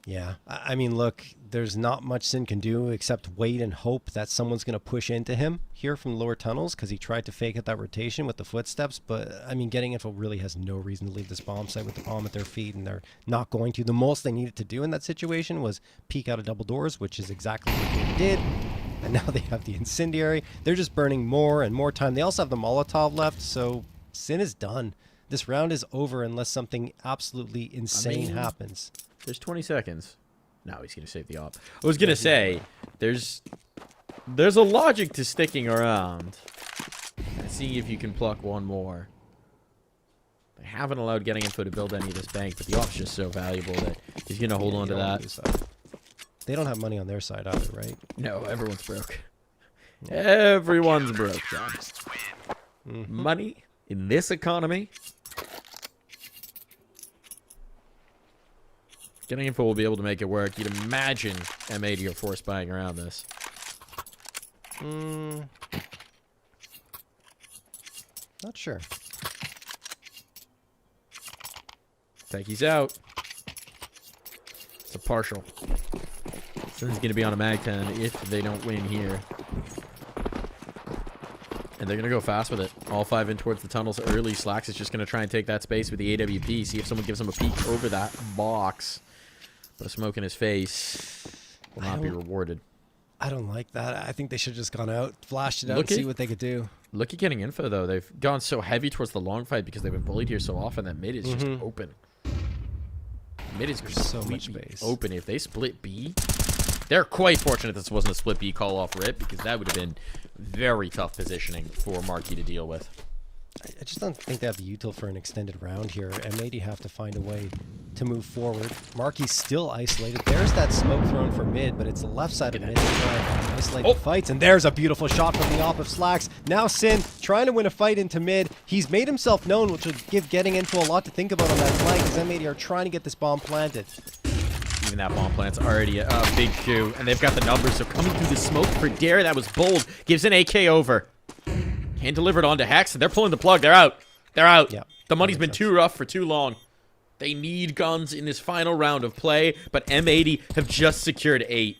Yeah. I mean, look, there's not much Sin can do except wait and hope that someone's going to push into him here from lower tunnels because he tried to fake out that rotation with the footsteps. But, I mean, Getting Info really has no reason to leave this bomb site with the bomb at their feet, and they're not going to. The most they needed to do in that situation was peek out of double doors, which is exactly what they did. And now they have the incendiary. They're just burning more and more time. They also have the Molotov left, so Sin is done. This round is over unless something absolutely insane happens. There's 20 seconds. No, he's going to save the op. I was going to say, there's a logic to sticking around and seeing if you can pluck one more. They haven't allowed Getting Info to build any of this bank, but the op's just so valuable that he's going to hold on to that. They don't have money on their side either, right? No, everyone's broke. Everyone's broke, John. Money in this economy. Getting Info will be able to make it work. You'd imagine M80 are force buying around this. Not sure. Techie's out. It's a partial. So he's going to be on a mag 10 if they don't win here. And they're going to go fast with it. All 5 in towards the tunnels early. Slacks is just going to try and take that space with the AWP. See if someone gives him a peek over that box. But a smoke in his face will not be rewarded. I don't like that. I think they should have just gone out, flashed it out, and see what they could do. Look at Getting Info, though. They've gone so heavy towards the long fight because they've been bullied here so often that mid is just open. Mid is so much space open. If they split B, they're quite fortunate this wasn't a split B call off rip because that would have been very tough positioning for Marquee to deal with. I just don't think they have the util for an extended round here, and maybe have to find a way to move forward. Marquee's still isolated. There's that smoke thrown for mid, but it's the left side of mid to try and isolate the fights. And there's a beautiful shot from the op of Slacks. Now Sin trying to win a fight into mid. He's made himself known, which will give Getting Info a lot to think about on that flank, as M80 are trying to get this bomb planted. Even that bomb plant's already a big coup, and they've got the numbers. So coming through the smoke for Dare, that was bold. Gives an AK over. Hand delivered onto Hex, and they're pulling the plug. They're out. They're out. Yep. The money's been too rough for too long. They need guns in this final round of play, but M80 have just secured 8.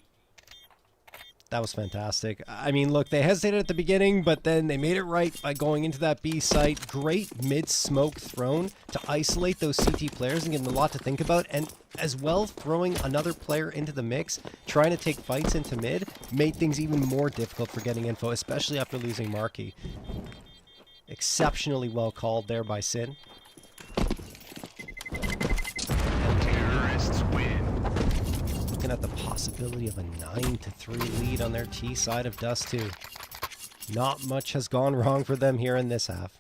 That was fantastic. I mean, look, they hesitated at the beginning, but then they made it right by going into that B site. Great mid-smoke thrown to isolate those CT players and give them a lot to think about. And as well, throwing another player into the mix, trying to take fights into mid, made things even more difficult for Getting Info, especially after losing Marquee. Exceptionally well called there by Sin. Looking at the possibility of a 9-3 lead on their T side of Dust 2. Not much has gone wrong for them here in this half.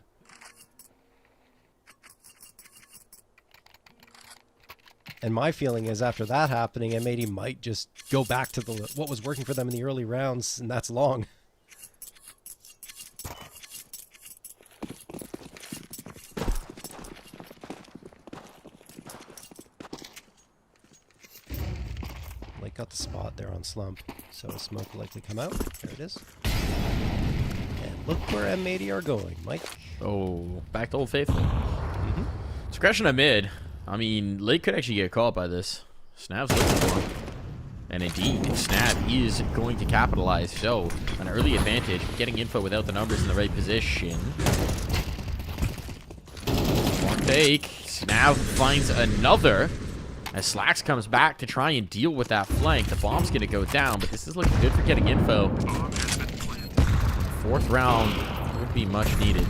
And my feeling is after that happening, M80 might just go back to what was working for them in the early rounds, and that's long. Got the spot there on Slump, so a smoke will likely come out. There it is. And look where M80 are going, Mike. Oh, back to Old Faithful. Discretion at mid. I mean, Lake could actually get caught by this. Snav's looking for him. And indeed, Snav is going to capitalize. So, an early advantage, Getting Info without the numbers in the right position. One take. Snav finds another. As Slacks comes back to try and deal with that flank. The bomb's going to go down, but this is looking good for Getting Info. 4th round would be much needed.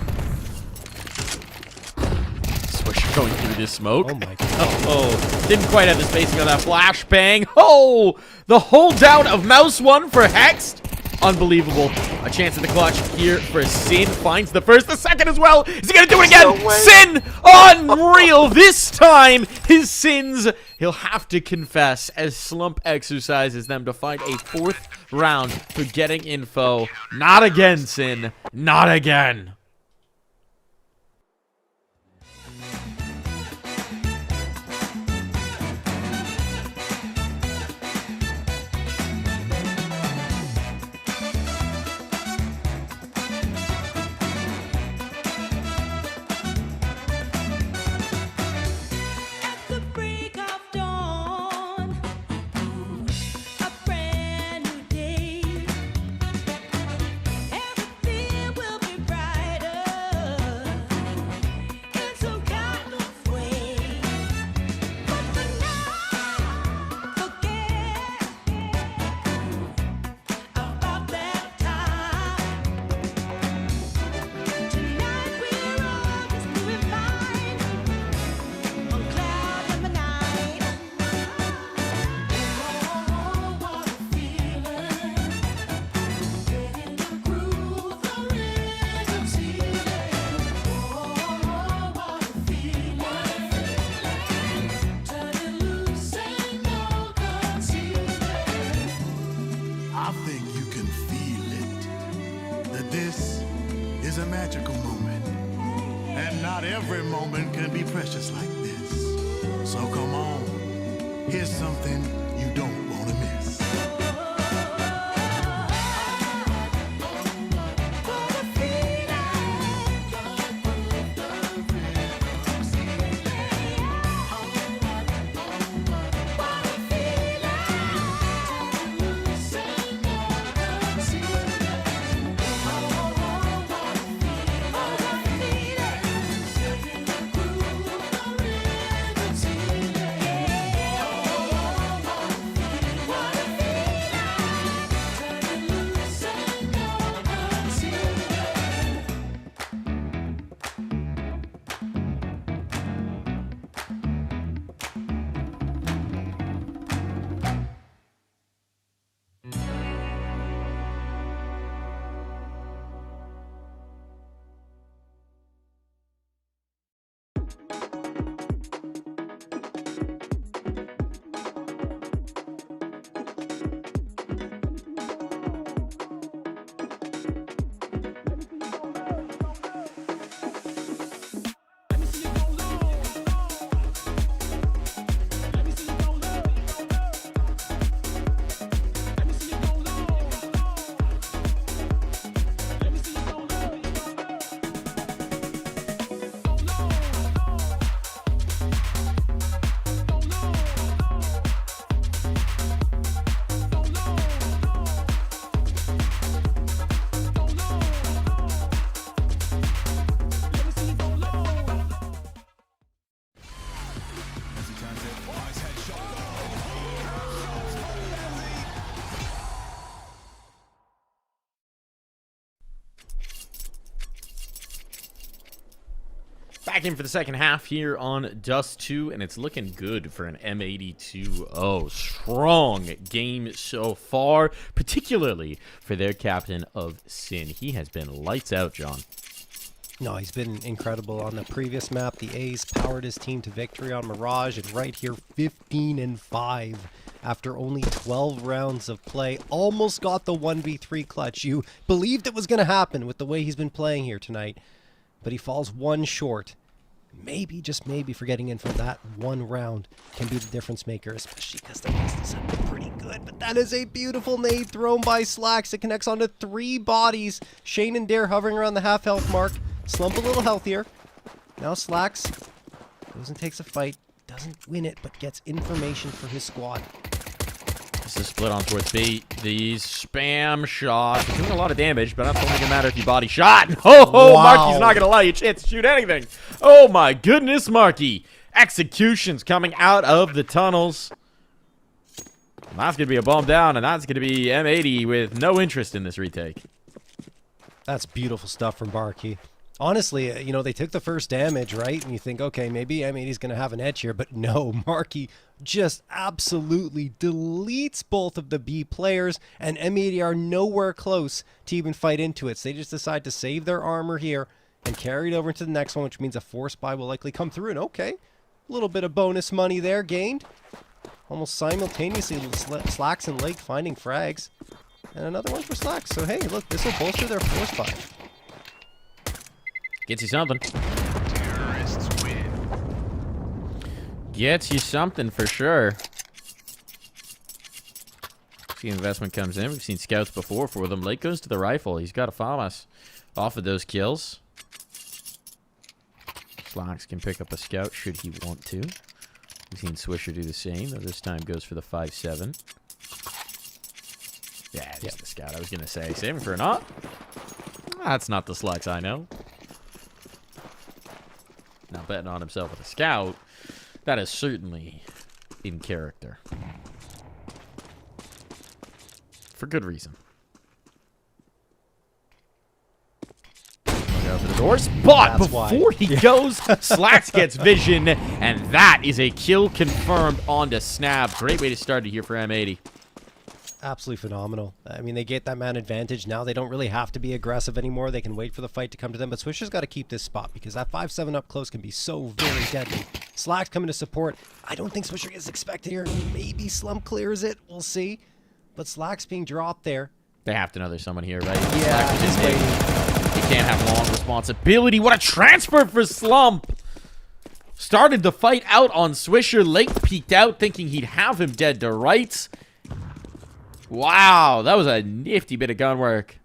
Swish going through this smoke. Oh my god. Oh, didn't quite have the spacing on that flashbang. Oh, the hold down of Mouse 1 for Hex. Unbelievable. A chance at the clutch here for Sin. Finds the first, the second as well. Is he going to do it again? No way. Sin! Unreal. This time, his sins, he'll have to confess as Slump exercises them to find a 4th round for Getting Info. Not again, Sin. Not again. At the break This is a magical moment. And not every moment can be precious like this. So come on, here's something you don't want to miss. Back in for the second half here on Dust 2, and it's looking good for an M82. Oh, strong game so far, particularly for their captain of Sin. He has been lights out, John. No, he's been incredible on the previous map. The A's powered his team to victory on Mirage, and right here, 15-5 after only 12 rounds of play. Almost got the 1v3 clutch. You believed it was going to happen with the way he's been playing here tonight, but he falls one short. Maybe, just maybe, for getting in for that one round can be the difference maker, especially because the pistols have been pretty good. But that is a beautiful nade thrown by Slacks. It connects onto 3 bodies. Shane and Dare hovering around the half health mark. Slump a little healthier. Now Slacks goes and takes a fight. Doesn't win it, but gets information for his squad. This is split on towards B. These spam shots doing a lot of damage, but that's only gonna matter if you body shot. Oh, Wow. Marky's not gonna allow you a chance to shoot anything. Oh my goodness, Marky. Executions coming out of the tunnels. That's gonna be a bomb down, and that's gonna be M80 with no interest in this retake. That's beautiful stuff from Barkey. Honestly, you know, they took the first damage, right? And you think, okay, maybe M80's going to have an edge here. But no, Markey just absolutely deletes both of the B players. And M80 are nowhere close to even fight into it. So they just decide to save their armor here and carry it over to the next one, which means a force buy will likely come through. And okay, a little bit of bonus money there gained. Almost simultaneously, Slacks and Lake finding frags. And another one for Slacks. So hey, look, this will bolster their force buy. Gets you something. Terrorists win. Gets you something for sure. See, investment comes in. We've seen scouts before for them. Lake goes to the rifle. He's got to follow us off of those kills. Slacks can pick up a scout should he want to. We've seen Swisher do the same, though this time goes for the 5.7. Yeah, just the scout. I was going to say, saving for a knot. That's not the Slacks I know. Now betting on himself with a scout, that is certainly in character. For good reason. Look out for the doors. But That's before why. he goes, Slacks gets vision, and that is a kill confirmed onto Snap. Great way to start it here for M80. Absolutely phenomenal. I mean, they get that man advantage. Now they don't really have to be aggressive anymore. They can wait for the fight to come to them. But Swisher's got to keep this spot because that 5-7 up close can be so very deadly. Slacks coming to support. I don't think Swisher gets expected here. Maybe Slump clears it. We'll see. But Slacks being dropped there. They have to know there's someone here, right? Yeah, Slack is he's hit. waiting. He can't have long responsibility. What a transfer for Slump! Started the fight out on Swisher. Late peeked out, thinking he'd have him dead to rights. Wow, that was a nifty bit of gun work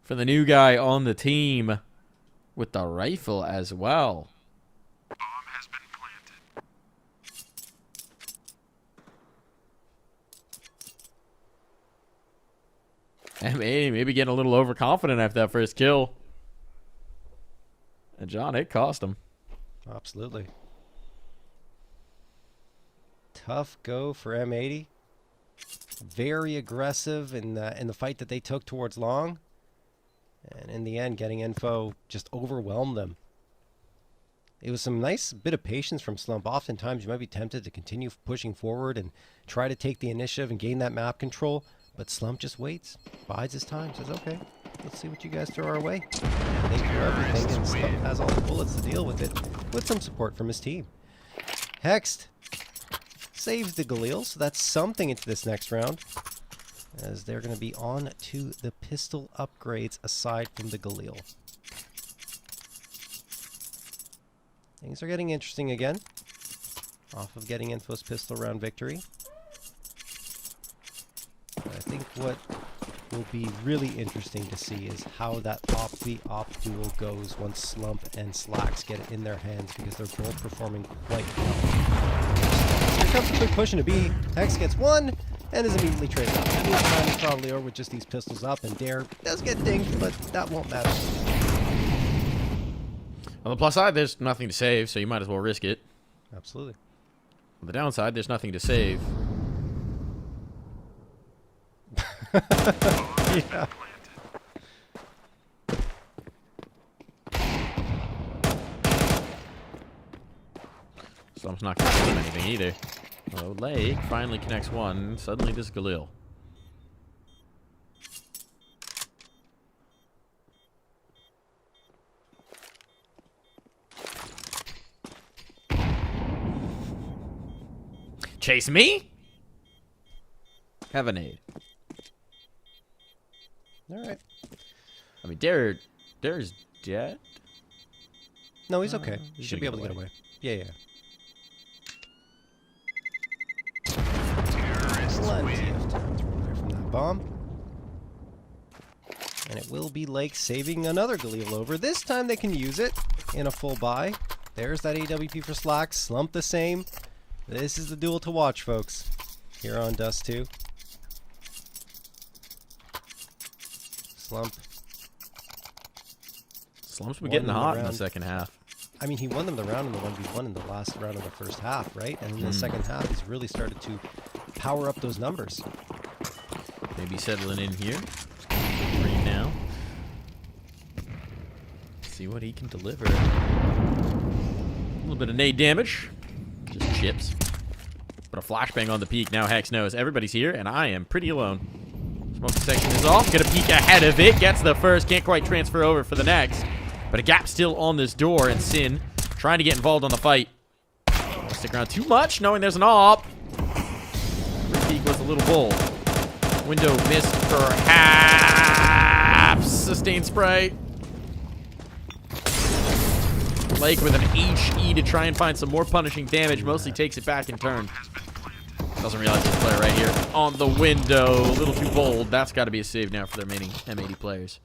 for the new guy on the team with the rifle as well. Bomb has been planted. And maybe getting a little overconfident after that first kill. And John, it cost him. Absolutely. Tough go for M80. Very aggressive in the fight that they took towards long. And in the end, getting info just overwhelmed them. It was some nice bit of patience from Slump. Oftentimes, you might be tempted to continue pushing forward and try to take the initiative and gain that map control. But Slump just waits, bides his time, says, okay, let's see what you guys throw our way. And they throw everything, and Slump has all the bullets to deal with it, with some support from his team. Hext saves the Galil, so that's something into this next round, as they're going to be on to the pistol upgrades aside from the Galil. Things are getting interesting again, off of getting Info's pistol round victory. But I think what will be really interesting to see is how that op-v-op duel goes once Slump and Slacks get it in their hands, because they're both performing quite well. Here comes the quick push into B. Hex gets one and is immediately traded up. This time is probably over with just these pistols up, and Dare does get dinged, but that won't matter. On the plus side, there's nothing to save, so you might as well risk it. Absolutely. On the downside, there's nothing to save. Yeah. Slump's not going to do anything either. Oh, Lake finally connects one. Suddenly this Galil. Chase me? Have an aid. All right. I mean, Dare's dead. No, he's okay. He he's should be gonna able to get get away. Yeah, yeah. Plenty of time to run away from that bomb. And it will be Lake saving another Galil over. This time they can use it in a full buy. There's that AWP for Slack. Slump the same. This is the duel to watch, folks. Here on Dust 2. Slump's been getting Won the hot in the round. second half. I mean, he won them the round in the 1v1 in the last round of the first half, right? And in the second half, he's really started to power up those numbers. Maybe settling in here. Green now. See what he can deliver. A little bit of nade damage. Just chips. But a flashbang on the peak. Now Hex knows everybody's here, and I am pretty alone. Smoke section is off. Gonna peek ahead of it. Gets the first. Can't quite transfer over for the next. But a gap still on this door, and Sin trying to get involved on the fight. Don't stick around too much, knowing there's an op. Peek was a little bold. Window missed perhaps. Sustained spray. Lake with an HE to try and find some more punishing damage. Mostly takes it back in turn. Doesn't realize this player right here on the window. A little too bold. That's got to be a save now for the remaining M80 players.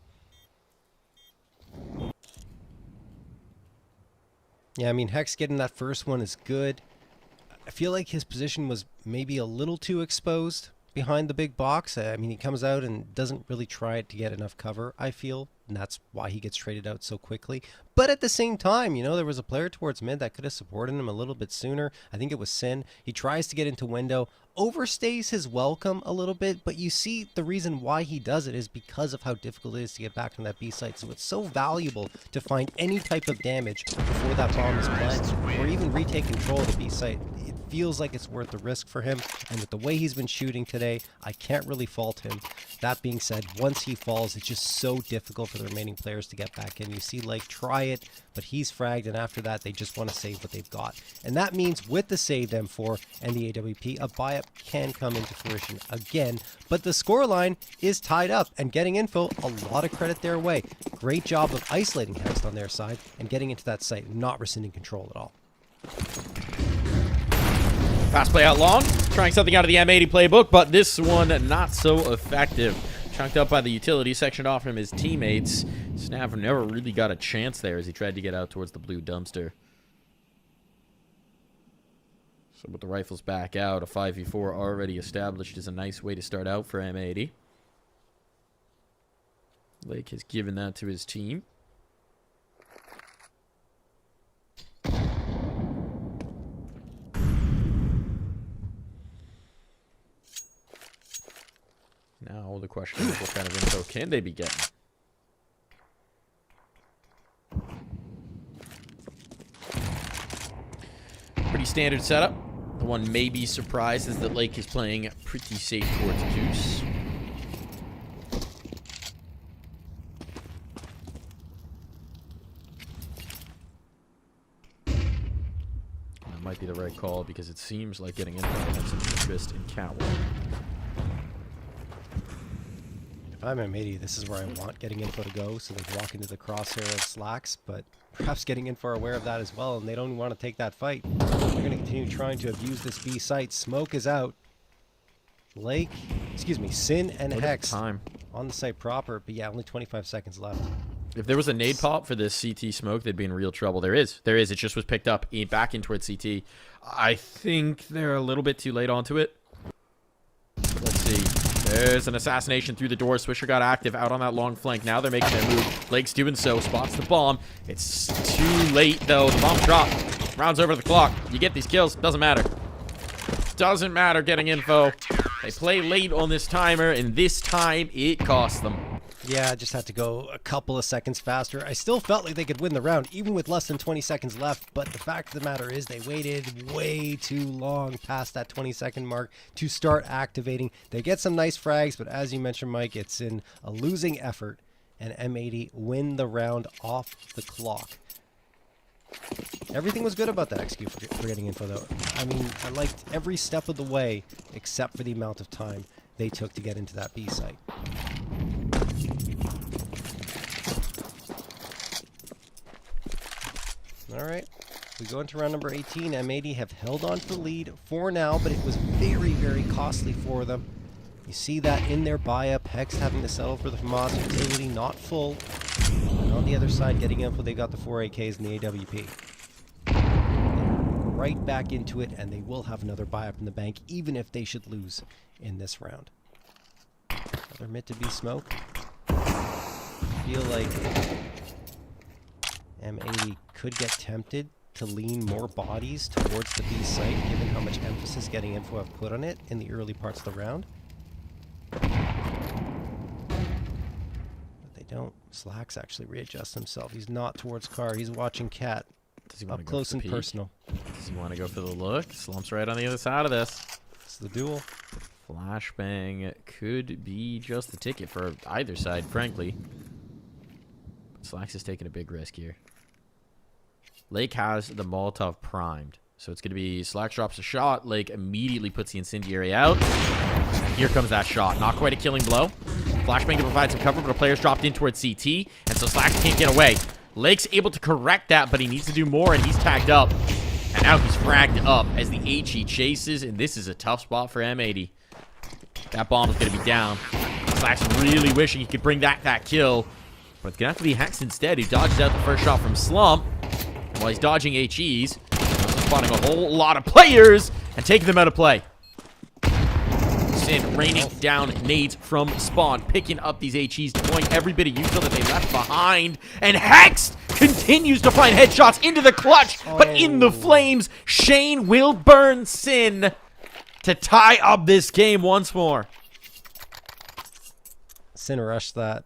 Yeah, I mean, Hex getting that first one is good. I feel like his position was maybe a little too exposed behind the big box. I mean, he comes out and doesn't really try to get enough cover, I feel. And that's why he gets traded out so quickly. But at the same time, you know, there was a player towards mid that could have supported him a little bit sooner. I think it was Sin. He tries to get into window, overstays his welcome a little bit, but you see the reason why he does it is because of how difficult it is to get back from that B site. So it's so valuable to find any type of damage before that bomb is planted, or even retake control of the B site. feels like it's worth the risk for him. And with the way he's been shooting today, I can't really fault him. That being said, once he falls, it's just so difficult for the remaining players to get back in. You see Lake try it, but he's fragged, and after that, they just want to save what they've got. And that means with the saved M4 and the AWP, a buy-up can come into fruition again. But the scoreline is tied up, and getting info, a lot of credit their way. Great job of isolating Hext on their side and getting into that site, not rescinding control at all. Fast play out long, trying something out of the M80 playbook, but this one not so effective. Chunked up by the utility, sectioned off from his teammates. Snav never really got a chance there as he tried to get out towards the blue dumpster. So with the rifles back out, a 5v4 already established is a nice way to start out for M80. Lake has given that to his team. Now the question is, what kind of info can they be getting? Pretty standard setup. The one maybe surprised is that Lake is playing pretty safe towards Goose. That might be the right call because it seems like getting info has some interest in Catwalk. If I'm M80, this is where I want getting info to go, so they walk into the crosshair of Slacks, but perhaps getting info are aware of that as well, and they don't want to take that fight. They're going to continue trying to abuse this B site. Smoke is out. Lake, excuse me, Sin and Look at Hex the time. on the site proper, but yeah, only 25 seconds left. If there was a nade pop for this CT smoke, they'd be in real trouble. There is. It just was picked up back in towards CT. I think they're a little bit too late onto it. Let's see. There's an assassination through the door. Swisher got active out on that long flank. Now they're making their move. Lake's doing so. Spots the bomb. It's too late, though. The bomb's dropped. Rounds over the clock. You get these kills. Doesn't matter. Doesn't matter getting info. They play late on this timer, and this time it cost them. Yeah, I just had to go a couple of seconds faster. I still felt like they could win the round, even with less than 20 seconds left. But the fact of the matter is they waited way too long past that 20-second mark to start activating. They get some nice frags, but as you mentioned, Mike, it's in a losing effort. And M80 win the round off the clock. Everything was good about that execute for getting info, though. I mean, I liked every step of the way, except for the amount of time they took to get into that B site. All right, we go into round number 18. M80 have held on to the lead for now, but it was very, very costly for them. You see that in their buy-up, Hex having to settle for the FAMAS utility, not full. And on the other side, getting info, they got the 4 AKs and the AWP. Right back into it, and they will have another buy-up in the bank, even if they should lose in this round. Another mid to B smoke. Feel like M80 could get tempted to lean more bodies towards the B site, given how much emphasis getting info have put on it in the early parts of the round. But they don't. Slacks actually readjusts himself. He's not towards car. He's watching Cat. Does he Up want to go close for the and peek? personal. Does he want to go for the look? Slumps right on the other side of this. It's the duel. Flashbang could be just the ticket for either side, frankly. But Slacks is taking a big risk here. Lake has the Molotov primed. So it's going to be Slacks drops a shot. Lake immediately puts the incendiary out. Here comes that shot. Not quite a killing blow. Flashbang to provide some cover, but a player's dropped in towards CT. And so Slacks can't get away. Lake's able to correct that, but he needs to do more, and he's tagged up. And now he's fragged up as the HE chases, and this is a tough spot for M80. That bomb is going to be down. Slacks really wishing he could bring that kill. But it's going to have to be Hex instead, who dodges out the first shot from Slump. While he's dodging HEs, he's spotting a whole lot of players and taking them out of play. Sin raining down nades from spawn, picking up these HEs, deploying every bit of util that they left behind. And Hex continues to find headshots into the clutch, but in the flames, Shane will burn Sin to tie up this game once more. Sin rushed that.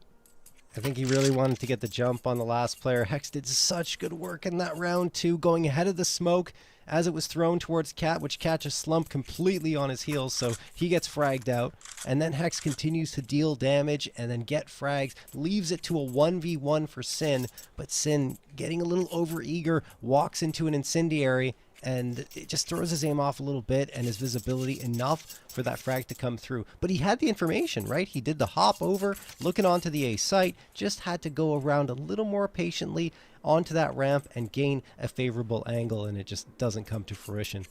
I think he really wanted to get the jump on the last player. Hex did such good work in that round too, going ahead of the smoke as it was thrown towards Cat, which Cat just slumped completely on his heels, so he gets fragged out. And then Hex continues to deal damage and then get fragged, leaves it to a 1v1 for Sin, but Sin, getting a little overeager, walks into an incendiary, and it just throws his aim off a little bit and his visibility enough for that frag to come through. But he had the information, right? He did the hop over, looking onto the A site, just had to go around a little more patiently onto that ramp and gain a favorable angle, and it just doesn't come to fruition.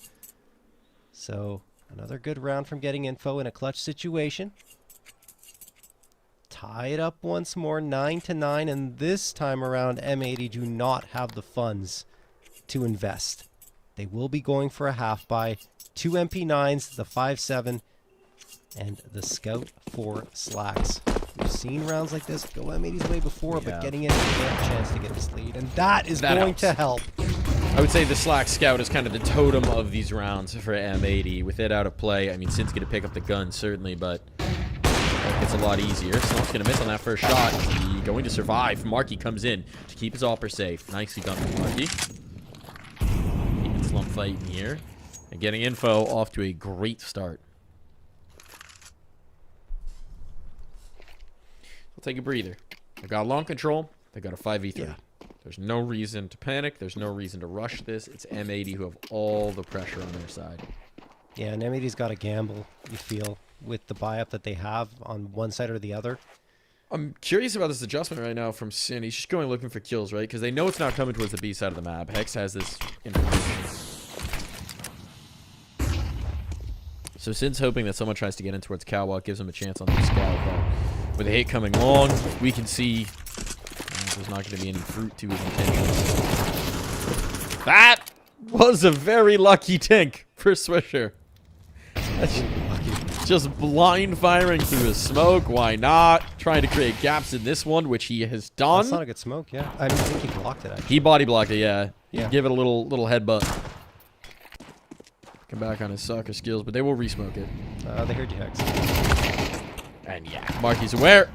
So another good round from Getting Info in a clutch situation. Tie it up once more, 9-9, and this time around M80 do not have the funds to invest. They will be going for a half buy. 2 MP9s, the 5.7, and the Scout 4 Slacks. We've seen rounds like this go M80's way before, but getting in, they have a chance to get this lead, and that is going to help. I would say the Slack Scout is kind of the totem of these rounds for M80. With it out of play, I mean, Sin's going to pick up the gun, certainly, but it's a lot easier. Slump's going to miss on that first shot. He's going to survive. Marky comes in to keep his AWPer safe. Nicely done from Marky. Slump fighting here. And Getting Info off to a great start. I'll take a breather. They've got long control. They got a 5v3. Yeah. There's no reason to panic. There's no reason to rush this. It's M80 who have all the pressure on their side. Yeah, and M80's got to gamble, you feel, with the buy-up that they have on one side or the other. I'm curious about this adjustment right now from Sin. He's just going looking for kills, right? Because they know it's not coming towards the B side of the map. Hex has this information. So Sin's hoping that someone tries to get in towards Catwalk, gives him a chance on the scout. But with a hit coming long, we can see there's not going to be any fruit to his intentions. That was a very lucky tink for Swisher. That's just blind firing through his smoke. Why not? Trying to create gaps in this one, which he has done. That's not a good smoke, yeah. I think he blocked it, actually. He body blocked it, yeah. Give it a little headbutt. Come back on his soccer skills, but they will resmoke it. They heard you, Hex. And yeah, Marky's aware.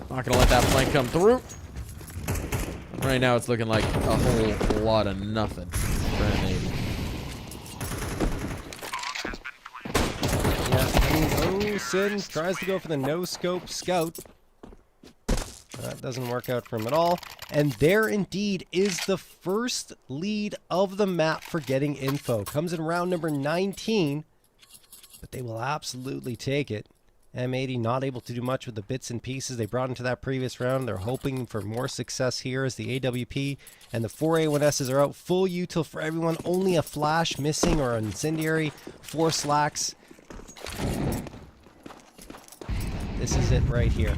Not going to let that flank come through. Right now, it's looking like a whole lot of nothing for M80. Sin tries to go for the no-scope scout. That doesn't work out for him at all. And there indeed is the first lead of the map for Getting Info. Comes in round number 19, but they will absolutely take it. M80 not able to do much with the bits and pieces they brought into that previous round. They're hoping for more success here as the AWP and the 4A1Ss are out. Full util for everyone. Only a flash missing or an incendiary. 4 slacks. This is it right here.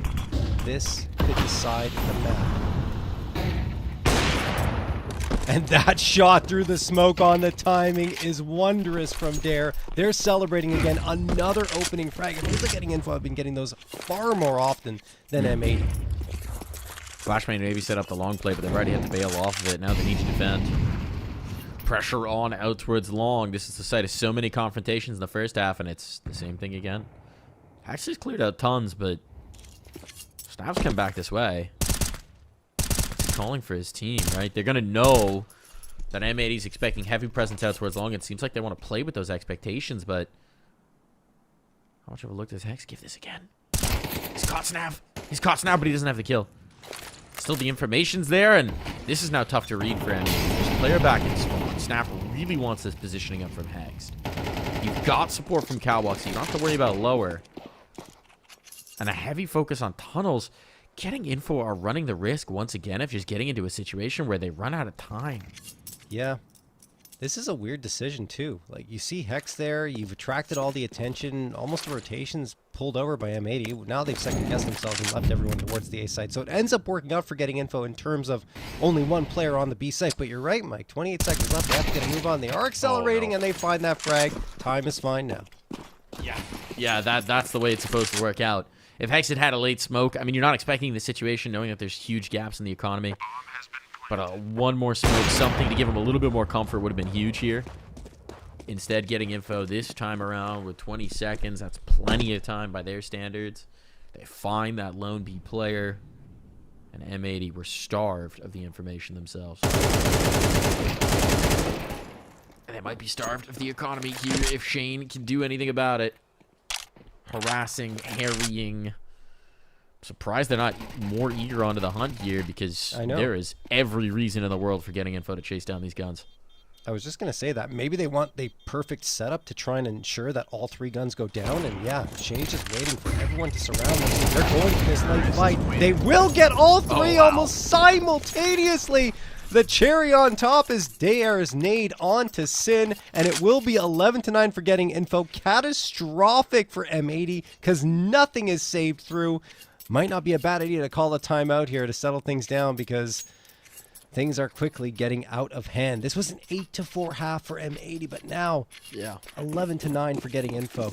This could decide the map. And that shot through the smoke on the timing is wondrous from Dare. They're celebrating again. Another opening frag. It feels like Getting Info. I've been getting those far more often than M80. Flashbang maybe set up the long play, but they've already had to bail off of it. Now they need to defend. Pressure on out towards long. This is the site of so many confrontations in the first half, and it's the same thing again. Actually, cleared out tons, but Snap's come back this way. He's calling for his team, right? They're going to know that M80's expecting heavy presence out towards long. It seems like they want to play with those expectations, but how much of a look does Hex give this again? He's caught Snap. He's caught Snap, but he doesn't have the kill. Still, the information's there, and this is now tough to read for him. There's a player back in spawn. Snap really wants this positioning up from Hex. You've got support from Catwalk, so you don't have to worry about lower. And a heavy focus on tunnels. Getting Info are running the risk once again of just getting into a situation where they run out of time. Yeah. This is a weird decision, too. Like, you see Hex there. You've attracted all the attention. Almost the rotation's pulled over by M80. Now they've second-guessed themselves and left everyone towards the A site. So it ends up working out for Getting Info in terms of only one player on the B site. But you're right, Mike. 28 seconds left. They have to get a move on. They are accelerating, and they find that frag. Time is fine now. Yeah, that's the way it's supposed to work out. If Hex had a late smoke, I mean, you're not expecting the situation knowing that there's huge gaps in the economy. But one more smoke, something to give him a little bit more comfort would have been huge here. Instead, Getting Info this time around with 20 seconds. That's plenty of time by their standards. They find that lone B player. And M80 were starved of the information themselves. And then might be starved of the economy here if Shane can do anything about it. Harassing, harrying. Surprised they're not more eager onto the hunt here because there is every reason in the world for getting info to chase down these guns. I was just going to say that. Maybe they want the perfect setup to try and ensure that all 3 guns go down. And yeah, Shane's just waiting for everyone to surround them. They're going to this late fight. They will get all 3 almost simultaneously. The cherry on top is Dare's nade onto Sin, and it will be 11-9 for getting info. Catastrophic for M80 because nothing is saved through. Might not be a bad idea to call a timeout here to settle things down because things are quickly getting out of hand. This was an 8-4 half for M80, but now 11-9 for getting info.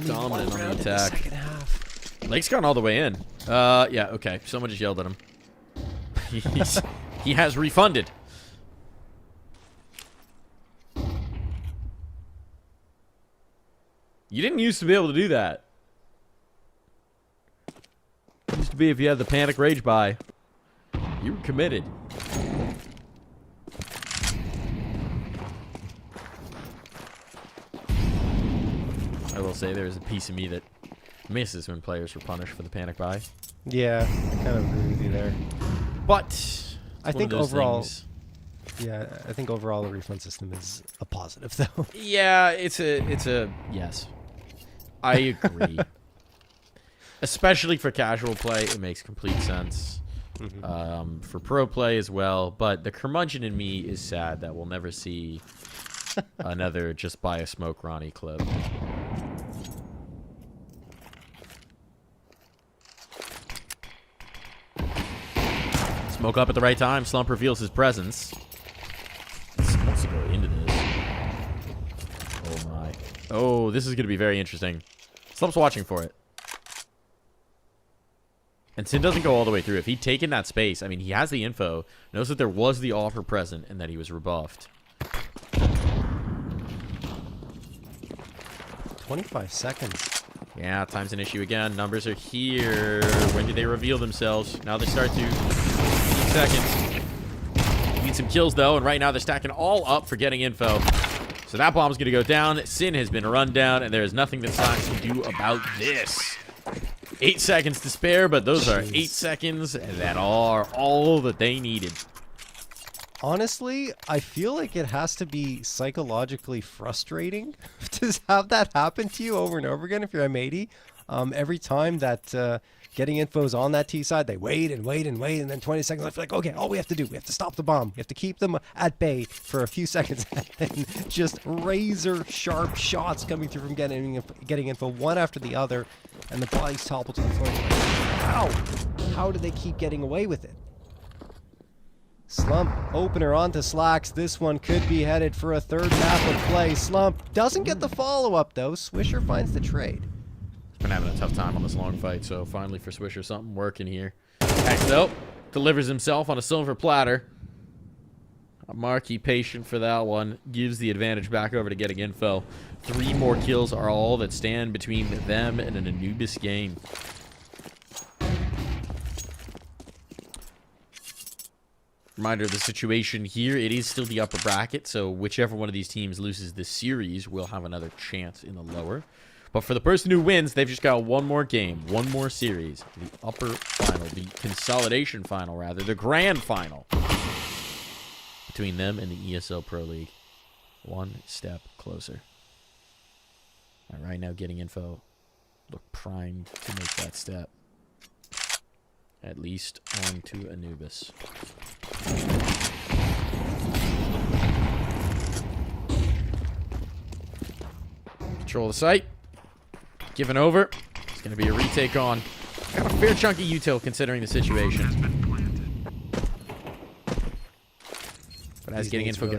Dominant on the attack. In the second half. Lake's gone all the way in. Yeah, okay. Someone just yelled at him. He has refunded. You didn't used to be able to do that. It used to be if you had the panic rage buy, you were committed. I will say there is a piece of me that misses when players were punished for the panic buy. Yeah, I kind of agree with you there. But I think overall, I think overall the refund system is a positive, though. Yeah, it's a yes. I agree. Especially for casual play, it makes complete sense. For pro play as well, but the curmudgeon in me is sad that we'll never see another just buy a smoke Ronnie clip. Smoke up at the right time. Slump reveals his presence. Let's go into this. Oh my. Oh, this is going to be very interesting. Slump's watching for it. And Sin doesn't go all the way through. If he'd taken that space, I mean, he has the info, knows that there was the offer present, and that he was rebuffed. 25 seconds. Yeah, time's an issue again. Numbers are here. When do they reveal themselves? Now they start to. 15 seconds. Need some kills, though, and right now they're stacking all up for getting info. So that bomb's going to go down. Sin has been run down, and there is nothing that Sox can do about this. 8 seconds to spare, but those are 8 seconds that are all that they needed. Honestly, I feel like it has to be psychologically frustrating to have that happen to you over and over again if you're M80. Every time that getting info is on that T side, they wait and wait and wait, and then 20 seconds, I feel like, okay, all we have to do, we have to stop the bomb. We have to keep them at bay for a few seconds, and just razor-sharp shots coming through from getting info one after the other, and the bodies topple to the floor. How? How do they keep getting away with it? Slump opener onto Slacks. This one could be headed for a third map of play. Slump doesn't get the follow-up, though. Swisher finds the trade. Been having a tough time on this long fight, so finally for Swisher, something working here. Axel delivers himself on a silver platter. Marquee patient for that one. Gives the advantage back over to getting info. 3 more kills are all that stand between them and an Anubis game. Reminder of the situation here. It is still the upper bracket, so whichever one of these teams loses this series will have another chance in the lower. But for the person who wins, they've just got one more game, one more series. The upper final, the consolidation final, rather, the grand final between them and the ESL Pro League. One step closer. And right now, getting info look primed to make that step. At least on to Anubis. Control the site. Given over. It's going to be a retake on. Got a fair chunk of util considering the situation. But as getting info,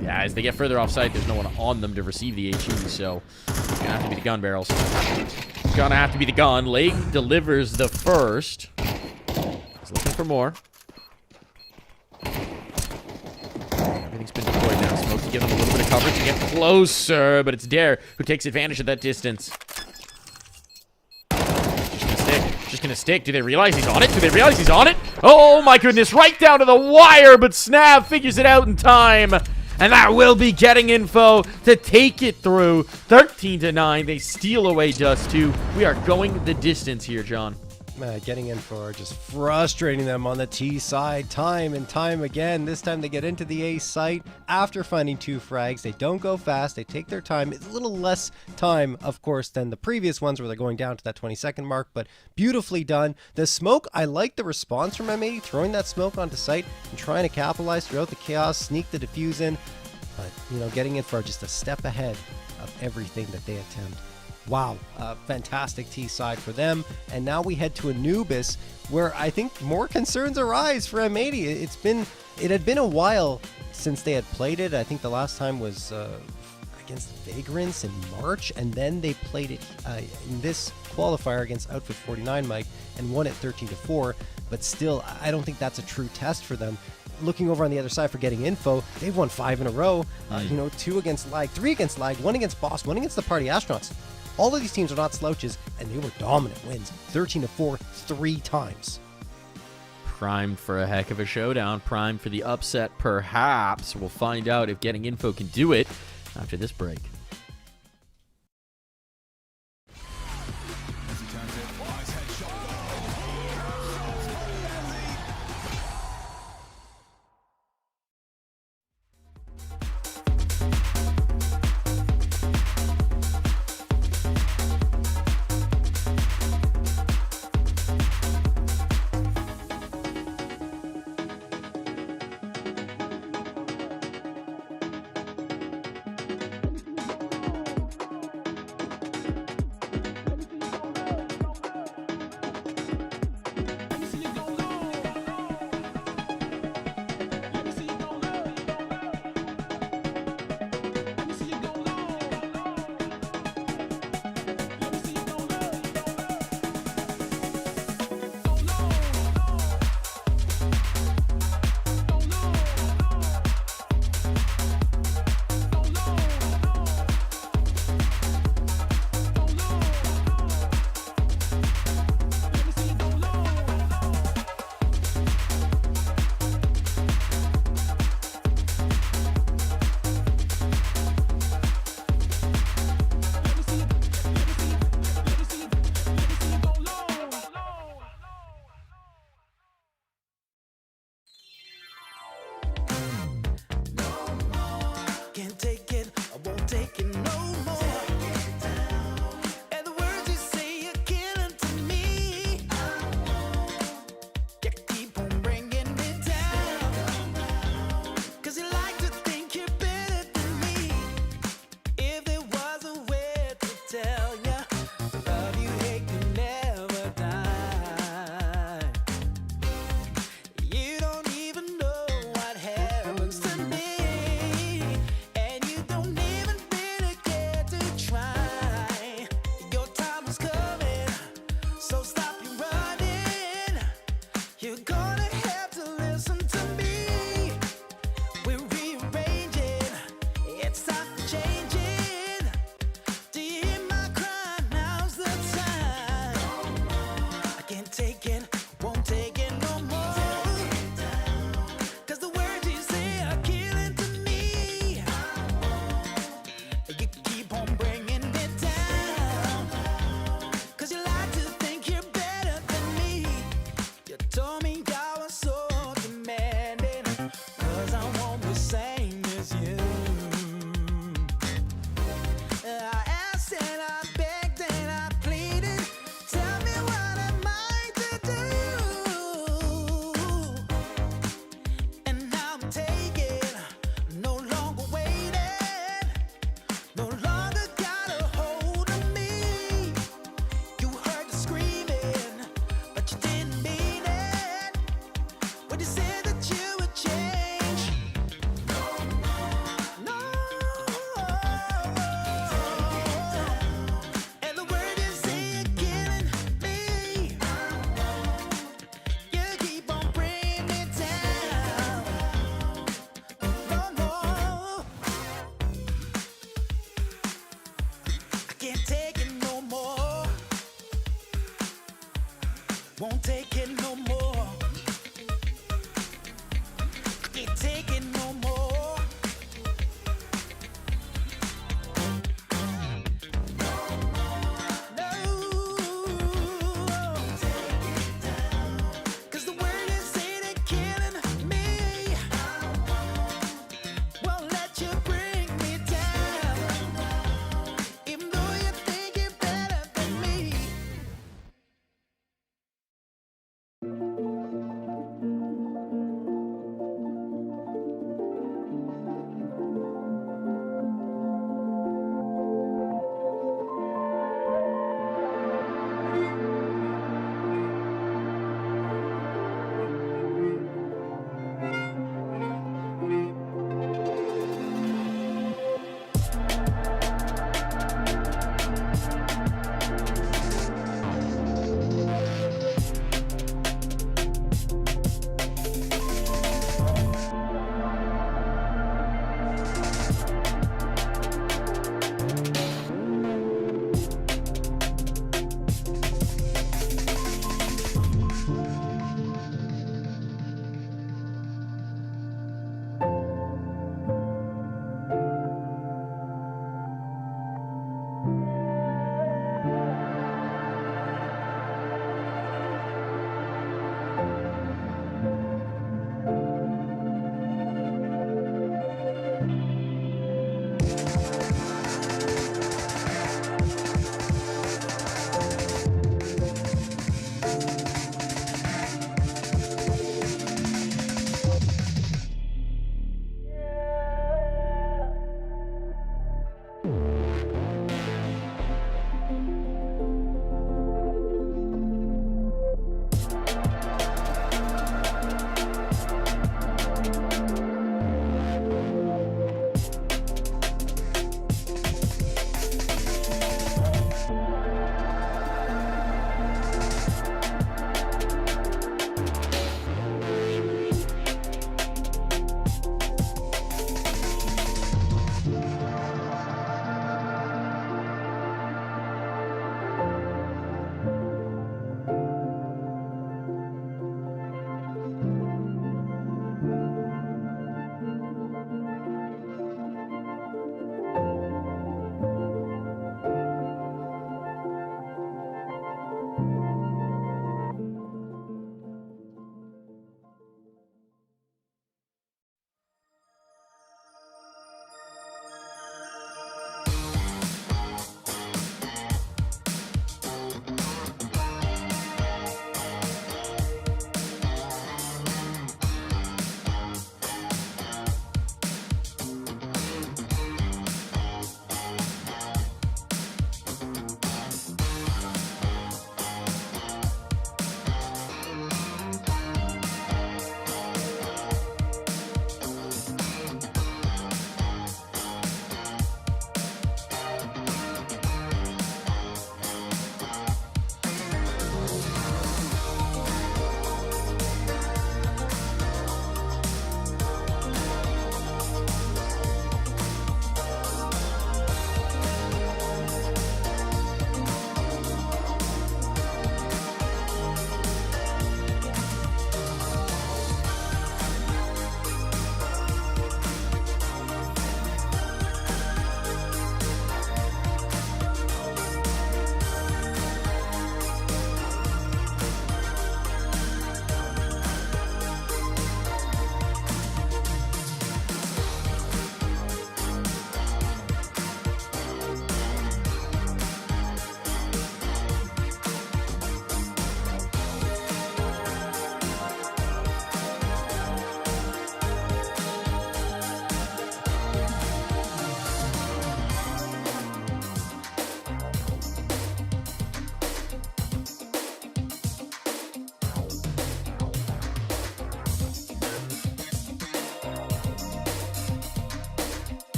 yeah, as they get further off site, there's no one on them to receive the HE, so it's going to have to be the gun barrels. It's going to have to be the gun. Lake delivers the first. He's looking for more. Everything's been deployed now. Smoke to give him a little bit of coverage to get closer, but it's Dare who takes advantage of that distance. Just gonna stick. Do they realize he's on it? Do they realize he's on it? Oh my goodness, right down to the wire, but Snap figures it out in time. and that will be Getting Info to take it through 13-9. They steal away Dust 2. We are going the distance here, John. Getting Info are just frustrating them on the T side time and time again. This time they get into the A site after finding 2 frags. They don't go fast. They take their time. It's a little less time, of course, than the previous ones where they're going down to that 20-second mark, but beautifully done. The smoke, I like the response from M80, throwing that smoke onto site and trying to capitalize throughout the chaos, sneak the defuse in. But, you know, Getting Info are just a step ahead of everything that they attempt. Wow, fantastic T side for them. And now we head to Anubis, where I think more concerns arise for M80. It had been a while since they had played it. I think the last time was against Vagrants in March, and then they played it in this qualifier against Outfit 49, Mike, and won it 13-4. But still, I don't think that's a true test for them. Looking over on the other side for Getting Info, they've won 5 in a row. 2 against Lag, 3 against Lag, 1 against Boss, 1 against the Party Astronauts. All of these teams are not slouches, and they were dominant wins. 13-4, 3 times. Primed for a heck of a showdown. Primed for the upset, perhaps. We'll find out if Getting Info can do it after this break. Can't take it, I won't take it no more. And the words you say are killing to me. You keep on bringing me down. 'Cause you like to think you're better than me. If there was a way to tell ya, the love you hate can never die. You don't even know what happens to me. You're gonna have to listen to me. We're rearranging, it's time for changing. Do you hear my cry? Now's the time. I can't take it, won't take it no more. 'Cause the words you say are killing to me. You keep on bringing me down. 'Cause you like to think you're better than me. You told me I was so demanding, 'cause I want the same as you. I asked and I begged and I pleaded, tell me what am I to do? And now I'm taking, no longer waiting, no longer got a hold of me. You heard the screaming, but you didn't mean it when you said that you would change. No. And the word you say are killing me. You keep on bringing me down. No. I can't take it no more. Won't take it no more.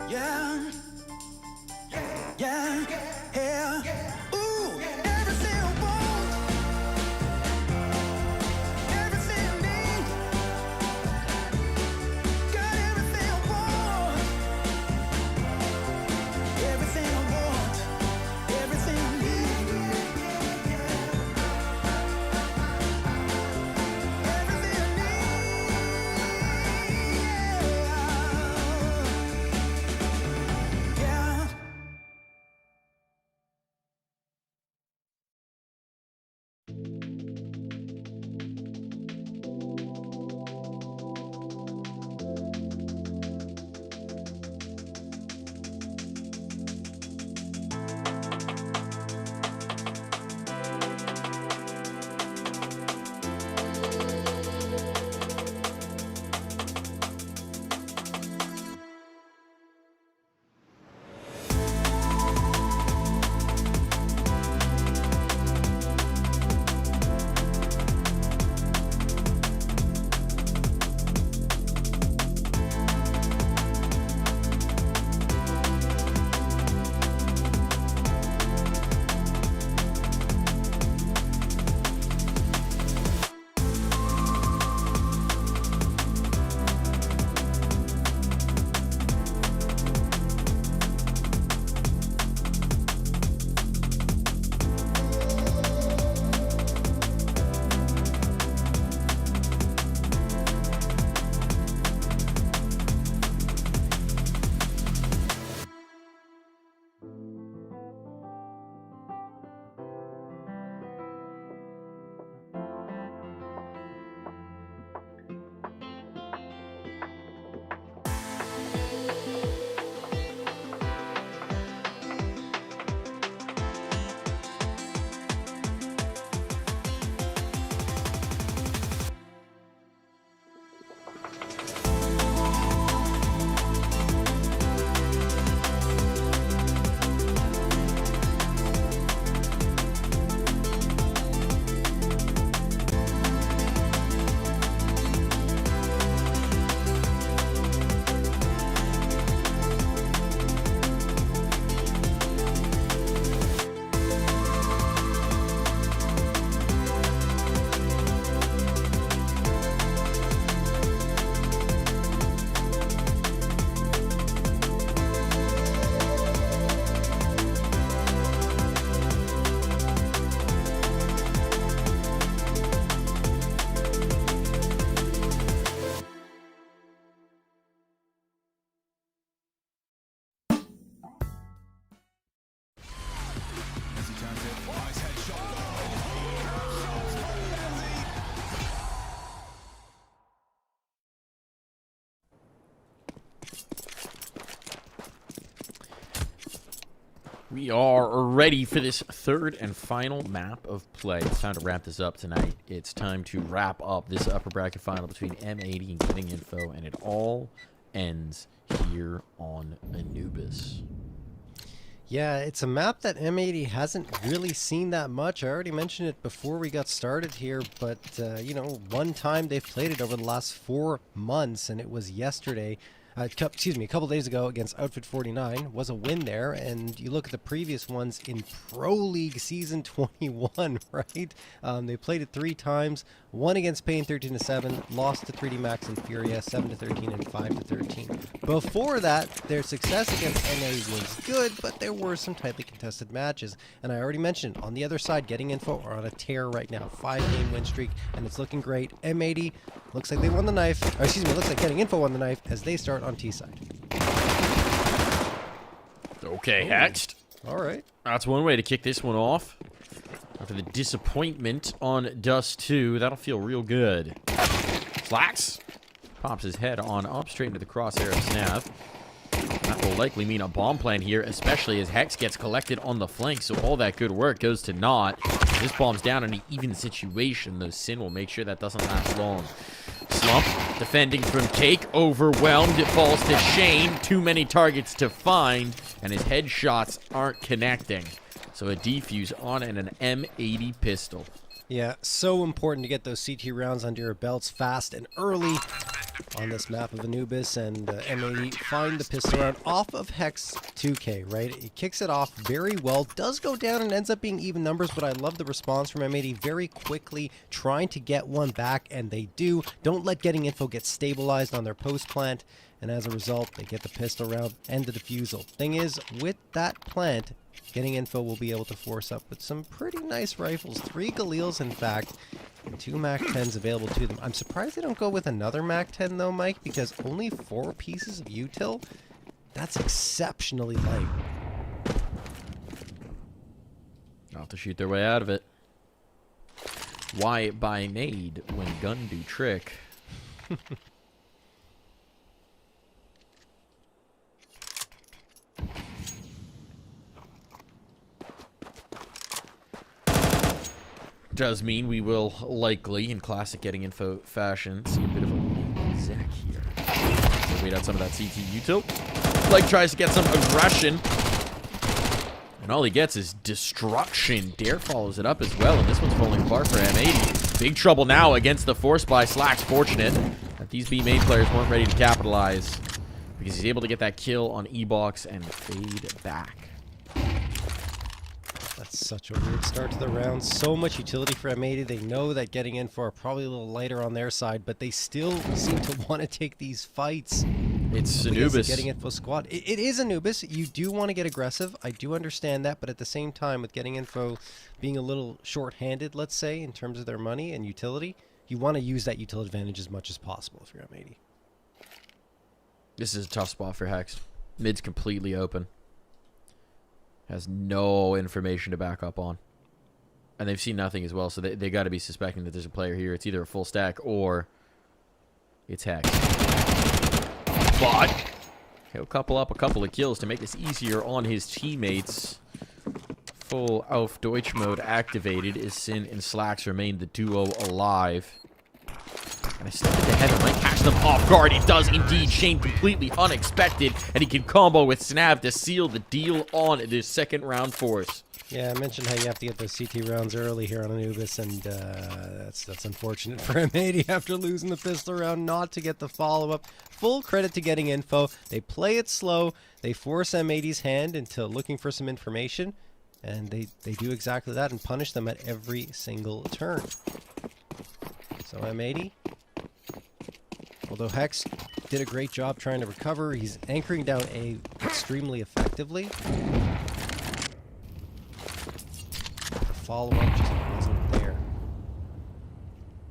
Yeah. Yeah. Yeah. Ooh, everything I want. Everything I need. Got everything I want. Everything I want. Everything I need. Everything I need. Yeah. We are ready for this third and final map of play. It's time to wrap this up tonight. It's time to wrap up this upper bracket final between M80 and Getting Info, and it all ends here on Anubis. Yeah, it's a map that M80 hasn't really seen that much. I already mentioned it before we got started here, but, you know, one time they've played it over the last 4 months, and it was yesterday. A couple days ago against Outfit 49 was a win there, and you look at the previous ones in Pro League Season 21, right? They played it 3 times, won against Pain 13-7, lost to 3D Max and Furia 7-13 and 5-13. Before that, their success against NA was good, but there were some tightly contested matches, and I already mentioned on the other side, Getting Info are on a tear right now, 5-game win streak, and it's looking great. M80 looks like they won the knife, or excuse me, looks like Getting Info won the knife as they start on T side. Okay, Hexed. All right. That's one way to kick this one off. After the disappointment on Dust 2, that'll feel real good. Slacks pops his head on up straight into the crosshair of Snav. That will likely mean a bomb plan here, especially as Hex gets collected on the flank, so all that good work goes to naught. This bomb's down in an even situation, though Sin will make sure that doesn't last long. Slump, defending from Cake, overwhelmed, it falls to Shane, too many targets to find, and his headshots aren't connecting. So a defuse on and an M80 pistol. Yeah, so important to get those CT rounds under your belts fast and early. on this map of Anubis, and M80 find the pistol round off of Hex 2K, right? He kicks it off very well, does go down and ends up being even numbers, but I love the response from M80, very quickly trying to get one back, and they do. Don't let Getting Info get stabilized on their post plant, and as a result, they get the pistol round and the defusal. Thing is, with that plant, Getting Info will be able to force up with some pretty nice rifles. 3 Galils, in fact, and 2 MAC-10s available to them. I'm surprised they don't go with another MAC-10, though, Mike, because only 4 pieces of util? That's exceptionally light. I'll have to shoot their way out of it. Why buy nade when gun do trick? Does mean we will likely, in classic Getting Info fashion, see a bit of a Zach here. So wait out some of that CT util. Like tries to get some aggression. And all he gets is destruction. Dare follows it up as well, and this one's falling apart for M80. Big trouble now against the force by Slacks. Fortunate that these B main players weren't ready to capitalize, because he's able to get that kill on E-Box and fade back. That's such a weird start to the round. So much utility for M80. They know that Getting Info are probably a little lighter on their side, but they still seem to want to take these fights. It's Anubis. Getting Info squad. It is Anubis. You do want to get aggressive. I do understand that, but at the same time, with Getting Info being a little short-handed, let's say, in terms of their money and utility, you want to use that utility advantage as much as possible if you're M80. This is a tough spot for Hex. Mid's completely open. Has no information to back up on. And they've seen nothing as well, so they got to be suspecting that there's a player here. It's either a full stack or it's Hex. But he'll couple up a couple of kills to make this easier on his teammates. Full Auf Deutsch mode activated as Sin and Slacks remain the duo alive. And I stepped ahead and might catch them off guard. It does indeed. Shane completely unexpected, and he can combo with Snav to seal the deal on this second round for us. Yeah, I mentioned how you have to get those CT rounds early here on Anubis, and that's unfortunate for M80 after losing the pistol round not to get the follow-up. Full credit to Getting Info. They play it slow. They force M80's hand into looking for some information, and they do exactly that and punish them at every single turn. So M80, although Hex did a great job trying to recover, he's anchoring down A extremely effectively. The follow-up just wasn't there.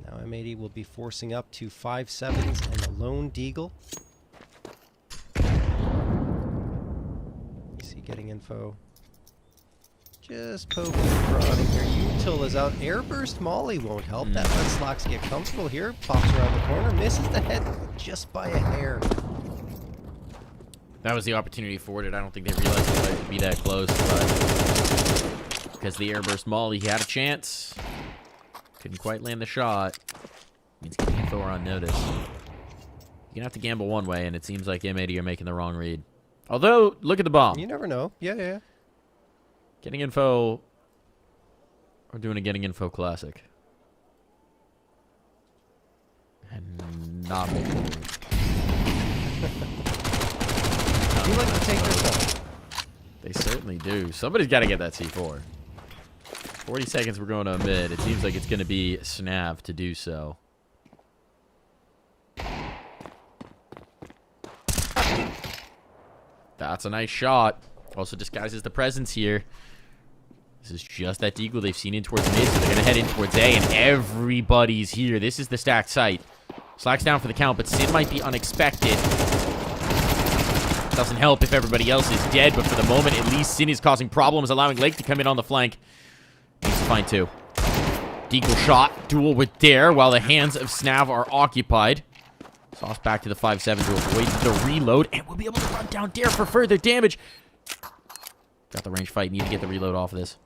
Now M80 will be forcing up to 5-7s and a lone deagle. You see Getting Info. Just poking and prodding here. Util is out. Airburst Molly won't help. That lets Slacks get comfortable here. Pops around the corner. Misses the head just by a hair. That was the opportunity afforded. I don't think they realized it would be that close, but because the Airburst Molly, he had a chance. Couldn't quite land the shot. Means Getting Info are on notice. You're gonna have to gamble one way, and it seems like M80 are making the wrong read. Although, look at the bomb. You never know. Yeah. Getting Info are doing a Getting Info classic. And not making the move. You like to take their time. They certainly do. Somebody's got to get that C4. 40 seconds, we're going to mid. It seems like it's going to be Snav to do so. That's a nice shot. Also disguises the presence here. This is just that deagle they've seen in towards mid, so they're going to head in towards A, and everybody's here. This is the stacked site. Slacks down for the count, but Sin might be unexpected. Doesn't help if everybody else is dead, but for the moment, at least Sin is causing problems, allowing Lake to come in on the flank. Needs to find two. Deagle shot, duel with Dare, while the hands of Snav are occupied. Sauce back to the 5-7 to avoid the reload, and we'll be able to run down Dare for further damage. Got the range fight, need to get the reload off of this.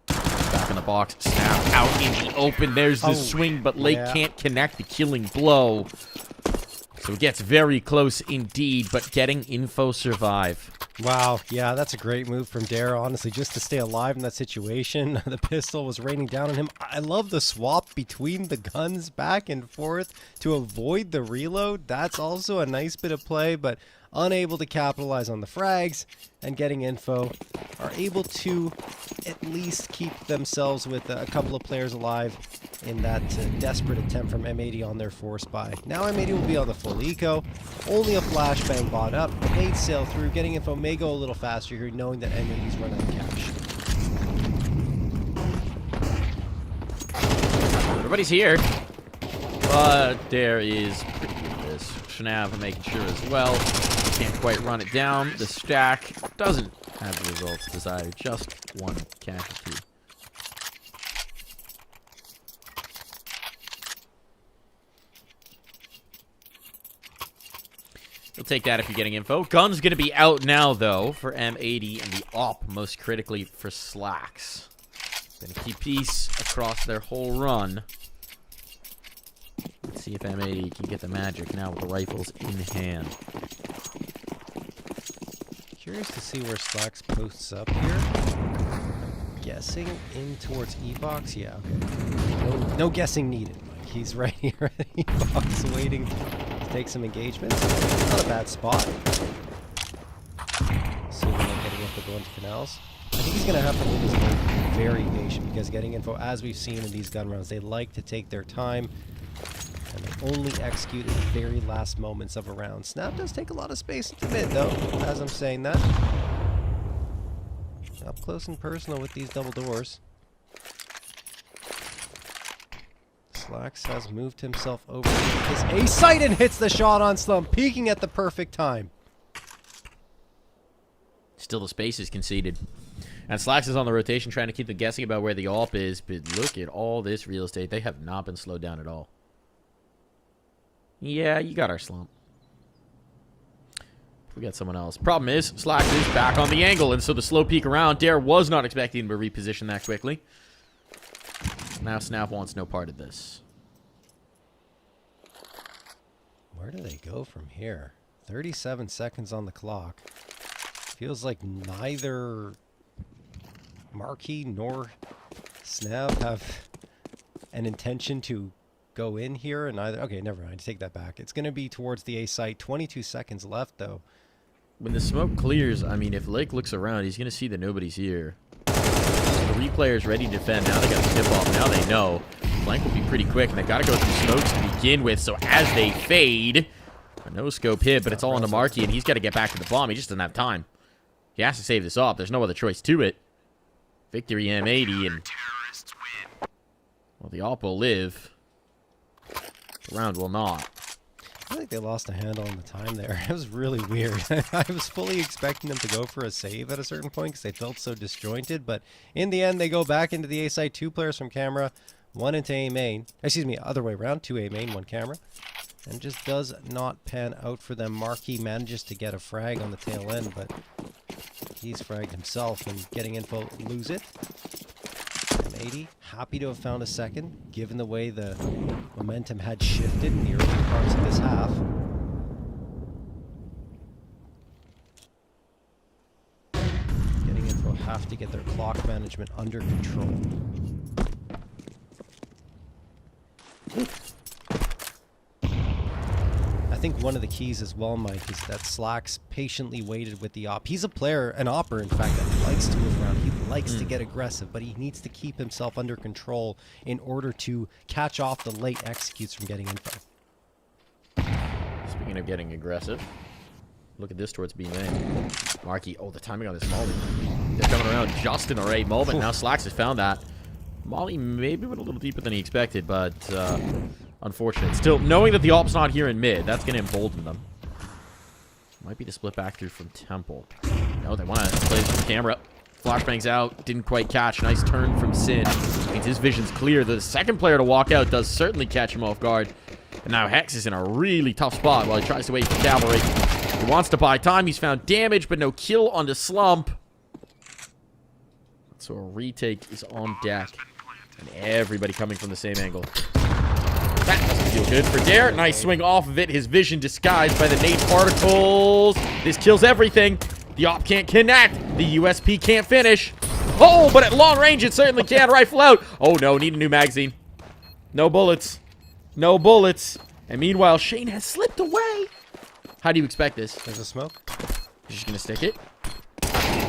Back in the box, Snav out in the open. There's the swing, but Lake can't connect the killing blow. So it gets very close indeed, but getting info survive. Wow, yeah, that's a great move from Dare, honestly, just to stay alive in that situation. The pistol was raining down on him. I love the swap between the guns back and forth to avoid the reload. That's also a nice bit of play, but unable to capitalize on the frags and getting info, are able to at least keep themselves with a couple of players alive in that desperate attempt from M80 on their force buy. Now M80 will be on the full eco, only a flashbang bought up, nades sail through, getting info may go a little faster here, knowing that M80's run out of cash. Everybody's here, but there is pretty good at this. Schnav making sure as well. Can't quite run it down. The stack doesn't have the results desired. Just one casualty. You'll take that if you're getting info. Gun's going to be out now, though, for M80 and the op, most critically for Slacks. Going to keep peace across their whole run. Let's see if M80 can get the magic now with the rifles in hand. Curious to see where Slacks posts up here. Guessing in towards E-Box. Yeah, okay. No guessing needed, Mike. He's right here at E-Box waiting to take some engagements. Not a bad spot. Assuming they're getting info going to canals. I think he's going to have to hold his game very patient because getting info, as we've seen in these gun rounds, they like to take their time. And they only execute in the very last moments of a round. Snap does take a lot of space into mid, though, as I'm saying that. Up close and personal with these double doors. Slacks has moved himself over to his A site and hits the shot on Slump, peeking at the perfect time. Still the space is conceded. And Slacks is on the rotation trying to keep them guessing about where the AWP is, but look at all this real estate. They have not been slowed down at all. Yeah, you got our slump. We got someone else. Problem is, Slacks is back on the angle, and so the slow peek around. Dare was not expecting him to reposition that quickly. Now Snap wants no part of this. Where do they go from here? 37 seconds on the clock. Feels like neither Marquis nor Snap have an intention to go in here, and either... Okay, never mind. Take that back. It's going to be towards the A site. 22 seconds left, though. When the smoke clears, I mean, if Lake looks around, he's going to see that nobody's here. The replayer's ready to defend. Now they got to tip off. Now they know. Flank will be pretty quick, and they got to go through smokes to begin with. So as they fade, a no-scope hit, but it's all onto Marquis, and he's got to get back to the bomb. He just doesn't have time. He has to save this off. There's no other choice to it. Victory M80, and... well, the AWP will live. The round will not. I think they lost a handle on the time there. It was really weird. I was fully expecting them to go for a save at a certain point because they felt so disjointed, but in the end, they go back into the A site. 2 players from camera, 1 into A main. Excuse me, other way around. 2 A main, 1 camera. And just does not pan out for them. Marquis manages to get a frag on the tail end, but he's fragged himself and getting info, lose it. M80, happy to have found a second, given the way the momentum had shifted in the early parts of this half. Getting info, have to get their clock management under control. I think one of the keys as well, Mike, is that Slacks patiently waited with the op. He's a player, an opper, in fact, that likes to move around. He likes to get aggressive, but he needs to keep himself under control in order to catch off the late executes from getting info. Speaking of getting aggressive, look at this towards B main. Marquis, oh, the timing on this Molly. They're coming around just in the right moment. Now Slacks has found that. Molly maybe went a little deeper than he expected, but unfortunate. Still, knowing that the AWP's not here in mid, that's going to embolden them. Might be the split back through from Temple. No, they want to play this from camera. Flashbang's out. Didn't quite catch. Nice turn from Sin. Means his vision's clear. The second player to walk out does certainly catch him off guard. And now Hex is in a really tough spot while he tries to wait for cavalry. He wants to buy time. He's found damage, but no kill on the Slump. So a retake is on deck. And everybody coming from the same angle. That doesn't feel good for Dare. Nice swing off of it. His vision disguised by the nade particles. This kills everything. The op can't connect. The USP can't finish. Oh, but at long range, it certainly can rifle out. Oh, no. Need a new magazine. No bullets. No bullets. And meanwhile, Shane has slipped away. How do you expect this? There's a smoke. He's just going to stick it.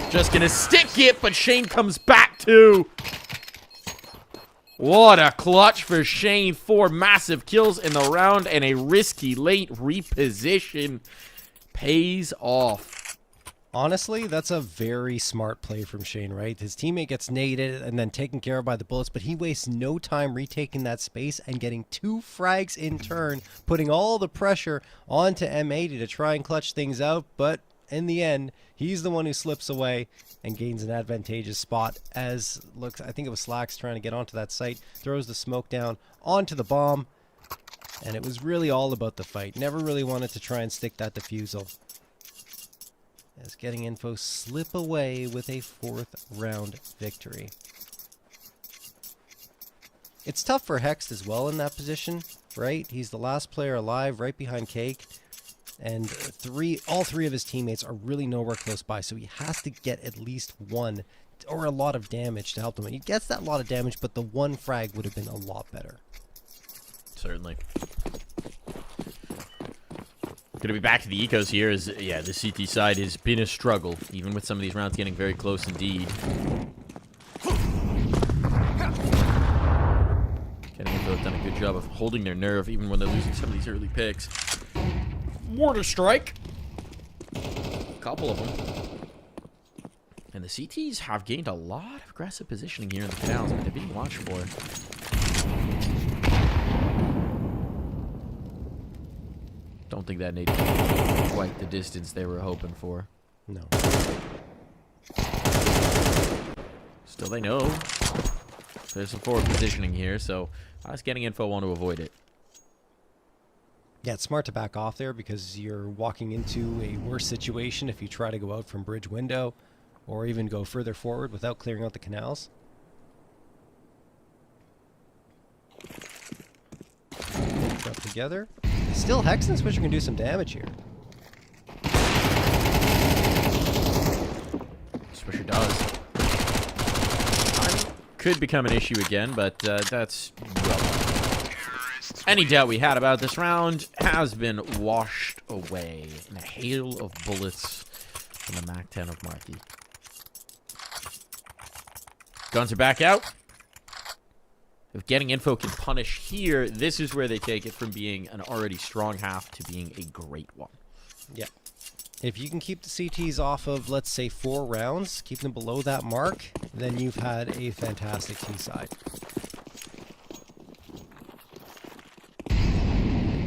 Just going to stick it, but Shane comes back too. What a clutch for Shane. 4 massive kills in the round and a risky late reposition pays off. Honestly, that's a very smart play from Shane, right? His teammate gets naded and then taken care of by the bullets, but he wastes no time retaking that space and getting 2 frags in turn, putting all the pressure onto M80 to try and clutch things out, but in the end, he's the one who slips away and gains an advantageous spot as, looks, I think it was Slacks trying to get onto that site, throws the smoke down onto the bomb, and it was really all about the fight. Never really wanted to try and stick that defusal. As Getting Info slip away with a 4th round victory. It's tough for Hext as well in that position, right? He's the last player alive right behind Cake. And all three of his teammates are really nowhere close by, so he has to get at least 1 or a lot of damage to help him. And he gets that lot of damage, but the 1 frag would have been a lot better. Certainly. Going to be back to the ecos here as, yeah, the CT side has been a struggle, even with some of these rounds getting very close indeed. Getting Info have done a good job of holding their nerve even when they're losing some of these early picks. Mortar strike. A couple of them. And the CTs have gained a lot of aggressive positioning here in the canals, but they're being watched for. Don't think that nade quite the distance they were hoping for. No. Still, they know there's some forward positioning here, so I was Getting Info want to avoid it. Yeah, it's smart to back off there because you're walking into a worse situation if you try to go out from bridge window or even go further forward without clearing out the canals. Up together. Still, Hex and Swisher can do some damage here. Swisher does. Timing could become an issue again, but that's well. Any doubt we had about this round has been washed away in a hail of bullets from the MAC-10 of Markey. Guns are back out. If Getting Info can punish here, this is where they take it from being an already strong half to being a great one. Yeah. If you can keep the CTs off of, let's say, 4 rounds, keep them below that mark, then you've had a fantastic T-side.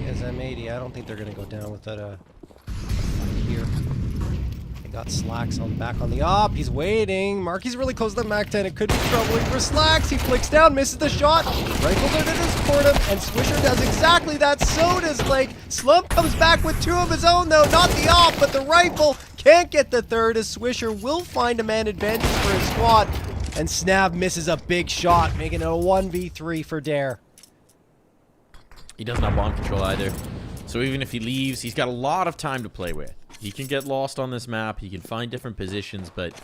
As M80, I don't think they're going to go down without a fight here. They got Slacks on back on the op. He's waiting. Marky's really close to the MAC-10. It could be troubling for Slacks. He flicks down, misses the shot. Rifles are to support him, and Swisher does exactly that. So does Lake. Slump comes back with 2 of his own, though. Not the op, but the rifle. Can't get the 3rd as Swisher will find a man advantage for his squad. And Snab misses a big shot, making it a 1v3 for Dare. He doesn't have bomb control either. So even if he leaves, he's got a lot of time to play with. He can get lost on this map. He can find different positions, but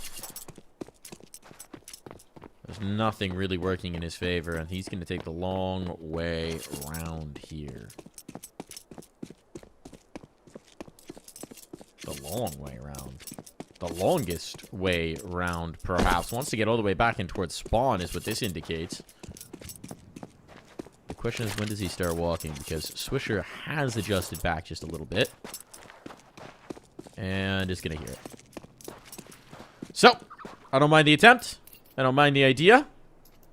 there's nothing really working in his favor, and he's going to take the long way around here. The long way around. The longest way around, perhaps. Wants to get all the way back in towards spawn is what this indicates. The question is, when does he start walking? Because Swisher has adjusted back just a little bit. And is going to hear it. So, I don't mind the attempt. I don't mind the idea.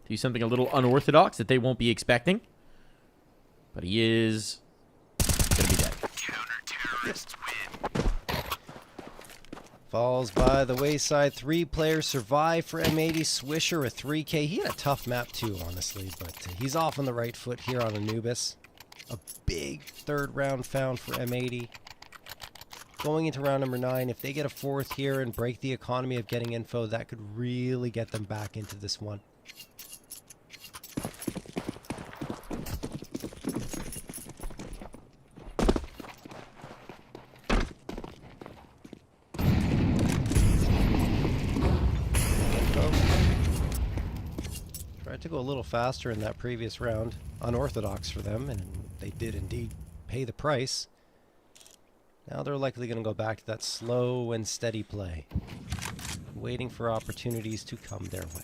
Do something a little unorthodox that they won't be expecting. But he is going to be dead. Falls by the wayside. 3 players survive for M80. Swisher a 3K. He had a tough map too, honestly, but he's off on the right foot here on Anubis. A big 3rd round found for M80. Going into round number 9, if they get a 4th here and break the economy of Getting Info, that could really get them back into this one. go a little faster in that previous round. Unorthodox for them, and they did indeed pay the price. Now they're likely going to go back to that slow and steady play, waiting for opportunities to come their way.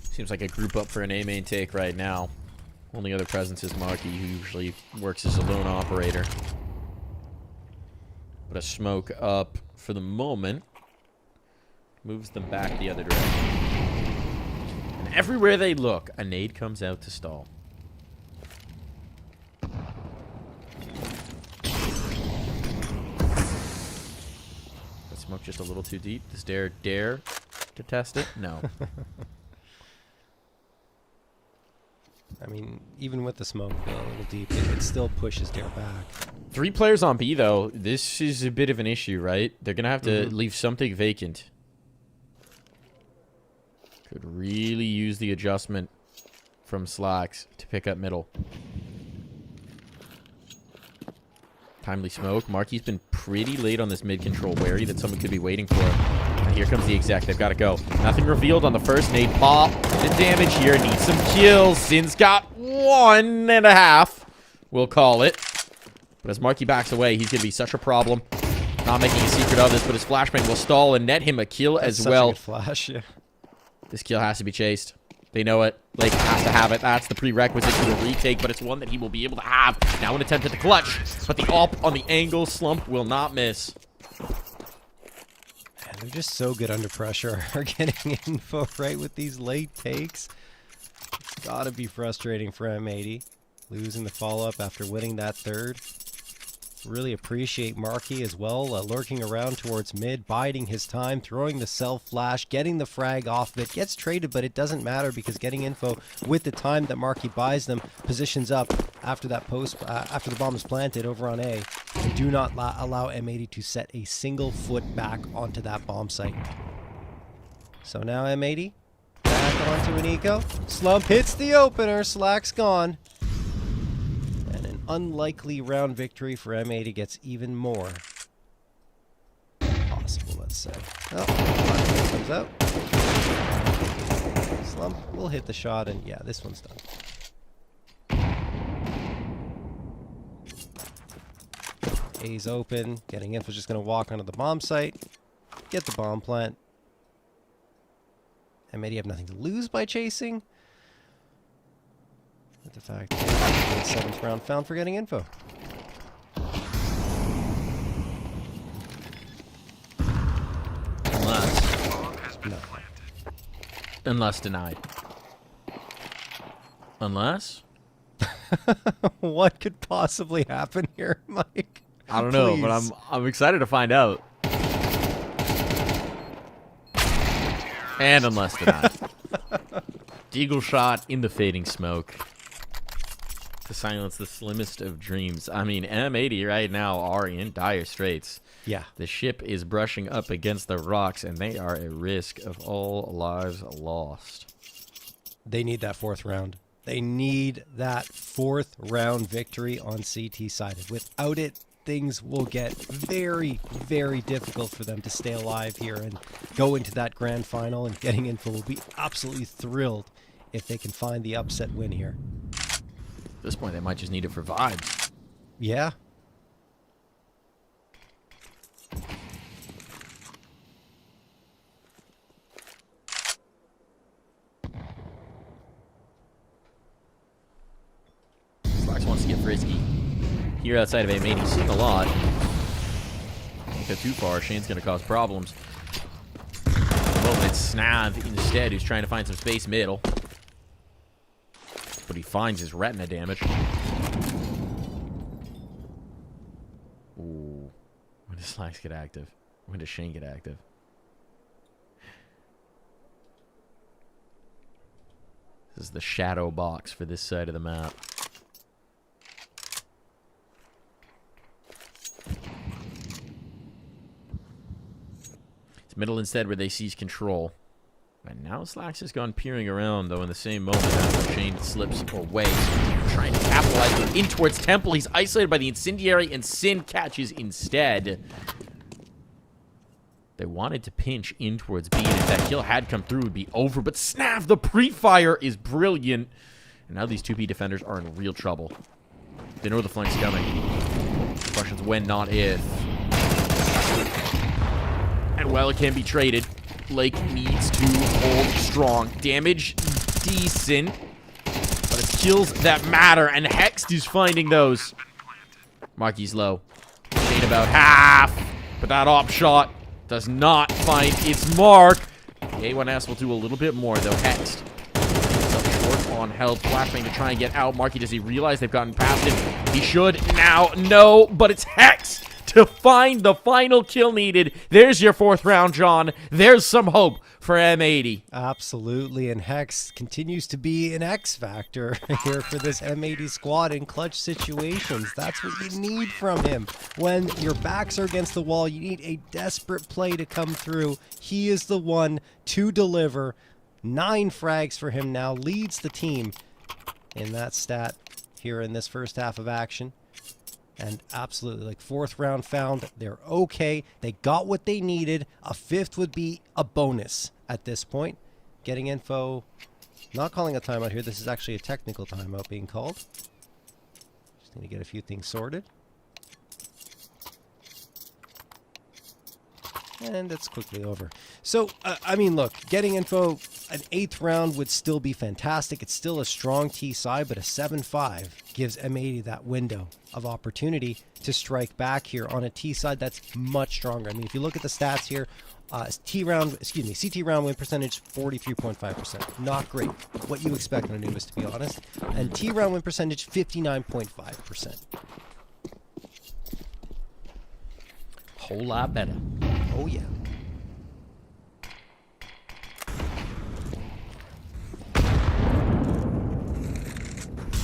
Seems like a group up for an A main take right now. Only other presence is Marky, who usually works as a lone operator. But a smoke up for the moment moves them back the other direction. And everywhere they look, a nade comes out to stall. That smoke just a little too deep. Does dare to test it? No. I mean, even with the smoke a little deep, it still pushes Dare back. 3 players on B, though. This is a bit of an issue, right? They're going to have to leave something vacant. Could really use the adjustment from Slacks to pick up middle. Timely smoke. Marky's been pretty late on this mid-control, wary that someone could be waiting for him. And here comes the exec. They've got to go. Nothing revealed on the first nade. Pop. The damage here. Needs some kills. Sin's got 1.5. We'll call it. But as Marky backs away, he's going to be such a problem. Not making a secret of this, but his flashbang will stall and net him a kill as Such well. a good flash, yeah. This kill has to be chased. They know it. Lake has to have it. That's the prerequisite to a retake, but it's one that he will be able to have. Now an attempt at the clutch, but the AWP on the angle slump will not miss. Man, they're just so good under pressure. Are getting info right with these late takes. It's gotta be frustrating for M80. Losing the follow-up after winning that third. Really appreciate Marky as well, lurking around towards mid, biding his time, throwing the self-flash, getting the frag off of it. Gets traded, but it doesn't matter because getting info with the time that Marky buys them, positions up after that post, after the bomb is planted over on A, and do not allow M80 to set a single foot back onto that bomb site. So now M80, back onto an eco. Slump hits the opener, Slack's gone. Unlikely round victory for M80 gets even more possible, let's say. Oh, comes out. Slump will hit the shot, and yeah, this one's done. A's open. Getting info, just going to walk onto the bomb site. Get the bomb plant. M80 have nothing to lose by chasing. With the fact that the 7th round found for getting info. Unless denied. Unless? What could possibly happen here, Mike? I don't know, but Please. I'm excited to find out. And unless denied. Deagle shot in the fading smoke to silence the slimmest of dreams. I mean, M80 right now are in dire straits. Yeah. The ship is brushing up against the rocks, and they are at risk of all lives lost. They need that 4th round. They need that 4th round victory on CT sided. Without it, things will get very, very difficult for them to stay alive here and go into that grand final, and getting info will be absolutely thrilled if they can find the upset win here. At this point, they might just need it for vibes. Yeah. Slacks wants to get frisky. Here outside of A-Main, he's seeing a lot. Don't go too far. Shane's going to cause problems. Well, it's Snav instead, who's trying to find some space middle. But he finds his retina damage. Ooh. When does Slacks get active? When does Shane get active? This is the shadow box for this side of the map. It's middle instead where they seize control. And now Slacks has gone peering around, though, in the same moment after Shane slips away. Trying to capitalize with in towards Temple. He's isolated by the incendiary, and Sin catches instead. They wanted to pinch in towards B, and if that kill had come through, it would be over. But Snav, the pre-fire is brilliant. And now these 2B defenders are in real trouble. They know the flank's coming. The question's when, not if. And while it can be traded, Lake needs to hold strong. Damage, decent. But it's kills that matter, and Hext is finding those. Marky's low. Shade about half. But that op shot does not find its mark. The A1S will do a little bit more, though. Hext is up short on health. Flashbang to try and get out. Marky, does he realize they've gotten past him? He should now. No, but it's Hext to find the final kill needed. There's your 4th round, John. There's some hope for M80. Absolutely, and Hex continues to be an X factor here for this M80 squad in clutch situations. That's what you need from him. When your backs are against the wall, you need a desperate play to come through. He is the one to deliver. 9 frags for him now, leads the team in that stat here in this first half of action. And absolutely, like 4th round found, they're okay. They got what they needed. A 5th would be a bonus at this point. Getting info, not calling a timeout here. This is actually a technical timeout being called. Just need to get a few things sorted. And it's quickly over. So, I mean, look, getting info, an 8th round would still be fantastic. It's still a strong T side, but a 7-5 gives M80 that window of opportunity to strike back here on a T side that's much stronger. I mean, if you look at the stats here, CT round win percentage, 43.5%. Not great. What you expect on Anubis, to be honest. And T round win percentage, 59.5%. Whole lot better. Oh, yeah.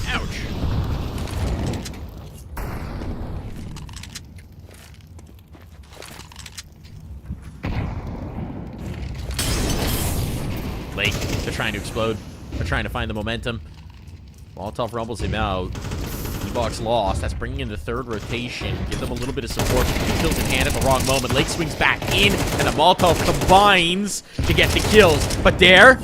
Ouch. Lake, they're trying to explode. They're trying to find the momentum. Molotov rumbles him out. D-Box lost. That's bringing in the 3rd rotation. Give them a little bit of support. He kills in hand at the wrong moment. Lake swings back in, and the Molotov combines to get the kills. But there,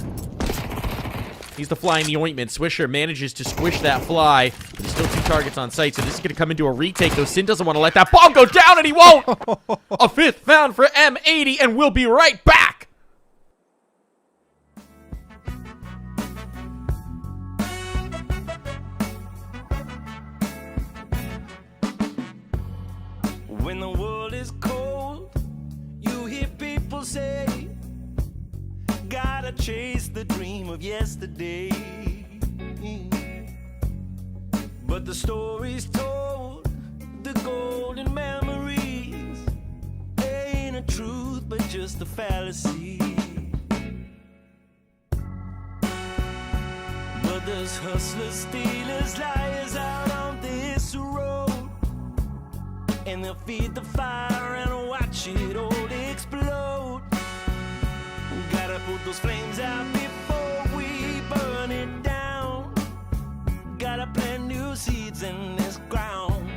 he's the fly in the ointment. Swisher manages to squish that fly, but there's still 2 targets on site, so this is going to come into a retake, though Sin doesn't want to let that bomb go down, and he won't! A 5th found for M80, and we'll be right back! When the world is cold, you hear people say, gotta chase the dream of yesterday. But the stories told, the golden memories, ain't a truth but just a fallacy. But there's hustlers, stealers, liars out on this road, and they'll feed the fire and watch it all explode. Gotta put those flames out before we burn it down. Gotta plant new seeds in this ground.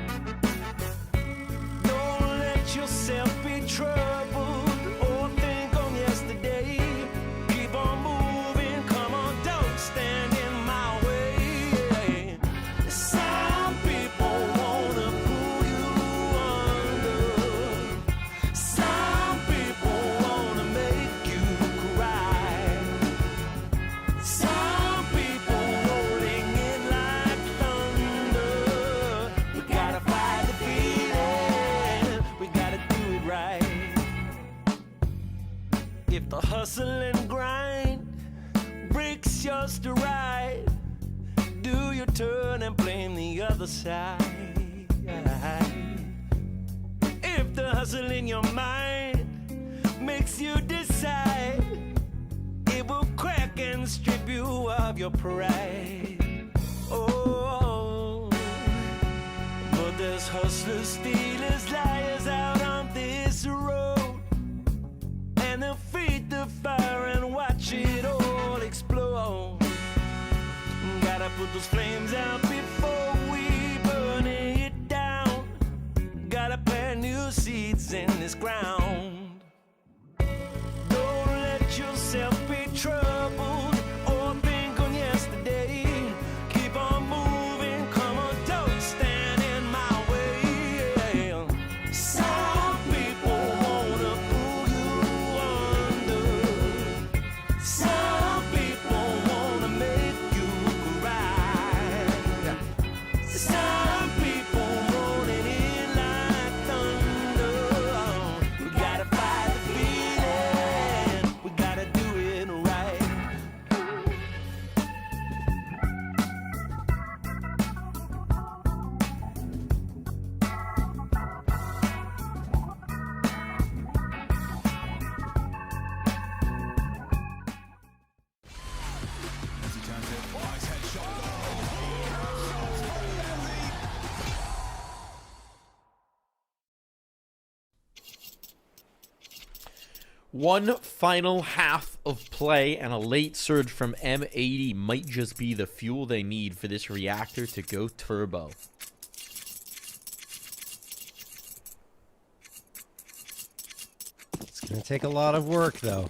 Don't let yourself be troubled or think on yesterday. Keep on moving, come on, don't stand in my way. Some people wanna pull you under. Some people wanna make you cry. Some people rolling in like thunder. We gotta fight the feeling, we gotta do it right. If the hustle and grind breaks your stride, do you turn and blame the other side? If the hustle in your mind makes you decide, it will crack and strip you of your pride. Oh, but there's hustlers, stealers, liars out on this road, and they'll feed the fire and watch it all explode. Gotta put those flames out before we burn it down. Gotta plant new seeds in this ground. One final half of play, and a late surge from M80 might just be the fuel they need for this reactor to go turbo. It's going to take a lot of work, though.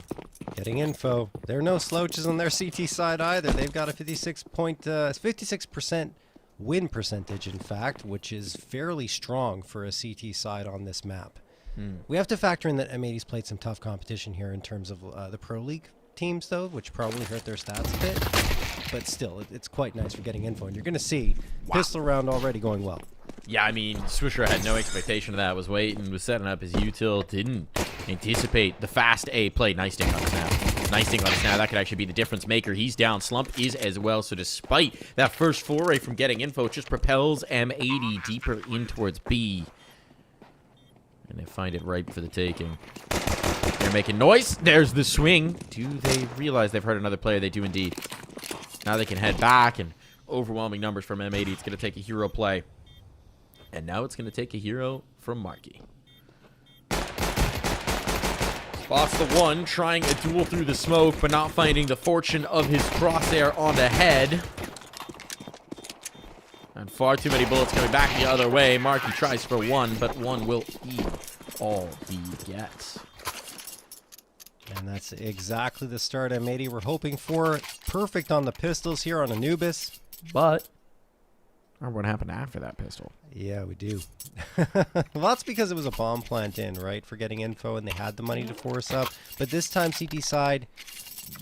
Getting info. There are no slouches on their CT side either. They've got a 56% win percentage, in fact, which is fairly strong for a CT side on this map. We have to factor in that M80's played some tough competition here in terms of the Pro League teams, though, which probably hurt their stats a bit. But still, it's quite nice for getting info. And you're going to see pistol round already going well. Yeah, I mean, Swisher had no expectation of that. Was waiting, was setting up his util, didn't anticipate the fast A play. Nice ding on the snap. Nice ding on the snap. That could actually be the difference maker. He's down. Slump is as well. So despite that first foray from getting info, it just propels M80 deeper in towards B. And they find it ripe for the taking. They're making noise. There's the swing. Do they realize they've heard another player? They do indeed. Now they can head back, and overwhelming numbers from M80. It's going to take a hero play. And now it's going to take a hero from Marky. Spots the one, trying a duel through the smoke, but not finding the fortune of his crosshair on the head. And far too many bullets coming back the other way. Marky tries for one, but one will eat all he gets. And that's exactly the start M80 we're hoping for. Perfect on the pistols here on Anubis. But remember what happened after that pistol. Yeah, we do. Well, that's because it was a bomb plant in, right, for getting info, and they had the money to force up. But this time, CT side,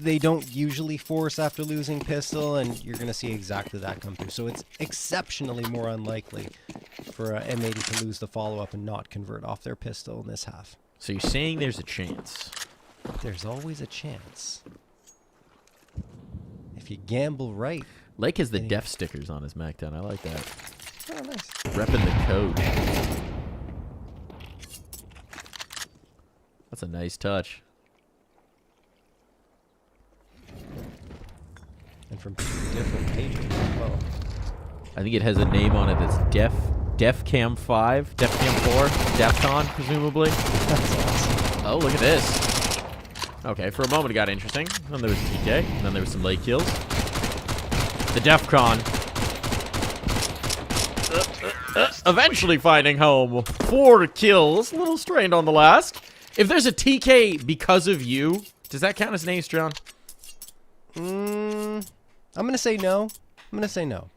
they don't usually force after losing pistol, and you're going to see exactly that come through. So it's exceptionally more unlikely for M80 to lose the follow-up and not convert off their pistol in this half. So you're saying there's a chance? There's always a chance. If you gamble right. Lake has the def stickers on his MacDown. I like that. Oh, nice. Repping the code. That's a nice touch. And from different pages as well. I think it has a name on it that's DefCam 5, DefCam 4, Defcon, presumably. That's awesome. Oh, look at this. Okay, for a moment it got interesting. Then there was TK, and then there was some late kills. The Defcon. Eventually finding home. 4 kills. A little strained on the last. If there's a TK because of you, does that count as an ace, John? I'm going to say no. I'm going to say no.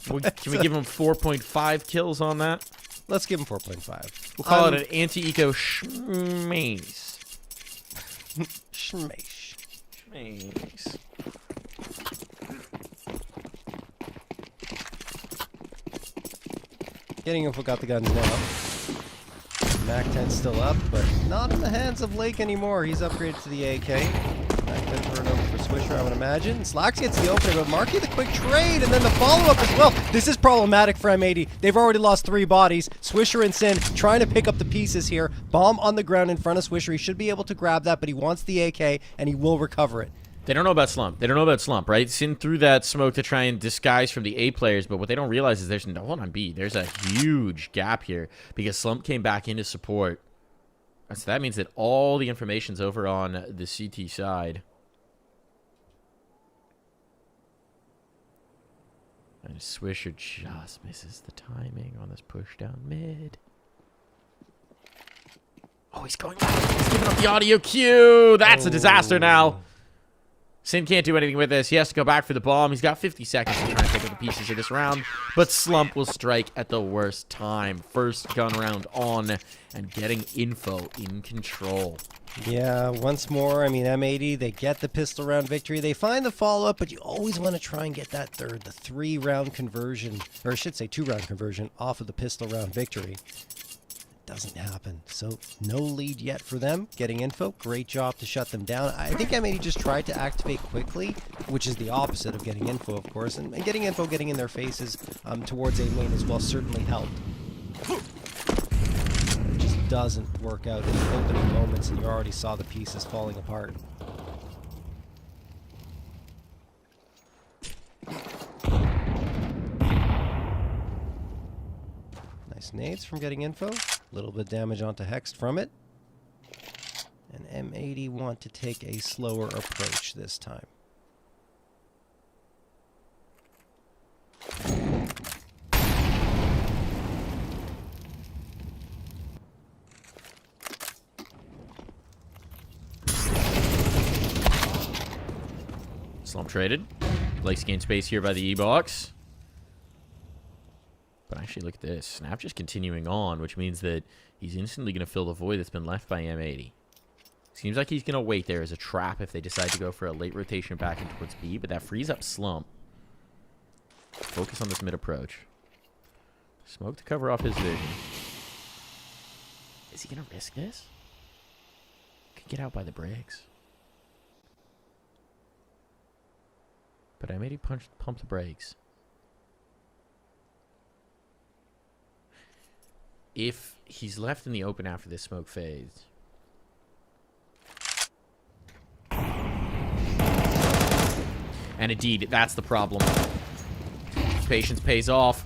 Can we give him 4.5 kills on that? Let's give him 4.5. We'll call it an anti-eco schmaze. Schmaze. Schmaze. Getting info got the guns now. Mac 10's still up, but not in the hands of Lake anymore. He's upgraded to the AK. Mac 10 turned over for Swisher, I would imagine. Slacks gets the opener, but Marky the quick trade, and then the follow-up as well. This is problematic for M80. They've already lost 3 bodies. Swisher and Sin trying to pick up the pieces here. Bomb on the ground in front of Swisher. He should be able to grab that, but he wants the AK, and he will recover it. They don't know about Slump. They don't know about Slump, right? Sin threw that smoke to try and disguise from the A players, but what they don't realize is there's no one on B. There's a huge gap here because Slump came back into support. So that means that all the information's over on the CT side. And Swisher just misses the timing on this push down mid. Oh, he's going back. He's giving up the audio cue. That's a disaster now. Sin can't do anything with this. He has to go back for the bomb. He's got 50 seconds to try and pick up the pieces of this round. But Slump will strike at the worst time. First gun round on and getting info in control. Yeah, once more, I mean, M80, they get the pistol round victory. They find the follow-up, but you always want to try and get that third, the 3-round conversion, or I should say 2-round conversion off of the pistol round victory. Doesn't happen. So no lead yet for them. Getting info, great job to shut them down. I think M80 just tried to activate quickly, which is the opposite of getting info, of course. And getting info, getting in their faces towards A main as well certainly helped. It just doesn't work out in the opening moments, and you already saw the pieces falling apart. Nice nades from getting info. A little bit of damage onto Hext from it. M80 want to take a slower approach this time? Slump traded. Blake's gained space here by the E-Box. But actually, look at this. Snap just continuing on, which means that he's instantly going to fill the void that's been left by M80. Seems like he's going to wait there as a trap if they decide to go for a late rotation back in towards B, but that frees up Slump. Focus on this mid approach. Smoke to cover off his vision. Is he going to risk this? Could get out by the bricks. But M80 pumped the brakes. If he's left in the open after this smoke fades. And indeed, that's the problem. Patience pays off.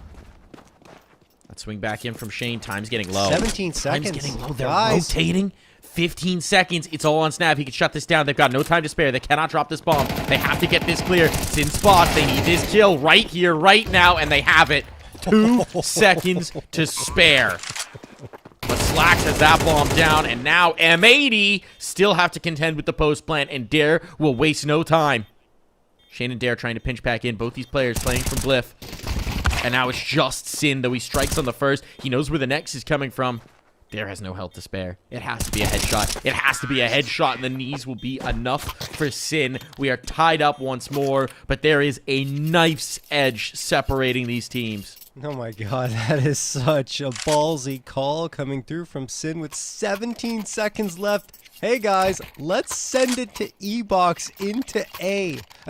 Let's swing back in from Shane. Time's getting low. 17 seconds. Time's getting low. They're Guys. rotating. 15 seconds. It's all on Snap. He can shut this down. They've got no time to spare. They cannot drop this bomb. They have to get this clear. It's in spots. They need this kill right here, right now, and they have it. 2 seconds to spare. But Slacks has that bomb down, and now M80 still have to contend with the post plant, and Dare will waste no time. Shane and Dare trying to pinch back in. Both these players playing from Glyph. And now it's just Sin, though he strikes on the first. He knows where the next is coming from. Dare has no health to spare. It has to be a headshot. It has to be a headshot, and the knees will be enough for Sin. We are tied up once more, but there is a knife's edge separating these teams. Oh my god, that is such a ballsy call coming through from Sin with 17 seconds left. Hey guys, let's send it to E-Box into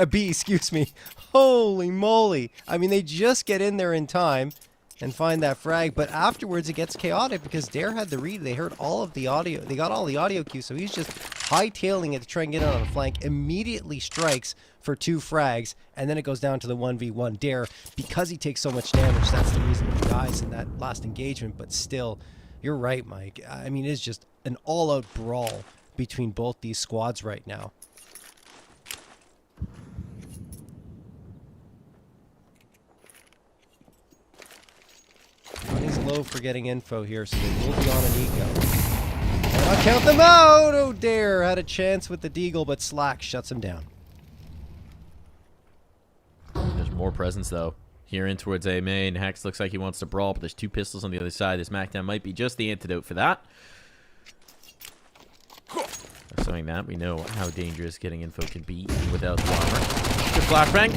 B, excuse me. Holy moly. I mean, they just get in there in time and find that frag, but afterwards it gets chaotic because Dare had the read. They heard all of the audio. They got all the audio cues, so he's just hightailing it to try and get it on the flank. Immediately strikes for 2 frags, and then it goes down to the 1v1. Dare, because he takes so much damage, that's the reason he dies in that last engagement, but still, you're right, Mike. I mean, it's just an all-out brawl between both these squads right now. Money's low for getting info here, so they will be on an eco. And I'll count them out! Oh, Dare had a chance with the Deagle, but Slack shuts him down. There's more presence, though. Here in towards A main. Hex looks like he wants to brawl, but there's 2 pistols on the other side. This Macdown might be just the antidote for that. Assuming that, we know how dangerous getting info can be without the armor. Good flashbang.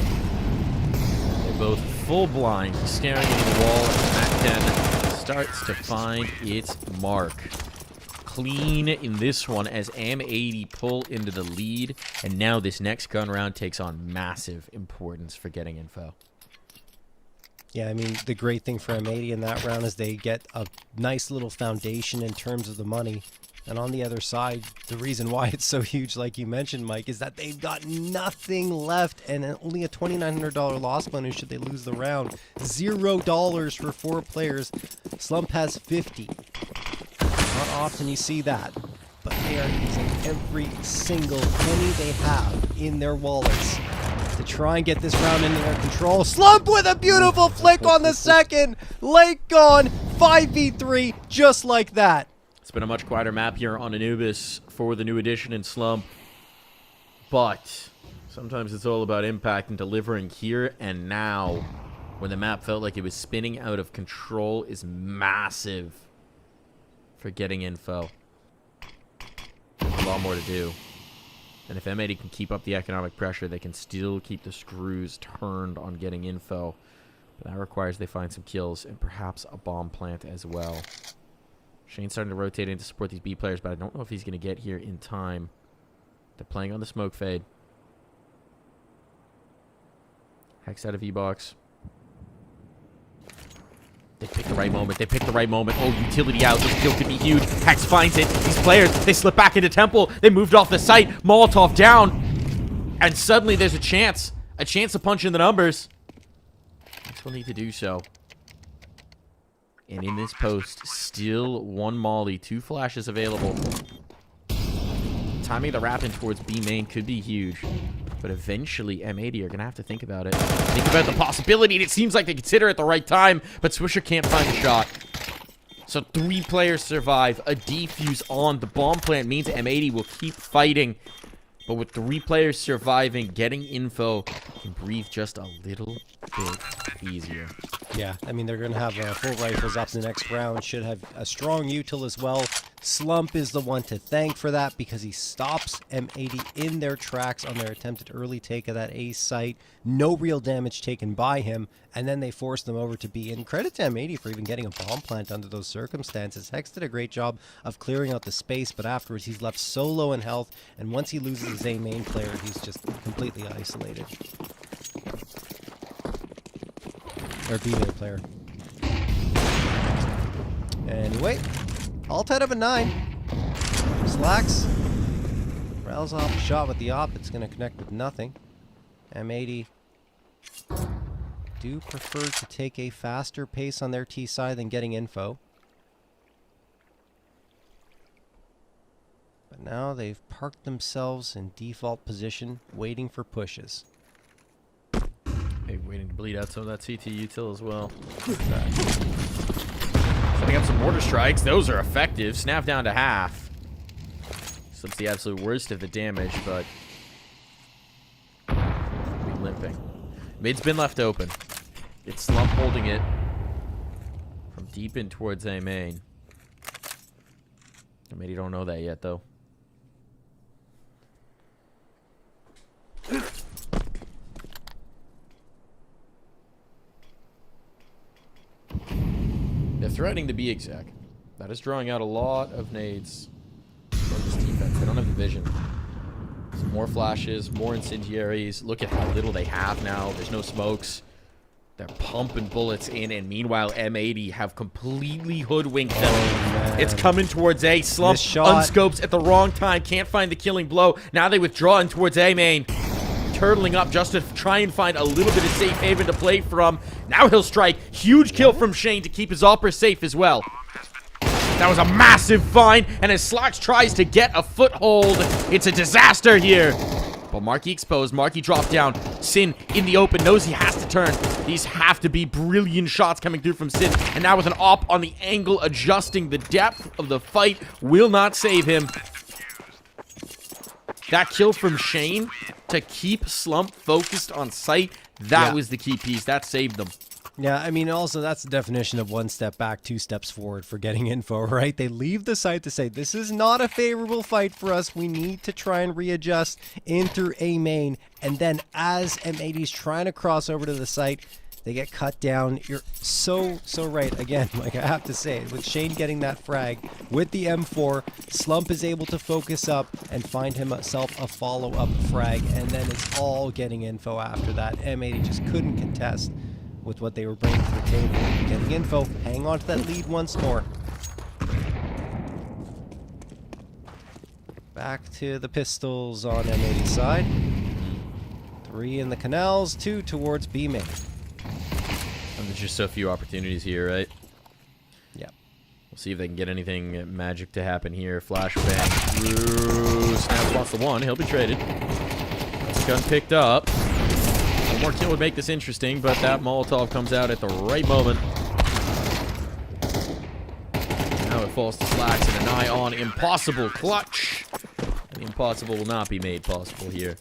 They're both full blind, staring into the wall as Macdown starts to find its mark. Clean in this one as M80 pull into the lead, and now this next gun round takes on massive importance for getting info. Yeah, I mean, the great thing for M80 in that round is they get a nice little foundation in terms of the money. And on the other side, the reason why it's so huge, like you mentioned, Mike, is that they've got nothing left and only a $2,900 loss bonus should they lose the round. $0 for 4 players. Slump has 50. Not often you see that, but they are using every single penny they have in their wallets to try and get this round into their control. Slump with a beautiful flick on the second. Late gone. 5v3, just like that. It's been a much quieter map here on Anubis for the new edition in Slump. But sometimes it's all about impact and delivering here and now. When the map felt like it was spinning out of control is massive for getting info. There's a lot more to do. And if M80 can keep up the economic pressure, they can still keep the screws turned on getting info. But that requires they find some kills and perhaps a bomb plant as well. Shane's starting to rotate in to support these B players, but I don't know if he's going to get here in time. They're playing on the smoke fade. Hex out of E-Box. They picked the right moment. They picked the right moment. Oh, utility out. This kill could be huge. Hex finds it. These players, they slip back into Temple. They moved off the site. Molotov down. And suddenly there's a chance. A chance to punch in the numbers. Hex will need to do so. And in this post, still 1 molly, 2 flashes available. timing the wrap in towards B main could be huge. But eventually, M80 are going to have to think about it. Think about the possibility, and it seems like they consider it at the right time, but Swisher can't find the shot. So 3 players survive. A defuse on the bomb plant means M80 will keep fighting. But with 3 players surviving, getting info can breathe just a little bit easier. Yeah, I mean, they're going to have full rifles up the next round. Should have a strong util as well. Slump is the one to thank for that because he stops M80 in their tracks on their attempted early take of that A site. No real damage taken by him, and then they force them over to B. And credit to M80 for even getting a bomb plant under those circumstances. Hex did a great job of clearing out the space, but afterwards he's left so low in health, and once he loses his A main player, he's just completely isolated. Or B main player. Anyway, all tied up at 9. Slacks. Rails off a shot with the op. It's going to connect with nothing. M80 do prefer to take a faster pace on their T side than getting info. But now they've parked themselves in default position, waiting for pushes. Maybe waiting to bleed out some of that CT util as well. Setting up some mortar strikes. Those are effective. Snap down to half. So it's the absolute worst of the damage, but be limping. Mid's been left open. It's Slump holding it from deep in towards A main. I mean, you don't know that yet, though. They're threatening the B exec. That is drawing out a lot of nades for this defense. They don't have the vision. Some more flashes, more incendiaries. Look at how little they have now. There's no smokes. They're pumping bullets in, and meanwhile, M80 have completely hoodwinked them. Man. It's coming towards A. Slump unscopes at the wrong time. Can't find the killing blow. Now they withdraw in towards A main. Turtling up just to try and find a little bit of safe haven to play from. Now he'll strike. Huge kill from Shane to keep his opera safe as well. That was a massive find, and as Slacks tries to get a foothold, it's a disaster here. But Marky exposed. Marky dropped down. Sin in the open, knows he has to turn. These have to be brilliant shots coming through from Sin. And now with an op on the angle, adjusting the depth of the fight will not save him. That kill from Shane to keep Slump focused on sight, that was the key piece. That saved them. Yeah, I mean, also, that's the definition of 1 step back, 2 steps forward for getting info, right? They leave the site to say, this is not a favorable fight for us. We need to try and readjust into A main. And then as M80's trying to cross over to the site, they get cut down. You're so right. Again, like I have to say, with Shane getting that frag, with the M4, Slump is able to focus up and find himself a follow-up frag, and then it's all getting info after that. M80 just couldn't contest with what they were bringing to the table. Getting info, hang on to that lead once more. Back to the pistols on M80's side. 3 in the canals, 2 towards B main. And there's just so few opportunities here, right? Yeah. We'll see if they can get anything magic to happen here. Flashbang through. Snap spots the one. He'll be traded. That's a gun picked up. One more kill would make this interesting, but that Molotov comes out at the right moment. Now it falls to Slacks and an eye on impossible clutch. And the impossible will not be made possible here.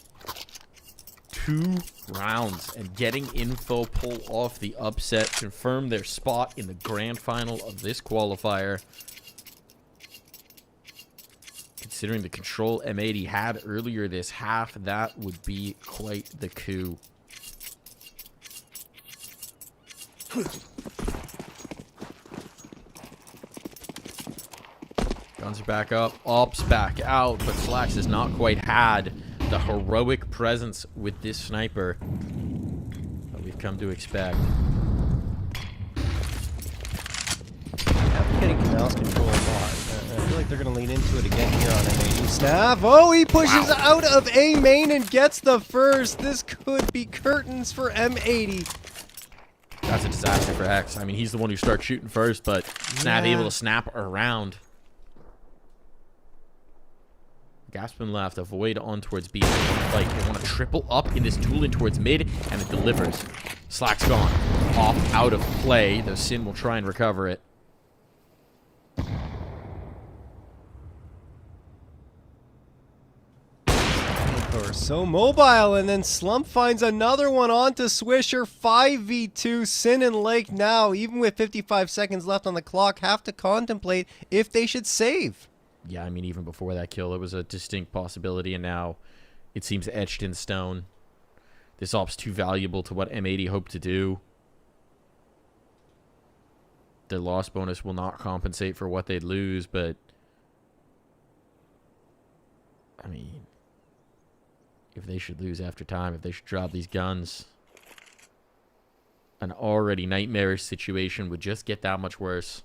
2 rounds and getting info, pull off the upset, confirm their spot in the grand final of this qualifier. Considering the control M80 had earlier this half, that would be quite the coup. Guns are back up, ops back out, but Slacks has not quite had the heroic presence with this sniper that we've come to expect. After getting canals control a lot, I feel like they're going to lean into it again here on M80. Snap! Oh, he pushes out of A main and gets the first. This could be curtains for M80. That's a disaster for Hex. I mean, he's the one who starts shooting first, but Snap able to snap around. Gaspin left, avoid on towards B. They want to triple up in this duel in towards mid, and it delivers. Slack's gone. Off, out of play. The Sin will try and recover it. So mobile, and then Slump finds another one onto Swisher. 5v2, Sin and Lake now, even with 55 seconds left on the clock, have to contemplate if they should save. Yeah, I mean, even before that kill, it was a distinct possibility, and now it seems etched in stone. This op's too valuable to what M80 hoped to do. Their loss bonus will not compensate for what they'd lose, but I mean, if they should lose after time, if they should drop these guns, an already nightmarish situation would just get that much worse.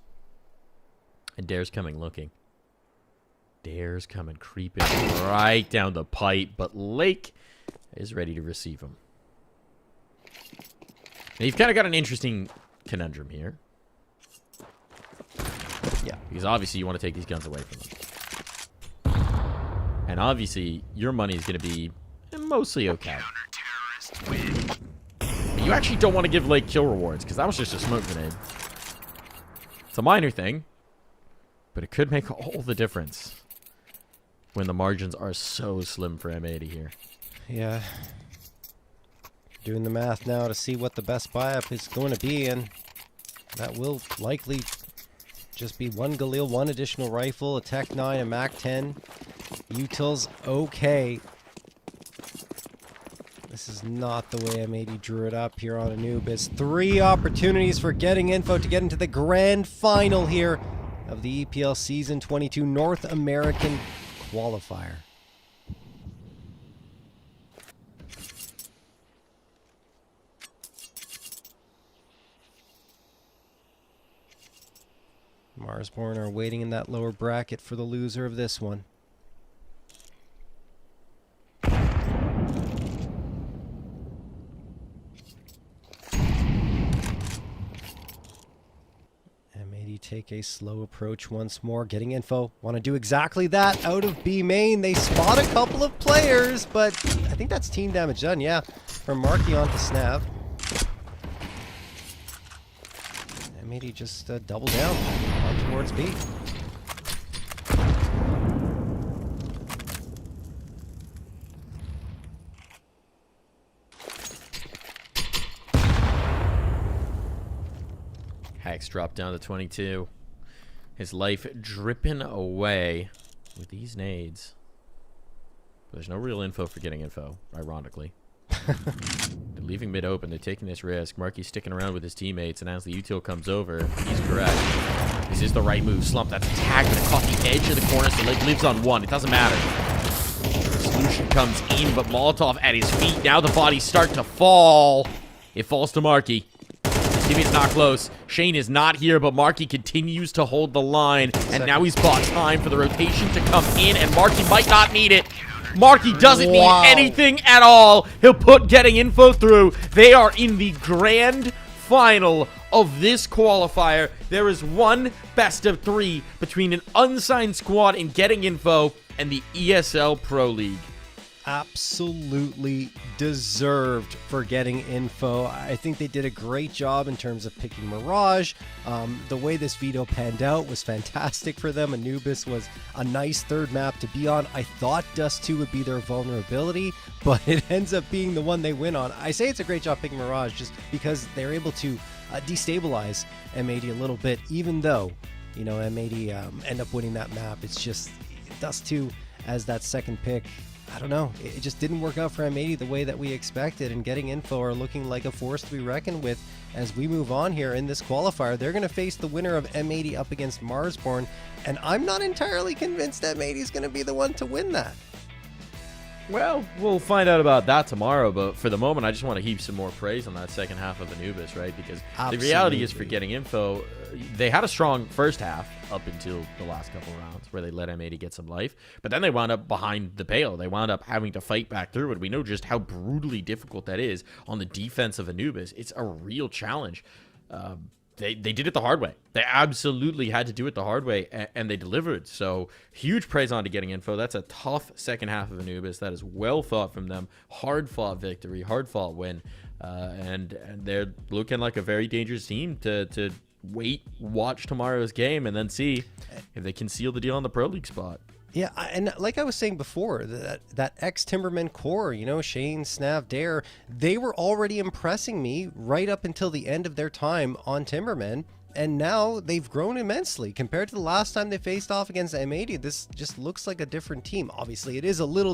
And Dare's coming looking. Dare's coming creeping right down the pipe, but Lake is ready to receive him. Now you've kind of got an interesting conundrum here. Yeah. Because obviously you want to take these guns away from them. And obviously your money is going to be mostly okay. But you actually don't want to give Lake kill rewards, because that was just a smoke grenade. It's a minor thing, but it could make all the difference when the margins are so slim for M80 here. Yeah. Doing the math now to see what the best buy-up is going to be, and that will likely just be one Galil, one additional rifle, a Tech 9, a Mac 10. Utils okay. This is not the way M80 drew it up here on Anubis. 3 opportunities for getting info to get into the grand final here of the EPL Season 22 North American Qualifier. Marsborn are waiting in that lower bracket for the loser of this one. M80 take a slow approach once more, getting info. Want to do exactly that out of B main. They spot a couple of players, but I think that's team damage done, yeah. From Marky on to Snav. M80 just double down on towards B. Hax dropped down to 22. His life dripping away with these nades. There's no real info for getting info, ironically. They're leaving mid open. They're taking this risk. Marky's sticking around with his teammates, and as the util comes over, he's correct. This is the right move. Slump, that's tagged and caught the edge of the corner, so Lake lives on 1. It doesn't matter. Solution comes in, but Molotov at his feet. Now the bodies start to fall. It falls to Marky. Teammate's not close. Shane is not here, but Marky continues to hold the line, and now he's bought time for the rotation to come in, and Marky might not need it. Marky doesn't need anything at all. He'll put getting info through. They are in the grand final of this qualifier. There is one best of 3 between an unsigned squad in getting info and the ESL Pro League. Absolutely deserved for getting info. I think they did a great job in terms of picking Mirage. The way this veto panned out was fantastic for them. Anubis was a nice third map to be on. I thought Dust 2 would be their vulnerability, but it ends up being the one they win on. I say it's a great job picking Mirage just because they're able to destabilize M80 a little bit, even though, you know, M80 end up winning that map. It's just Dust 2 as that second pick. I don't know. It just didn't work out for M80 the way that we expected, and getting info are looking like a force to be reckoned with as we move on here in this qualifier. They're going to face the winner of M80 up against Marsborn, and I'm not entirely convinced M80 is going to be the one to win that. Well, we'll find out about that tomorrow, but for the moment, I just want to heap some more praise on that second half of Anubis, right? Because the reality is, for getting info, they had a strong first half up until the last couple rounds where they let M80 get some life, but then they wound up behind the pale. They wound up having to fight back through it. We know just how brutally difficult that is on the defense of Anubis. It's a real challenge. they did it the hard way. They absolutely had to do it the hard way, and they delivered. So huge praise on to Getting Info. That's a tough second half of Anubis. That is well thought from them. Hard fought victory, hard fought win, and they're looking like a very dangerous team to watch tomorrow's game, and then see if they can seal the deal on the Pro League spot. Yeah, and like I was saying before, that ex-Timberman core, Shane, Snav, Dare, they were already impressing me right up until the end of their time on Timberman, and now they've grown immensely. Compared to the last time they faced off against M80, this just looks like a different team. Obviously, it is a little